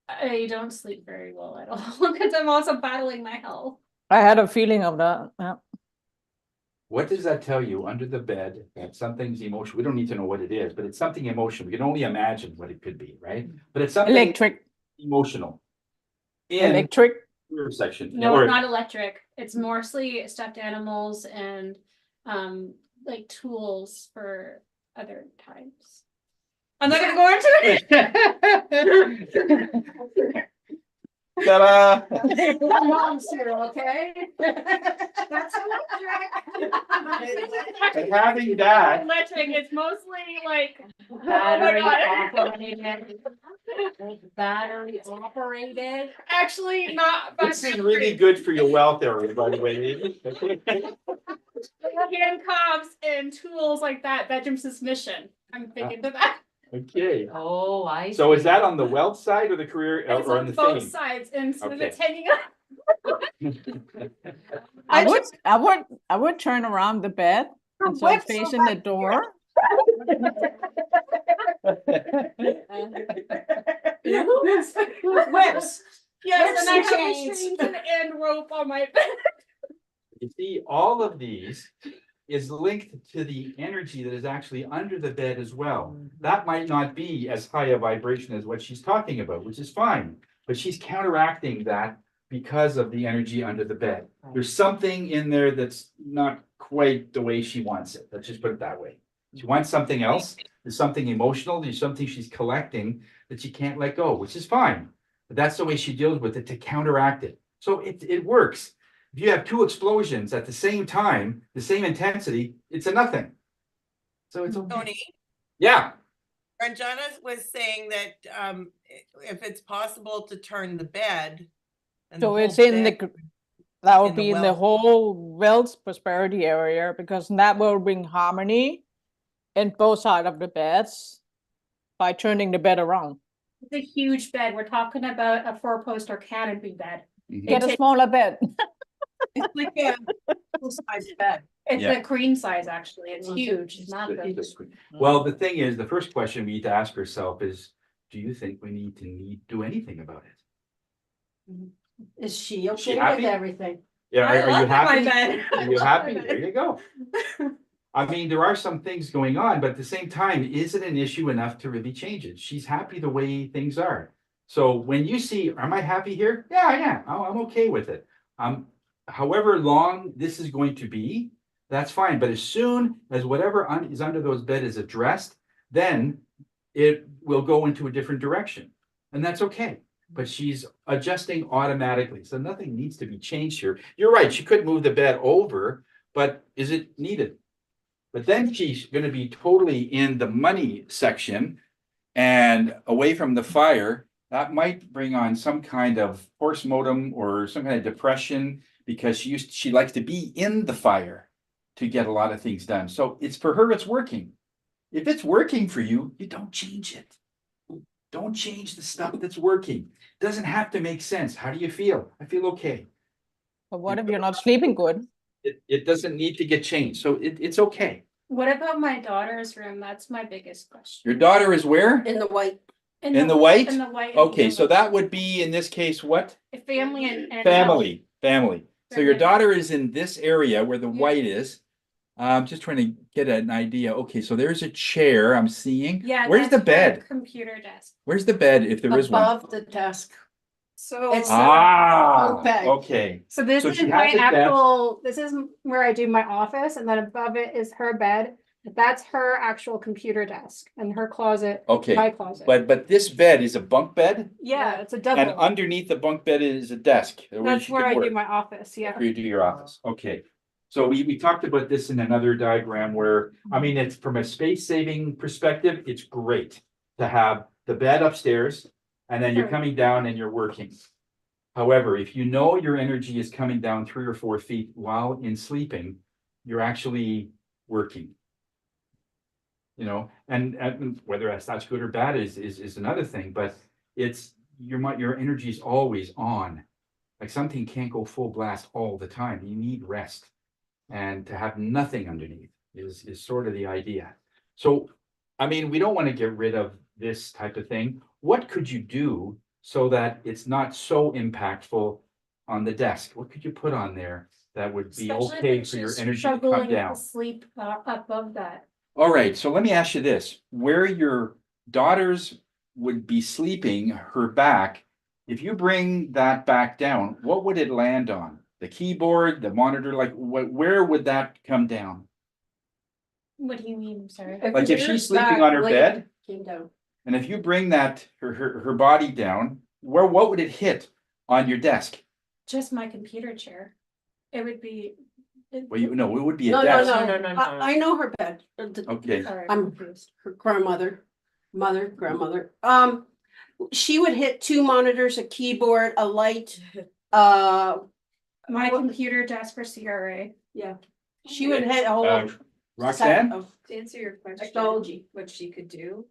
I don't sleep very well at all because I'm also battling my health. I had a feeling of that. Yeah. What does that tell you under the bed that something's emotional? We don't need to know what it is, but it's something emotional. We can only imagine what it could be, right? But it's something Electric. emotional. Electric. Your section. No, Or- it's not electric. It's mostly stuffed animals and like tools for other times. I'm not gonna go into it. Ta-da! My mom's here, okay? That's And having that, Electric, it's mostly like Battery oh my God. operated. Battery operated. Actually, not. this is really good for your wealth area, by the way. Handcuffs and tools like that. Bedroom's mission. I'm big into that. Okay. Oh, I see. So is that on the wealth side or the career It's or on on the both fame? sides, and so Okay. it's hanging up. I would turn around the bed and so it's facing the door. Whips. Yes, and I Whips have and a chains. chains and rope on my bed. You see, all of these is linked to the energy that is actually under the bed as well. That might not be as high a vibration as what she's talking about, which is fine, but she's counteracting that because of the energy under the bed. There's something in there that's not quite the way she wants it. Let's just put it that way. She wants something else. There's something emotional. There's something she's collecting that she can't let go, which is fine. But that's the way she deals with it to counteract it. So it works. If you have two explosions at the same time, the same intensity, it's a nothing. So it's okay. Tony, Yeah. Ranjana was saying that if it's possible to turn the bed. And So the it's whole in bed the, that would in the be in the wealth. whole wealth prosperity area, because that will bring harmony in both sides of the beds by turning the bed around. It's a huge bed. We're talking about a 4-post or canopy bed. Get a smaller bed. It's like a full-size bed. It's Yeah. a queen size, actually. It's huge. It's not big. Well, the thing is, the first question we need to ask ourselves is, do you think we need to do anything about it? Is she okay happy? with everything? Yeah, I are you love my happy? bed. Are you happy? There you go. I mean, there are some things going on, but at the same time, is it an issue enough to really change it? She's happy the way things are. So when you see, am I happy here? Yeah, I am. I'm okay with it. However long this is going to be, that's fine. But as soon as whatever is under those bed is addressed, then it will go into a different direction. And that's okay. But she's adjusting automatically. So nothing needs to be changed here. You're right. She could move the bed over, but is it needed? But then she's going to be totally in the money section and away from the fire. That might bring on some kind of horse modem or some kind of depression, because she likes to be in the fire to get a lot of things done. So it's for her, it's working. If it's working for you, you don't change it. Don't change the stuff that's working. Doesn't have to make sense. How do you feel? I feel okay. But what if you're not sleeping good? It doesn't need to get changed. So it's okay. What about my daughter's room? That's my biggest question. Your daughter is where? In the white. In the white? In the white. Okay, so that would be in this case what? Family and Family. So your Family. daughter is in this area where the white is. I'm just trying to get an idea. Okay, so there's a chair I'm seeing. Yeah. Where's the that's her bed? Computer desk. Where's the bed if there is one? Above the desk. So It's Ah, okay. So this So is she my has a desk. actual, this is where I do my office, and then above it is her bed. That's her actual computer desk and her closet, Okay, my closet. but this bed is a bunk bed, Yeah, it's a and double. underneath the bunk bed is a desk. That's where I do my office, yeah. Where you do your office, okay. So we talked about this in another diagram where, I mean, it's from a space saving perspective, it's great to have the bed upstairs and then you're Sure. coming down and you're working. However, if you know your energy is coming down 3 or 4 feet while in sleeping, you're actually working. You know, and whether that's good or bad is another thing, but it's your energy is always on. Like something can't go full blast all the time. You need rest. And to have nothing underneath is sort of the idea. So, I mean, we don't want to get rid of this type of thing. What could you do so that it's not so impactful on the desk? What could you put on there that would be Especially okay if for your she's energy to come struggling down? to sleep above that. All right, so let me ask you this, where your daughters would be sleeping, her back, if you bring that back down, what would it land on? The keyboard, the monitor, like where would that come down? What do you mean? I'm sorry. Like if she's sleeping on her bed, Came down. and if you bring that, her body down, what would it hit on your desk? Just my computer chair. It would be. Well, it would be a No, desk. no. I know her bed. Okay, Sorry, I'm confused. her grandmother. She would hit 2 monitors, a keyboard, a light, My computer desk for CRA. yeah. She would hit a whole set Roxanne? of To answer your question, technology. what she could do,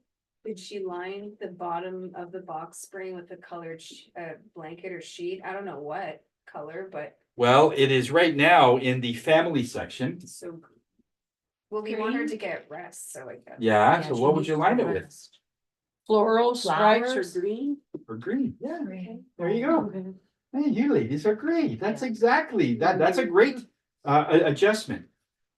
could she line the bottom of the box spring with a colored blanket or sheet? I don't know what color, but Well, it is right now in the family section. so. Well, we want her to get rest, so I guess. Yeah, so what would you line it with? Floral stripes Flowers? or green. Or green, yeah, there you go. Hey, you ladies are great. That's exactly, that's a great adjustment.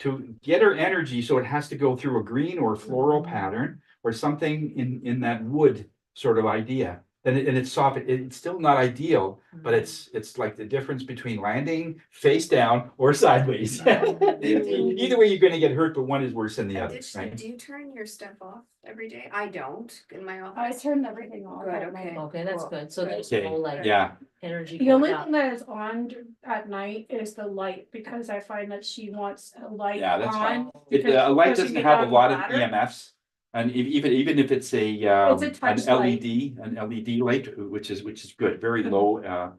to get her energy, so it has to go through a green or floral pattern or something in that wood sort of idea. And it's soft, it's still not ideal, but it's like the difference between landing face down or sideways. Either way, you're gonna get hurt, but one is worse than the other, right? Do you turn your stuff off every day? I don't in my I office. turned everything off. Good, at night. okay. Okay, that's good. So there's Okay, no like yeah, energy. The going only up. thing that is on at night is the light, because I find that she wants a light yeah, that's fine. on. A light because you doesn't get have a down the lot of ladder. EMFs. And even if it's a touch an light. LED light, which is good, very low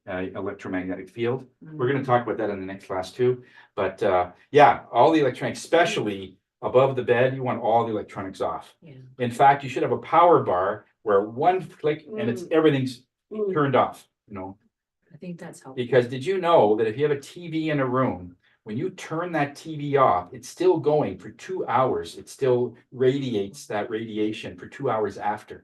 electromagnetic field. We're gonna talk about that in the next class too. But yeah, all the electronics, especially above the bed, you want all the electronics off. Yeah. In fact, you should have a power bar where one click and it's everything's turned off, you know. I think that's helpful. Because did you know that if you have a TV in a room, when you turn that TV off, it's still going for 2 hours. It still radiates that radiation for 2 hours after.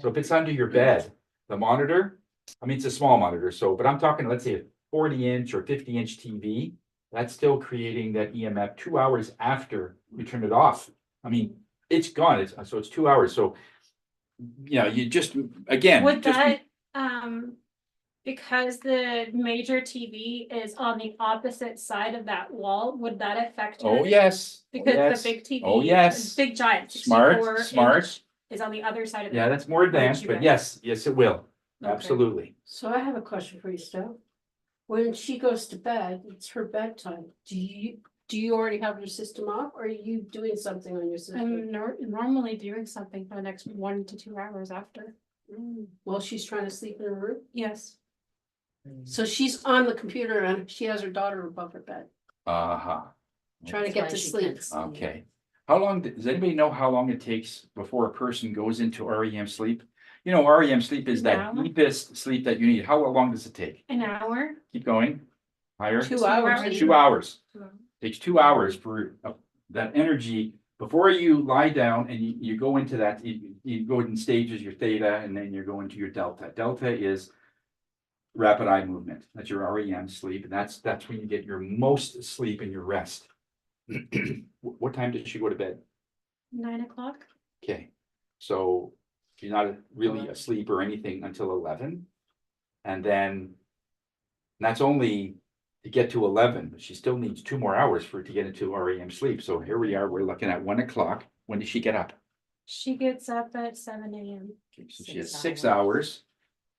So if it's under your bed, the monitor, I mean, it's a small monitor, so, but I'm talking, let's say a 40-inch or 50-inch TV, that's still creating that EMF 2 hours after you turn it off. I mean, it's gone. So it's 2 hours. So, you know, you just, again. Would that, because the major TV is on the opposite side of that wall, would that affect it? Oh, yes. Because the big TV. Oh, yes. Big giant. Smart, 64 smart. inch Is on the other side of it. Yeah, that's more advanced, but yes, it will. Okay. Absolutely. So I have a question for you, Steph. When she goes to bed, it's her bedtime. Do you already have your system off, or are you doing something on your system? I'm normally doing something for the next 1 to 2 hours after. While she's trying to sleep in her room? Yes. So she's on the computer and she has her daughter above her bed, Uh-huh. trying to get to sleep. Okay. How long, does anybody know how long it takes before a person goes into REM sleep? You know, REM sleep is that An hour. deepest sleep that you need. How long does it take? An hour. Keep going. Higher. 2 hours. 2 hours. Takes 2 hours for that energy. Before you lie down and you go into that, you go in stages, your theta, and then you go into your delta. Delta is rapid eye movement. That's your REM sleep. And that's when you get your most sleep and your rest. What time did she go to bed? 9 o'clock. Okay, so she's not really asleep or anything until 11. And then that's only to get to 11, but she still needs 2 more hours for it to get into REM sleep. So here we are, we're looking at 1 o'clock. When does she get up? She gets up at 7 a.m. Okay, so she has 6 hours,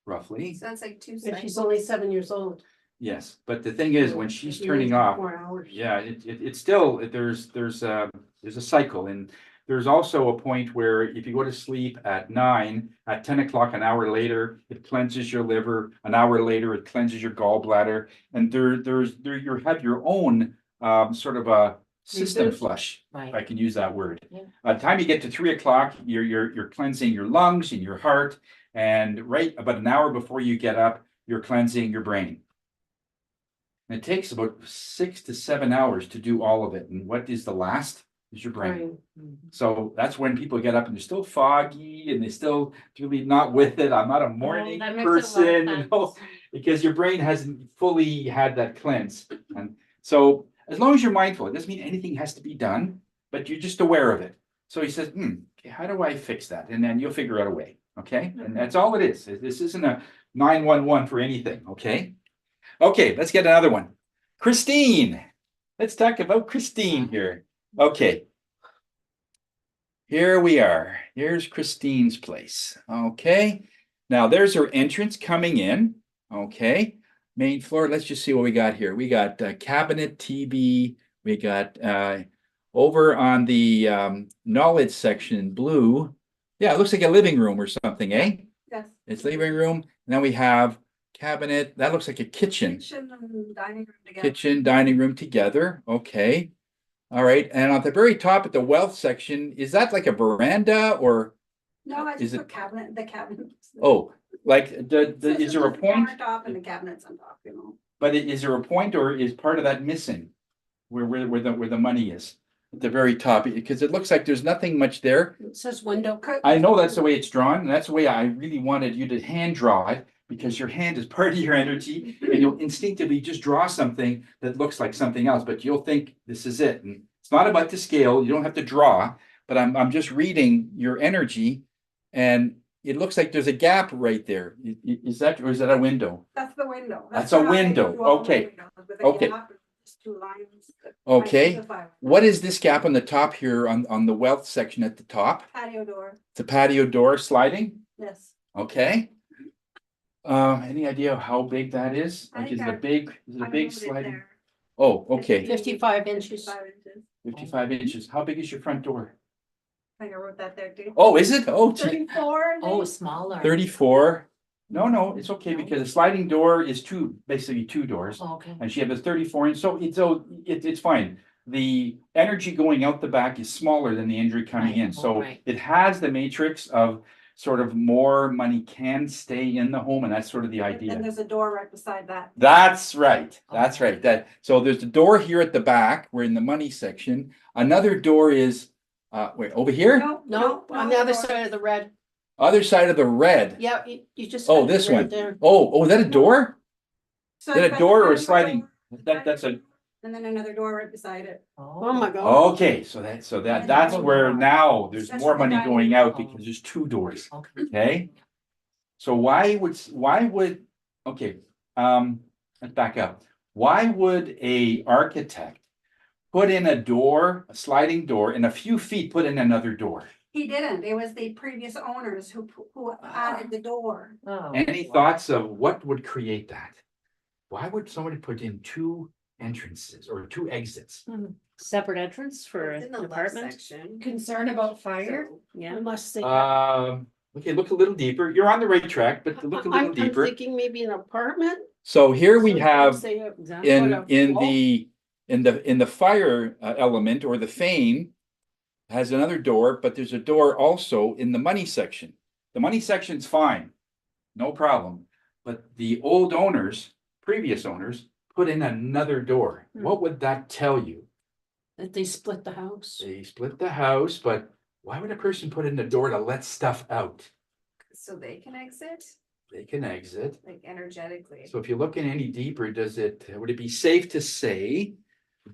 roughly. Sounds like 2 And cycles. she's only 7 years old. Yes, but the thing is, when she's She turning needs off, 4 hours. yeah, it's still, there's a cycle, and there's also a point where if you go to sleep at 9, at 10 o'clock, an hour later, it cleanses your liver. An hour later, it cleanses your gallbladder, and you have your own sort of a system Reboot. flush, if I Right. can use that word. Yeah. By the time you get to 3 o'clock, you're cleansing your lungs and your heart, and right about an hour before you get up, you're cleansing your brain. And it takes about 6 to 7 hours to do all of it. And what is the last? Is your brain. So that's when people get up and they're still foggy and they still really not with it. I'm not a morning that makes a lot of person, you know, sense. because your brain hasn't fully had that cleanse. And so as long as you're mindful, it doesn't mean anything has to be done, but you're just aware of it. So he says, okay, how do I fix that? And then you'll figure out a way. Okay. And that's all it is. This isn't a 911 for anything. Okay. Okay, let's get another one. Christine. Let's talk about Christine here. Okay. Here we are. Here's Christine's place. Okay. Now there's her entrance coming in. Okay. Main floor. Let's just see what we got here. We got cabinet, TV. We got over on the knowledge section in blue. Yeah, it looks like a living room or something, eh? Yes. It's living room. And then we have cabinet. That looks like a kitchen. Kitchen and dining room together. Kitchen, dining room together. Okay. All right. And at the very top at the wealth section, is that like a veranda or? No, I Is just it- put cabinet, the cabinet. Oh, like is there a point? Top and the cabinets on top, you know. But is there a point or is part of that missing? Where the money is at the very top? Because it looks like there's nothing much there. It says window. I know that's the way it's drawn, and that's the way I really wanted you to hand draw it. because your hand is part of your energy, and you'll instinctively just draw something that looks like something else, but you'll think this is it. And it's not about the scale. You don't have to draw, but I'm just reading your energy, and it looks like there's a gap right there. Is that, or is that a window? That's the window. That's a what I window. do all my Okay. windows, with a Okay. gap and just 2 lines that I Okay. identify. What is this gap on the top here on the wealth section at the top? Patio door, The patio door sliding? yes. Okay. Any idea how big that is? I Like, think is it a I- big, is it a I big moved it sliding? there. Oh, okay, 55 inches. 5 inches. 55 inches. How big is your front door? I think I wrote that there too. Oh, is it? Oh, gee. 34. Oh, smaller. 34. No, it's okay because a sliding door is basically two doors. Oh, okay. And she has a 34 inch, so it's fine. The energy going out the back is smaller than the energy coming Right, in, so right. it has the matrix of sort of more money can stay in the home, and that's sort of the And idea. there's a door right beside that. That's right. That's right. So there's a door here at the back. We're in the money section. Another door is wait, over here? No, on the other side of the red. Other side of the red. Yeah, you just. Oh, got this the red one. there. Oh, is that a door? So Is that you've a got door the or a patio sliding? door, That's a And then another door right beside it. Oh my God. okay. So that's where now there's That's more the money dining going room. out because there's two doors. Okay. So why would okay, let's back up. Why would a architect put in a door, a sliding door, and a few feet put in another door? He didn't. It was the previous owners who added the door. Oh. Any thoughts of what would create that? Why would somebody put in two entrances or two exits? Separate entrance for It's in the an left apartment. section. Concern about fire? Yeah. Unless they. Okay, look a little deeper. You're on the right track, but look a little I'm deeper. thinking maybe an apartment. So here we have Say a- in put a in the fire element, or the fane has another door, but there's a door also in the money section. The money section's fine, no problem. But the old owners, previous owners, put in another door. What would that tell you? That they split the house. They split the house, but why would a person put in a door to let stuff out? So they can exit, They can exit. like energetically. So if you look in any deeper, would it be safe to say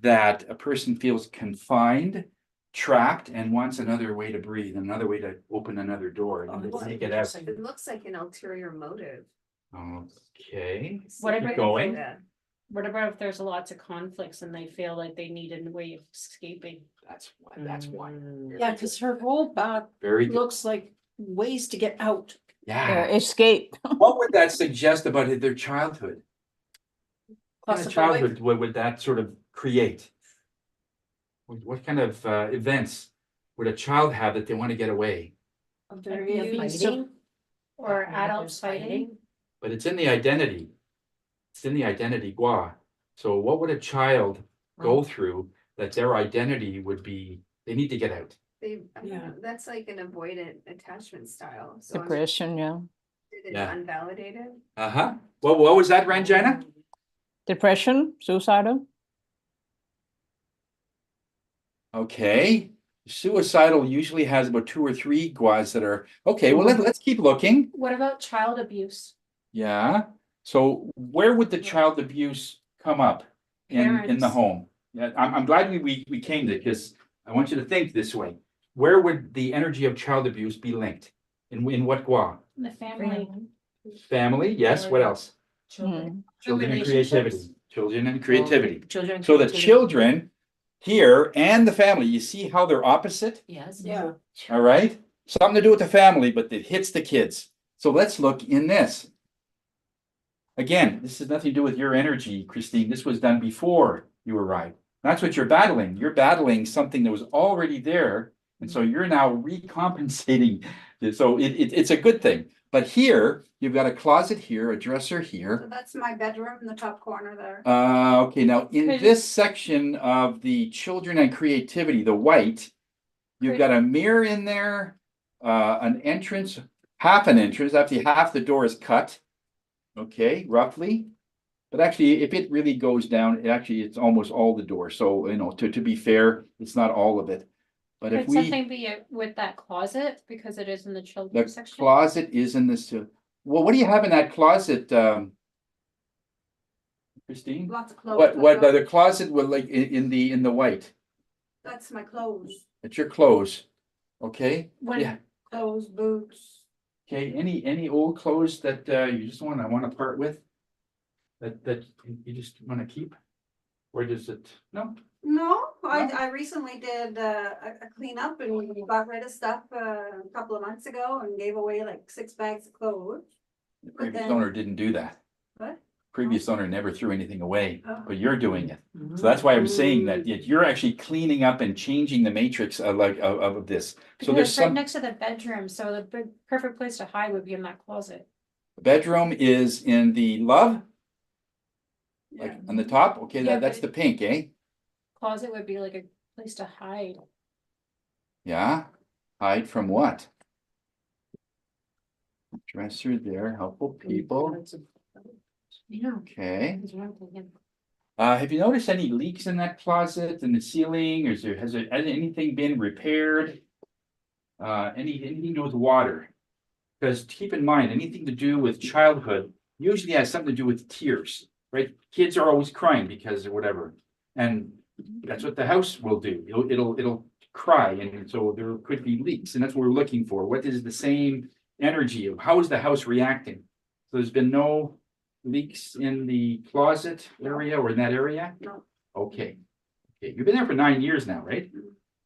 that a person feels confined, trapped, and wants another way to breathe, another way to open another door, another way to get out? It looks like an ulterior motive. Okay. What Keep about going. What about if there's lots of conflicts and they feel like they need a way of escaping? That's why. Yeah, because her whole back Very good. looks like ways to get out. Yeah. Escape. What would that suggest about their childhood? What kind of Claustrophobic. childhood would that sort of create? What kind of events would a child have that they want to get away? A very Abuse abusive. or adults fighting? But it's in the identity. It's in the identity, gua. So what would a child go through that their identity would be, they need to get out? That's like an avoidant attachment style. So Depression, yeah. it's Yeah. unvalidated. Uh-huh. What was that, Ranjana? Depression, suicidal. Okay. Suicidal usually has about 2 or 3 guas that are, okay, well, let's keep looking. What about child abuse? Yeah. So where would the child abuse come up in the Parents. home? Yeah, I'm glad we came to it, because I want you to think this way. Where would the energy of child abuse be linked? In what gua? The family. Family, yes. What else? Children. Children and Relationships. creativity. Children and creativity. Children. So the children here and the family, you see how they're opposite? Yes. Yeah. All right. Something to do with the family, but it hits the kids. So let's look in this. Again, this has nothing to do with your energy, Christine. This was done before you arrived. That's what you're battling. You're battling something that was already there. And so you're now recompensating. So it's a good thing. But here, you've got a closet here, a dresser So here. that's my bedroom in the top corner there. Okay, now in this section of the children and creativity, the white, you've got a mirror in there, an entrance, half an entrance, actually half the door is cut. Okay, roughly. But actually, if it really goes down, it's almost all the door. So, to be fair, it's not all of it. But if Could we, something be with that closet because it is in the the children's section? closet is in this, Well, what do you have in that closet, Christine? Lots of clothes. What, the closet with like in the white? That's my clothes. It's your clothes, okay? Yeah, Clothes, boots. okay, any old clothes that you just wanna part with? That you just wanna keep? Or does it, no? No, I recently did a cleanup and we got rid of stuff a couple of months ago and gave away like 6 bags of clothes. The But previous then- owner didn't do that. What? Previous owner never threw anything away, Oh. but you're doing it. So that's why I'm saying that you're actually cleaning up and changing the matrix of this. So Because there's it's right some, next to the bedroom, so the perfect place to hide would be in that closet. bedroom is in the love? Like on the top? Okay, Yeah, that's but the pink, eh? Closet would be like a place to hide. Yeah, hide from what? Dresser there, helpful people. Yeah. Okay. That's what I'm thinking. Have you noticed any leaks in that closet in the ceiling? Or has anything been repaired? Anything to do with water? Because keep in mind, anything to do with childhood usually has something to do with tears, right? Kids are always crying because of whatever. And that's what the house will do. It'll cry. And so there could be leaks. And that's what we're looking for. What is the same energy of how is the house reacting? So there's been no leaks in the closet area or in that area? No. Okay. Okay. You've been there for 9 years now, right?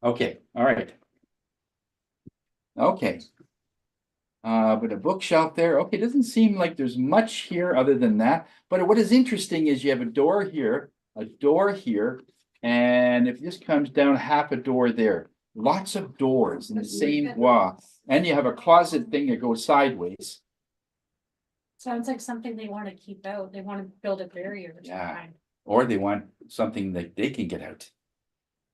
Okay. All right. Okay. But a bookshelf there, okay, doesn't seem like there's much here other than that. But what is interesting is you have a door here, and if this comes down, half a door there. Lots of doors in the same wall. And you have a closet thing that goes sideways. Sounds like something they want to keep out. They want to build a barrier of some Yeah. kind. Or they want something that they can get out.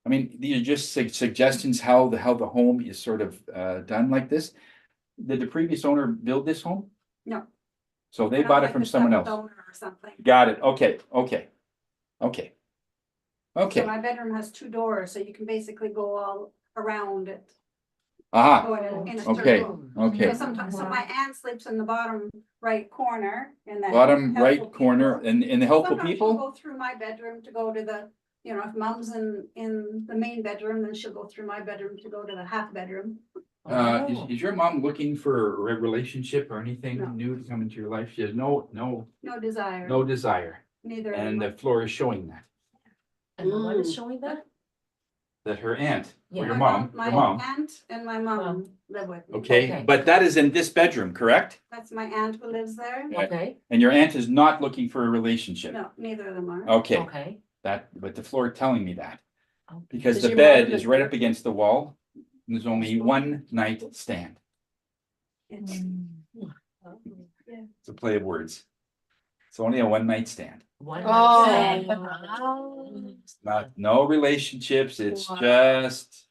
I mean, these are just suggestions how the home is sort of done like this. Did the previous owner build this home? No. So I they don't bought it like from the someone seventh else. owner or something. Got it. Okay. So Okay. my bedroom has 2 doors, so you can basically go all around it. Aha. Go in a Okay. circle. Okay. So sometimes, so my aunt sleeps in the bottom right corner in that. Bottom right helpful corner people. in the helpful Sometimes she'll people? go through my bedroom to go to the, if mom's in the main bedroom, then she'll go through my bedroom to go to the half bedroom. Is your mom looking for a relationship or anything No. new to come into your life? She has no No desire. desire. Neither. And the floor is showing that. And what is showing that? That her aunt or your My mom, My your mom. aunt and my mom live with me. Okay, but that is in this bedroom, correct? That's my aunt who lives there. Okay. And your aunt is not looking for a relationship. No, neither of them are. Okay, Okay. but the floor telling me that. Okay. Because Does the your bed mom is live right there? up against the wall. And there's only one night stand. It's- It's a play of words. It's only a one night stand. One Oh. night stand. Oh. No relationships, it's Wow. just.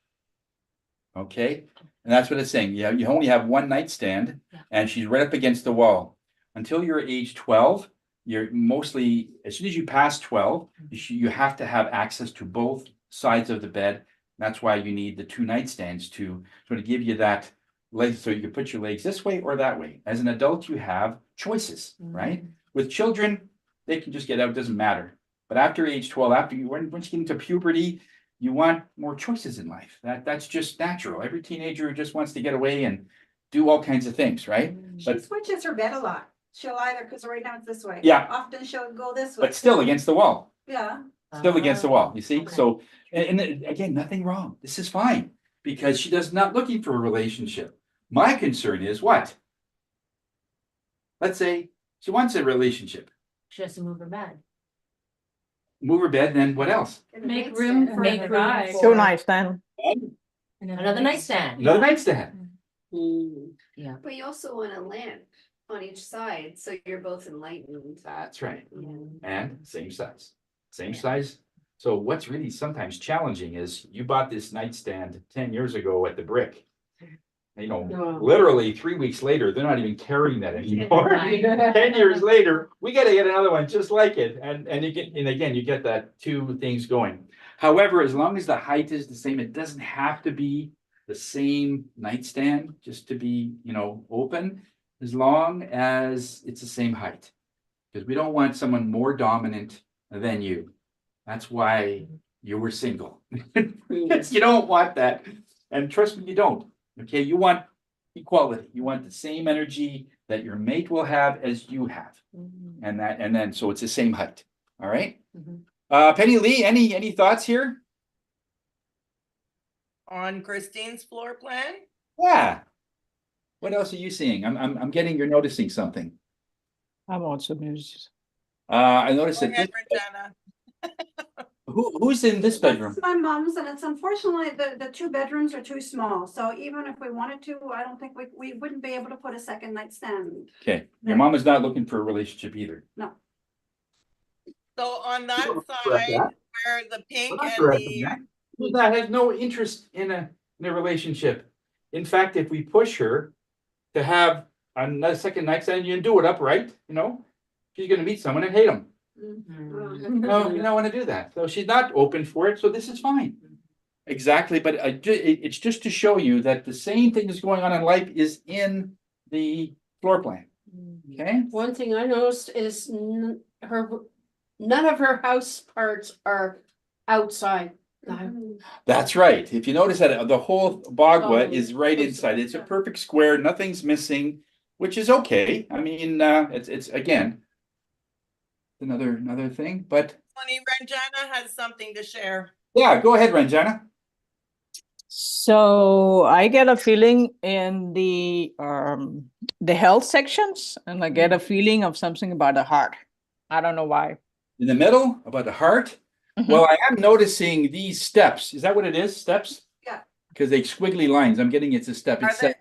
Okay, and that's what it's saying. You only have one night stand and she's right up against the wall. Until you're age 12, you're mostly, as soon as you pass 12, you have to have access to both sides of the bed. That's why you need the 2 nightstands to sort of give you that leg, so you can put your legs this way or that way. As an adult, you have choices, right? With children, they can just get out, doesn't matter. But after age 12, once you get into puberty, you want more choices in life. That's just natural. Every teenager just wants to get away and do all kinds of things, right? She switches her bed a lot. She'll either, because right now it's this way. Yeah. Often she'll go this way. But still against the wall. Yeah. Still against the wall, you see? So, and again, nothing wrong. This is fine because she does not looking for a relationship. My concern is what? Let's say she wants a relationship. She has to move her bed. Move her bed, then what else? Make room for Make the room guy. for- 2 nightstand. Another nightstand. Another nightstand. Yeah. But you also want a lamp on each side, so you're both enlightened. That's right. Yeah. And same size. Same size. So what's really sometimes challenging is you bought this nightstand 10 years ago at the Brick. Wow. Literally 3 weeks later, they're not even carrying that anymore. 10 years later, we got to get another one just like it. And again, you get that 2 things going. However, as long as the height is the same, it doesn't have to be the same nightstand just to be, open. as long as it's the same height. Because we don't want someone more dominant than you. That's why you were single. You don't want that. And trust me, you don't. Okay, you want equality. You want the same energy that your mate will have as you have. And then so it's the same height. All right. Penny Lee, any thoughts here? On Christine's floor plan? Yeah. What else are you seeing? I'm getting you're noticing something. I'm also noticed. I noticed Go that ahead, this, Regina. who's in this bedroom? That's my mom's, and it's unfortunately, the two bedrooms are too small, so even if we wanted to, I don't think we wouldn't be able to put a second nightstand. Okay, your mom is not looking for a relationship either. No. So on that correct side, that. where the pink We're not and correcting the, that has no interest in a relationship. In fact, if we push her to have another second nightstand, you can do it upright, you know, she's gonna meet someone and hate them. No, you don't want to do that. So she's not open for it, so this is fine. Exactly, but it's just to show you that the same thing that's going on in life is in the floor plan. Okay? One thing I noticed is none of her house parts are outside. That's right. If you notice that the whole Bagua Oh, is right inside. It's a perfect square, nothing's missing, which is okay. I mean, it's again another thing, but funny Regina has something to share. yeah, go ahead, Ranjana. So I get a feeling in the health sections, and I get a feeling of something about the heart. I don't know why. In the middle about the heart. Well, I am noticing these steps. Is that what it is? Steps? Yeah. Because they squiggly lines. I'm getting it's a step. Are It's there,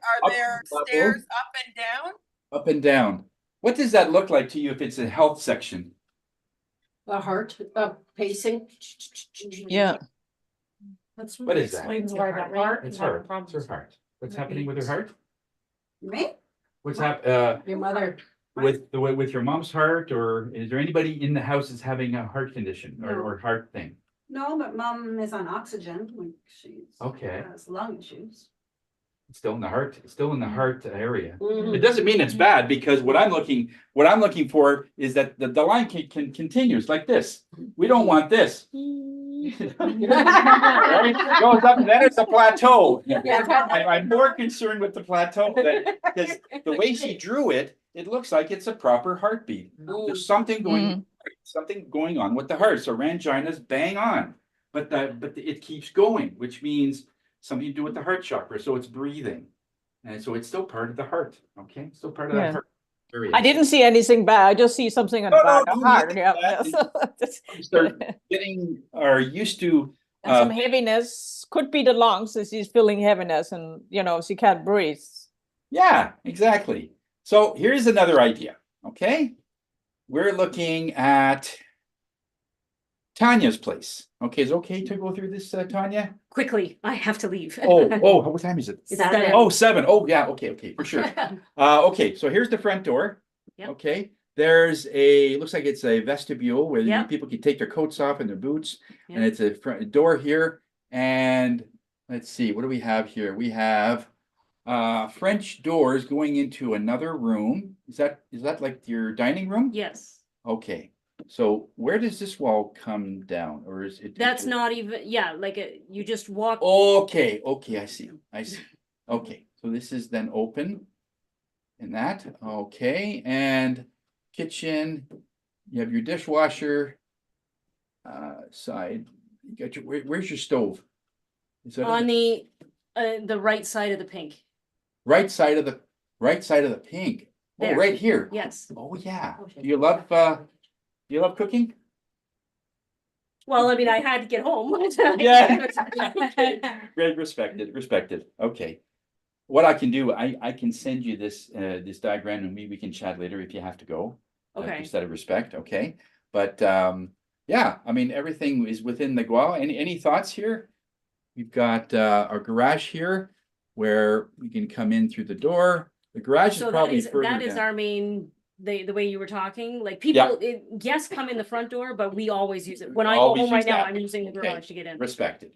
up stairs level, up and down? up and down. What does that look like to you if it's a health section? The heart, pacing. Yeah. That's What is that? explains why that heart. It's heart. It's her heart. What's happening with her heart? Me? What's Your mother. with your mom's heart, or is there anybody in the house that's having a heart condition No. or heart thing? No, but mom is on oxygen, like she's Okay. has lung issues. It's still in the heart. It's still in the heart area. Mhm. It doesn't mean it's bad, because what I'm looking for is that the line can continues like this. We don't want this. Right? It goes up and then it's a plateau. I'm more concerned with the plateau because the way she drew it, it looks like it's a proper heartbeat. There's something going on with the heart. So Rangina's bang on, but it keeps going, which means something to do with the heart chakra. So it's breathing, and so it's still part of the heart. Okay, still part of that heart area. I didn't see anything bad. I just see something on the back of the heart. Yeah. You start getting or used to and some heaviness. Could be the lungs. As she's feeling heaviness, and she can't breathe. Yeah, exactly. So here's another idea. Okay, we're looking at Tanya's place. Okay, is it okay to go through this, Tanya? Quickly, I have to leave. Oh, what time is it? Is that it? Oh, 7. Oh, yeah, okay, for sure. Okay, so here's the front door. Yep. Okay, there's looks like it's a vestibule where people can take their coats off and their boots, and it's a front door here. And let's see, what do we have here? We have French doors going into another room. Is that like your dining room? Yes. Okay. So where does this wall come down, or is it? That's not even, like you just walk. Okay, I see. Okay, so this is then open in that. Okay, and kitchen, you have your dishwasher side. You got where's your stove? Is that On the right side of the pink. right side of the pink? There. Oh, right here. Yes. Oh yeah. Do you love cooking? Well, I mean, I had to get home. Yeah. Great, respected. Okay. What I can do, I can send you this diagram, and we can chat later if you have to go. Okay. Just out of respect, okay? But yeah, I mean, everything is within the GWA. Any thoughts here? We've got our garage here where we can come in through the door. The garage is probably further that is down. our main, the way you were talking, like people, guests come in the front door, but we always use it. When I go Always home right use now, that. I'm using the Okay. garage to get in. Respected.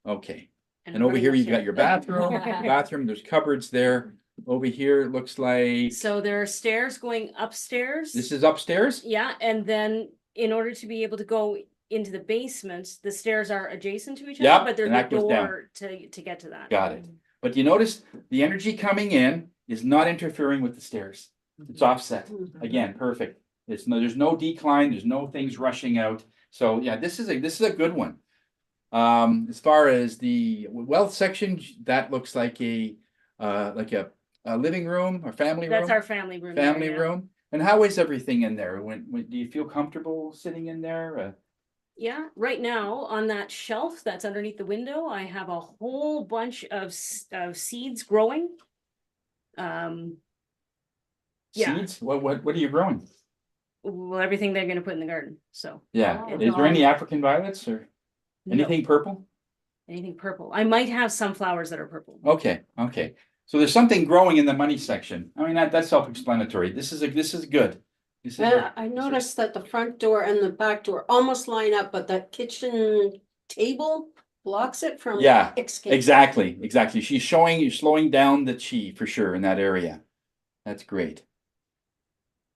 Okay. And And over running here, my you got shit. your bathroom. There's cupboards there. over here, it looks like So there are stairs going upstairs. this is upstairs? Yeah, and then in order to be able to go into the basement, the stairs are adjacent to each Yep, other, but there's and that the goes down. door to get to that. Got it. But you notice the energy coming in is not interfering with the stairs. It's offset. Again, perfect. It's no, there's no decline, there's no things rushing out. So yeah, this is a good one. As far as the wealth section, that looks like a living room or family room. That's our family room. there, Family yeah. room. And how is everything in there? When do you feel comfortable sitting in there? Yeah, right now on that shelf that's underneath the window, I have a whole bunch of seeds growing. Yeah. Seeds? What are you growing? Well, everything they're gonna put in the garden, so. Yeah. It's Is there any all- African violets or No. anything purple? Anything purple. I might have some flowers that are purple. Okay, okay. So there's something growing in the money section. I mean, that's self-explanatory. This is good. This is And I noticed that the front door and the back door almost line up, but that kitchen table blocks it from. Yeah, escaping. exactly. She's slowing down the chi for sure in that area. That's great.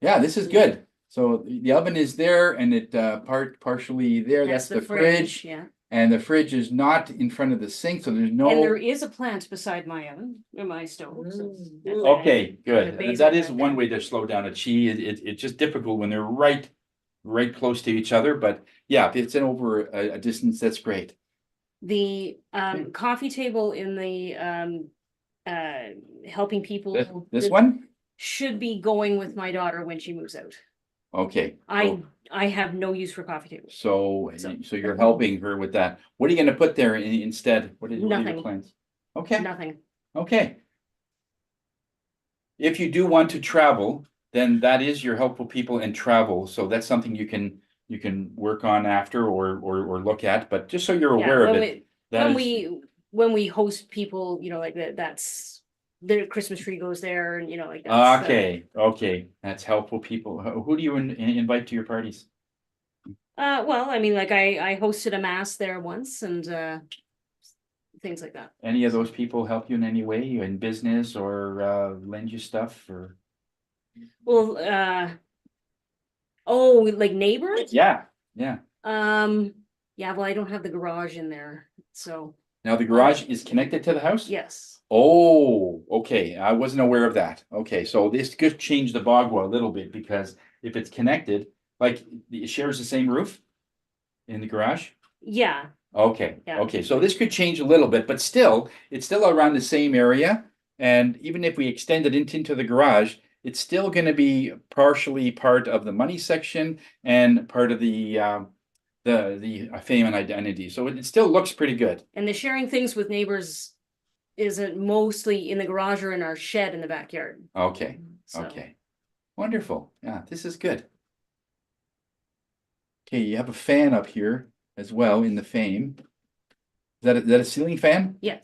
Yeah, this is good. So the oven is there and it partially there. That's the fridge. Yeah. And the fridge is not in front of the sink, so there's no. And there is a plant beside my oven, or my stove. So that's Okay, good. basil That is right one way to slow down a chi. It's just difficult when they're right close to each other. But yeah, if it's over a distance, that's great. The coffee table in the helping people. This one? Should be going with my daughter when she moves out. Okay. I have no use for coffee tables. So you're helping her with that. What are you gonna put there instead? What are your Nothing. plans? Okay. Nothing. Okay. If you do want to travel, then that is your helpful people and travel. So that's something you can work on after or look at, but just so you're Yeah, aware of when it. when we host people, like that's their Christmas tree goes there and like that's Okay, that's helpful people. Who do you invite to your parties? well, I mean, like I hosted a mass there once and things like that. Any of those people help you in any way in business or lend you stuff or? Well, oh, like neighbors? Yeah. Yeah, well, I don't have the garage in there, so. Now the garage is connected to the house? Yes. Oh, okay. I wasn't aware of that. Okay, so this could change the Bagua a little bit because if it's connected, like it shares the same roof in the garage? Yeah. Okay, Yeah. okay. So this could change a little bit, but still, it's still around the same area. And even if we extend it into the garage, it's still going to be partially part of the money section and part of the fame and identity. So it still looks pretty good. And the sharing things with neighbors isn't mostly in the garage or in our shed in the backyard. Okay, So. okay. Wonderful. Yeah, this is good. Okay, you have a fan up here as well in the fame. Is that a ceiling fan? Yeah.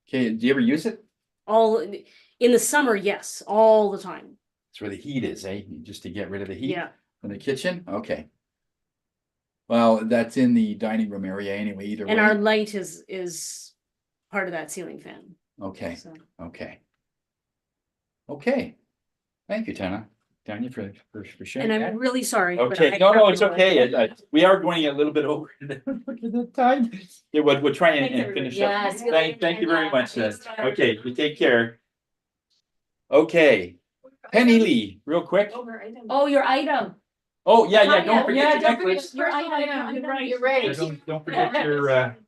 Okay, do you ever use it? All in the summer, yes, all the time. It's where the heat is, eh? Just to get rid of the heat. Yeah. In the kitchen? Okay. Well, that's in the dining room area anyway, either way. And our light is part of that ceiling fan. Okay, So. okay. Okay. Thank you, Tanya, for sharing And that. I'm really sorry. but Okay, I no, it's probably will. okay. We are going a little bit over the time. Yeah, we'll try and finish up. Yes. Thank you very much. Okay, you take care. Okay, Penny Lee, real quick. Oh, your item. Oh, yeah, don't forget your don't forget necklace. your item. You're right. You're right. Yeah, don't forget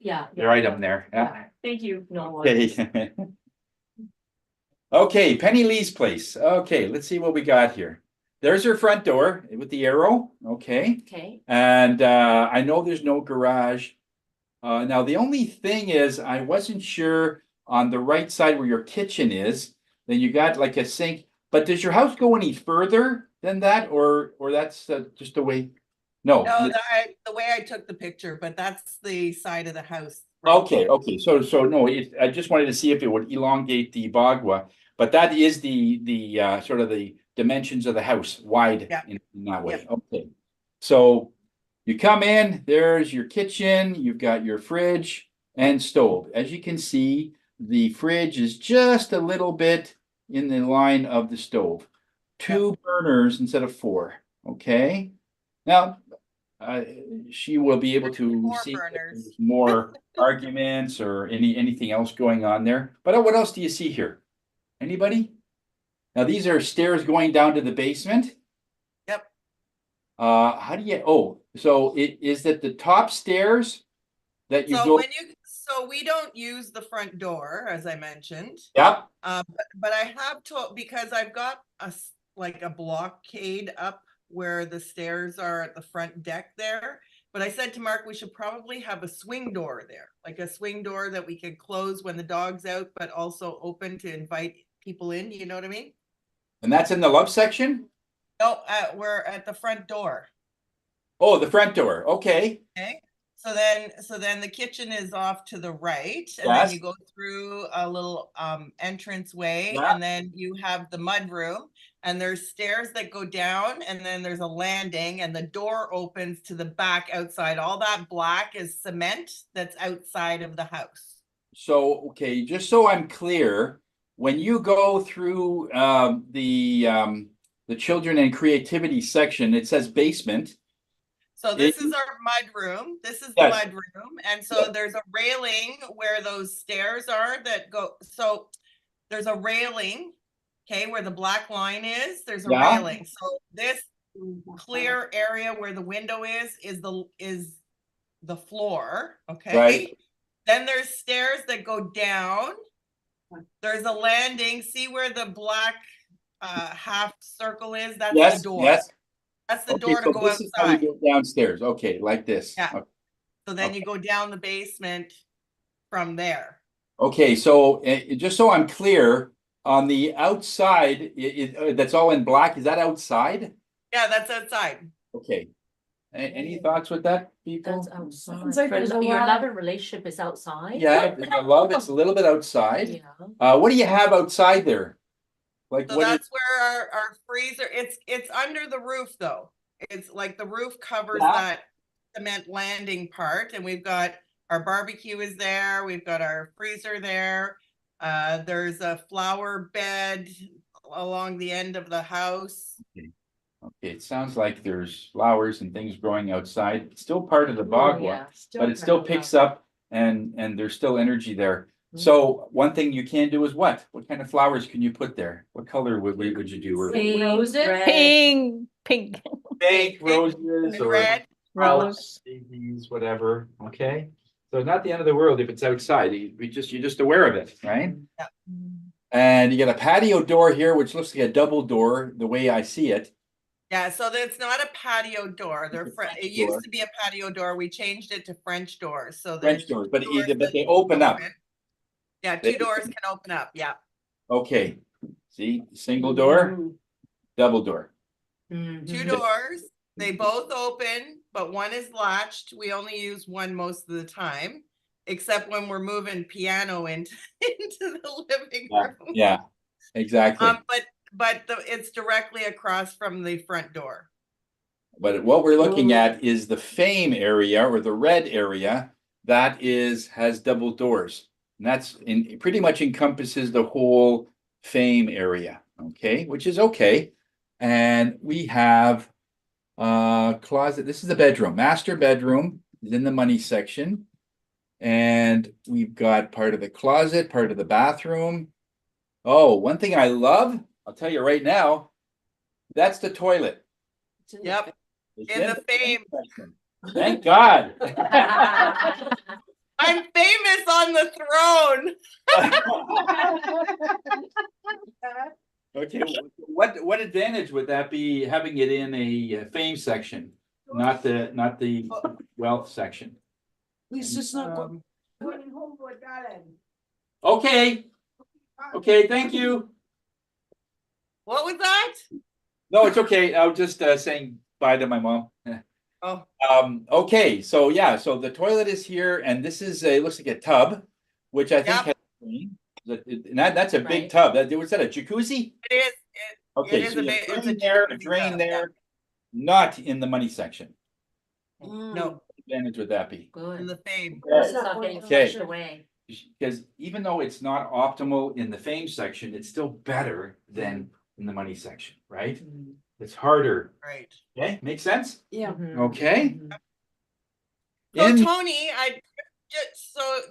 Yeah. your item there. Yeah. Thank you. No worries. Okay. Okay, Penny Lee's place. Okay, let's see what we got here. There's her front door with the arrow. Okay. Okay. And I know there's no garage. Now the only thing is I wasn't sure on the right side where your kitchen is, then you got like a sink. But does your house go any further than that, or that's just the way? No. No, the way I took the picture, but that's the side of the house. Okay. So no, I just wanted to see if it would elongate the Bagua, but that is the sort of the dimensions of the house wide in that way. Okay. So you come in, there's your kitchen, you've got your fridge and stove. As you can see, the fridge is just a little bit in the line of the stove. 2 burners instead of 4, okay? Now, she will be able to see if there's more arguments or anything else going on there. But what else do you see here? Anybody? Now, these are stairs going down to the basement. Yep. How do you, so is that the top stairs that you go? So we don't use the front door, as I mentioned. Yep. But I have told, because I've got like a blockade up where the stairs are at the front deck there. But I said to Mark, we should probably have a swing door there, like a swing door that we can close when the dog's out, but also open to invite people in. You know what I mean? And that's in the love section? No, we're at the front door. Oh, the front door. Okay. Okay. So then the kitchen is off to the right, and Yes. then you go through a little entrance way, Yeah. and then you have the mud room, and there's stairs that go down, and then there's a landing, and the door opens to the back outside. All that black is cement that's outside of the house. So, okay, just so I'm clear, when you go through the children and creativity section, it says basement. So this is our mud room. This is the mud room. And so there's a railing where those stairs are that go. So there's a railing, okay, where the black line is. There's a railing. So this clear area where the window is the floor, okay? Right. Then there's stairs that go down. There's a landing. See where the black half circle is? That's the door. Yes. That's the door to go this outside. Is how we go downstairs. Okay, like this. Yeah. Okay. So then you go down the basement from there. Okay, so just so I'm clear, on the outside, that's all in black. Is that outside? Yeah, that's outside. Okay. Any thoughts with that, people? That's outside. Sounds like there's a Your lot love and relationship is outside. Yeah, I love it's a little bit outside. Yeah. What do you have outside there? Like So that's where our freezer, it's under the roof though. It's like the roof covers that cement landing part, and we've got our barbecue is there, we've got our freezer there. There's a flower bed along the end of the house. Okay, it sounds like there's flowers and things growing outside. It's still part of the bog, but it still picks up and there's still energy there. So one thing you can do is what? What kind of flowers can you put there? What color would you do? Roses, pink, Pink, roses, or red, rose, daisies, whatever. Okay, so not the end of the world if it's outside. You're just aware of it, right? Yeah. And you got a patio door here, which looks like a double door, the way I see it. Yeah, so it's not a patio door. It used to be a patio door. We changed it to French doors. So French doors, but they open up. Yeah, 2 doors can open up. Yeah. Okay. See, single door, double door. 2 doors. They both open, but one is latched. We only use one most of the time, except when we're moving piano into the living room. Yeah, exactly. But it's directly across from the front door. But what we're looking at is the fame area or the red area that has double doors. And that's pretty much encompasses the whole fame area, okay, which is okay. And we have a closet. This is the bedroom. Master bedroom is in the money section. And we've got part of the closet, part of the bathroom. Oh, one thing I love, I'll tell you right now, that's the toilet. Yep. In the fame. Thank God. I'm famous on the throne. Okay, what advantage would that be having it in a fame section, not the wealth section? He's just not going. Okay. Okay, thank you. What was that? No, it's okay. I was just saying bye to my mom. Oh. Okay, so yeah, so the toilet is here, and this is it looks like a tub, which I think has that's a big tub. Was that a jacuzzi? It is. Okay, so it's a drain there, not in the money section. No. What advantage would that be? Good. In the fame. Okay. because even though it's not optimal in the fame section, it's still better than in the money section, right? It's harder. Right. Okay, makes sense? Yeah. Okay. So In- Tony,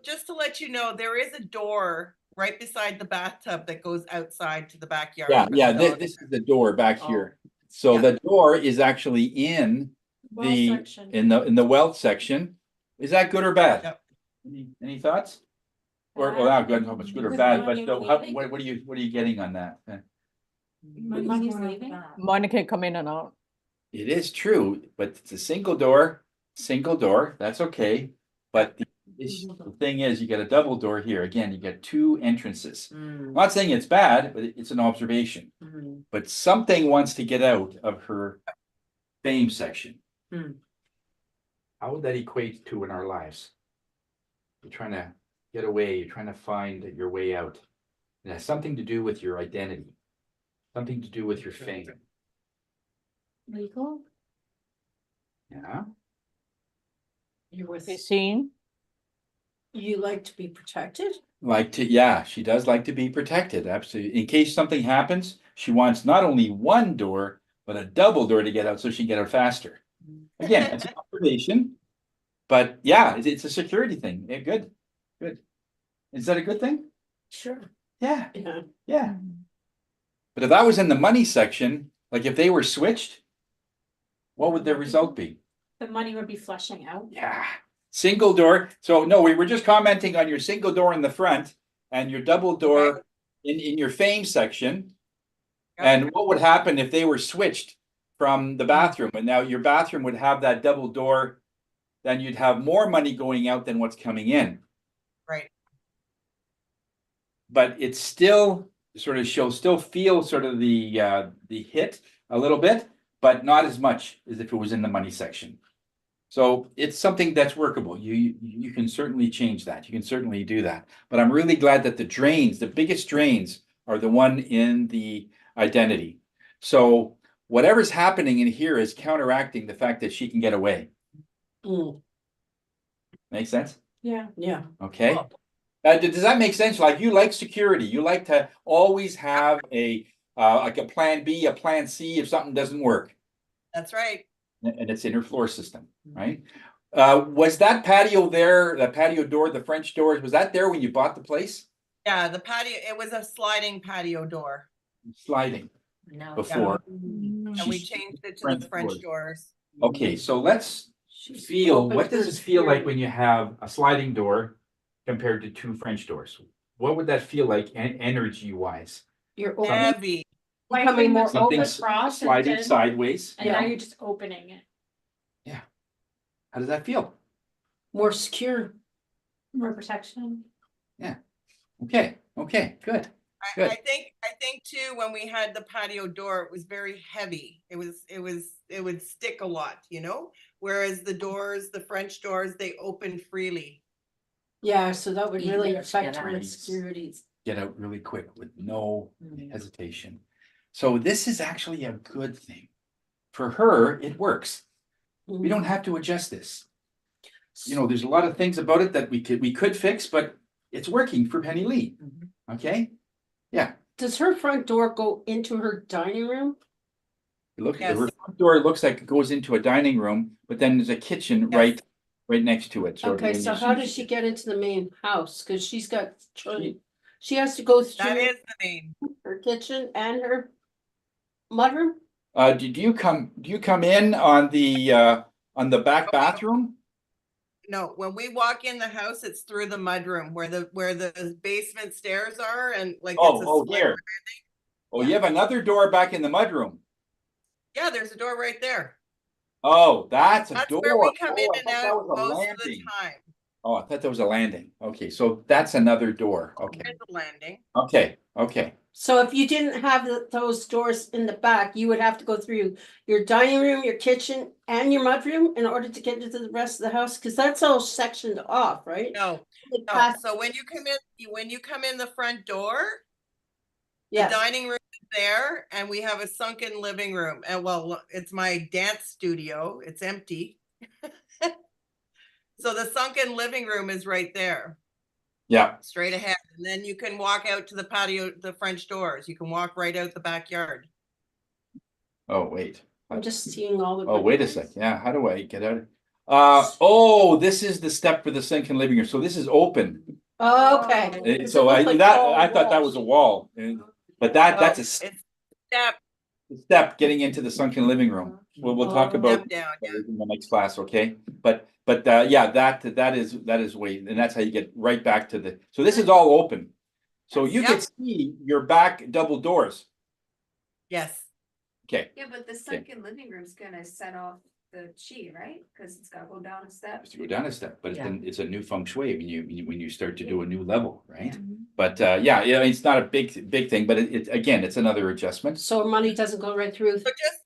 just to let you know, there is a door right beside the bathtub that goes outside to the backyard. Yeah, for yeah, the this, dog. this is the door back here. So the door is actually in the, in the wealth section. Is that good or bad? Yep. Any thoughts? Or, well, not good, how much good or bad, but so what are you getting on that? My money's leaving. Money can come in and out. It is true, but it's a single door, that's okay. But the thing is, you get a double door here. Again, you get two entrances. I'm not saying it's bad, but it's an observation. But something wants to get out of her fame section. How would that equate to in our lives? You're trying to get away, you're trying to find your way out. It has something to do with your identity, something to do with your fame. Legal? Yeah. You're with Be seen. You like to be protected? Like to, yeah, she does like to be protected, absolutely. In case something happens, she wants not only one door, but a double door to get out so she can get out faster. Again, it's an observation, but yeah, it's a security thing. Yeah, good, good. Is that a good thing? Sure. Yeah, Yeah. yeah. But if that was in the money section, like if they were switched, what would the result be? The money would be flushing out. Yeah. Single door. So no, we were just commenting on your single door in the front and your double door in your fame section. And what would happen if they were switched from the bathroom? And now your bathroom would have that double door, then you'd have more money going out than what's coming in. Right. But it's still sort of, she'll still feel sort of the hit a little bit, but not as much as if it was in the money section. So it's something that's workable. You can certainly change that. You can certainly do that. But I'm really glad that the drains, the biggest drains, are the one in the identity. So whatever's happening in here is counteracting the fact that she can get away. Make sense? Yeah. Yeah. Okay. Does that make sense? Like, you like security. You like to always have a like a plan B, a plan C if something doesn't work. That's right. And it's in her floor system, right? Was that patio there, that patio door, the French doors, was that there when you bought the place? Yeah, the patio, it was a sliding patio door. Sliding before. And we changed it to the French doors. Okay, so let's feel, what does it feel like when you have a sliding door compared to two French doors? What would that feel like energy wise? You're heavy. Becoming more Something open. sliding sideways. And now you're just opening it. How does that feel? More secure. More protection. Yeah. Okay, good. I think too, when we had the patio door, it was very heavy. It would stick a lot, you know? Whereas the doors, the French doors, they open freely. Yeah, so that would really Easier to affect get her out. securities. Get out really quick with no hesitation. So this is actually a good thing. For her, it works. We don't have to adjust this. You know, there's a lot of things about it that we could fix, but it's working for Penny Lee. Okay? Yeah. Does her front door go into her dining room? Look, her front door looks like it goes into a dining room, but then there's a kitchen right next to it. So Okay, when so you how see- does she get into the main house? Cause she's got, she has to go through. That is the main. Her kitchen and her mudroom? do you come in on the back bathroom? No, when we walk in the house, it's through the mudroom where the basement stairs are, and like it's a Oh, split here. landing. Oh, you have another door back in the mudroom. Yeah, there's a door right there. Oh, that's a That's door. where we come in Oh, I and thought that out was a most of the landing. time. Oh, I thought that was a landing. Okay, so that's another door. Okay. There's a landing. Okay. So if you didn't have those doors in the back, you would have to go through your dining room, your kitchen, and your mudroom in order to get into the rest of the house, because that's all sectioned off, right? No. So when you come in the front door, Yes. the dining room is there, and we have a sunken living room. And well, it's my dance studio. It's empty. So the sunken living room is right there. Yeah. Straight ahead, and then you can walk out to the patio, the French doors. You can walk right out the backyard. Oh, wait. I'm just seeing all the. Oh, wait a windows. sec. Yeah, how do I get out? Oh, this is the step for the sink and living room. So this is open. Oh, okay. So I thought that was a wall, but that's a Step. step getting into the sunken living room. We'll talk about Step down, yeah. in the next class, okay? But yeah, that is way, and that's how you get right back to the. So this is all open, so you can see your back double doors. Yes. Okay. Yeah, but the sunken living room's gonna set off the chi, right? Cause it's gotta go down a step. To go down a step, but Yeah. it's a new feng shui when you start to do a new level, right? But yeah, it's not a big thing, but it's another adjustment. So money doesn't go right through. So just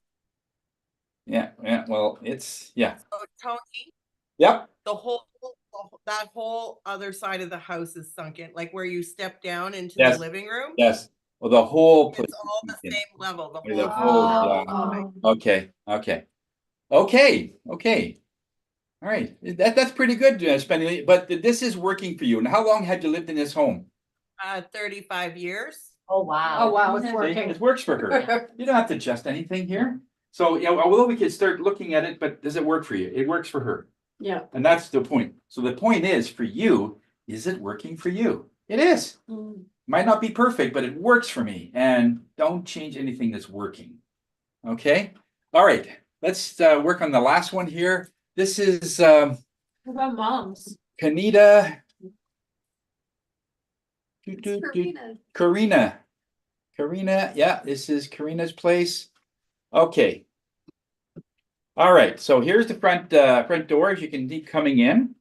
Yeah, well, it's so Tony, Yep. that whole other side of the house is sunken, like where you step down into Yes. the living room. Yes. Well, the whole place. It's all the same level. The The whole. whole, yeah. Okay. All right, that's pretty good, spending. But this is working for you. And how long had you lived in this home? 35 years. Oh, wow. Oh, wow, it's See, working. it works for her. You don't have to adjust anything here. So yeah, although we could start looking at it, but does it work for you? It works for her. Yeah. And that's the point. So the point is for you, is it working for you? It is. Might not be perfect, but it works for me. And don't change anything that's working. Okay. All right. Let's work on the last one here. This is What about moms? Kanita. Karina. Karina. Yeah, this is Karina's place. Okay. All right. So here's the front door as you can see coming in.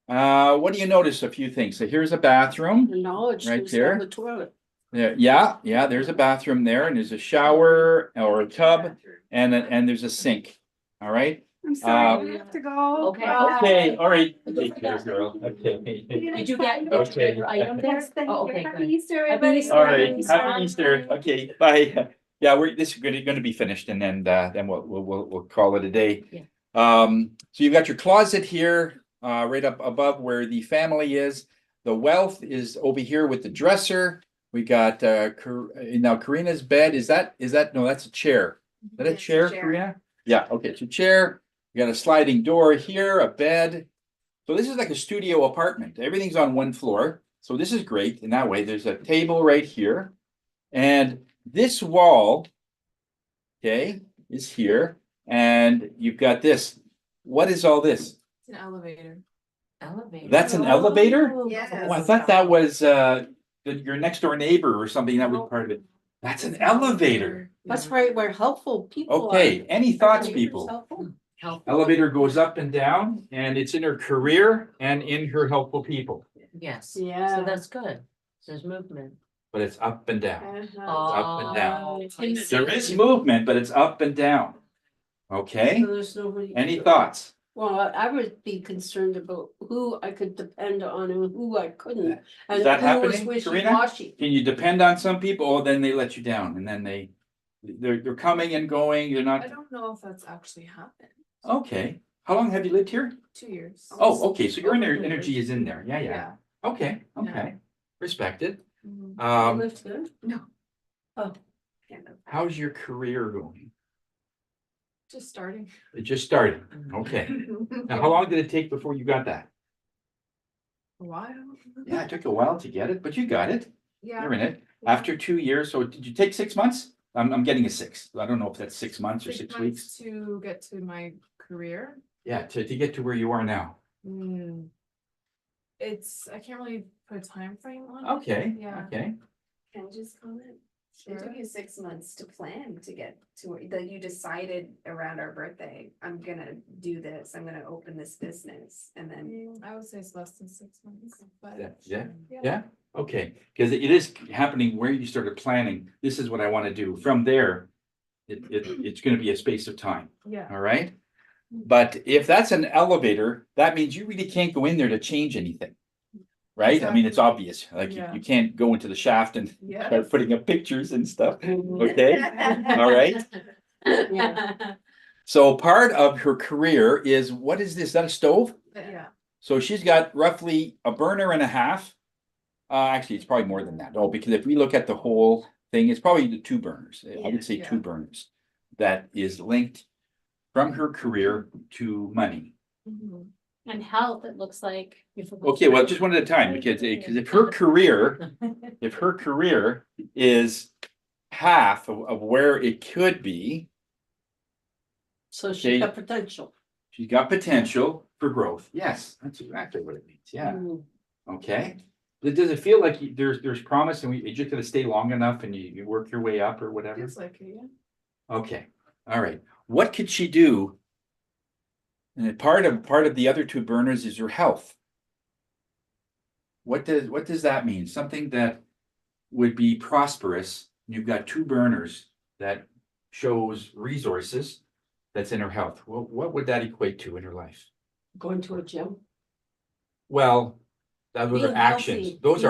What do you notice? A few things. So here's a bathroom. The knowledge right is there. on the toilet. Yeah. There's a bathroom there, and there's a shower or a tub, and there's a sink. All right. I'm sorry, we have to go. Okay. Okay. All right. Take care, girl. Okay. Did you get Okay. your item there? Oh, okay, Happy good. Easter, Happy everybody. Easter. All right. Happy Easter. Okay. Bye. Yeah, this is going to be finished, and then we'll call it a day. Yeah. So you've got your closet here, right up above where the family is. The wealth is over here with the dresser. We got now Karina's bed. Is that no? That's a chair. Is that a chair, Karina? Yeah. Okay. It's a chair. We got a sliding door here, a bed. So this is like a studio apartment. Everything's on one floor. So this is great in that way. There's a table right here. And this wall, okay, is here. And you've got this. What is all this? It's an elevator. Elevator. That's an elevator? Yes. Oh, I thought that was your next door neighbor or something that was part of it. That's an elevator. That's right, where helpful people are. Okay, any thoughts, Elevators people? helpful. Elevator goes up and down, and it's in her career and in her helpful people. Yes. Yeah. So that's good. So there's movement. But it's up and down. Up and down. Oh, There is movement, but it's up and down. Okay, So there's nobody. any thoughts? Well, I would be concerned about who I could depend on and who I couldn't. Is And that who was happening, Karina? wishy-washy. Can you depend on some people, or then they let you down, and then they're coming and going, they're I not, don't know if that's actually happened. okay. How long have you lived here? 2 years. Oh, okay, so your energy is in there, yeah. Okay, respected. Mhm. You lived good? No, Oh, How's your career going? just starting. It just started, okay. Now, how long did it take before you got that? A while. Yeah, it took a while to get it, but you got it. Yeah. You're in it. After 2 years, so did you take 6 months? I'm getting a 6. I don't know if that's 6 months or 6 weeks. months to get to my career. Yeah, to get to where you are now. I can't really put a time frame on it. Okay, Yeah. okay. Can I just comment? It Sure. took you 6 months to plan to get to where, that you decided around our birthday, I'm gonna do this, I'm gonna open this business, and then. I would say it's less than 6 months, but. Yeah, okay, because it is happening where you started planning, this is what I want to do. From there, it's going to be a space of time, Yeah. all right? But if that's an elevator, that means you really can't go in there to change anything. Right? I mean, it's obvious, like you can't go into the shaft and start putting up pictures and stuff, okay? All right? So part of her career is, what is this? Is that a stove? Yeah. So she's got roughly a burner and a half Actually, it's probably more than that. Oh, because if we look at the whole thing, it's probably the 2 burners. I would say 2 burners that is linked from her career to money. And health, it looks like. Okay, well, just one at a time, because if her career, is half of where it could be. So she's got potential. She's got potential for growth. Yes, that's exactly what it means. Yeah. Okay. Does it feel like there's promise and you just gotta stay long enough and you work your way up or whatever? Feels like it, yeah. Okay. All right. What could she do? And part of the other 2 burners is her health. What does that mean? Something that would be prosperous. You've got 2 burners that shows resources that's in her health. Well, what would that equate to in her life? Going to a gym. Well, those Being are actions. healthy. Those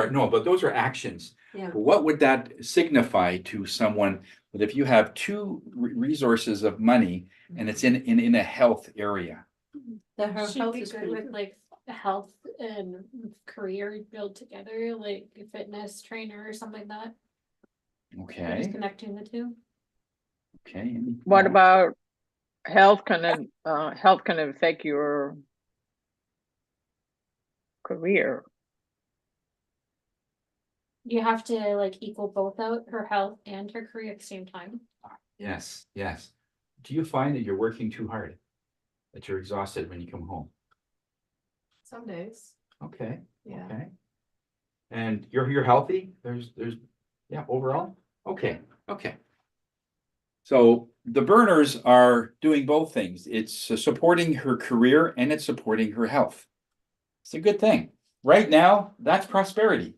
are actions. Yeah. But what would that signify to someone that if you have 2 resources of money and it's in a health area? That her She'd health be is good pretty with good. like health and career build together, like a fitness trainer or something like that. Okay. Just connecting the 2. Okay. What about health can affect your career? You have to like equal both out, her health and her career at the same time. Yes, yes. Do you find that you're working too hard? That you're exhausted when you come home? Some days. Okay. Yeah. Okay. And you're healthy? There's yeah, overall? Okay, okay. So the burners are doing both things. It's supporting her career and it's supporting her health. It's a good thing. Right now, that's prosperity.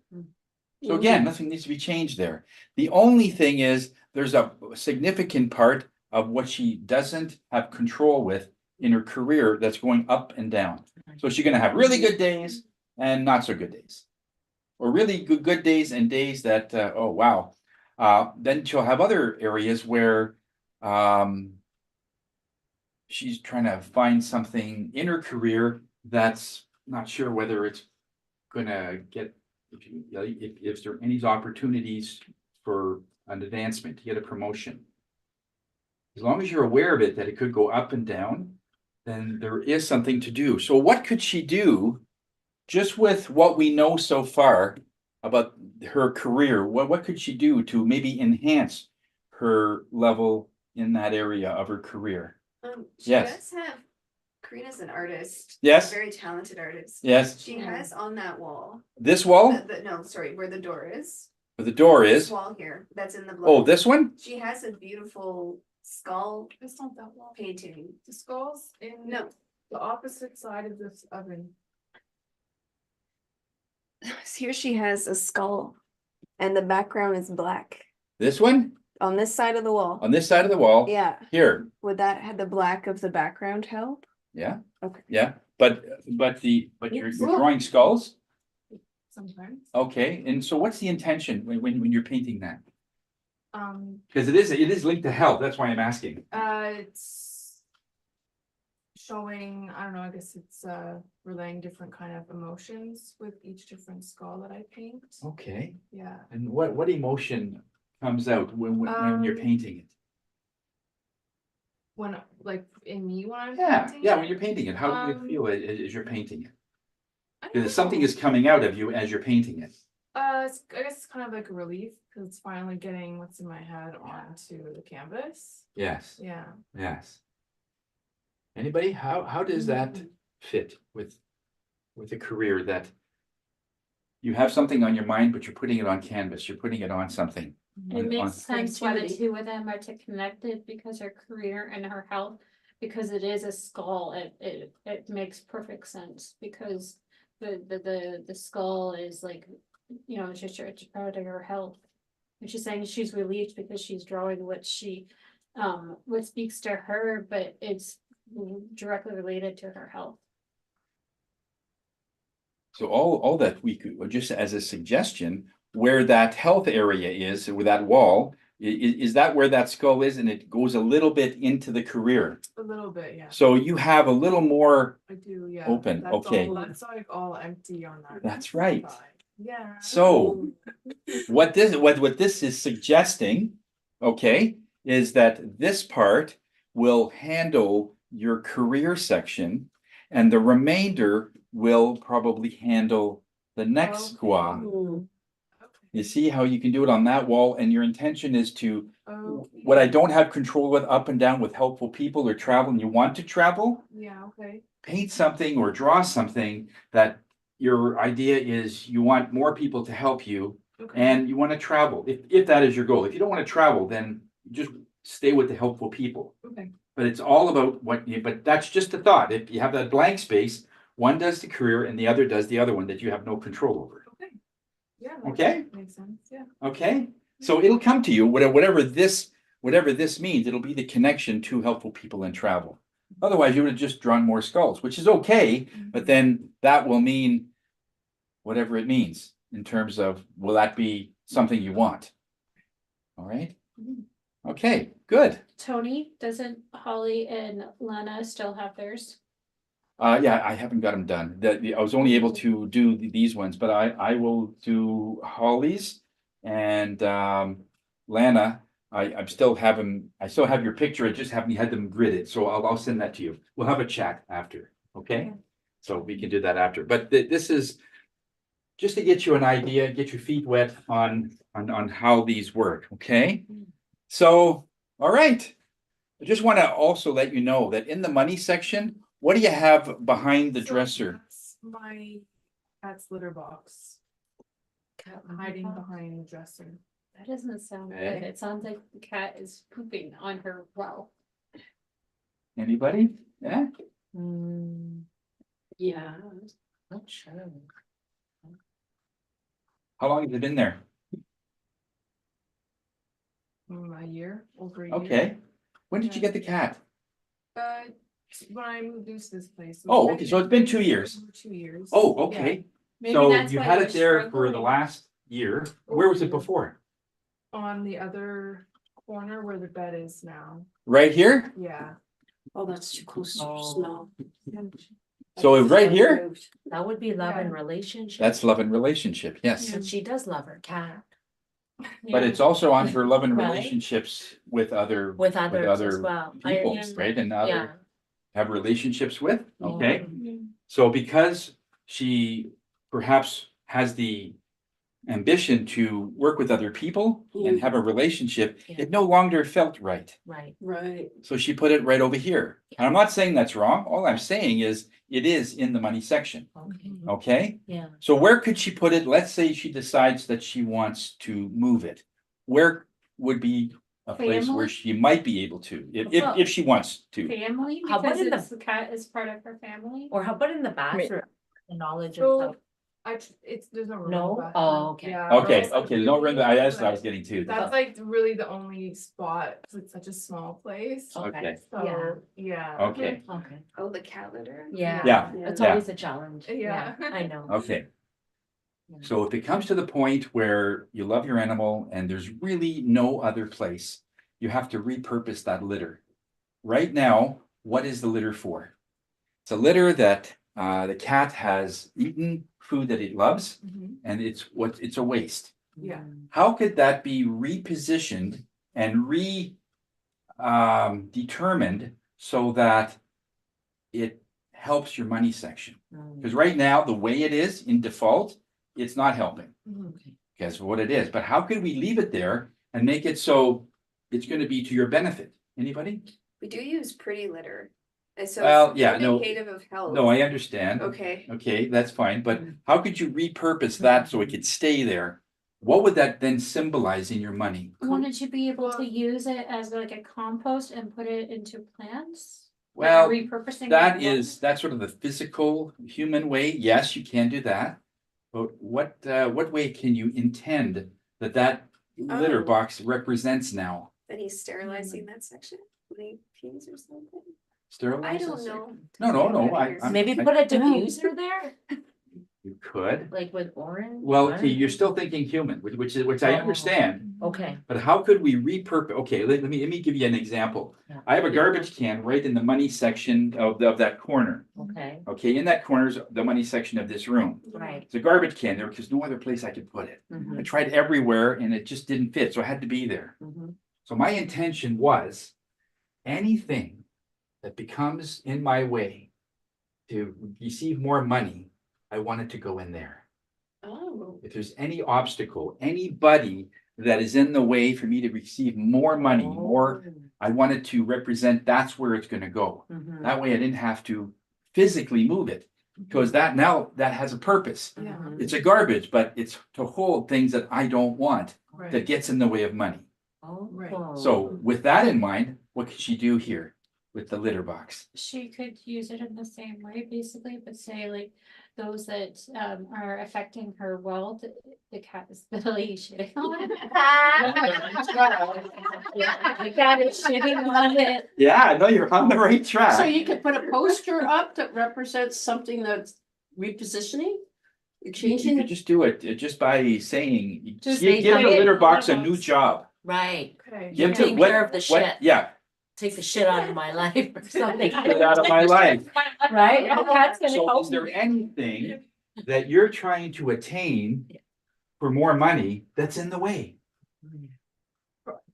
So again, nothing needs to be changed there. The only thing is there's a significant part of what she doesn't have control with in her career that's going up and down. So she's going to have really good days and not so good days. Or really good days and days that, oh, wow. Then she'll have other areas where she's trying to find something in her career that's not sure whether it's going to get, if there are any opportunities for an advancement, to get a promotion. As long as you're aware of it, that it could go up and down, then there is something to do. So what could she do just with what we know so far about her career? What could she do to maybe enhance her level in that area of her career? She Yes. does have, Karina's an artist. Yes. A very talented artist. Yes. She has on that wall. This wall? No, sorry, where the door is. Where the door This is? wall here, that's in the. Oh, this one? She has a beautiful skull. It's not that wall. Painting. The skull's in No. the opposite side of this oven. Here she has a skull and the background is black This one? on this side of the wall. On this side of the wall? Yeah. Here? Would that have the black of the background help? Yeah. Okay. Yeah, but you're drawing skulls? Sometimes. Okay, and so what's the intention when you're painting that? Because it is linked to health, that's why I'm asking. it's showing, I don't know, I guess it's relaying different kind of emotions with each different skull that I paint. Okay, Yeah. and what emotion comes out when you're painting it? When, like, in me when I'm Yeah, painting yeah, it? when you're painting it, how do you feel as you're painting it? I don't Because something know. is coming out of you as you're painting it. I guess it's kind of like a relief because it's finally getting what's in my head onto the canvas. Yes. Yeah. Yes. Anybody, how does that fit with a career that you have something on your mind, but you're putting it on canvas, you're putting it on something? It makes on- sense why the Creativity. 2 of them are to connected because her career and her health, because it is a skull, it makes perfect sense because the skull is like, you know, it's just it's part of her health. And she's saying she's relieved because she's drawing what speaks to her, but it's directly related to her health. So all that we could, just as a suggestion, where that health area is, with that wall, is that where that skull is, and it goes a little bit into the career? A little bit, yeah. So you have a little more I do, yeah. open, That's okay. That's like all empty on that. That's right. side. Yeah. So what this is suggesting, okay, is that this part will handle your career section and the remainder will probably handle the next squad. You see how you can do it on that wall, and your intention is to, what I don't have control with up and down with helpful people or travel, and you want to travel, Yeah, okay. paint something or draw something that your idea is you want more people to help you and you want to travel. If that is your goal. If you don't want to travel, then just stay with the helpful people. Okay. But it's all about but that's just a thought. If you have that blank space, one does the career and the other does the other one that you have no control over. Okay. Yeah. Okay? Makes sense, yeah. Okay? So it'll come to you, whatever this means, it'll be the connection to helpful people and travel. Otherwise, you would have just drawn more skulls, which is okay, but then that will mean whatever it means in terms of, will that be something you want? All right? Okay, good. Tony, doesn't Holly and Lana still have theirs? Yeah, I haven't got them done. I was only able to do these ones, but I will do Holly's and Lana. I still have them. I still have your picture. I just haven't had them gridded, so I'll send that to you. We'll have a chat after, okay? So we can do that after. But this is just to get you an idea, get your feet wet on how these work, okay? So, all right. I just want to also let you know that in the money section, what do you have behind the dresser? That's my cat's litter box. Hiding behind the dresser. That doesn't sound Okay. good. It sounds like the cat is pooping on her well. Anybody? Yeah? Yeah, not sure. How long has it been there? A year, over a year. Okay. When did you get the cat? When I moved into this place. Oh, okay, so it's been 2 years. 2 years. Oh, okay. Maybe So that's you why had you're it there for the struggling. last year. Where was it before? On the other corner where the bed is now. Right here? Yeah. Oh, that's too close to your smell. So right here? That would be love and relationship. That's love and relationship, yes. And she does love her cat. But it's also on her love and Right. relationships with other With others as well. I people, understand. right? And Yeah. other have relationships with, okay? Yeah. So because she perhaps has the ambition to work with other people and have a relationship, it no longer felt right. Right. Right. So she put it right over here. And I'm not saying that's wrong. All I'm saying is it is in the money section. Okay? Yeah. So where could she put it? Let's say she decides that she wants to move it. Where would be a place where Family? she might be able to, Well, if she wants to? Family, How about because in the- the cat is part of her family. Or how about in the bathroom? The knowledge of So how. there's no room. No? in the bathroom. Oh, okay. Yeah, Okay, that's okay, really no, that's what I was but getting to. That's like really the only spot, 'cause it's such a small place. Okay. So, yeah. Okay. Okay. Oh, the cat litter? Yeah. Yeah, It's yeah. always a challenge. Yeah. I know. Okay. So if it comes to the point where you love your animal and there's really no other place, you have to repurpose that litter. Right now, what is the litter for? It's a litter that the cat has eaten food that it loves, and it's a waste. Yeah. How could that be repositioned and determined so that it helps your money section? Because right now, the way it is in default, it's not helping. Guess what it is. But how could we leave it there and make it so it's going to be to your benefit? Anybody? We do use pretty litter. And so Well, it's yeah, no. indicative of health. No, I understand. Okay. Okay, that's fine. But how could you repurpose that so it could stay there? What would that then symbolize in your money? Wouldn't you be able to use it as like a compost and put it into plants? Like Well, repurposing. that's sort of the physical human way. Yes, you can do that. But what way can you intend that litter Oh. box represents now? Then he's sterilizing that section when he pees or something. I Sterilize? don't know. No. Maybe put a diffuser there? You could. Like with orange? Well, I okay, don't you're know. still thinking human, which I Oh. understand. Okay. But how could we repurpose? Okay, let me give you an example. Yeah. I have a garbage can right in the money section of that corner. Okay, Okay, in that corner is the money section of this room. right. It's a garbage can there because no other place I could put it. Mhm. I tried everywhere and it just didn't fit, so I had to be there. Mhm. So my intention was anything that becomes in my way to receive more money, I want it to go in there. Oh. If there's any obstacle, anybody that is in the way for me to receive more money, more, I wanted to represent that's where it's going to go. Mhm. That way I didn't have to physically move it because that has a purpose. Yeah. It's a garbage, but it's to hold things that I don't want Right. that gets in the way of money. Oh. Right. So with that in mind, what could she do here with the litter box? She could use it in the same way, basically, but say like those that are affecting her well, the cat is Billy shitting on it. The cat is shitting on it. Yeah, no, you're on the right track. So you could put a poster up that represents something that's repositioning? You're You changing could just do it just by saying, Just give say the litter it. box a new job. Right. Okay. Give Taking what- care of the what- shit. Yeah, Take the shit out of my life or something. get it out of my life. Right? The cat's gonna So help is there me. anything that you're trying to attain for more money that's in the way?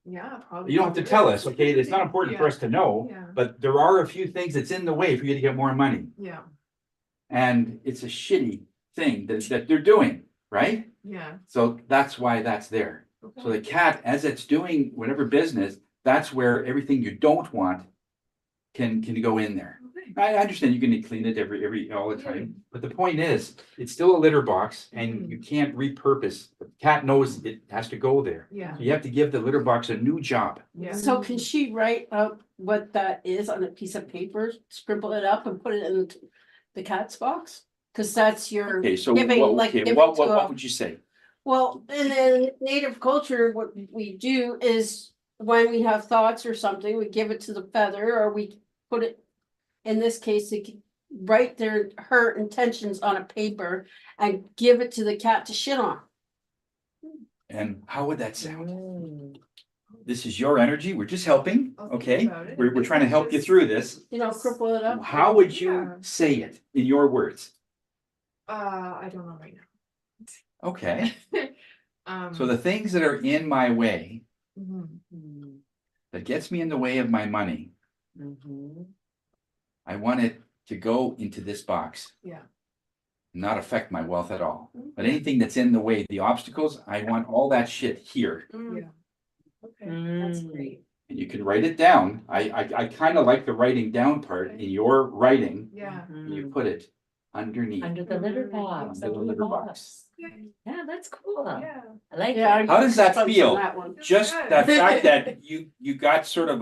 Yeah, probably. You don't have to tell us, okay? It's not important for us to know, Yeah. but there are a few things that's in the way for you to get more money. Yeah, And it's a shitty thing that they're doing, right? yeah. So that's why that's there. So the cat, as it's doing whatever business, that's where everything you don't want can go in there. I understand you can clean it all the time, but the point is, it's still a litter box and you can't repurpose. The cat knows it has to go there. Yeah. So you have to give the litter box a new job. Yeah. So can she write up what that is on a piece of paper, scribble it up and put it in the cat's box? Cause that's your Okay, so giving, like, okay, giving what to a- would you say? Well, in native culture, what we do is when we have thoughts or something, we give it to the feather or we put it, in this case, they could write her intentions on a paper and give it to the cat to shit on. And how would that sound? Mm. This is your energy. We're just helping, I'll think okay? about it. We're trying to help you through this. You know, cripple it up. How would you Yeah. say it in your words? I don't know right Okay, now. so the things that are in my way, Mhm. that gets me in the way of my money, Mhm. I want it to go into this box, Yeah. not affect my wealth at all. But anything that's in the way, the obstacles, I want all that shit here. Yeah. Okay. That's great. And you can write it down. I kind of like the writing down part in your writing. Yeah. And you put it underneath. Under the litter box. Under the litter box. Yeah, that's cool. Yeah. I like Yeah, that. How does that Close on feel? that one. Just Good. that fact that you got sort of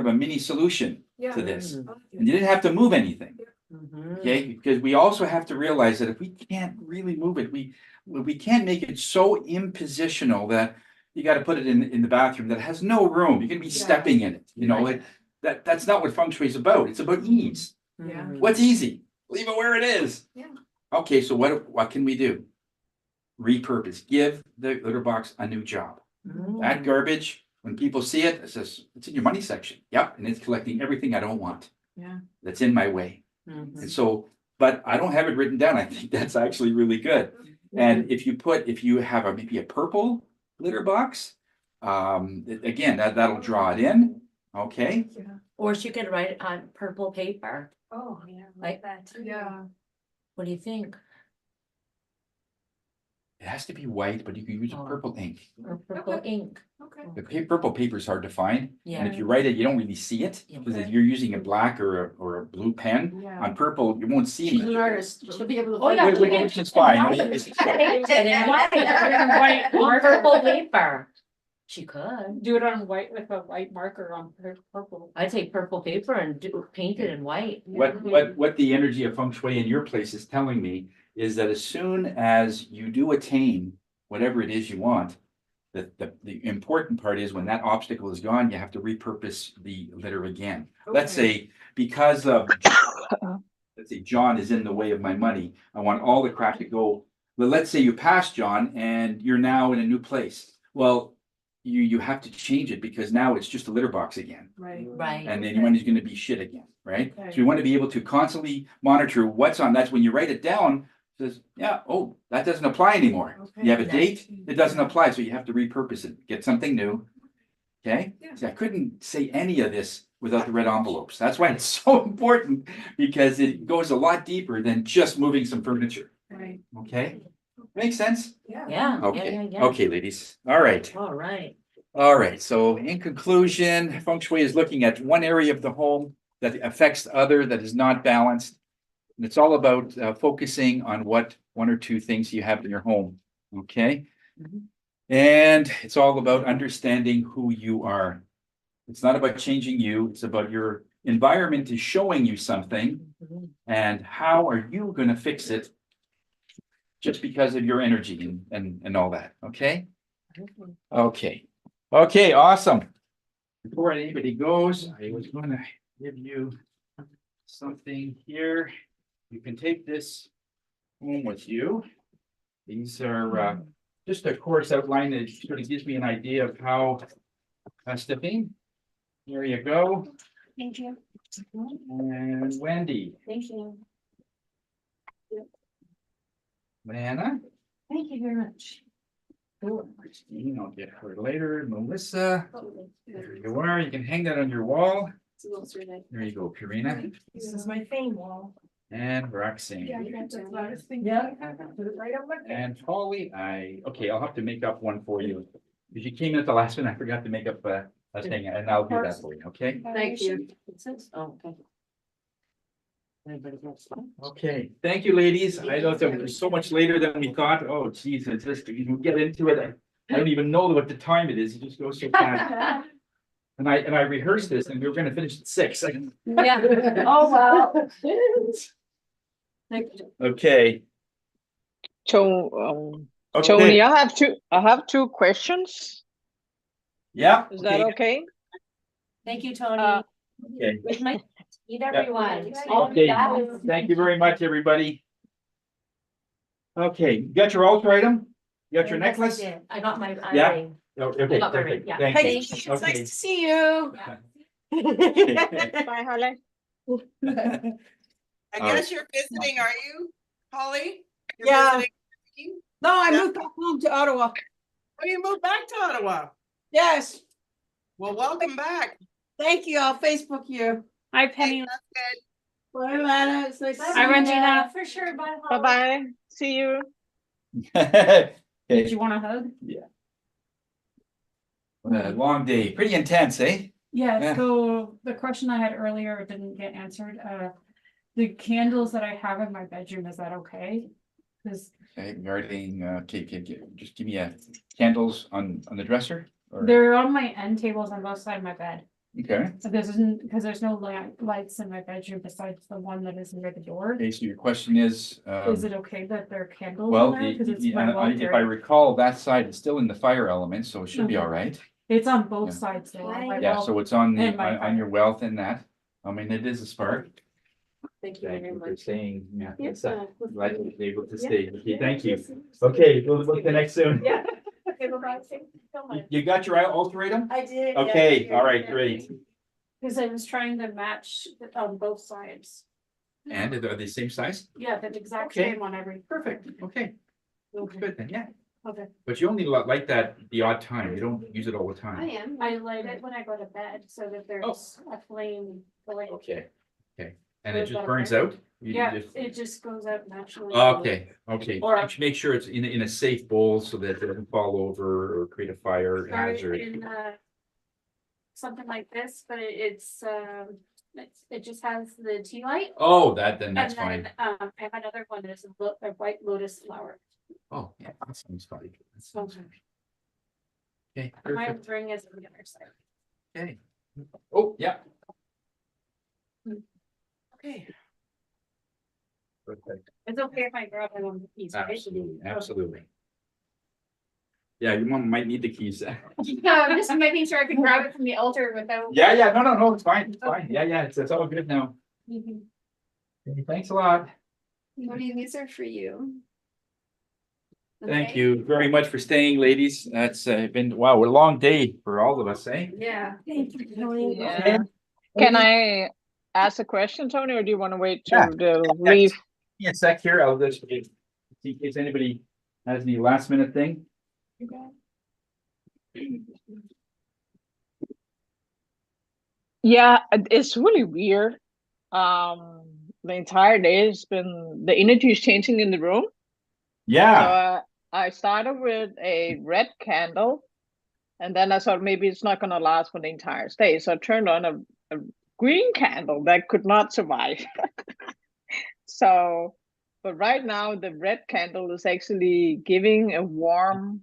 a mini solution Yeah. to this. I like it. And you didn't have to move anything, Mhm. okay? Because we also have to realize that if we can't really move it, we can't make it so impositional that you got to put it in the bathroom that has no room. You're gonna be Yeah. stepping in it, you know, Right. that's not what feng shui is about. It's about ease. Yeah. Mhm. What's easy? Leave it where it is. Yeah. Okay, so what can we do? Repurpose, give the litter box a new job. Mm. That garbage, when people see it, it says, it's in your money section. Yep, and it's collecting everything I don't want. Yeah. That's in my way. Mhm. And so, but I don't have it written down. I think that's actually really good. And if you have maybe a purple litter box, again, that'll draw it in. Okay. Yeah. Or she could write it on purple paper. Oh, Like like that too. Yeah. What do you think? It has to be white, but you can use a Oh. purple ink. Or purple ink? Okay. The purple paper is hard to find. And if Yeah. you write it, you don't really see it. Yeah. Because if you're using a black or a blue pen, Yeah. on purple, you won't see She's an much. artist. She'll be able to. Oh, yeah. Which is fine. I mean, it's- Paint it in white. On purple paper. She could. Do it on white with a white marker on purple. I take purple paper and paint it in white. What the energy of feng shui in your place is telling me is that as soon as you do attain whatever it is you want, the important part is when that obstacle is gone, you have to repurpose the litter again. Let's Okay. say because of let's say John is in the way of my money. I want all the crap to go. But let's say you pass John and you're now in a new place. Well, you have to change it because now it's just a litter box again. Right. And then your money's going to be shit again, right? Okay. So we want to be able to constantly monitor what's on. That's when you write it down. It says, yeah, oh, that doesn't apply anymore. You have a date, it doesn't apply, so you have to repurpose it, get something new. Okay? See, I couldn't say any of this without the red envelopes. That's why it's so important because it goes a lot deeper than just moving some furniture. Right. Okay? Makes sense? Yeah. Okay. Yeah. Okay, ladies. All right. All right. All right, so in conclusion, feng shui is looking at one area of the home that affects the other that is not balanced. And it's all about focusing on what one or two things you have in your home, okay? And it's all about understanding who you are. It's not about changing you, it's about your environment is showing you something and how are you going to fix it just because of your energy and all that, okay? Okay. Okay, awesome. Before anybody goes, I was going to give you something here. You can take this home with you. These are just a course outline that sort of gives me an idea of how Stephanie. Here you go. Thank you. And Wendy. Thank you. Lana. Thank you very much. Christine, I'll get her later. Melissa. There you are. You can hang that on your wall. There you go, Karina. This is my fame wall. And Roxanne. Yeah. And Holly, okay, I'll have to make up one for you. Because you came in at the last one, I forgot to make up a thing, and I'll do that for you, okay? Thank you. Oh, okay. Okay, thank you, ladies. I know it was so much later than we thought. Oh, geez, it's just, you get into it. I don't even know what the time it is. It just goes so fast. And I rehearsed this and we were gonna finish at 6. Yeah. Oh, wow. Okay. So, Okay. Tony, I have two questions. Yeah. Is that okay? Thank you, Tony. Okay. With my, meet Yeah. everyone. Okay, thank you very much, everybody. Okay, you got your altar item? You got your Yes, I necklace? did. I got my Yeah? ring. Oh, okay, I got my ring, perfect. yeah. Thank Hey, you. it's Okay. nice to see you. Bye, Holly. I guess you're visiting, are you, Holly? You're Yeah. visiting? No, I Yeah. moved back home to Ottawa. Oh, you moved back to Ottawa? Yes. Well, welcome back. Thank you. I'll Facebook you. Hi, Penny. That's good. Bye, Lana. It's nice to see Hi, you. Regina. For sure. Bye. Bye-bye. See you. Did you want a hug? Yeah. What a long day, pretty intense, eh? Yeah, Yeah. so the question I had earlier didn't get answered. The candles that I have in my bedroom, is that okay? Because Okay, regarding, okay, just give me candles on the dresser? Or, they're on my end tables on both sides of my bed. okay, So this isn't, because there's no lights in my bedroom besides the one that is near the door. okay, so your question is. Is it okay that there are candles Well, in there? Because it's if my I recall, that side is still in the fire element, so it should be Okay. all right. It's on both Yeah. sides though. on my Yeah, wall so it's on and my on your wealth and that. I mean, it is a spark. Thank you Thank very you for much. saying, yeah, Yes, glad you were able to yeah. stay. Okay, Yeah, thank you. yes, yes. Okay, we'll connect soon. Yeah. Okay, bye-bye. Thank you so much. You got your altar item? I did. Okay, all right, great. Because I was trying to match on both sides. And are they the same size? Yeah, the exact Okay. same on every. Perfect, okay. Okay. Good then, yeah. Okay. But you only like that the odd time. You don't use it all the I time. am. I light it when I go to bed so that there's a flame. Like, Okay, okay. And it Is just that burns okay? out? You Yeah, just- it just goes out naturally. Okay, okay. Or- Make sure it's in a safe bowl so that it doesn't fall over or create a fire Or hazard. in something like this, but it just has the tea light. Oh, then that's And then, fine. I have another one that is a white lotus flower. Oh, yeah, that sounds fine. That sounds Okay. Okay, My perfect. ring is on the other side. Okay. Oh, yeah. Okay. Perfect. It's okay if I grab it on the piece, right? Absolutely, absolutely. Yeah, your mom might need the keys. No, I'm just making sure I can grab it from the altar without. Yeah, no, it's fine, it's fine. Yeah, it's all good now. Mhm. Okay, thanks a lot. Tony, these are for you. Thank Okay. you very much for staying, ladies. That's been, wow, a long day for all of us, eh? Yeah. Thank you, Tony. Yeah. Can I ask a question, Tony, or do you want to wait till they'll leave? Give me a sec here. I'll just see in case anybody has any last minute thing. Yeah, it's really weird. The entire day has been the energy is changing in the room. Yeah. So I started with a red candle, and then I thought maybe it's not gonna last for the entire day. So I turned on a green candle that could not survive. So, but right now the red candle is actually giving a warm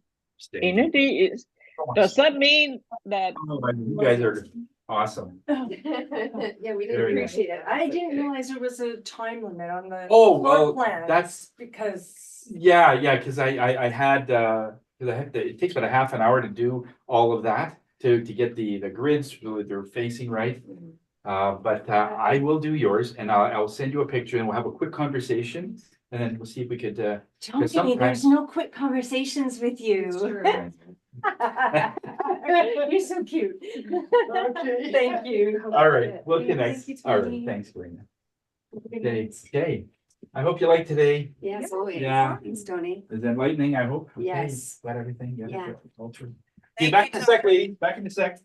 energy. Does that mean that You guys are awesome. Yeah, we didn't Very nice. appreciate it. I didn't realize there was a time limit on the Oh, floor well, plan. that's- Because. Yeah, because I had because I had it takes about a half an hour to do all of that to get the grids so that they're facing right. But I will do yours, and I'll send you a picture, and we'll have a quick conversation, and then we'll see if we could. Tony, there's no quick conversations with you. You're so cute. Okay. Thank you. All right, we'll connect. Thank you, All right, Tony. thanks, Karina. Okay. I hope you like today. Yes, always. Yeah. Thanks, Tony. Is enlightening, I hope. Okay, Yes. got everything. Got Yeah. it, culture. Okay, back in a sec, lady. Back in a sec.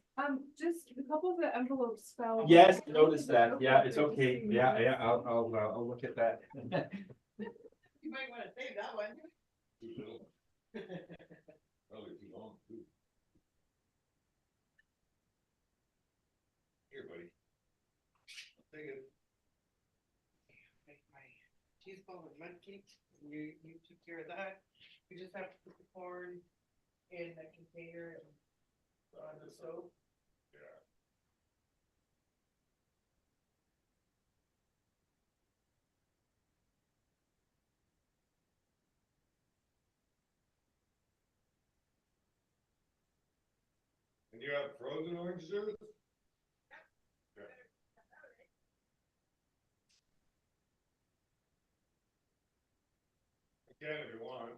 Just a couple of the envelopes fell. Yes, notice that. Yeah, it's okay. Yeah, I'll look at that. You might want to save that one. Probably too long, too. Here, buddy. I'll take it. Make my cheese ball and mud cakes. You took care of that. We just have to put the corn in a container and on the stove. Yeah. And you have frozen orange juice? Yeah. You can if you want.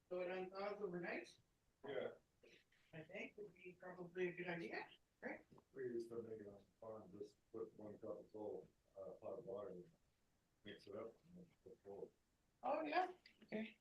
So it unthaws overnight, Yeah. I think would be probably a good idea, right? We used to make it on the farm, just put 1 cup of cold, hot water, and mix it up, and then put cold. Oh, yeah, okay.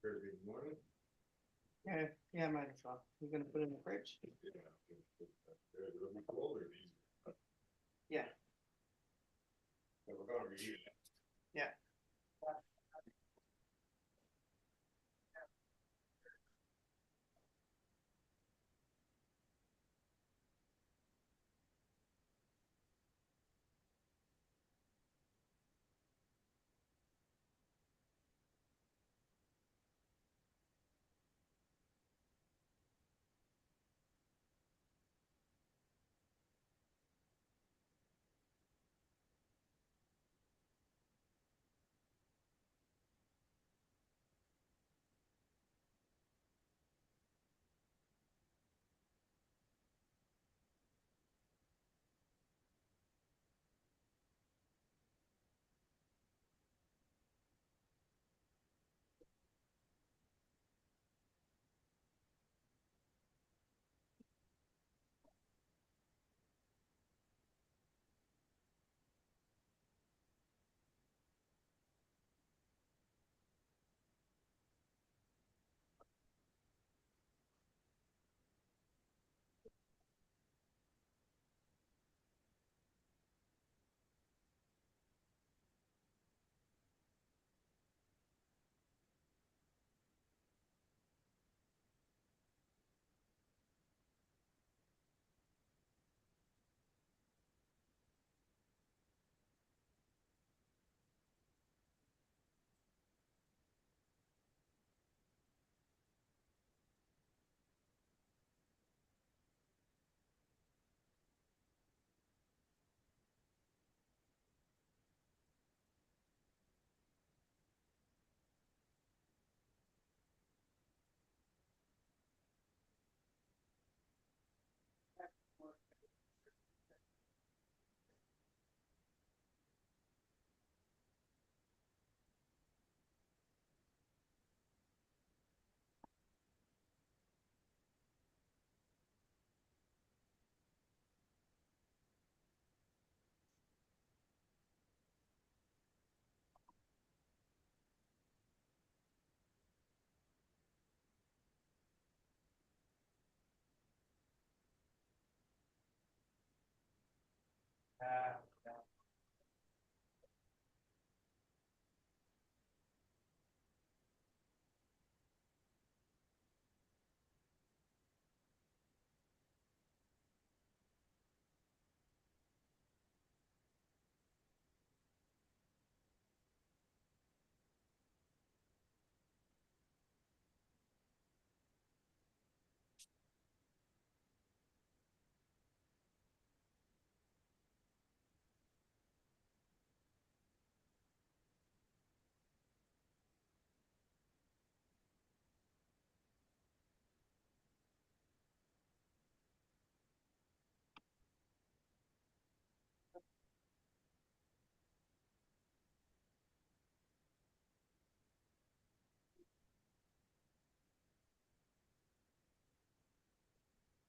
Thursday morning. Yeah, might as well. You're gonna put it in the fridge. It'll be colder. Yeah. We're gonna reheat it. Yeah.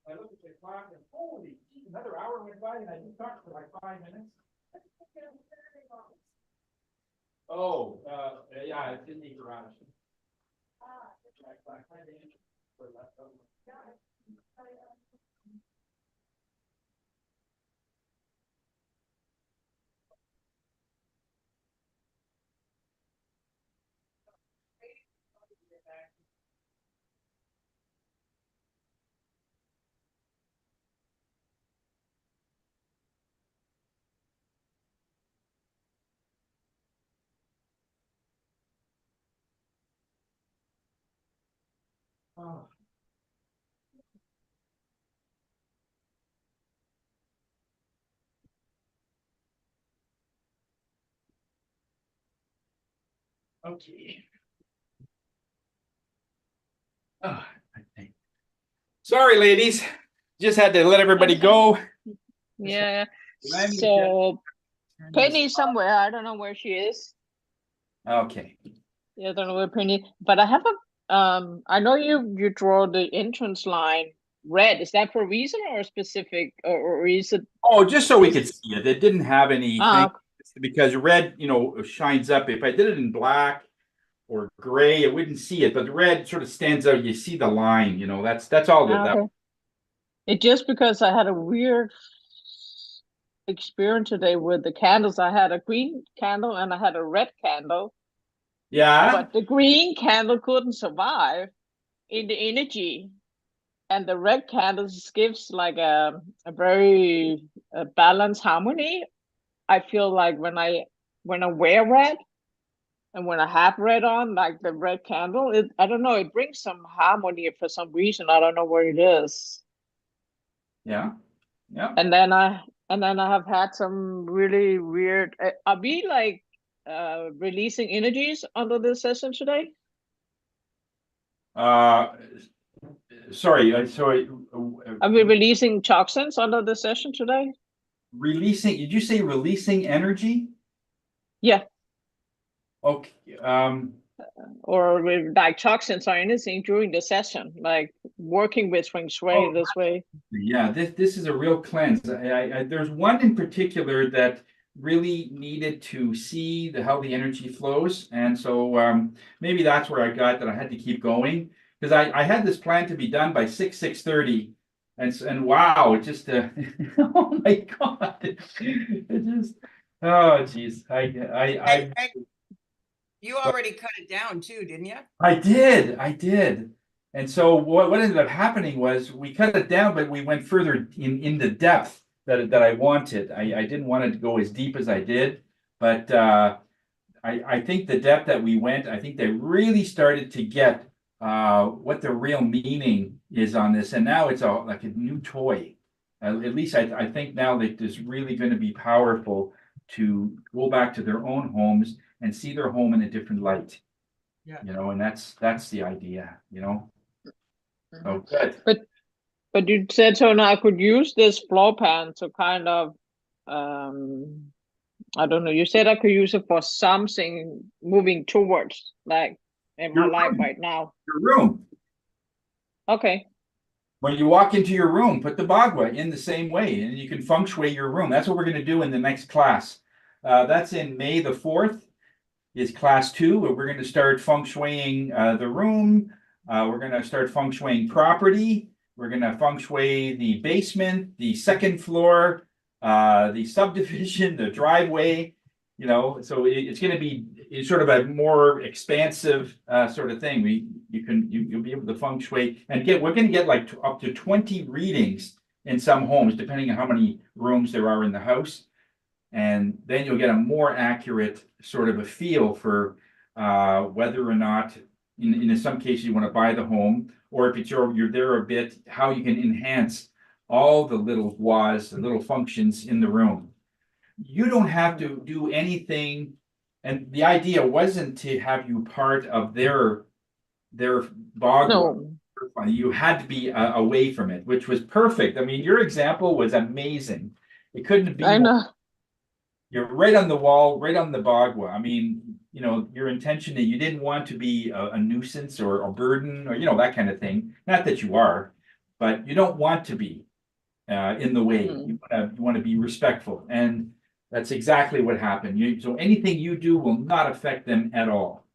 I looked at the clock and holy, geez, another hour went by and I just talked for like 5 minutes. Oh, yeah, it's in the garage. Oh. Okay. Oh, sorry, ladies. Just had to let everybody go. Yeah. So Penny's somewhere. I don't know where she is. Okay. Yeah, I don't know where Penny. But I have a. I know you draw the entrance line red. Is that for a reason or a specific, or is it? Oh, just so we could see it. It didn't have anything because red, shines up. If I did it in black, or gray, it wouldn't see it, but the red sort of stands out. You see the line, you know, that's all that. Okay. It just because I had a weird experience today with the candles. I had a green candle and I had a red candle. Yeah. But the green candle couldn't survive in the energy. And the red candles gives like a very balanced harmony. I feel like when I wear red and when I have red on, like the red candle, I don't know, it brings some harmony for some reason. I don't know what it is. Yeah. Yeah. And then I have had some really weird. Are we like releasing energies under this session today? Sorry. Sorry. Are we releasing toxins under the session today? Releasing? Did you say releasing energy? Yeah. Okay. Or with like toxins or anything during the session, like working with feng shui this way. Yeah, this is a real cleanse. There's one in particular that really needed to see how the energy flows, and so maybe that's where I got that I had to keep going because I had this plan to be done by 6:30, and wow, it just oh my God, it just oh geez, You already cut it down too, didn't you? I did. And so what ended up happening was we cut it down, but we went further in the depth that I wanted. I didn't want it to go as deep as I did, but I think the depth that we went, I think they really started to get what the real meaning is on this. And now it's like a new toy. At least I think now that it's really going to be powerful to go back to their own homes and see their home in a different light. Yeah. You know, and that's the idea, you know. Oh, good. But you said so now I could use this floor pan to kind of I don't know, you said I could use it for something moving towards like in my life right now. Your room. Okay. When you walk into your room, put the bagua in the same way, and you can feng shui your room. That's what we're going to do in the next class. That's in May the 4th. Is class 2, where we're going to start feng shuiing the room. We're going to start feng shuiing property. We're going to feng shui the basement, the second floor, the subdivision, the driveway. You know, so it's going to be sort of a more expansive sort of thing. You'll be able to feng shui and we're going to get like up to 20 readings in some homes, depending on how many rooms there are in the house. And then you'll get a more accurate sort of a feel for whether or not, in some cases, you want to buy the home, or if it's you're there a bit, how you can enhance all the little was, the little functions in the room. You don't have to do anything, and the idea wasn't to have you part of their bog. No. You had to be away from it, which was perfect. I mean, your example was amazing. It couldn't be. I know. You're right on the wall, right on the bagua. I mean, you know, your intention that you didn't want to be a nuisance or a burden or, you know, that kind of thing. Not that you are, but you don't want to be in the way. You want to be respectful. And that's exactly what happened. So anything you do will not affect them at all.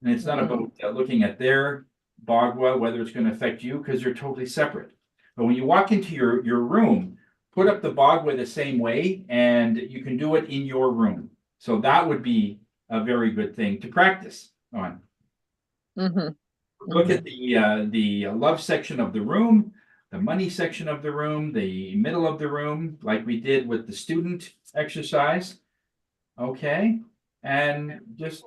And it's not about looking at their bagua, whether it's going to affect you, because you're totally separate. But when you walk into your room, put up the bagua the same way, and you can do it in your room. So that would be a very good thing to practice on. Look at the love section of the room, the money section of the room, the middle of the room, like we did with the student exercise. Okay, and just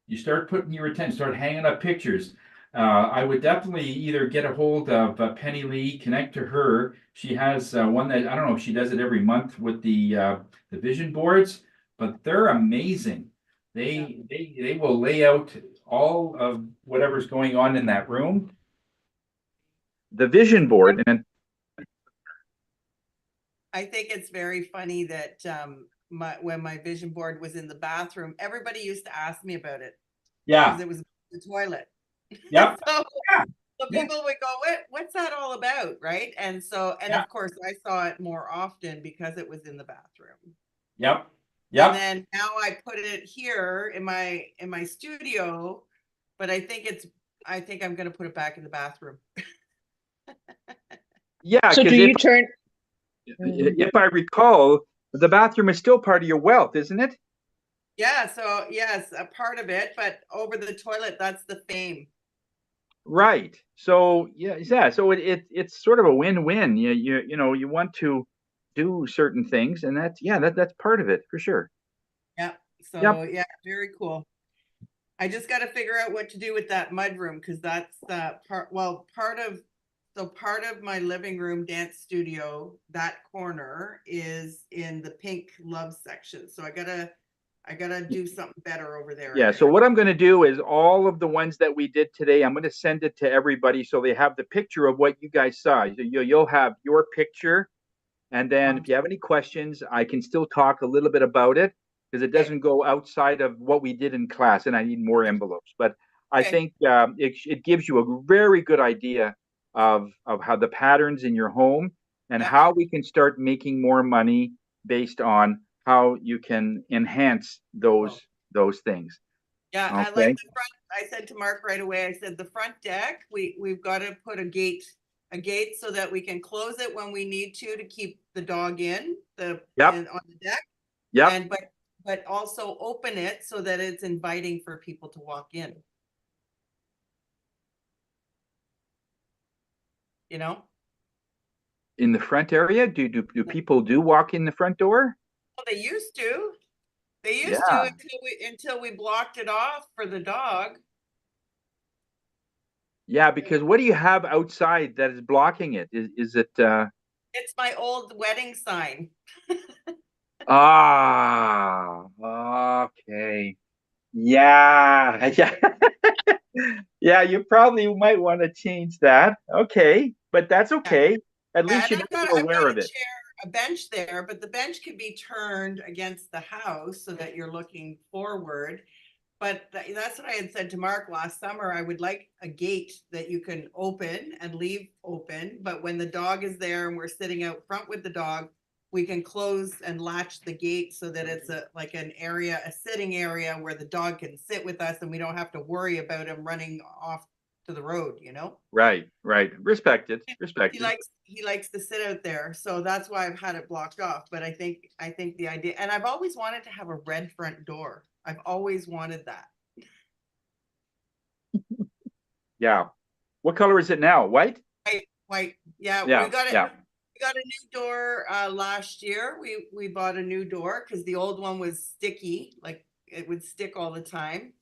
you start putting your attention, start hanging up pictures. I would definitely either get a hold of Penny Lee, connect to her. She has one that I don't know if she does it every month with the vision boards, but they're amazing. They will lay out all of whatever's going on in that room. The vision board, and I think it's very funny that when my vision board was in the bathroom, everybody used to ask me about it. Yeah. Because it was the toilet. Yep. So people would go, what's that all about? Right. And so, of course I saw it more often because it was in the bathroom. Yep. Yep. And then now I put it here in my studio, but I think I'm gonna put it back in the bathroom. Yeah, So do because you turn? if I recall, the bathroom is still part of your wealth, isn't it? Yeah, so yes, a part of it, but over the toilet, that's the fame. Right. So yeah. So it's sort of a win-win. You want to do certain things, and that's part of it for sure. Yeah. So Yep. yeah, very cool. I just got to figure out what to do with that mudroom because that's part of my living room dance studio. That corner is in the pink love section, so I gotta do something better over there. Yeah. So what I'm going to do is all of the ones that we did today, I'm going to send it to everybody so they have the picture of what you guys saw. You'll have your picture, and then if you have any questions, I can still talk a little bit about it because it doesn't go outside of what we did in class, and I need more envelopes. But I think it gives you a very good idea of how the patterns in your home and how we can start making more money based on how you can enhance those things. Yeah, I like Okay. the front. I said to Mark right away, I said the front deck, we've got to put a gate so that we can close it when we need to keep the dog in on the deck. Yep. And but also open it so that it's inviting for people to walk in. You know? In the front area, do people walk in the front door? Well, they used to. They used Yeah. to until we blocked it off for the dog. Yeah, because what do you have outside that is blocking it? Is it It's my old wedding sign. okay. Yeah. Yeah. Yeah, you probably might want to change that. Okay, but that's okay. At least you know you're aware of it. A bench there, but the bench can be turned against the house so that you're looking forward. But that's what I had said to Mark last summer. I would like a gate that you can open and leave open, but when the dog is there and we're sitting out front with the dog, we can close and latch the gate so that it's a sitting area where the dog can sit with us and we don't have to worry about him running off to the road, you know? Right. Respected. He likes to sit out there, so that's why I've had it blocked off. But I think the idea, and I've always wanted to have a red front door. I've always wanted that. Yeah. What color is it now? White? White. Yeah, Yeah. we got it. Yeah. We got a new door last year. We bought a new door because the old one was sticky, like it would stick all the time.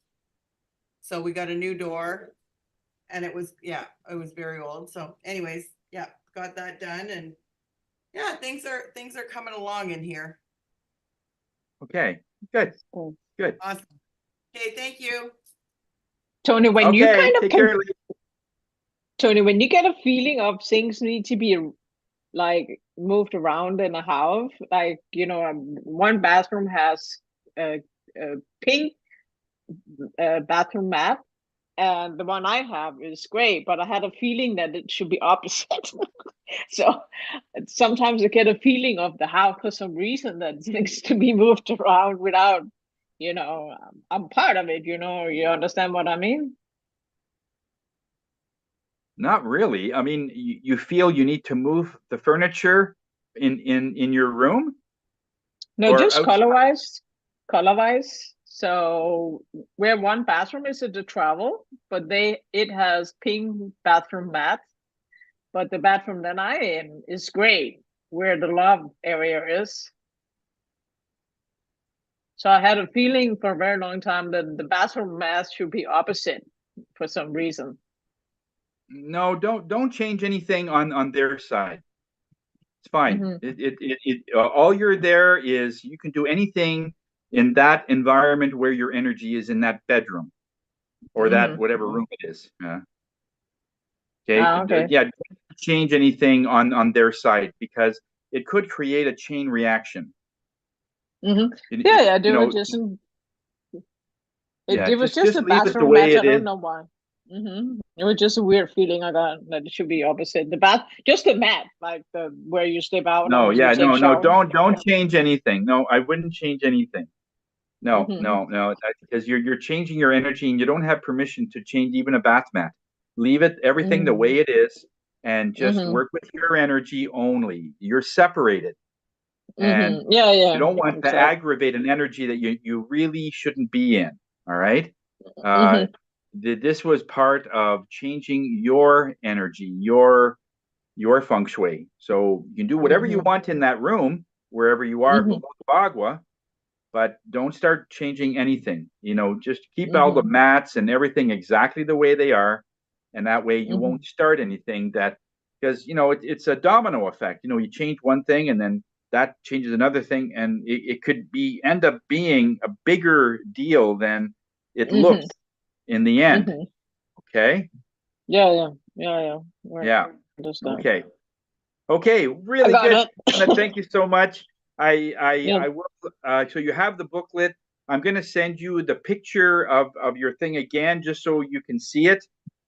So we got a new door, and it was very old. So, anyways, yeah, got that done, and yeah, things are coming along in here. Okay. Good. Good. Awesome. Okay, thank you. Tony, when you kind of take care. Tony, when you get a feeling of things need to be like moved around in a house, like one bathroom has a pink bathroom mat, and the one I have is gray, but I had a feeling that it should be opposite. So sometimes I get a feeling of the house for some reason that needs to be moved around without, I'm part of it, you understand what I mean? Not really. I mean, you feel you need to move the furniture in your room? No, just color-wise. So where one bathroom is at the travel, but it has pink bathroom mats, but the bathroom that I am is gray, where the love area is. So I had a feeling for a very long time that the bathroom mats should be opposite for some reason. No, don't change anything on their side. It's fine. All you're there is you can do anything in that environment where your energy is in that bedroom or that whatever room it is. Okay. Okay. Yeah. Don't change anything on their side because it could create a chain reaction. Yeah. It was just a just leave it the bathroom way match. I it is. don't know why. It was just a weird feeling I got that it should be opposite. The bath, just the mat, like the where you step out No, or you yeah, take no, shower. don't change anything. No, I wouldn't change anything. No, Mhm. no, because you're changing your energy and you don't have permission to change even a bath mat. Leave it everything the way it is and just Mhm. work with your energy only. You're separated. And Mhm. Yeah, yeah. you don't want to Exactly. aggravate an energy that you really shouldn't be in. All right. Mhm. This was part of changing your energy, your feng shui. So you can do whatever you Mhm. want in that room, wherever you are, Mhm. Bagua, but don't start changing anything. You know, just keep all the Mhm. mats and everything exactly the way they are, and that way you Mhm. won't start anything that because you know it's a domino effect. You know, you change one thing and then that changes another thing, and it could be end up being a bigger deal than it looks Mhm. in the end. Mhm. Okay. Yeah, yeah, yeah, yeah. Right. Yeah. Understand. Okay. Okay. I Really got good. it. Anna, thank you so much. Yeah. I will. So you have the booklet. I'm going to send you the picture of your thing again, just so you can see it.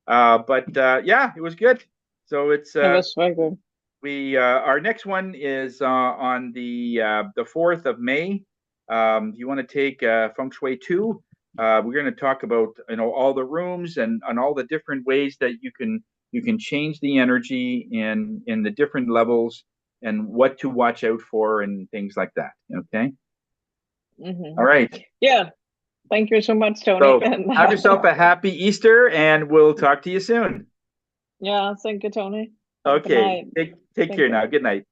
But yeah, it was good. So it's It was very good. we our next one is on the 4th of May. You want to take Feng Shui 2? We're going to talk about all the rooms and all the different ways that you can change the energy in the different levels and what to watch out for and things like that. Okay. Mhm. All right. Yeah. Thank you so much, Tony. So And have yourself a happy Easter, and we'll talk to you soon. yeah, thank you, Tony. Good Okay. night. Take Thank care you. now. Good night.